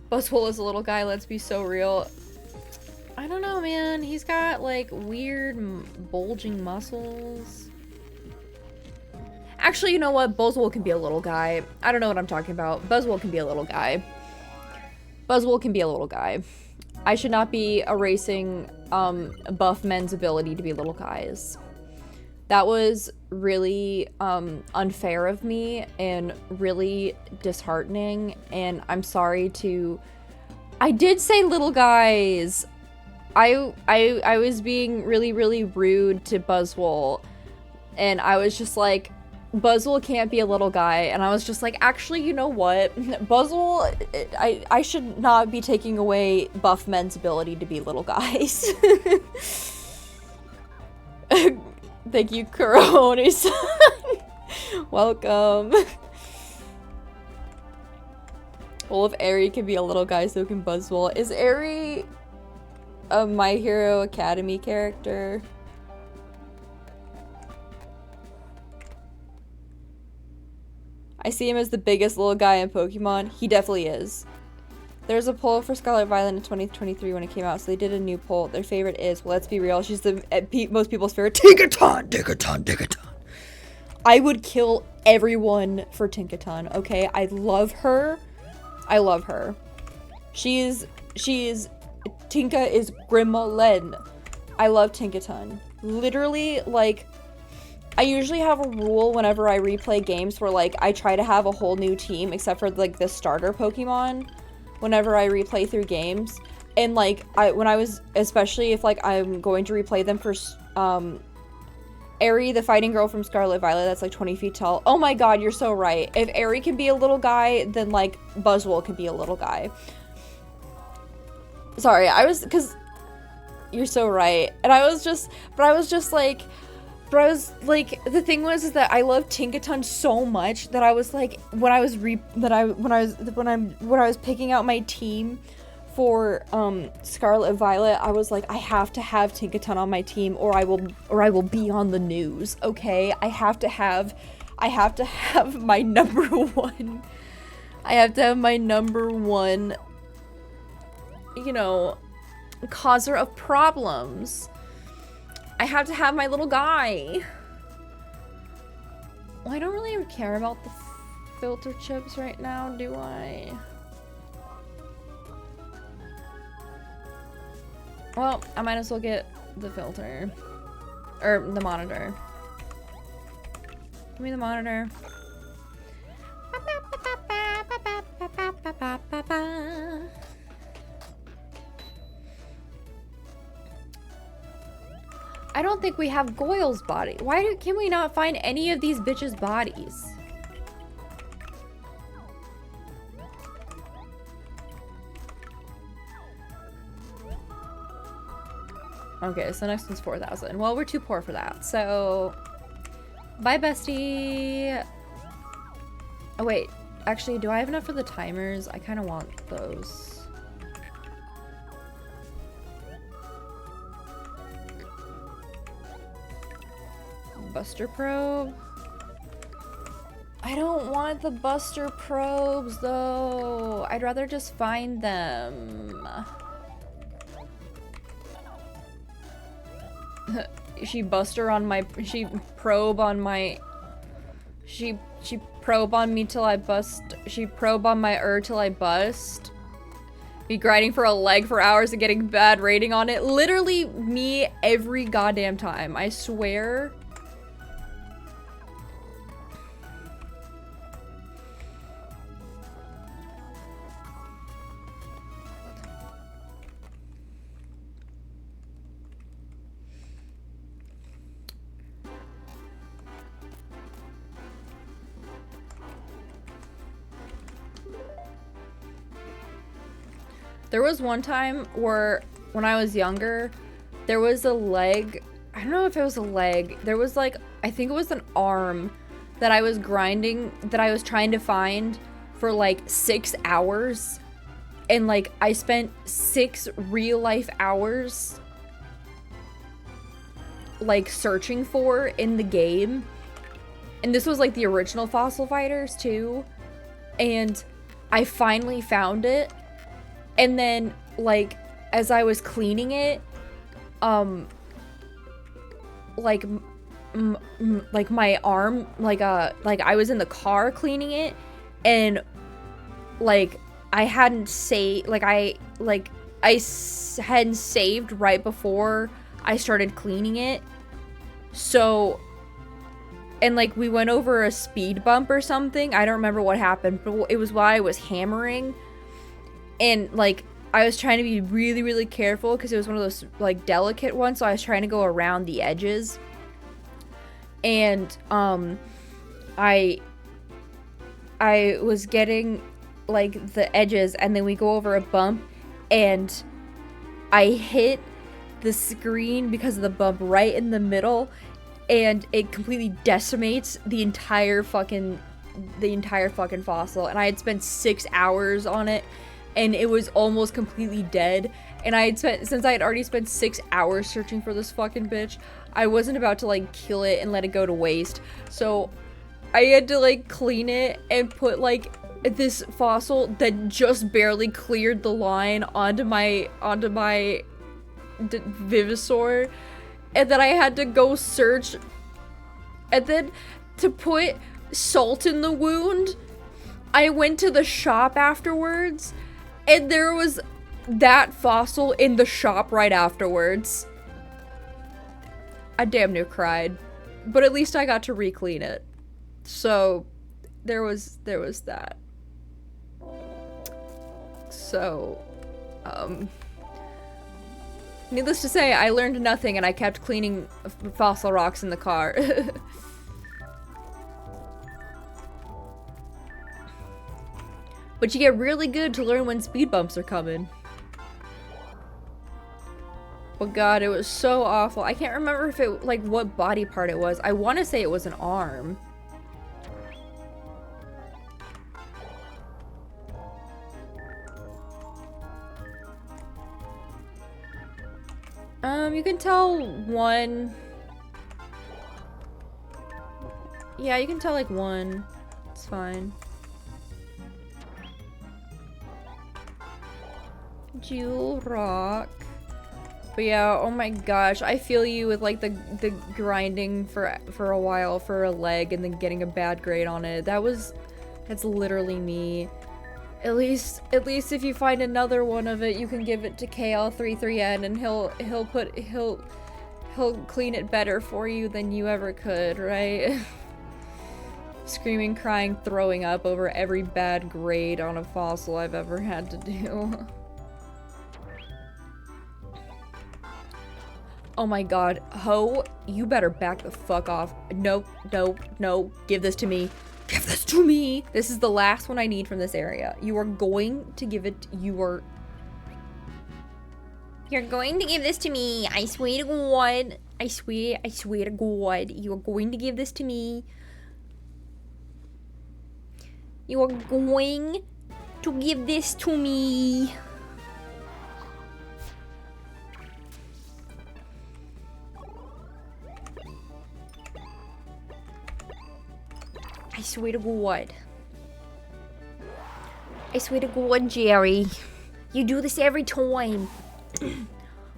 Buzzwole is a little guy, let's be so real. I don't know, man. He's got like weird bulging muscles. Actually, you know what? Buzzwole can be a little guy. I don't know what I'm talking about. Buzzwole can be a little guy. Buzzwole can be a little guy. I should not be erasing buff men's ability to be little guys. That was really unfair of me and really disheartening, and I'm sorry to... I did say little guys. I was being really, really rude to Buzzwole, and I was just like, Buzzwole can't be a little guy, and I was just like, actually, you know what? Buzzwole, I should not be taking away buff men's ability to be little guys. Thank you, Kuroni-san. Welcome. Well, if Eri can be a little guy, so can Buzzwole. Is Eri a My Hero Academy character? I see him as the biggest little guy in Pokemon. He definitely is. There's a poll for Scarlet Violet in 2023 when it came out, so they did a new poll. Their favorite is, well, let's be real, she's the most people's favorite, Tinkaton. I would kill everyone for Tinkaton, okay? I love her. I love her. Tinka is Grimmalen. I love Tinkaton. Literally, like, I usually have a rule whenever I replay games where, like, I try to have a whole new team, except for, like, the starter Pokemon, whenever I replay through games. And, like, when I was, especially if, like, I'm going to replay them for, Eri, the fighting girl from Scarlet Violet, that's, like, 20 feet tall. Oh my god, you're so right. If Eri can be a little guy, then, like, Buzzwole can be a little guy. Sorry, because you're so right. And I was just like, the thing was that I love Tinkaton so much that I was like, when I was picking out my team for Scarlet Violet, I was like, I have to have Tinkaton on my team, or I will be on the news. Okay, I have to have my number one. I have to have my number one, you know, causer of problems. I have to have my little guy. Well, I don't really care about the filter chips right now, do I? Well, I might as well get the filter. Or the monitor. Give me the monitor. I don't think we have Goyle's body. Can we not find any of these bitches' bodies? Okay, so next one's 4,000. Well, we're too poor for that. So, bye, bestie. Oh, wait. Actually, do I have enough for the timers? I kind of want those. Buster probe. I don't want the Buster probes, though. I'd rather just find them. She Buster on my, she probe on my, she probe on me till I bust, she probe on my till I bust. Be grinding for a leg for hours and getting bad rating on it. Literally me every goddamn time, I swear. There was one time where, when I was younger, there was a leg, I don't know if it was a leg, there was like, I think it was an arm that I was grinding, that I was trying to find for like 6 hours. And like, I spent 6 real life hours like searching for in the game. And this was like the original Fossil Fighters too. And I finally found it. And then, like, as I was cleaning it, like my arm, like I was in the car cleaning it, and, like, I hadn't saved, hadn't saved right before I started cleaning it, so, and, like, we went over a speed bump or something, I don't remember what happened, but it was while I was hammering. And, like, I was trying to be really, really careful because it was one of those, like, delicate ones. So I was trying to go around the edges. And, I was getting, like, the edges. And then we go over a bump. And I hit the screen because of the bump right in the middle. And it completely decimates the entire fucking fossil. And I had spent 6 hours on it. And it was almost completely dead. And since I had already spent 6 hours searching for this fucking bitch, I wasn't about to, like, kill it and let it go to waste. So I had to, like, clean it and put, like, this fossil that just barely cleared the line onto my Vivisaur. And then I had to go search. And then to put salt in the wound, I went to the shop afterwards. And there was that fossil in the shop right afterwards. I damn near cried. But at least I got to re-clean it. So, there was that. So, needless to say, I learned nothing and I kept cleaning fossil rocks in the car. But you get really good to learn when speed bumps are coming. But god, it was so awful. I can't remember if it, like, what body part it was. I want to say it was an arm. You can tell one. Yeah, you can tell, like, one. It's fine. Jewel rock. But yeah, oh my gosh, I feel you with, like, the grinding for a while for a leg and then getting a bad grade on it. That's literally me. At least if you find another one of it, you can give it to KL33N and he'll clean it better for you than you ever could, right? Screaming, crying, throwing up over every bad grade on a fossil I've ever had to do. Oh my god. Ho, you better back the fuck off. No, no, no. Give this to me. Give this to me. This is the last one I need from this area. You are going to give it. You're going to give this to me. I swear to God. I swear to God. You are going to give this to me. You are going to give this to me. I swear to God. I swear to God, Jerry. You do this every time.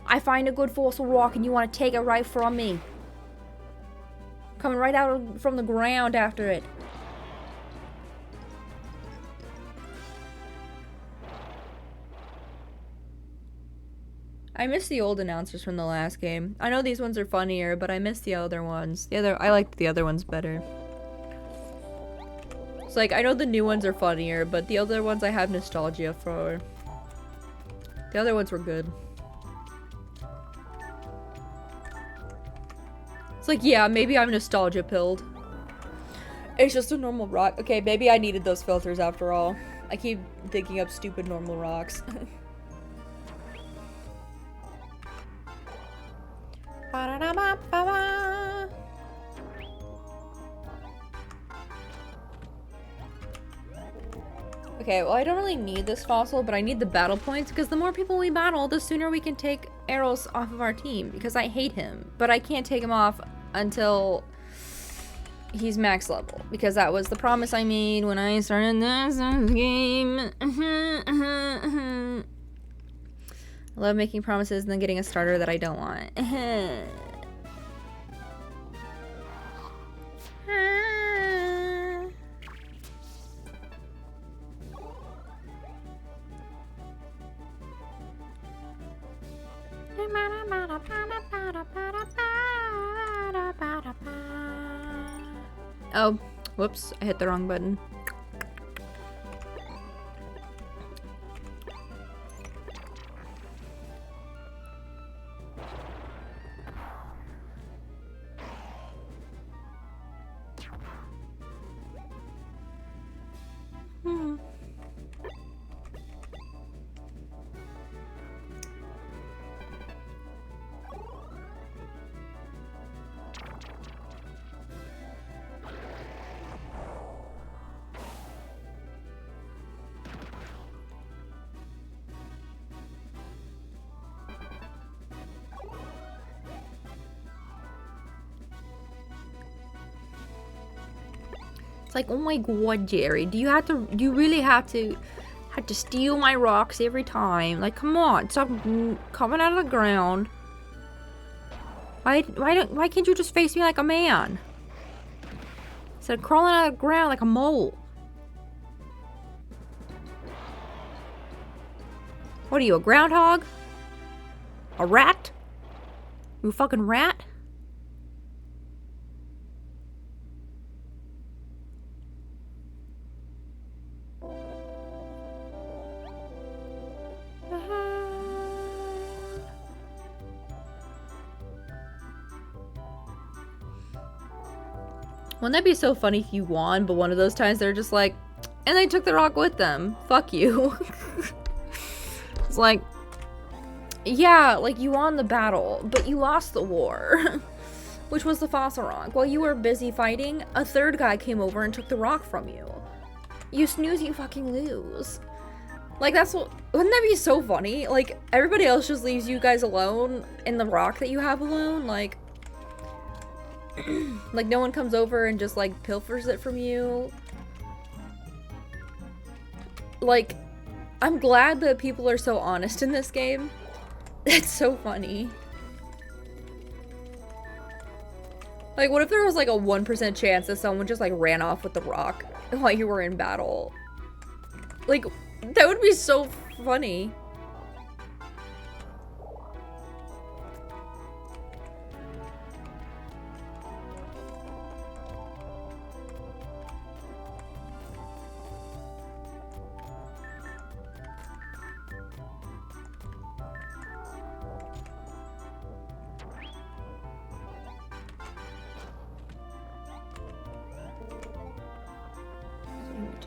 I find a good fossil rock and you want to take it right from me. Coming right out from the ground after it. I miss the old announcers from the last game. I know these ones are funnier, but I miss the other ones. I liked the other ones better. It's like, I know the new ones are funnier, but the other ones I have nostalgia for. The other ones were good. It's like, yeah, maybe I'm nostalgia pilled. It's just a normal rock. Okay, maybe I needed those filters after all. I keep thinking up stupid normal rocks. Okay, well I don't really need this fossil, but I need the battle points because the more people we battle, the sooner we can take Arrows off of our team because I hate him. But I can't take him off until he's max level because that was the promise I made when I started this game. I love making promises and then getting a starter that I don't want. Oh, whoops, I hit the wrong button. It's like, oh my god, Jerry, do you really have to steal my rocks every time? Like, come on, stop coming out of the ground. Why can't you just face me like a man? Instead of crawling out of the ground like a mole. What are you, a groundhog? A rat? You a fucking rat? Wouldn't that be so funny if you won, but one of those times they're just like, and they took the rock with them. Fuck you. It's like, yeah, like you won the battle, but you lost the war. Which was the fossil rock. While you were busy fighting, a third guy came over and took the rock from you. You snooze, you fucking lose. Like, wouldn't that be so funny? Like, everybody else just leaves you guys alone in the rock that you have alone, like... like, no one comes over and just, like, pilfers it from you. Like, I'm glad that people are so honest in this game. It's so funny. Like, what if there was, like, a 1% chance that someone just, like, ran off with the rock while you were in battle? Like, that would be so funny.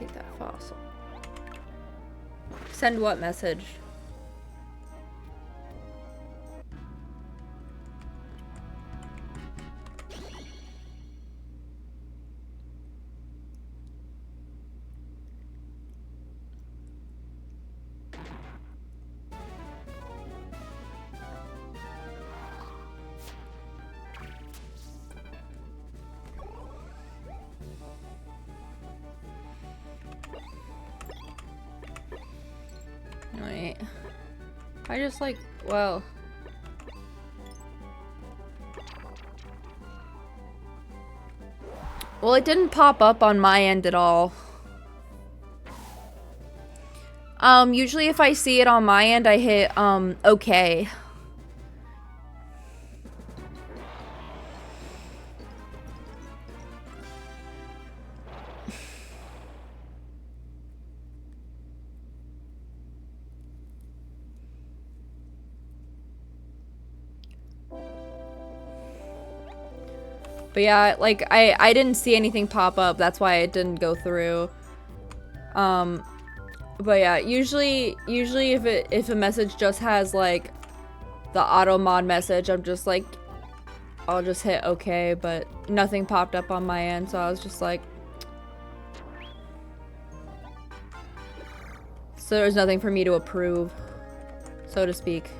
take that fossil. Send what message? Wait. I just like, well. Well, it didn't pop up on my end at all. Usually if I see it on my end, I hit, okay. But yeah, like, I didn't see anything pop up. That's why it didn't go through. But yeah, usually if a message just has, like, the auto mod message, I'm just like, I'll just hit okay, but nothing popped up on my end, so I was just like... So there's nothing for me to approve, so to speak.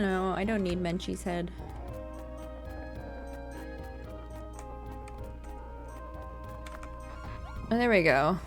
No, I don't need Menchie's head. Oh, there we go.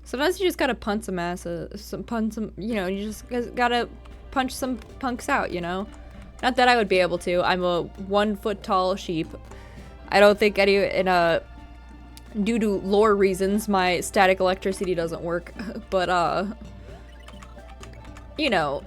Sometimes you just gotta punch some asses, you know, you just gotta punch some punks out, you know? Not that I would be able to. I'm a 1 foot tall sheep. I don't think due to lore reasons, my static electricity doesn't work, but, you know.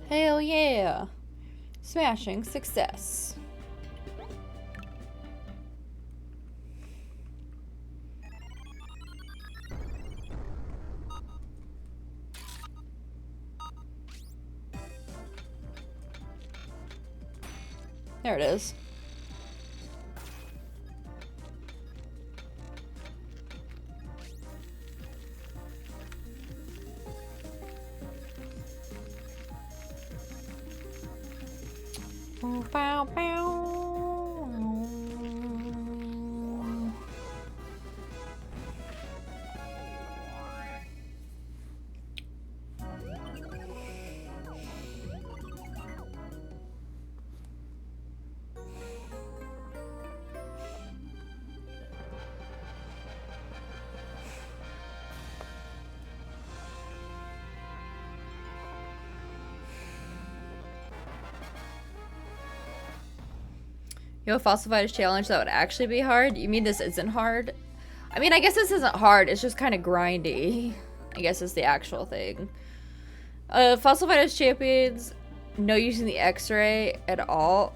Hell yeah! Smashing success. There it is. Bow, bow. You know, a fossil fighters challenge that would actually be hard? You mean this isn't hard? I mean, I guess this isn't hard. It's just kind of grindy. I guess is the actual thing. Fossil fighters champions, no using the X-ray at all.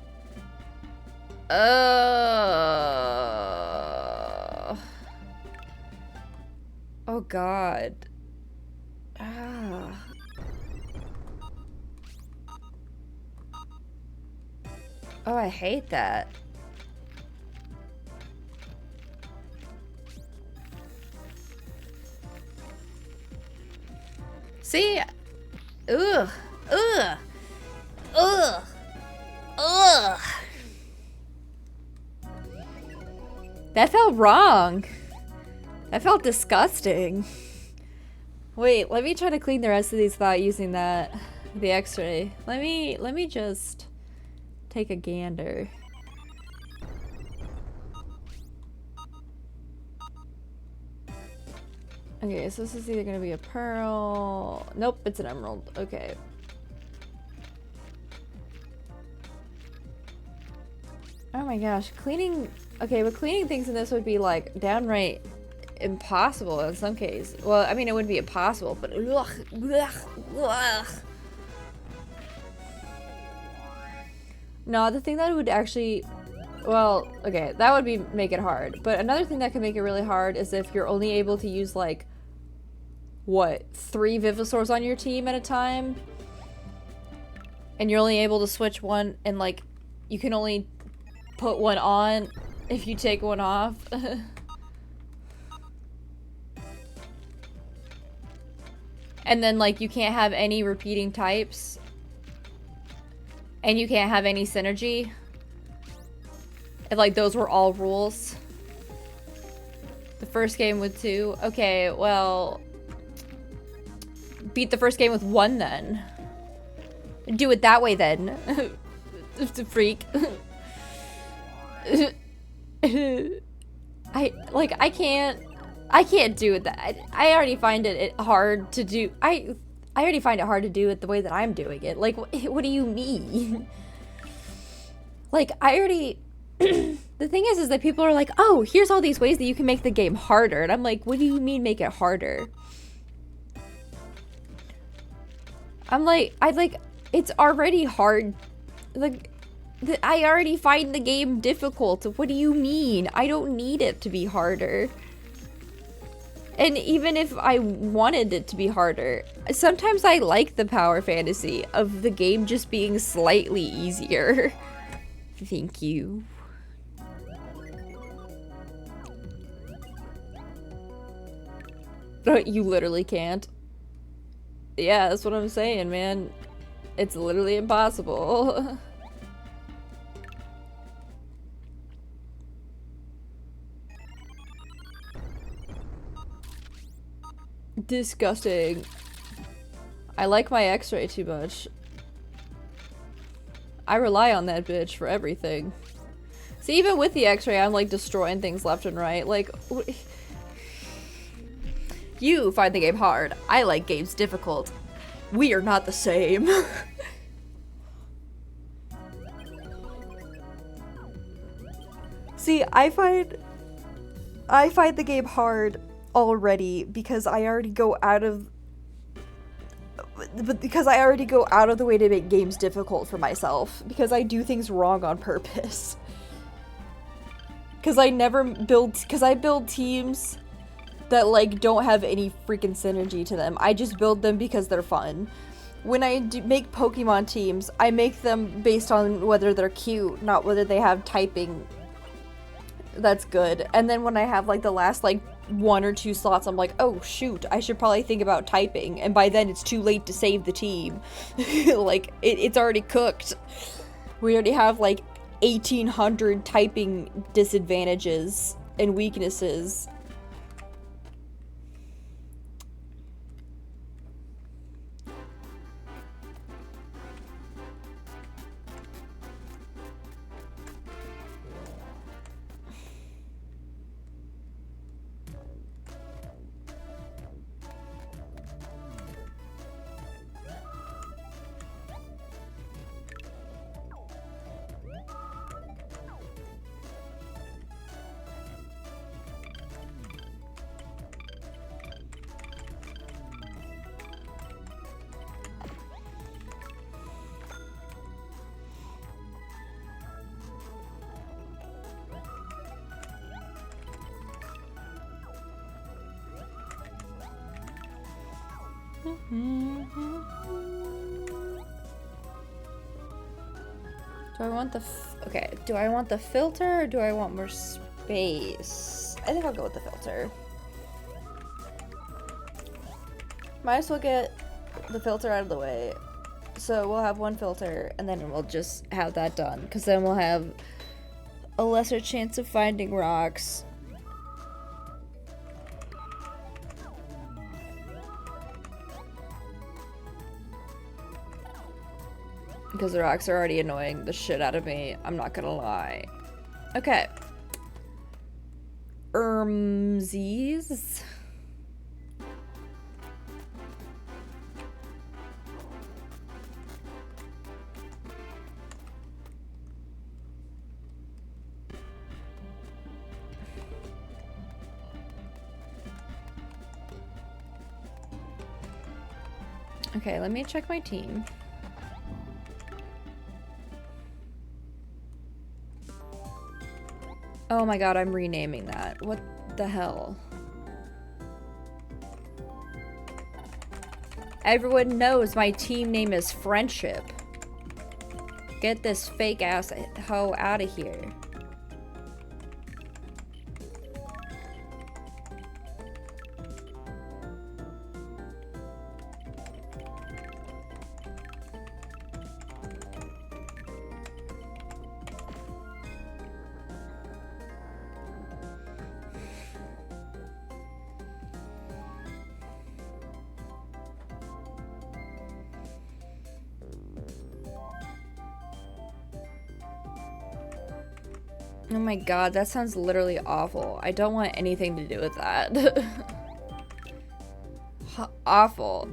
Oh God. Ah. Oh, I hate that. See? Ugh. Ugh. Ugh. Ugh. That felt wrong. That felt disgusting. Wait, let me try to clean the rest of these without using that. The X-ray. Let me just take a gander. Okay, so this is either gonna be a pearl. Nope, it's an emerald. Okay. Oh my gosh, cleaning. Okay, but cleaning things in this would be like downright impossible in some cases. Well, I mean, it wouldn't be impossible, but ugh, ugh, ugh. No, the thing that would actually, well, okay, that would be make it hard. But another thing that can make it really hard is if you're only able to use like, what, 3 Vivisaurs on your team at a time? And you're only able to switch one and like, you can only put one on if you take one off. And then like, you can't have any repeating types. And you can't have any synergy. If like those were all rules. The first game with 2. Okay, well, beat the first game with 1 then. Do it that way then. It's a freak. I can't do it that. I already find it hard to do. I already find it hard to do it the way that I'm doing it. Like, what do you mean? Like, I already... The thing is that people are like, oh, here's all these ways that you can make the game harder. And I'm like, what do you mean make it harder? I'm like, it's already hard. Like, I already find the game difficult. What do you mean? I don't need it to be harder. And even if I wanted it to be harder, sometimes I like the power fantasy of the game just being slightly easier. Thank you. You literally can't. Yeah, that's what I'm saying, man. It's literally impossible. Disgusting. I like my X-ray too much. I rely on that bitch for everything. See, even with the X-ray, I'm like destroying things left and right. Like, you find the game hard. I like games difficult. We are not the same. See, I find the game hard already because I already go out of the way to make games difficult for myself, because I do things wrong on purpose. Because I build teams that like don't have any freaking synergy to them. I just build them because they're fun. When I make Pokemon teams, I make them based on whether they're cute, not whether they have typing that's good. And then when I have like the last like 1 or 2 slots, I'm like, oh shoot, I should probably think about typing, and by then it's too late to save the team. Like it's already cooked. We already have like 1,800 typing disadvantages and weaknesses. Do I want the okay, do I want the filter or do I want more space? I think I'll go with the filter. Might as well get the filter out of the way. So we'll have one filter and then we'll just have that done. Because then we'll have a lesser chance of finding rocks. Because the rocks are already annoying the shit out of me. I'm not gonna lie. Okay. Z's. Okay, let me check my team. Oh my god, I'm renaming that. What the hell? Everyone knows my team name is Friendship. Get this fake ass hoe out of here. Oh my god, that sounds literally awful. I don't want anything to do with that. Awful.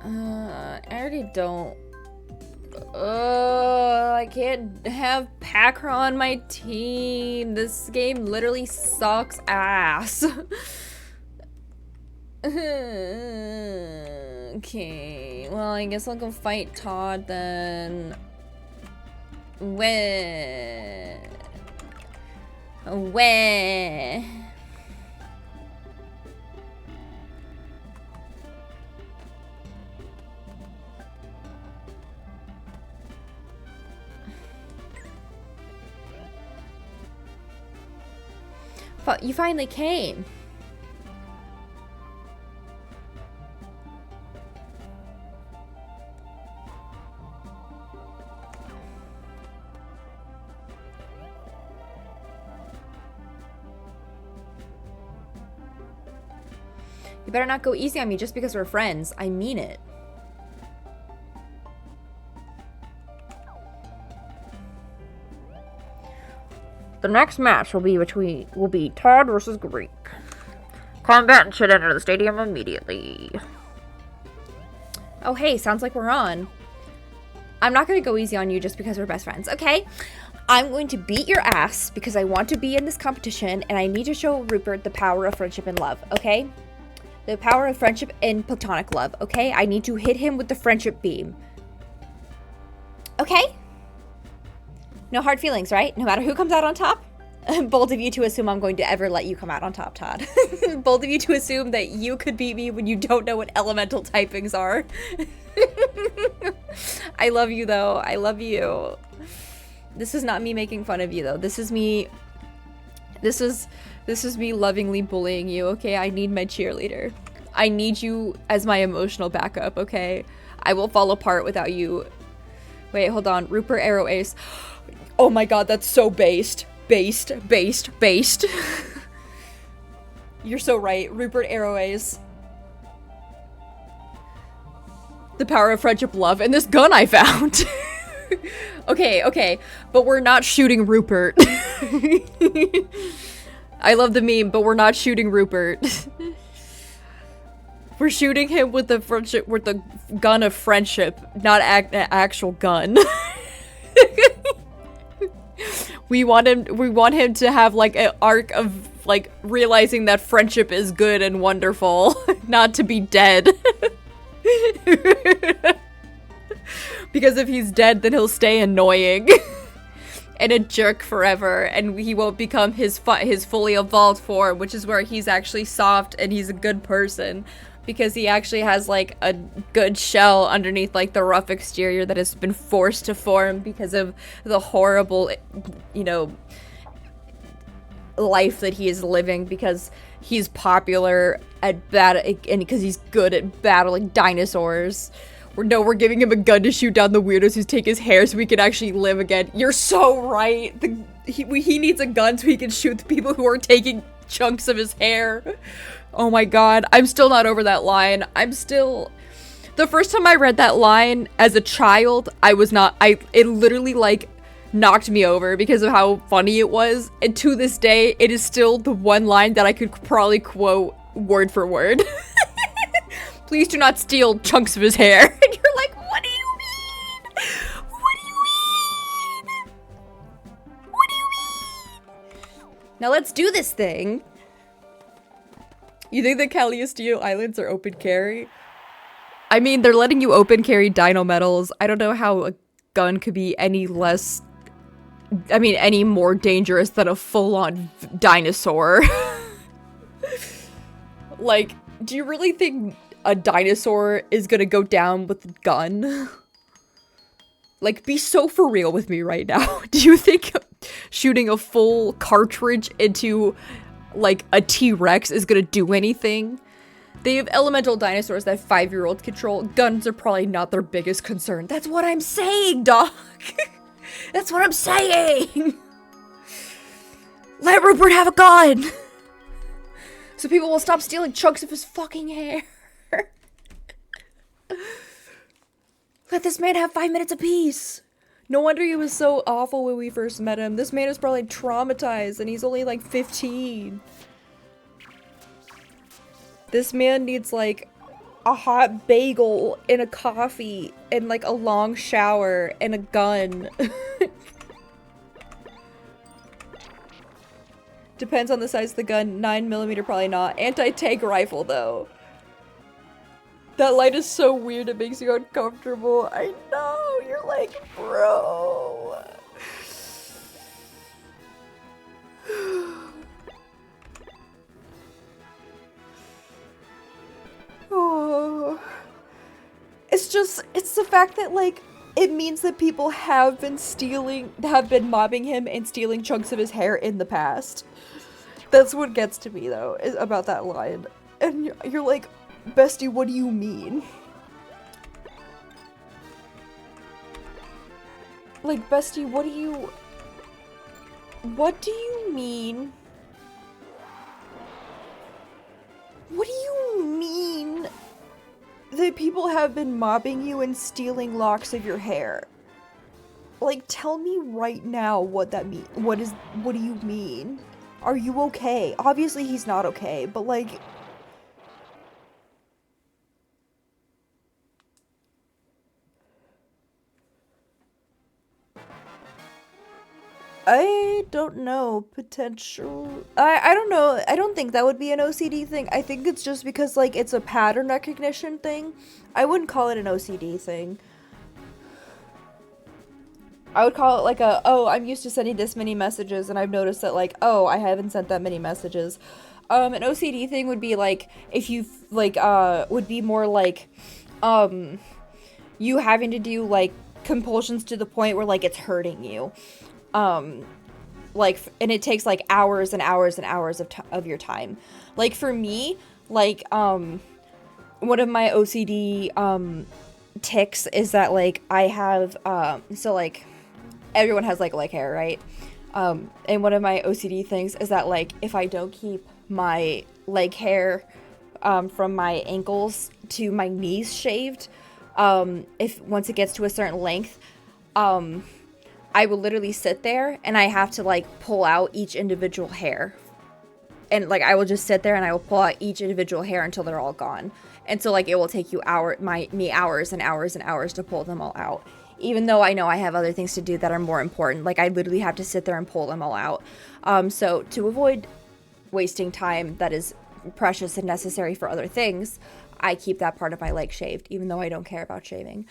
I already don't. I can't have Packer on my team. This game literally sucks ass. Okay, well, I guess I'll go fight Todd then. Where? But you finally came. You better not go easy on me just because we're friends. I mean it. The next match will be Todd versus Greek. Combatants should enter the stadium immediately. Oh hey, sounds like we're on. I'm not gonna go easy on you just because we're best friends, okay? I'm going to beat your ass because I want to be in this competition and I need to show Rupert the power of friendship and love, okay? The power of friendship and platonic love, okay? I need to hit him with the friendship beam. Okay? No hard feelings, right? No matter who comes out on top? Bold of you to assume I'm going to ever let you come out on top, Todd. Bold of you to assume that you could beat me when you don't know what elemental typings are. I love you, though. I love you. This is not me making fun of you, though. This is me... This is me lovingly bullying you, okay? I need my cheerleader. I need you as my emotional backup, okay? I will fall apart without you. Wait, hold on. Rupert Arrow Ace. Oh my god, that's so based. Based. You're so right. Rupert Arrow Ace. The power of friendship, love, and this gun I found. Okay. But we're not shooting Rupert. I love the meme, but we're not shooting Rupert. We're shooting him with the gun of friendship, not actual gun. We want him to have like an arc of like realizing that friendship is good and wonderful, not to be dead. Because if he's dead, then he'll stay annoying and a jerk forever, and he won't become his fully evolved form, which is where he's actually soft and he's a good person. Because he actually has, like, a good shell underneath, like, the rough exterior that has been forced to form because of the horrible, you know, life that he is living, because he's popular and because he's good at battling dinosaurs. We're giving him a gun to shoot down the weirdos who take his hair so we can actually live again. You're so right! He needs a gun so he can shoot the people who are taking chunks of his hair. Oh my god, I'm still not over that line. The first time I read that line as a child, it literally, like, knocked me over because of how funny it was. And to this day, it is still the one line that I could probably quote word for word. Please do not steal chunks of his hair. And you're like, what do you mean? What do you mean? What do you mean? Now let's do this thing. You think the Cagliostro Islands are open carry? I mean, they're letting you open carry dino metals. I don't know how a gun could be any more dangerous than a full-on dinosaur. Like, do you really think a dinosaur is gonna go down with a gun? Like, be so for real with me right now. Do you think shooting a full cartridge into, like, a T-Rex is gonna do anything? They have elemental dinosaurs that 5-year-olds control. Guns are probably not their biggest concern. That's what I'm saying, dog! That's what I'm saying! Let Rupert have a gun! So people will stop stealing chunks of his fucking hair. Let this man have 5 minutes apiece. No wonder he was so awful when we first met him. This man is probably traumatized and he's only like 15. This man needs like a hot bagel and a coffee and like a long shower and a gun. Depends on the size of the gun. 9mm probably not. Anti-tank rifle though. That light is so weird, it makes you uncomfortable. I know, you're like, bro. Oh. It's the fact that, like, it means that people have been mobbing him and stealing chunks of his hair in the past. That's what gets to me, though, about that line. And you're like, bestie, what do you mean? Like, bestie, what do you mean? What do you mean that people have been mobbing you and stealing locks of your hair? Like, tell me right now what that means. What do you mean? Are you okay? Obviously he's not okay, but like, I don't know. Potential. I don't know. I don't think that would be an OCD thing. I think it's just because, like, it's a pattern recognition thing. I wouldn't call it an OCD thing. I would call it like oh, I'm used to sending this many messages and I've noticed that, like, oh, I haven't sent that many messages. An OCD thing would be like, if you, like, would be more like, you having to do, like, compulsions to the point where, like, it's hurting you. Like, and it takes, like, hours and hours and hours of your time. Like, for me, like, one of my OCD, tics is that like I have so like everyone has like leg hair, right? And one of my OCD things is that like if I don't keep my leg hair from my ankles to my knees shaved, if once it gets to a certain length, I will literally sit there and I have to like pull out each individual hair. And like I will just sit there and I will pull out each individual hair until they're all gone. And so like it will take you hours and hours and hours to pull them all out. Even though I know I have other things to do that are more important, like I literally have to sit there and pull them all out. So to avoid wasting time that is precious and necessary for other things, I keep that part of my leg shaved, even though I don't care about shaving.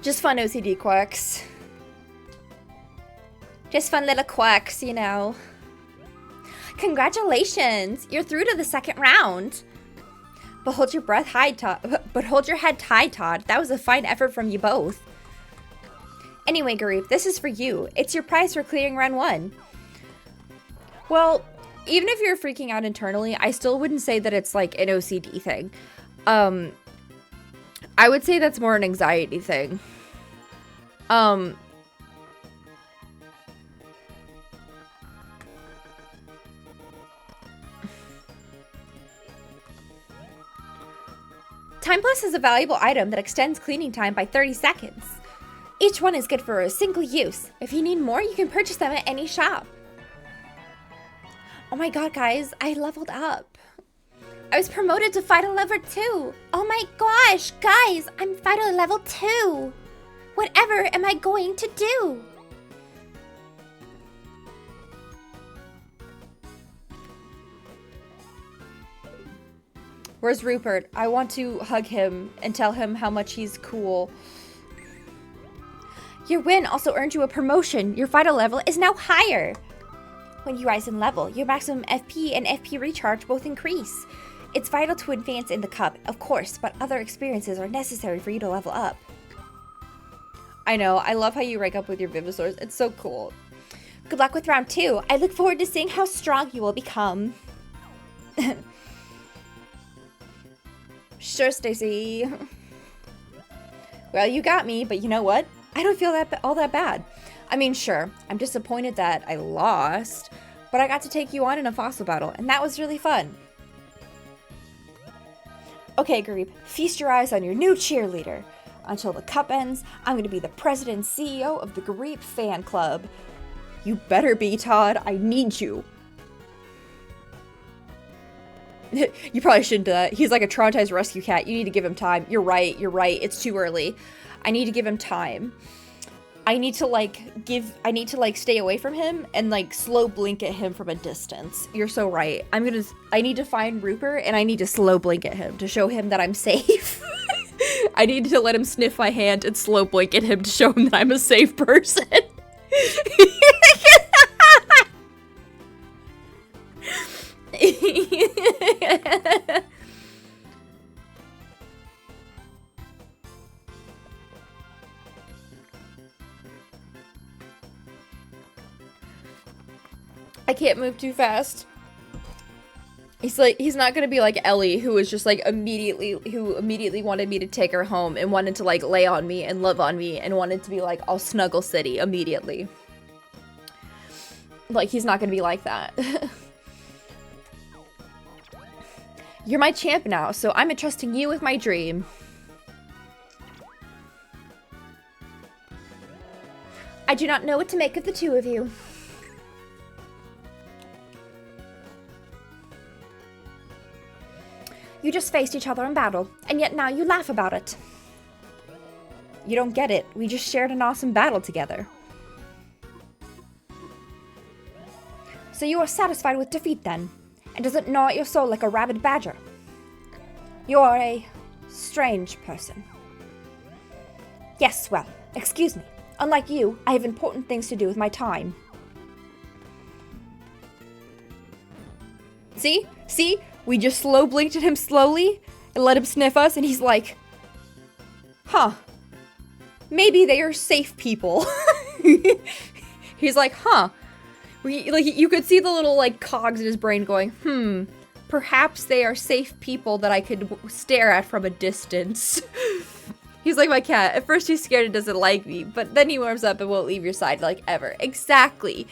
Just fun OCD quirks. Just fun little quirks, you know. Congratulations! You're through to the second round. But hold your breath high, Todd. But hold your head high, Todd. That was a fine effort from you both. Anyway, Garib, this is for you. It's your prize for clearing round 1. Well, even if you're freaking out internally, I still wouldn't say that it's like an OCD thing. I would say that's more an anxiety thing. Time Plus is a valuable item that extends cleaning time by 30 seconds. Each one is good for a single use. If you need more, you can purchase them at any shop. Oh my god, guys, I leveled up. I was promoted to Vital Level 2. Oh my gosh, guys, I'm Vital Level 2. Whatever am I going to do? Where's Rupert? I want to hug him and tell him how much he's cool. Your win also earned you a promotion. Your vital level is now higher. When you rise in level, your maximum FP and FP recharge both increase. It's vital to advance in the cup, of course, but other experiences are necessary for you to level up. I know, I love how you rank up with your Vivisaurs. It's so cool. Good luck with round 2. I look forward to seeing how strong you will become. Sure, Stacy. Well, you got me, but you know what? I don't feel all that bad. I mean, sure, I'm disappointed that I lost, but I got to take you on in a fossil battle, and that was really fun. Okay, Garib, feast your eyes on your new cheerleader. Until the cup ends, I'm going to be the president and CEO of the Garib fan club. You better be, Todd. I need you. You probably shouldn't do that. He's like a traumatized rescue cat. You need to give him time. You're right. It's too early. I need to give him time. I need to stay away from him and like slow blink at him from a distance. You're so right. I need to find Rupert and I need to slow blink at him to show him that I'm safe. I need to let him sniff my hand and slow blink at him to show him that I'm a safe person. I can't move too fast. He's not gonna be like Ellie, who was just like immediately wanted me to take her home and wanted to like lay on me and love on me and wanted to be like all snuggle city immediately. Like, he's not gonna be like that. You're my champ now, so I'm entrusting you with my dream. I do not know what to make of the two of you. You just faced each other in battle, and yet now you laugh about it. You don't get it. We just shared an awesome battle together. So you are satisfied with defeat then, and does it gnaw at your soul like a rabid badger? You are a strange person. Yes, well, excuse me. Unlike you, I have important things to do with my time. See? See? We just slow blinked at him slowly and let him sniff us, and he's like, huh. Maybe they are safe people. He's like, huh. You could see the little, like, cogs in his brain going, perhaps they are safe people that I could stare at from a distance. He's like my cat. At first he's scared and doesn't like me, but then he warms up and won't leave your side, like, ever. Exactly.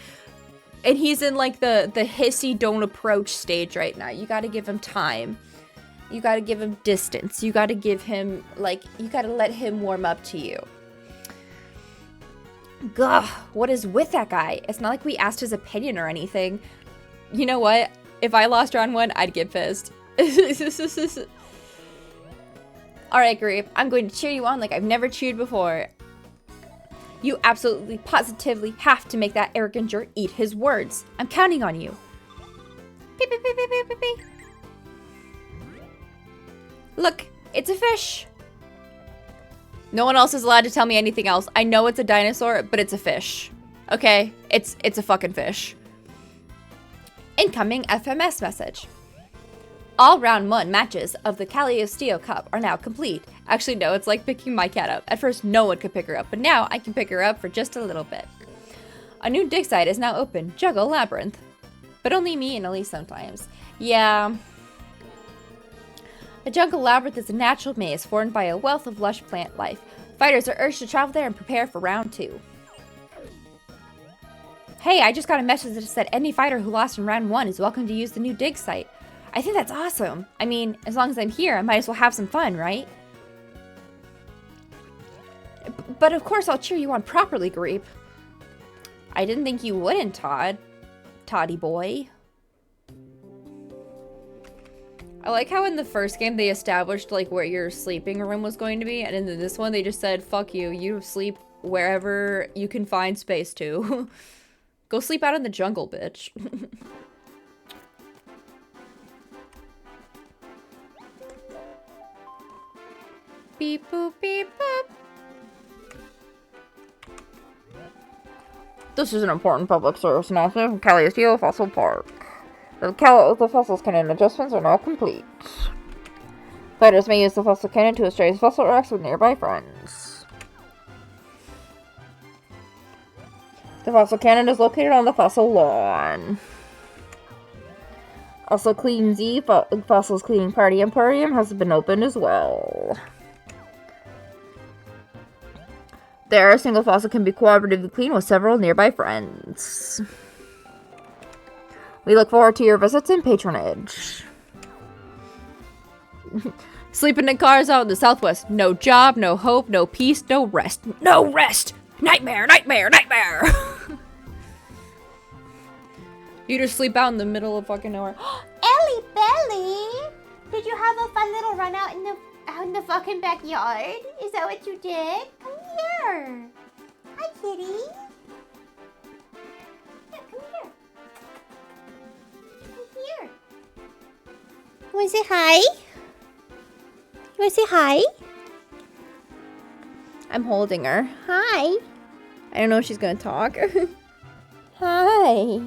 And he's in, like, the hissy don't approach stage right now. You gotta give him time. You gotta give him distance. You gotta give him, like, you gotta let him warm up to you. Gah, what is with that guy? It's not like we asked his opinion or anything. You know what? If I lost round 1, I'd get pissed. Alright, Grape, I'm going to cheer you on like I've never cheered before. You absolutely, positively have to make that arrogant jerk eat his words. I'm counting on you. Beep, beep, beep, beep, beep, beep, beep. Look, it's a fish. No one else is allowed to tell me anything else. I know it's a dinosaur, but it's a fish. Okay? It's a fucking fish. Incoming FMS message. All round 1 matches of the Cagliostro Cup are now complete. Actually, no, it's like picking my cat up. At first, no one could pick her up, but now I can pick her up for just a little bit. A new dig site is now open, Juggle Labyrinth. But only me and Elise sometimes. Yeah. The Jungle Labyrinth is a natural maze formed by a wealth of lush plant life. Fighters are urged to travel there and prepare for round 2. Hey, I just got a message that said any fighter who lost in round 1 is welcome to use the new dig site. I think that's awesome. I mean, as long as I'm here, I might as well have some fun, right? But of course I'll cheer you on properly, Grape. I didn't think you wouldn't, Todd. Toddy boy. I like how in the first game they established like where your sleeping room was going to be, and in this one they just said, fuck you, you sleep wherever you can find space to. Go sleep out in the jungle, bitch. Beep boop beep boop. This is an important public service announcement from Cagliostro Fossil Park. The fossil's cannon adjustments are now complete. Fighters may use the fossil cannon to estrange fossil rocks with nearby friends. The fossil cannon is located on the fossil lawn. Also, Clean Z, Fossil's Cleaning Party Emporium, has been opened as well. There, a single fossil can be cooperatively cleaned with several nearby friends. We look forward to your visits and patronage. Sleeping in cars out in the southwest. No job, no hope, no peace, no rest. No rest! Nightmare, nightmare, nightmare! You just sleep out in the middle of fucking nowhere. Ellie Belly! Did you have a fun little run out in the fucking backyard? Is that what you did? Come here. Hi, kitty. Yeah, come here. Come here. You wanna say hi? You wanna say hi? I'm holding her. Hi. I don't know if she's gonna talk. Hi.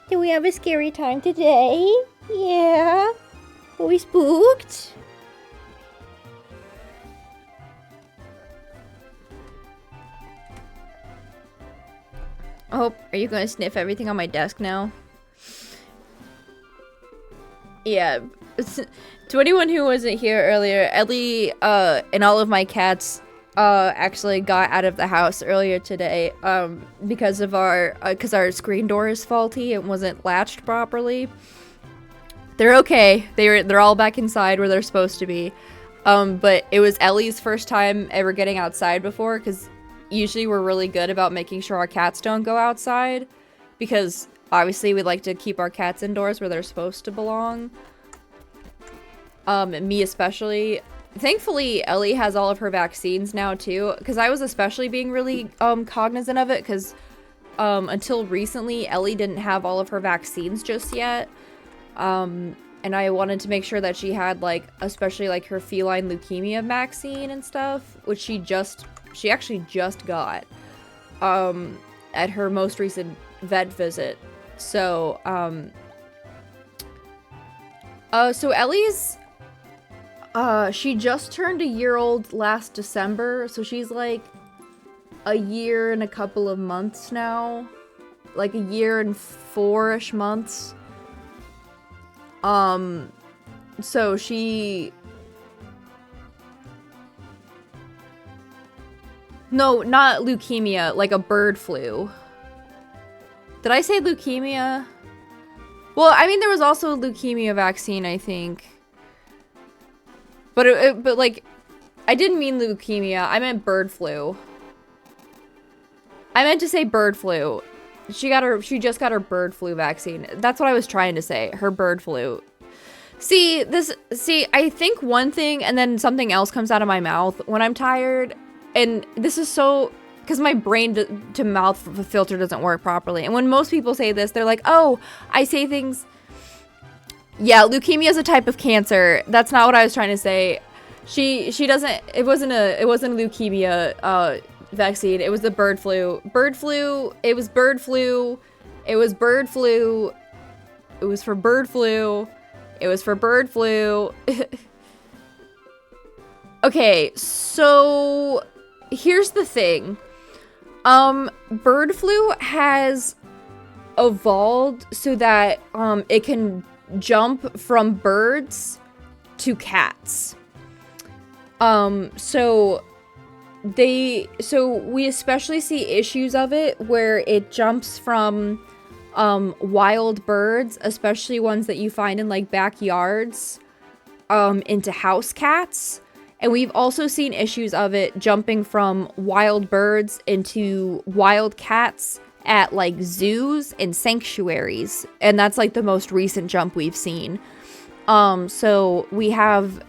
Did we have a scary time today? Yeah. Were we spooked? Oh, are you gonna sniff everything on my desk now? Yeah. To anyone who wasn't here earlier, Ellie and all of my cats actually got out of the house earlier today because of our screen door is faulty and wasn't latched properly. They're okay. They're all back inside where they're supposed to be. But it was Ellie's first time ever getting outside before, because usually we're really good about making sure our cats don't go outside, because obviously we like to keep our cats indoors where they're supposed to belong. Me especially. Thankfully, Ellie has all of her vaccines now too, because I was especially being really cognizant of it, because until recently Ellie didn't have all of her vaccines just yet. And I wanted to make sure that she had, like, especially, like, her feline leukemia vaccine and stuff, which she actually just got, at her most recent vet visit. So, so Ellie's, she just turned a year old last December, so she's, like, a year and a couple of months now. Like, a year and 4-ish months. So she... No, not leukemia, like a bird flu. Did I say leukemia? Well, I mean, there was also a leukemia vaccine, I think. But but like, I didn't mean leukemia. I meant bird flu. I meant to say bird flu. She just got her bird flu vaccine. That's what I was trying to say. Her bird flu. See, I think one thing and then something else comes out of my mouth when I'm tired. And this is so, because my brain to mouth filter doesn't work properly. And when most people say this, they're like, oh, I say things. Yeah, leukemia is a type of cancer. That's not what I was trying to say. She doesn't, it wasn't a leukemia vaccine. It was the bird flu. Bird flu. It was bird flu. It was bird flu. It was for bird flu. It was for bird flu. Okay, so here's the thing. Bird flu has evolved so that it can jump from birds to cats. So we especially see issues of it where it jumps from wild birds, especially ones that you find in like backyards, into house cats. And we've also seen issues of it jumping from wild birds into wild cats at like zoos and sanctuaries. And that's like the most recent jump we've seen. So we have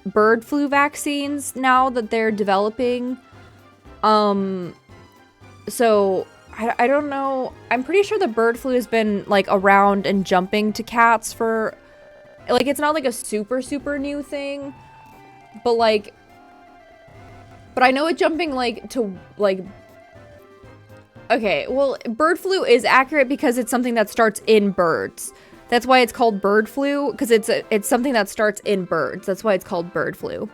bird flu vaccines now that they're developing. So I don't know. I'm pretty sure the bird flu has been like around and jumping to cats for like, it's not like a super new thing. But I know it jumping like to like, okay, well, bird flu is accurate because it's something that starts in birds. That's why it's called bird flu, because it's something that starts in birds. That's why it's called bird flu.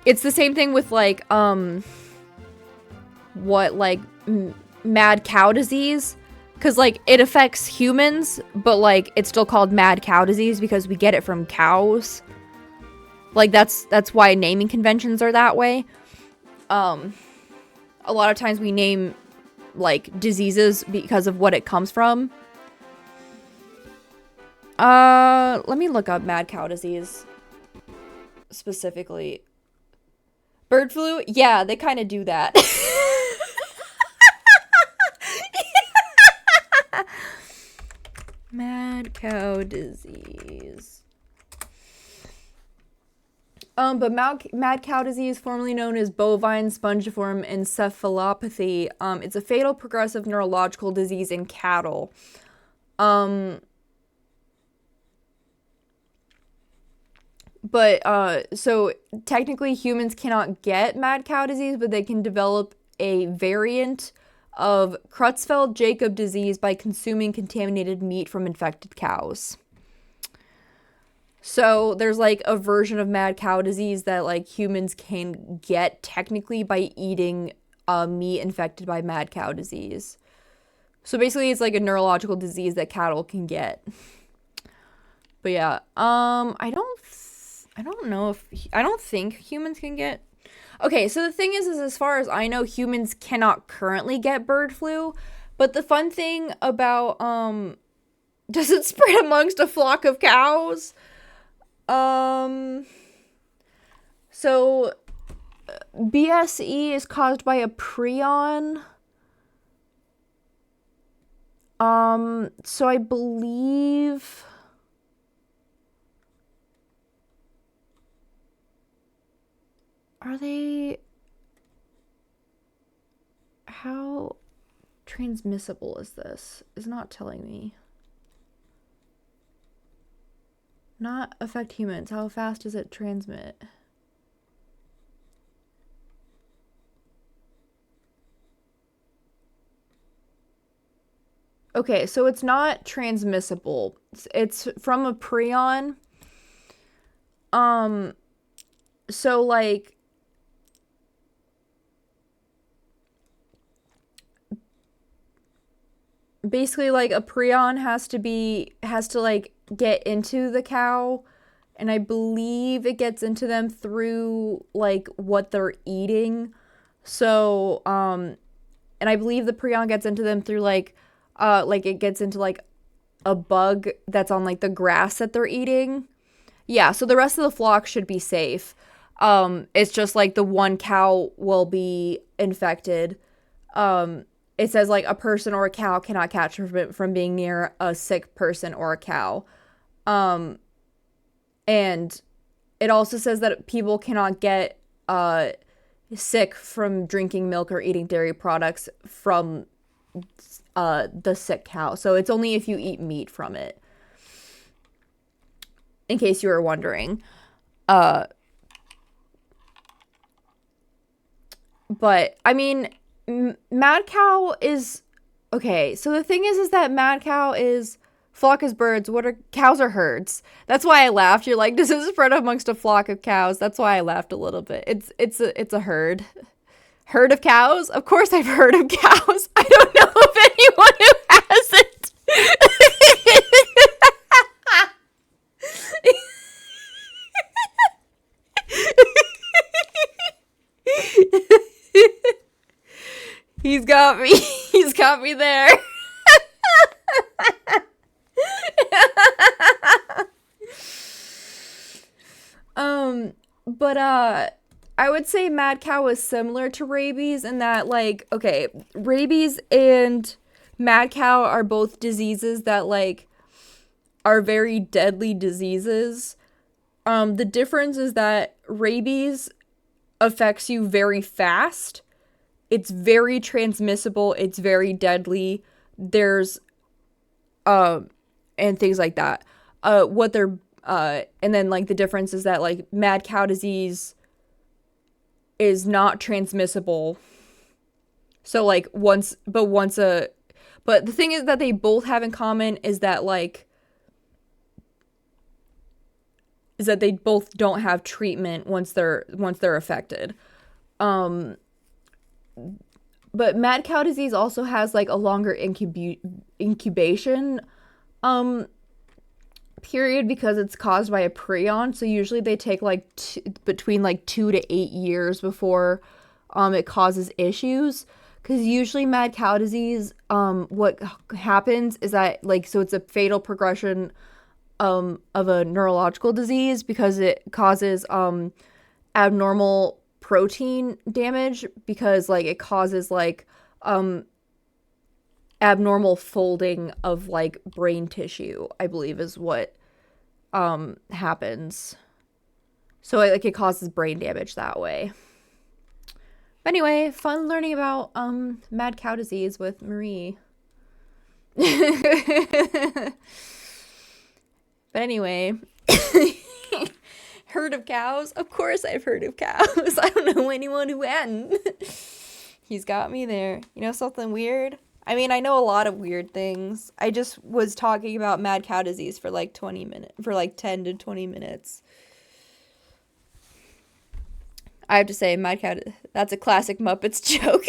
It's the same thing with like mad cow disease. Because, like, it affects humans, but, like, it's still called mad cow disease because we get it from cows. Like, that's why naming conventions are that way. A lot of times we name, like, diseases because of what it comes from. Let me look up mad cow disease. Specifically. Bird flu? Yeah, they kind of do that. Mad cow disease. But mad cow disease, formerly known as bovine spongiform encephalopathy, it's a fatal progressive neurological disease in cattle. So technically humans cannot get mad cow disease, but they can develop a variant of Creutzfeldt-Jakob disease by consuming contaminated meat from infected cows. So there's like a version of mad cow disease that like humans can get technically by eating meat infected by mad cow disease. So basically it's like a neurological disease that cattle can get. But yeah, I don't think humans can get. Okay, so the thing is as far as I know, humans cannot currently get bird flu. But the fun thing about, does it spread amongst a flock of cows? So BSE is caused by a prion. So I believe... Are they... How transmissible is this? It's not telling me. Not affect humans. How fast does it transmit? Okay, so it's not transmissible. It's from a prion. So like... basically like a prion has to like get into the cow, and I believe it gets into them through like what they're eating. So and I believe the prion gets into them through like it gets into like a bug that's on like the grass that they're eating. Yeah, so the rest of the flock should be safe. It's just like the one cow will be infected. It says like a person or a cow cannot catch from being near a sick person or a cow. And it also says that people cannot get sick from drinking milk or eating dairy products from the sick cow. So it's only if you eat meat from it. In case you were wondering. But I mean, mad cow is okay. So the thing is that mad cow is flock is birds. What are cows are herds? That's why I laughed. You're like, does it spread amongst a flock of cows? That's why I laughed a little bit. It's a herd. Herd of cows? Of course I've heard of cows. I don't know of anyone who hasn't. He's got me. He's got me there. But I would say mad cow is similar to rabies in that, like, okay, rabies and mad cow are both diseases that like are very deadly diseases. The difference is that rabies affects you very fast. It's very transmissible. It's very deadly. There's and things like that. And then like the difference is that like mad cow disease is not transmissible. So like but the thing is that they both have in common is that they both don't have treatment once they're affected. But mad cow disease also has like a longer incubation period because it's caused by a prion. So usually they take like between like 2 to 8 years before it causes issues. Because usually mad cow disease, what happens is that like, so it's a fatal progression of a neurological disease because it causes abnormal protein damage, because like it causes like abnormal folding of like brain tissue, I believe is what happens. So like it causes brain damage that way. But anyway, fun learning about mad cow disease with Marie. But anyway, heard of cows? Of course I've heard of cows. I don't know anyone who hadn't. He's got me there. You know something weird? I mean, I know a lot of weird things. I just was talking about mad cow disease for like 20 minutes, for like 10 to 20 minutes. I have to say, mad cow, that's a classic Muppets joke.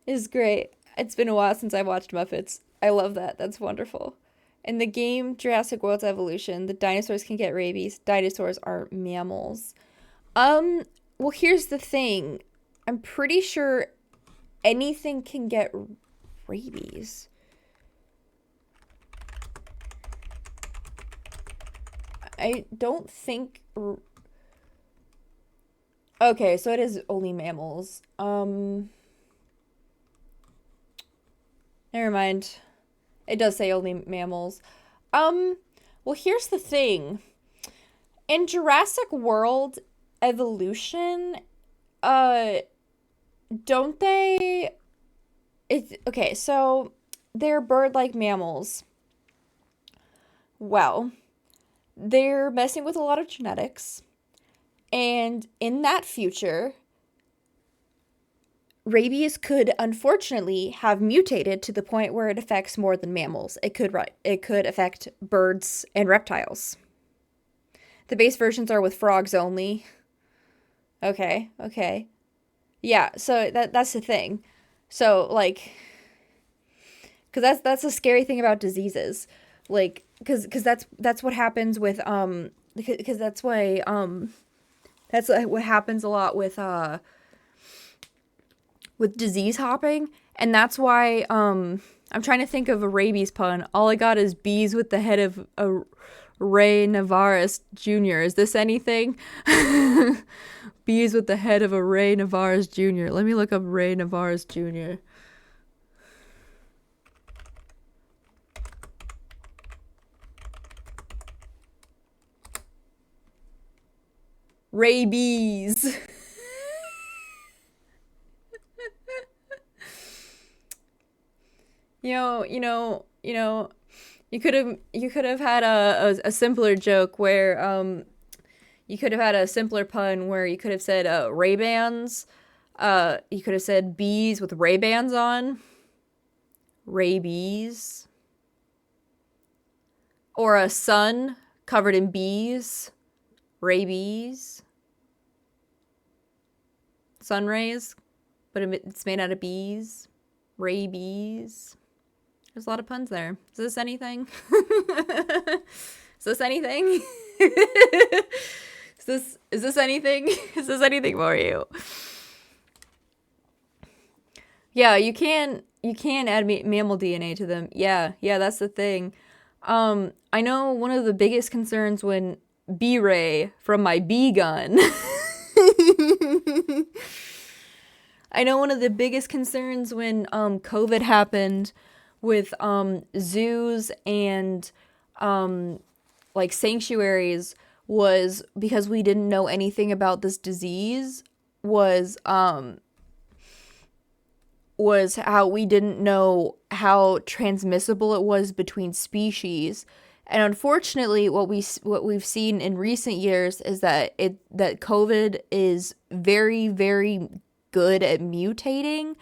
It's great. It's been a while since I watched Muppets. I love that. That's wonderful. In the game Jurassic World's Evolution, the dinosaurs can get rabies. Dinosaurs are mammals. Well, here's the thing. I'm pretty sure anything can get rabies. I don't think... Okay, so it is only mammals. Never mind. It does say only mammals. Well, here's the thing. In Jurassic World Evolution, don't they... Okay, so they're bird-like mammals. Well, they're messing with a lot of genetics. And in that future, rabies could unfortunately have mutated to the point where it affects more than mammals. It could affect birds and reptiles. The base versions are with frogs only. Okay. Yeah, so that's the thing. So like, because that's a scary thing about diseases, like, because that's what happens with because that's why that's what happens a lot with disease hopping, and that's why I'm trying to think of a rabies pun. All I got is bees with the head of a Ray Navarez Jr. Is this anything? Bees with the head of a Ray Navarez Jr. Let me look up Ray Navarez Jr. Rabies. You could have had a simpler joke where you could have had a simpler pun where you could have said Ray-Bans. You could have said bees with Ray-Bans on. Rabies. Or a sun covered in bees. Rabies. Sun rays, but it's made out of bees. Rabies. There's a lot of puns there. Is this anything? Is this anything? Is this anything? Is this anything for you? Yeah, you can add mammal DNA to them. Yeah, that's the thing. I know one of the biggest concerns when B-ray from my bee gun. I know one of the biggest concerns when COVID happened with zoos and like sanctuaries was because we didn't know anything about this disease was how we didn't know how transmissible it was between species. And unfortunately, what we've seen in recent years is that COVID is very, very good at mutating,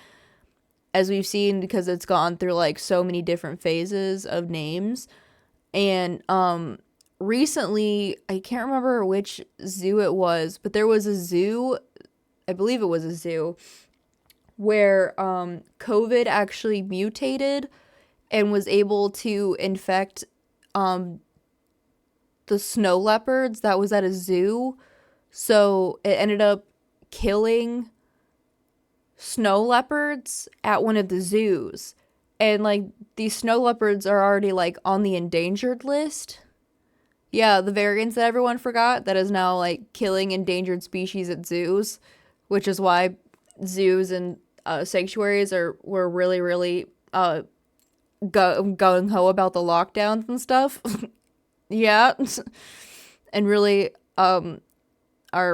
as we've seen, because it's gone through like so many different phases of names. And recently, I can't remember which zoo it was, but there was a zoo, I believe it was a zoo, where COVID actually mutated and was able to infect the snow leopards that was at a zoo. So it ended up killing snow leopards at one of the zoos. And like these snow leopards are already like on the endangered list. Yeah, the variants that everyone forgot that is now like killing endangered species at zoos, which is why zoos and sanctuaries were really, really gung ho about the lockdowns and stuff. Yeah. And really are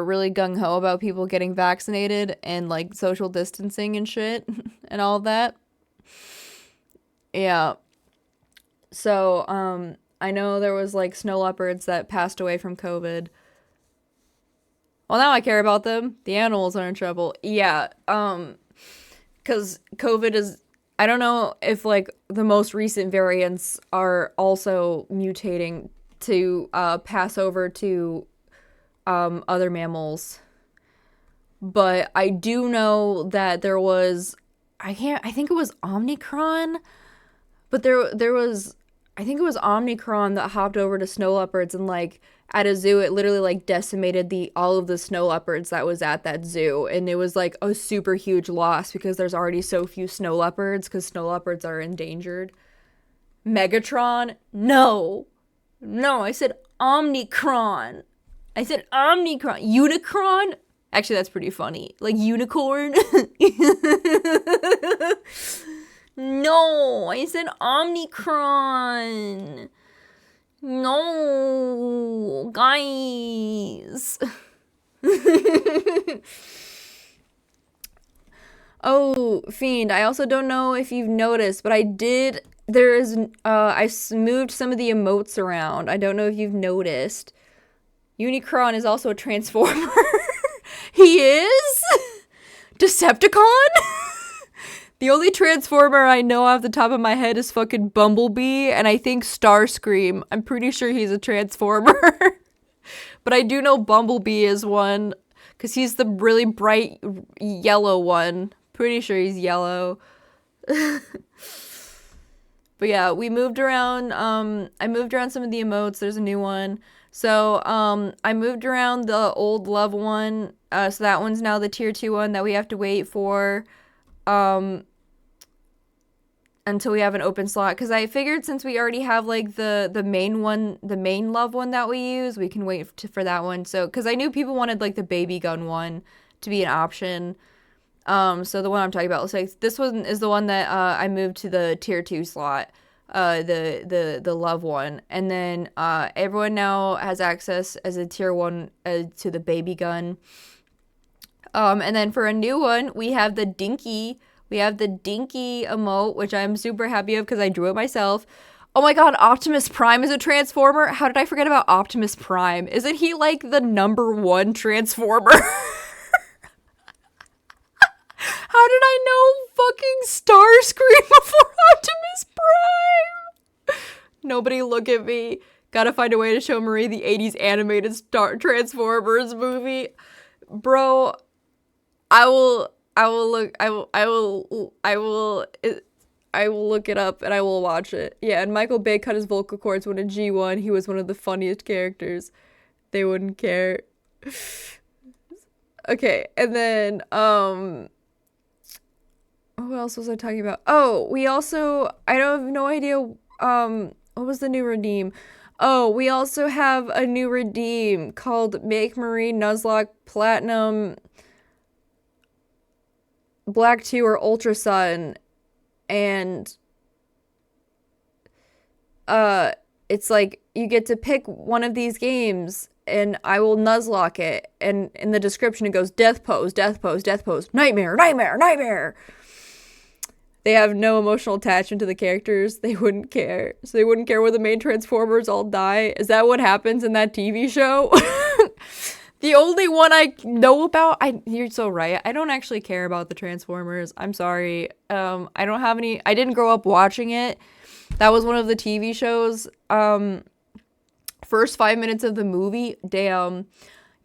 really gung ho about people getting vaccinated and like social distancing and shit and all of that. Yeah. So I know there was like snow leopards that passed away from COVID. Well, now I care about them. The animals are in trouble. Yeah. Because COVID is, I don't know if like the most recent variants are also mutating to pass over to other mammals. But I do know that there was, I think it was Omicron, but there was, I think it was Omicron that hopped over to snow leopards, and like at a zoo it literally like decimated all of the snow leopards that was at that zoo, and it was like a super huge loss because there's already so few snow leopards because snow leopards are endangered. Megatron? No, I said Omicron. Unicron? Actually, that's pretty funny. Like unicorn? No, I said Omicron. No, guys. Oh, Fiend, I also don't know if you've noticed, but I moved some of the emotes around. I don't know if you've noticed. Unicron is also a Transformer. He is? Decepticon? The only Transformer I know off the top of my head is fucking Bumblebee, and I think Starscream. I'm pretty sure he's a Transformer. But I do know Bumblebee is one, because he's the really bright yellow one. Pretty sure he's yellow. But yeah, we moved around. I moved around some of the emotes. There's a new one. So I moved around the old love one. So that one's now the tier 2 one that we have to wait for until we have an open slot. Because I figured since we already have like the main one, the main love one that we use, we can wait for that one. So because I knew people wanted like the baby gun one to be an option. So the one I'm talking about, looks like this one is the one that I moved to the tier 2 slot, the love one, and then everyone now has access as a tier 1 to the baby gun. And then for a new one, we have the dinky emote, which I'm super happy of because I drew it myself. Oh my god, Optimus Prime is a Transformer? How did I forget about Optimus Prime? Isn't he like the #1 Transformer? How did I know fucking Starscream before Optimus Prime? Nobody look at me. Gotta find a way to show Marie the 80s animated Transformers movie. Bro, I will look it up and I will watch it. Yeah, and Michael Bay cut his vocal cords when in G1. He was one of the funniest characters. They wouldn't care. Okay, and then what else was I talking about? Oh, we also, I don't have no idea, what was the new redeem? Oh, we also have a new redeem called Make Marie Nuzlocke Platinum Black 2 or Ultra Sun, and it's like you get to pick one of these games and I will Nuzlocke it, and in the description it goes death pose, death pose, death pose, nightmare, nightmare, nightmare. They have no emotional attachment to the characters. They wouldn't care. So they wouldn't care where the main Transformers all die. Is that what happens in that TV show? The only one I know about, you're so right. I don't actually care about the Transformers. I'm sorry. I don't have any, I didn't grow up watching it. That was one of the TV shows. First 5 minutes of the movie, damn.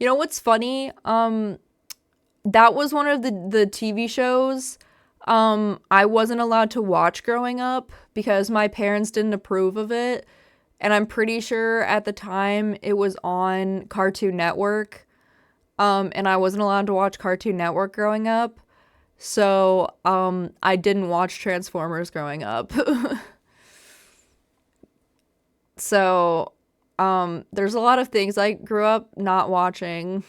You know what's funny? That was one of the TV shows I wasn't allowed to watch growing up because my parents didn't approve of it. And I'm pretty sure at the time it was on Cartoon Network. And I wasn't allowed to watch Cartoon Network growing up. So, I didn't watch Transformers growing up. So, there's a lot of things I grew up not watching.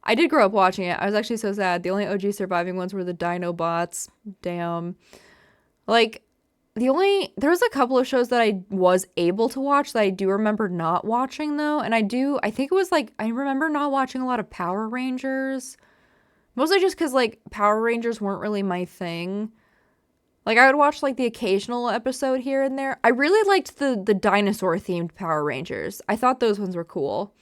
I did grow up watching it. I was actually so sad. The only OG surviving ones were the Dinobots. Damn. Like, there was a couple of shows that I was able to watch that I do remember not watching, though. And I think it was, like, I remember not watching a lot of Power Rangers. Mostly just because, like, Power Rangers weren't really my thing. Like, I would watch, like, the occasional episode here and there. I really liked the dinosaur-themed Power Rangers. I thought those ones were cool.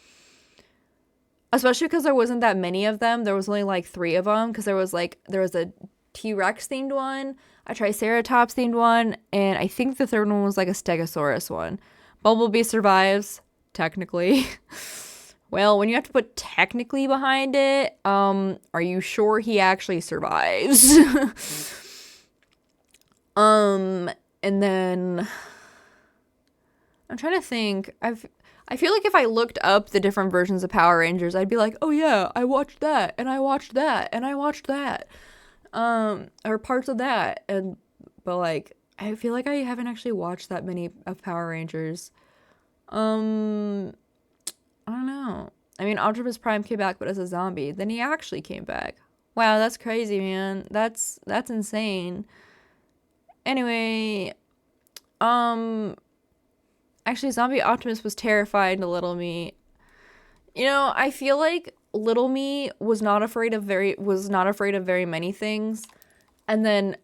Especially because there wasn't that many of them. There was only, like, 3 of them. Because there was a T-Rex themed one, a Triceratops themed one, and I think the third one was, like, a Stegosaurus one. Bumblebee survives, technically. Well, when you have to put technically behind it, are you sure he actually survives? And then I'm trying to think. I feel like if I looked up the different versions of Power Rangers, I'd be like, oh yeah, I watched that, and I watched that, and I watched that. Or parts of that. But like, I feel like I haven't actually watched that many of Power Rangers. I don't know. I mean, Optimus Prime came back, but as a zombie. Then he actually came back. Wow, that's crazy, man. That's insane. Anyway, actually, Zombie Optimus was terrified to Little Me. You know, I feel like Little Me was not afraid of very many things, and then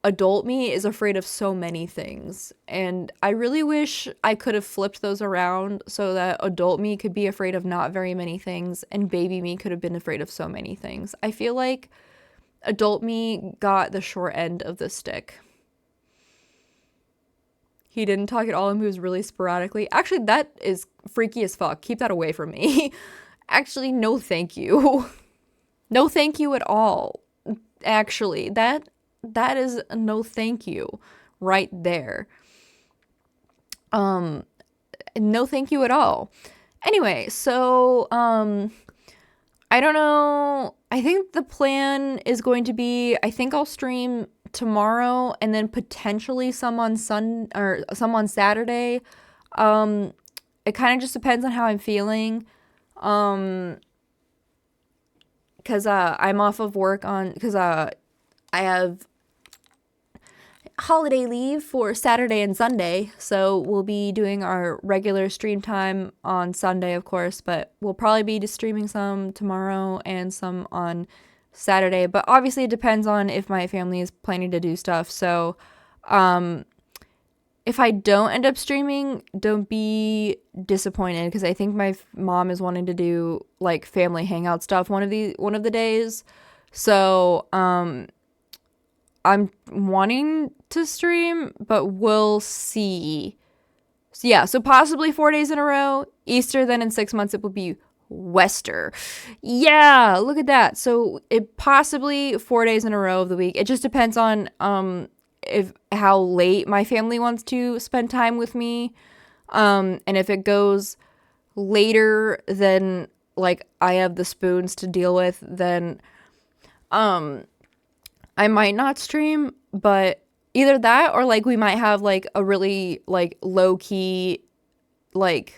Adult Me is afraid of so many things. And I really wish I could have flipped those around so that Adult Me could be afraid of not very many things, and Baby Me could have been afraid of so many things. I feel like Adult Me got the short end of the stick. He didn't talk at all and moves really sporadically. Actually, that is freaky as fuck. Keep that away from me. Actually, no thank you. No thank you at all. Actually, that is a no thank you right there. No thank you at all. Anyway, so I don't know. I think the plan is going to be, I think I'll stream tomorrow and then potentially some on Saturday. It kind of just depends on how I'm feeling. Cause I'm off of work cause I have holiday leave for Saturday and Sunday, so we'll be doing our regular stream time on Sunday, of course, but we'll probably be just streaming some tomorrow and some on Saturday. But obviously it depends on if my family is planning to do stuff. So if I don't end up streaming, don't be disappointed, because I think my mom is wanting to do like family hangout stuff one of the days. So I'm wanting to stream, but we'll see. So yeah, so possibly 4 days in a row. Easter, then in 6 months it will be Wester. Yeah, look at that. So it possibly 4 days in a row of the week. It just depends on if how late my family wants to spend time with me. And if it goes later than like I have the spoons to deal with, then I might not stream, but either that or like we might have like a really like low key like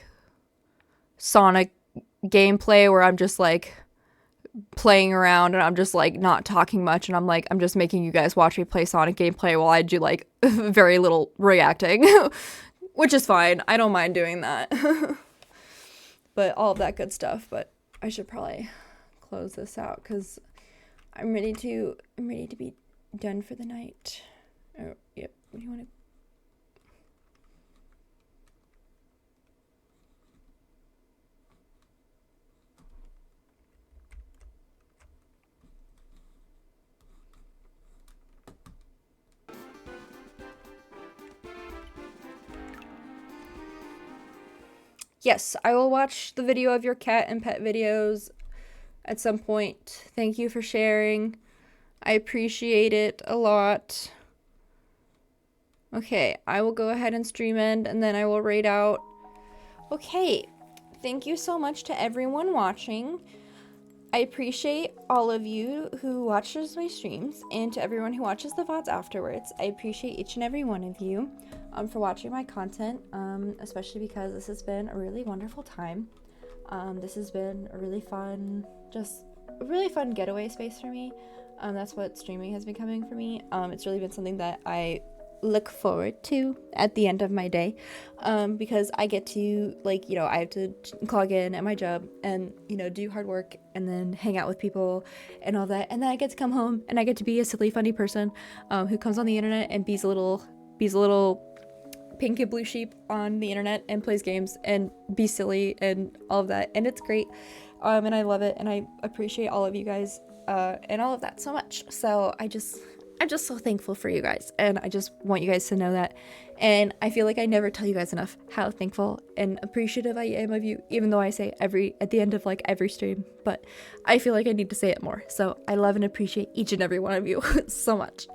Sonic gameplay where I'm just like playing around and I'm just like not talking much, and I'm just making you guys watch me play Sonic gameplay while I do like very little reacting, which is fine. I don't mind doing that. But all of that good stuff. But I should probably close this out because I'm ready to be done for the night. Oh, yep. You want to? Yes, I will watch the video of your cat and pet videos at some point. Thank you for sharing. I appreciate it a lot. Okay, I will go ahead and stream end and then I will raid out. Okay, thank you so much to everyone watching. I appreciate all of you who watches my streams, and to everyone who watches the VODs afterwards. I appreciate each and every one of you for watching my content, especially because this has been a really wonderful time. This has been a really fun getaway space for me. That's what streaming has been becoming for me. It's really been something that I look forward to at the end of my day, because I get to I have to clock in at my job and do hard work and then hang out with people and all that, and then I get to come home and I get to be a silly funny person who comes on the internet and be's a little pink and blue sheep on the internet and plays games and be silly and all of that, and it's great, and I love it, and I appreciate all of you guys and all of that so much. So I'm just so thankful for you guys, and I just want you guys to know that. And I feel like I never tell you guys enough how thankful and appreciative I am of you, even though I say at the end of like every stream, but I feel like I need to say it more. So I love and appreciate each and every one of you so much.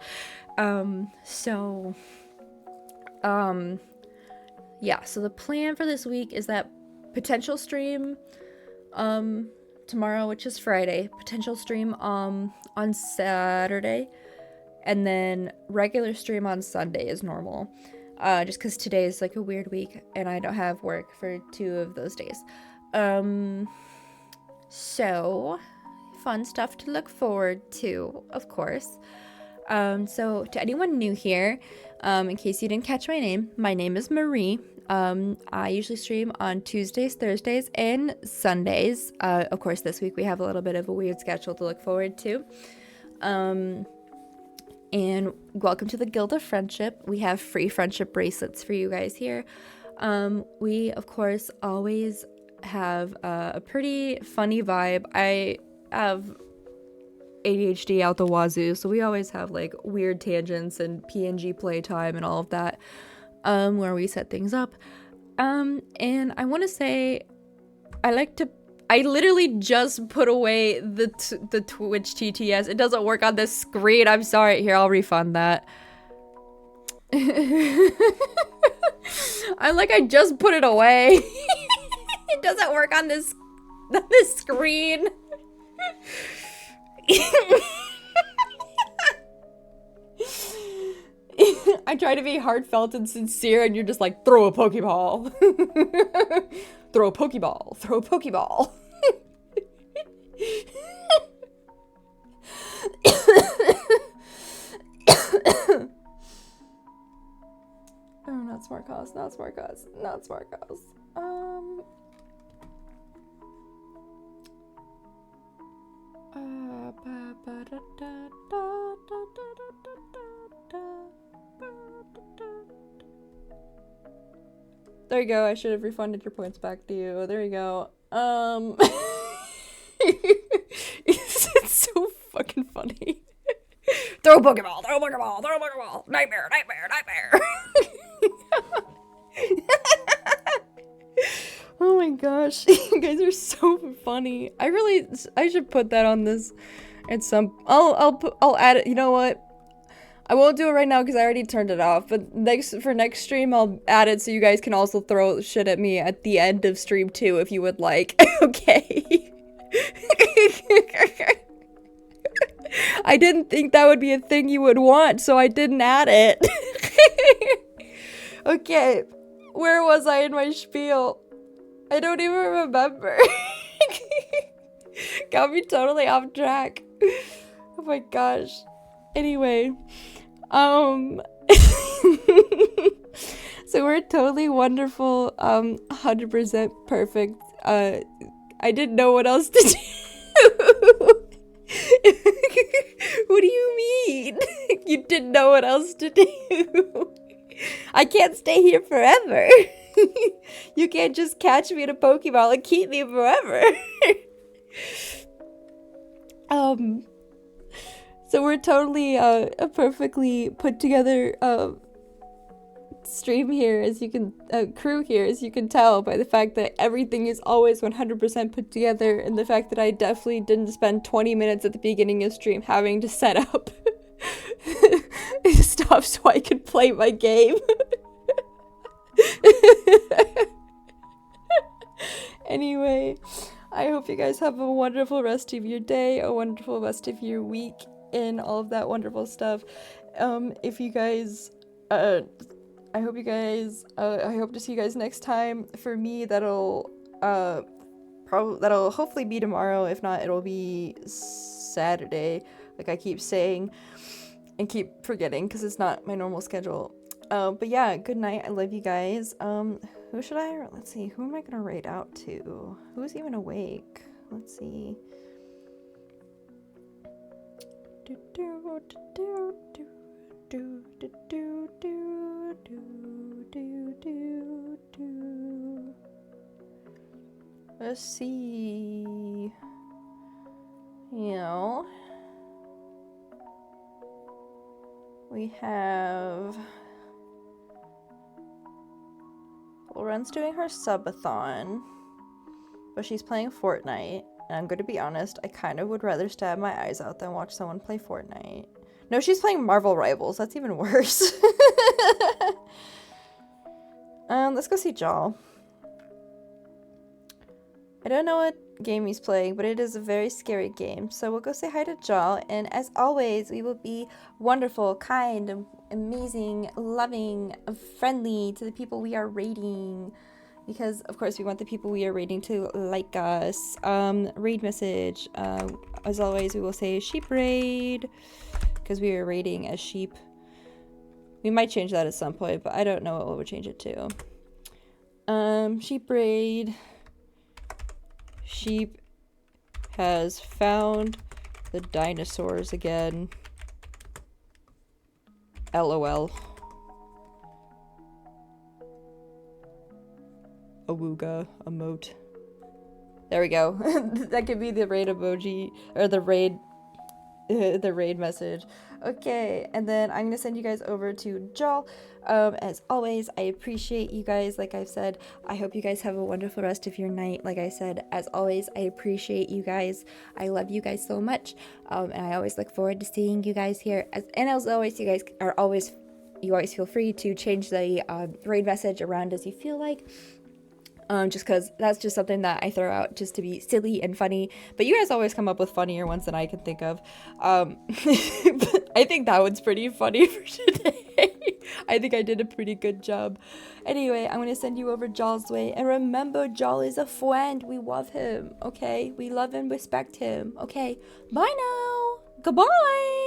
Yeah, so the plan for this week is that potential stream tomorrow, which is Friday, potential stream on Saturday, and then regular stream on Sunday is normal, just because today is like a weird week and I don't have work for 2 of those days. So fun stuff to look forward to, of course. So to anyone new here, in case you didn't catch my name is Marie. I usually stream on Tuesdays, Thursdays, and Sundays. Of course, this week we have a little bit of a weird schedule to look forward to. And welcome to the Guild of Friendship. We have free friendship bracelets for you guys here. We, of course, always have a pretty funny vibe. I have ADHD out the wazoo, so we always have like weird tangents and PNG playtime and all of that, where we set things up. And I want to say I like to I literally just put away the Twitch TTS. It doesn't work on this screen. I'm sorry. Here, I'll refund that. I'm like, I just put it away. It doesn't work on this screen. I try to be heartfelt and sincere, and you're just like, throw a Pokeball. Throw a Pokeball. Throw a Pokeball. Oh, not smart cause, not smart cause, not smart cause. There you go. I should have refunded your points back to you. There you go. It's so fucking funny. Throw a Pokeball, throw a Pokeball, throw a Pokeball. Nightmare, nightmare, nightmare. Oh my gosh. You guys are so funny. I should put that on this at some, I'll add it. You know what? I won't do it right now because I already turned it off, but for next stream, I'll add it so you guys can also throw shit at me at the end of stream too, if you would like. Okay. I didn't think that would be a thing you would want, so I didn't add it. Okay. Where was I in my spiel? I don't even remember. Got me totally off track. Oh my gosh. Anyway. So we're totally wonderful, 100% perfect. I didn't know what else to do. What do you mean? You didn't know what else to do? I can't stay here forever. You can't just catch me in a Pokeball and keep me forever. So we're totally a perfectly put together stream here, as you can crew here, as you can tell by the fact that everything is always 100% put together, and the fact that I definitely didn't spend 20 minutes at the beginning of stream having to set up stuff so I could play my game. Anyway, I hope you guys have a wonderful rest of your day, a wonderful rest of your week, and all of that wonderful stuff. If you guys, I hope to see you guys next time. For me, that'll hopefully be tomorrow. If not, it'll be Saturday, like I keep saying and keep forgetting because it's not my normal schedule. But yeah, good night. I love you guys. Let's see, who am I gonna raid out to? Who's even awake? Let's see. Let's see. You know, we have Lauren's doing her subathon, but she's playing Fortnite, and I'm gonna be honest, I kind of would rather stab my eyes out than watch someone play Fortnite. No, she's playing Marvel Rivals. That's even worse. Let's go see Jaw. I don't know what game he's playing, but it is a very scary game. So we'll go say hi to Jaw, and as always, we will be wonderful, kind, amazing, loving, friendly to the people we are raiding. Because, of course, we want the people we are raiding to like us. Raid message. As always, we will say sheep raid, because we are raiding as sheep. We might change that at some point, but I don't know what we'll change it to. Sheep raid. Sheep has found the dinosaurs again. LOL. Awooga emote. There we go. That could be the raid emoji, or the raid the raid message. Okay, and then I'm gonna send you guys over to Jal. As always, I appreciate you guys. Like I've said, I hope you guys have a wonderful rest of your night. Like I said, as always, I appreciate you guys. I love you guys so much, and I always look forward to seeing you guys here. As always, you always feel free to change the raid message around as you feel like. Just because that's just something that I throw out just to be silly and funny. But you guys always come up with funnier ones than I can think of. But I think that one's pretty funny for today. I think I did a pretty good job. Anyway, I'm going to send you over Jal's way. And remember, Jal is a friend. We love him, okay? We love and respect him, okay? Bye now. Goodbye.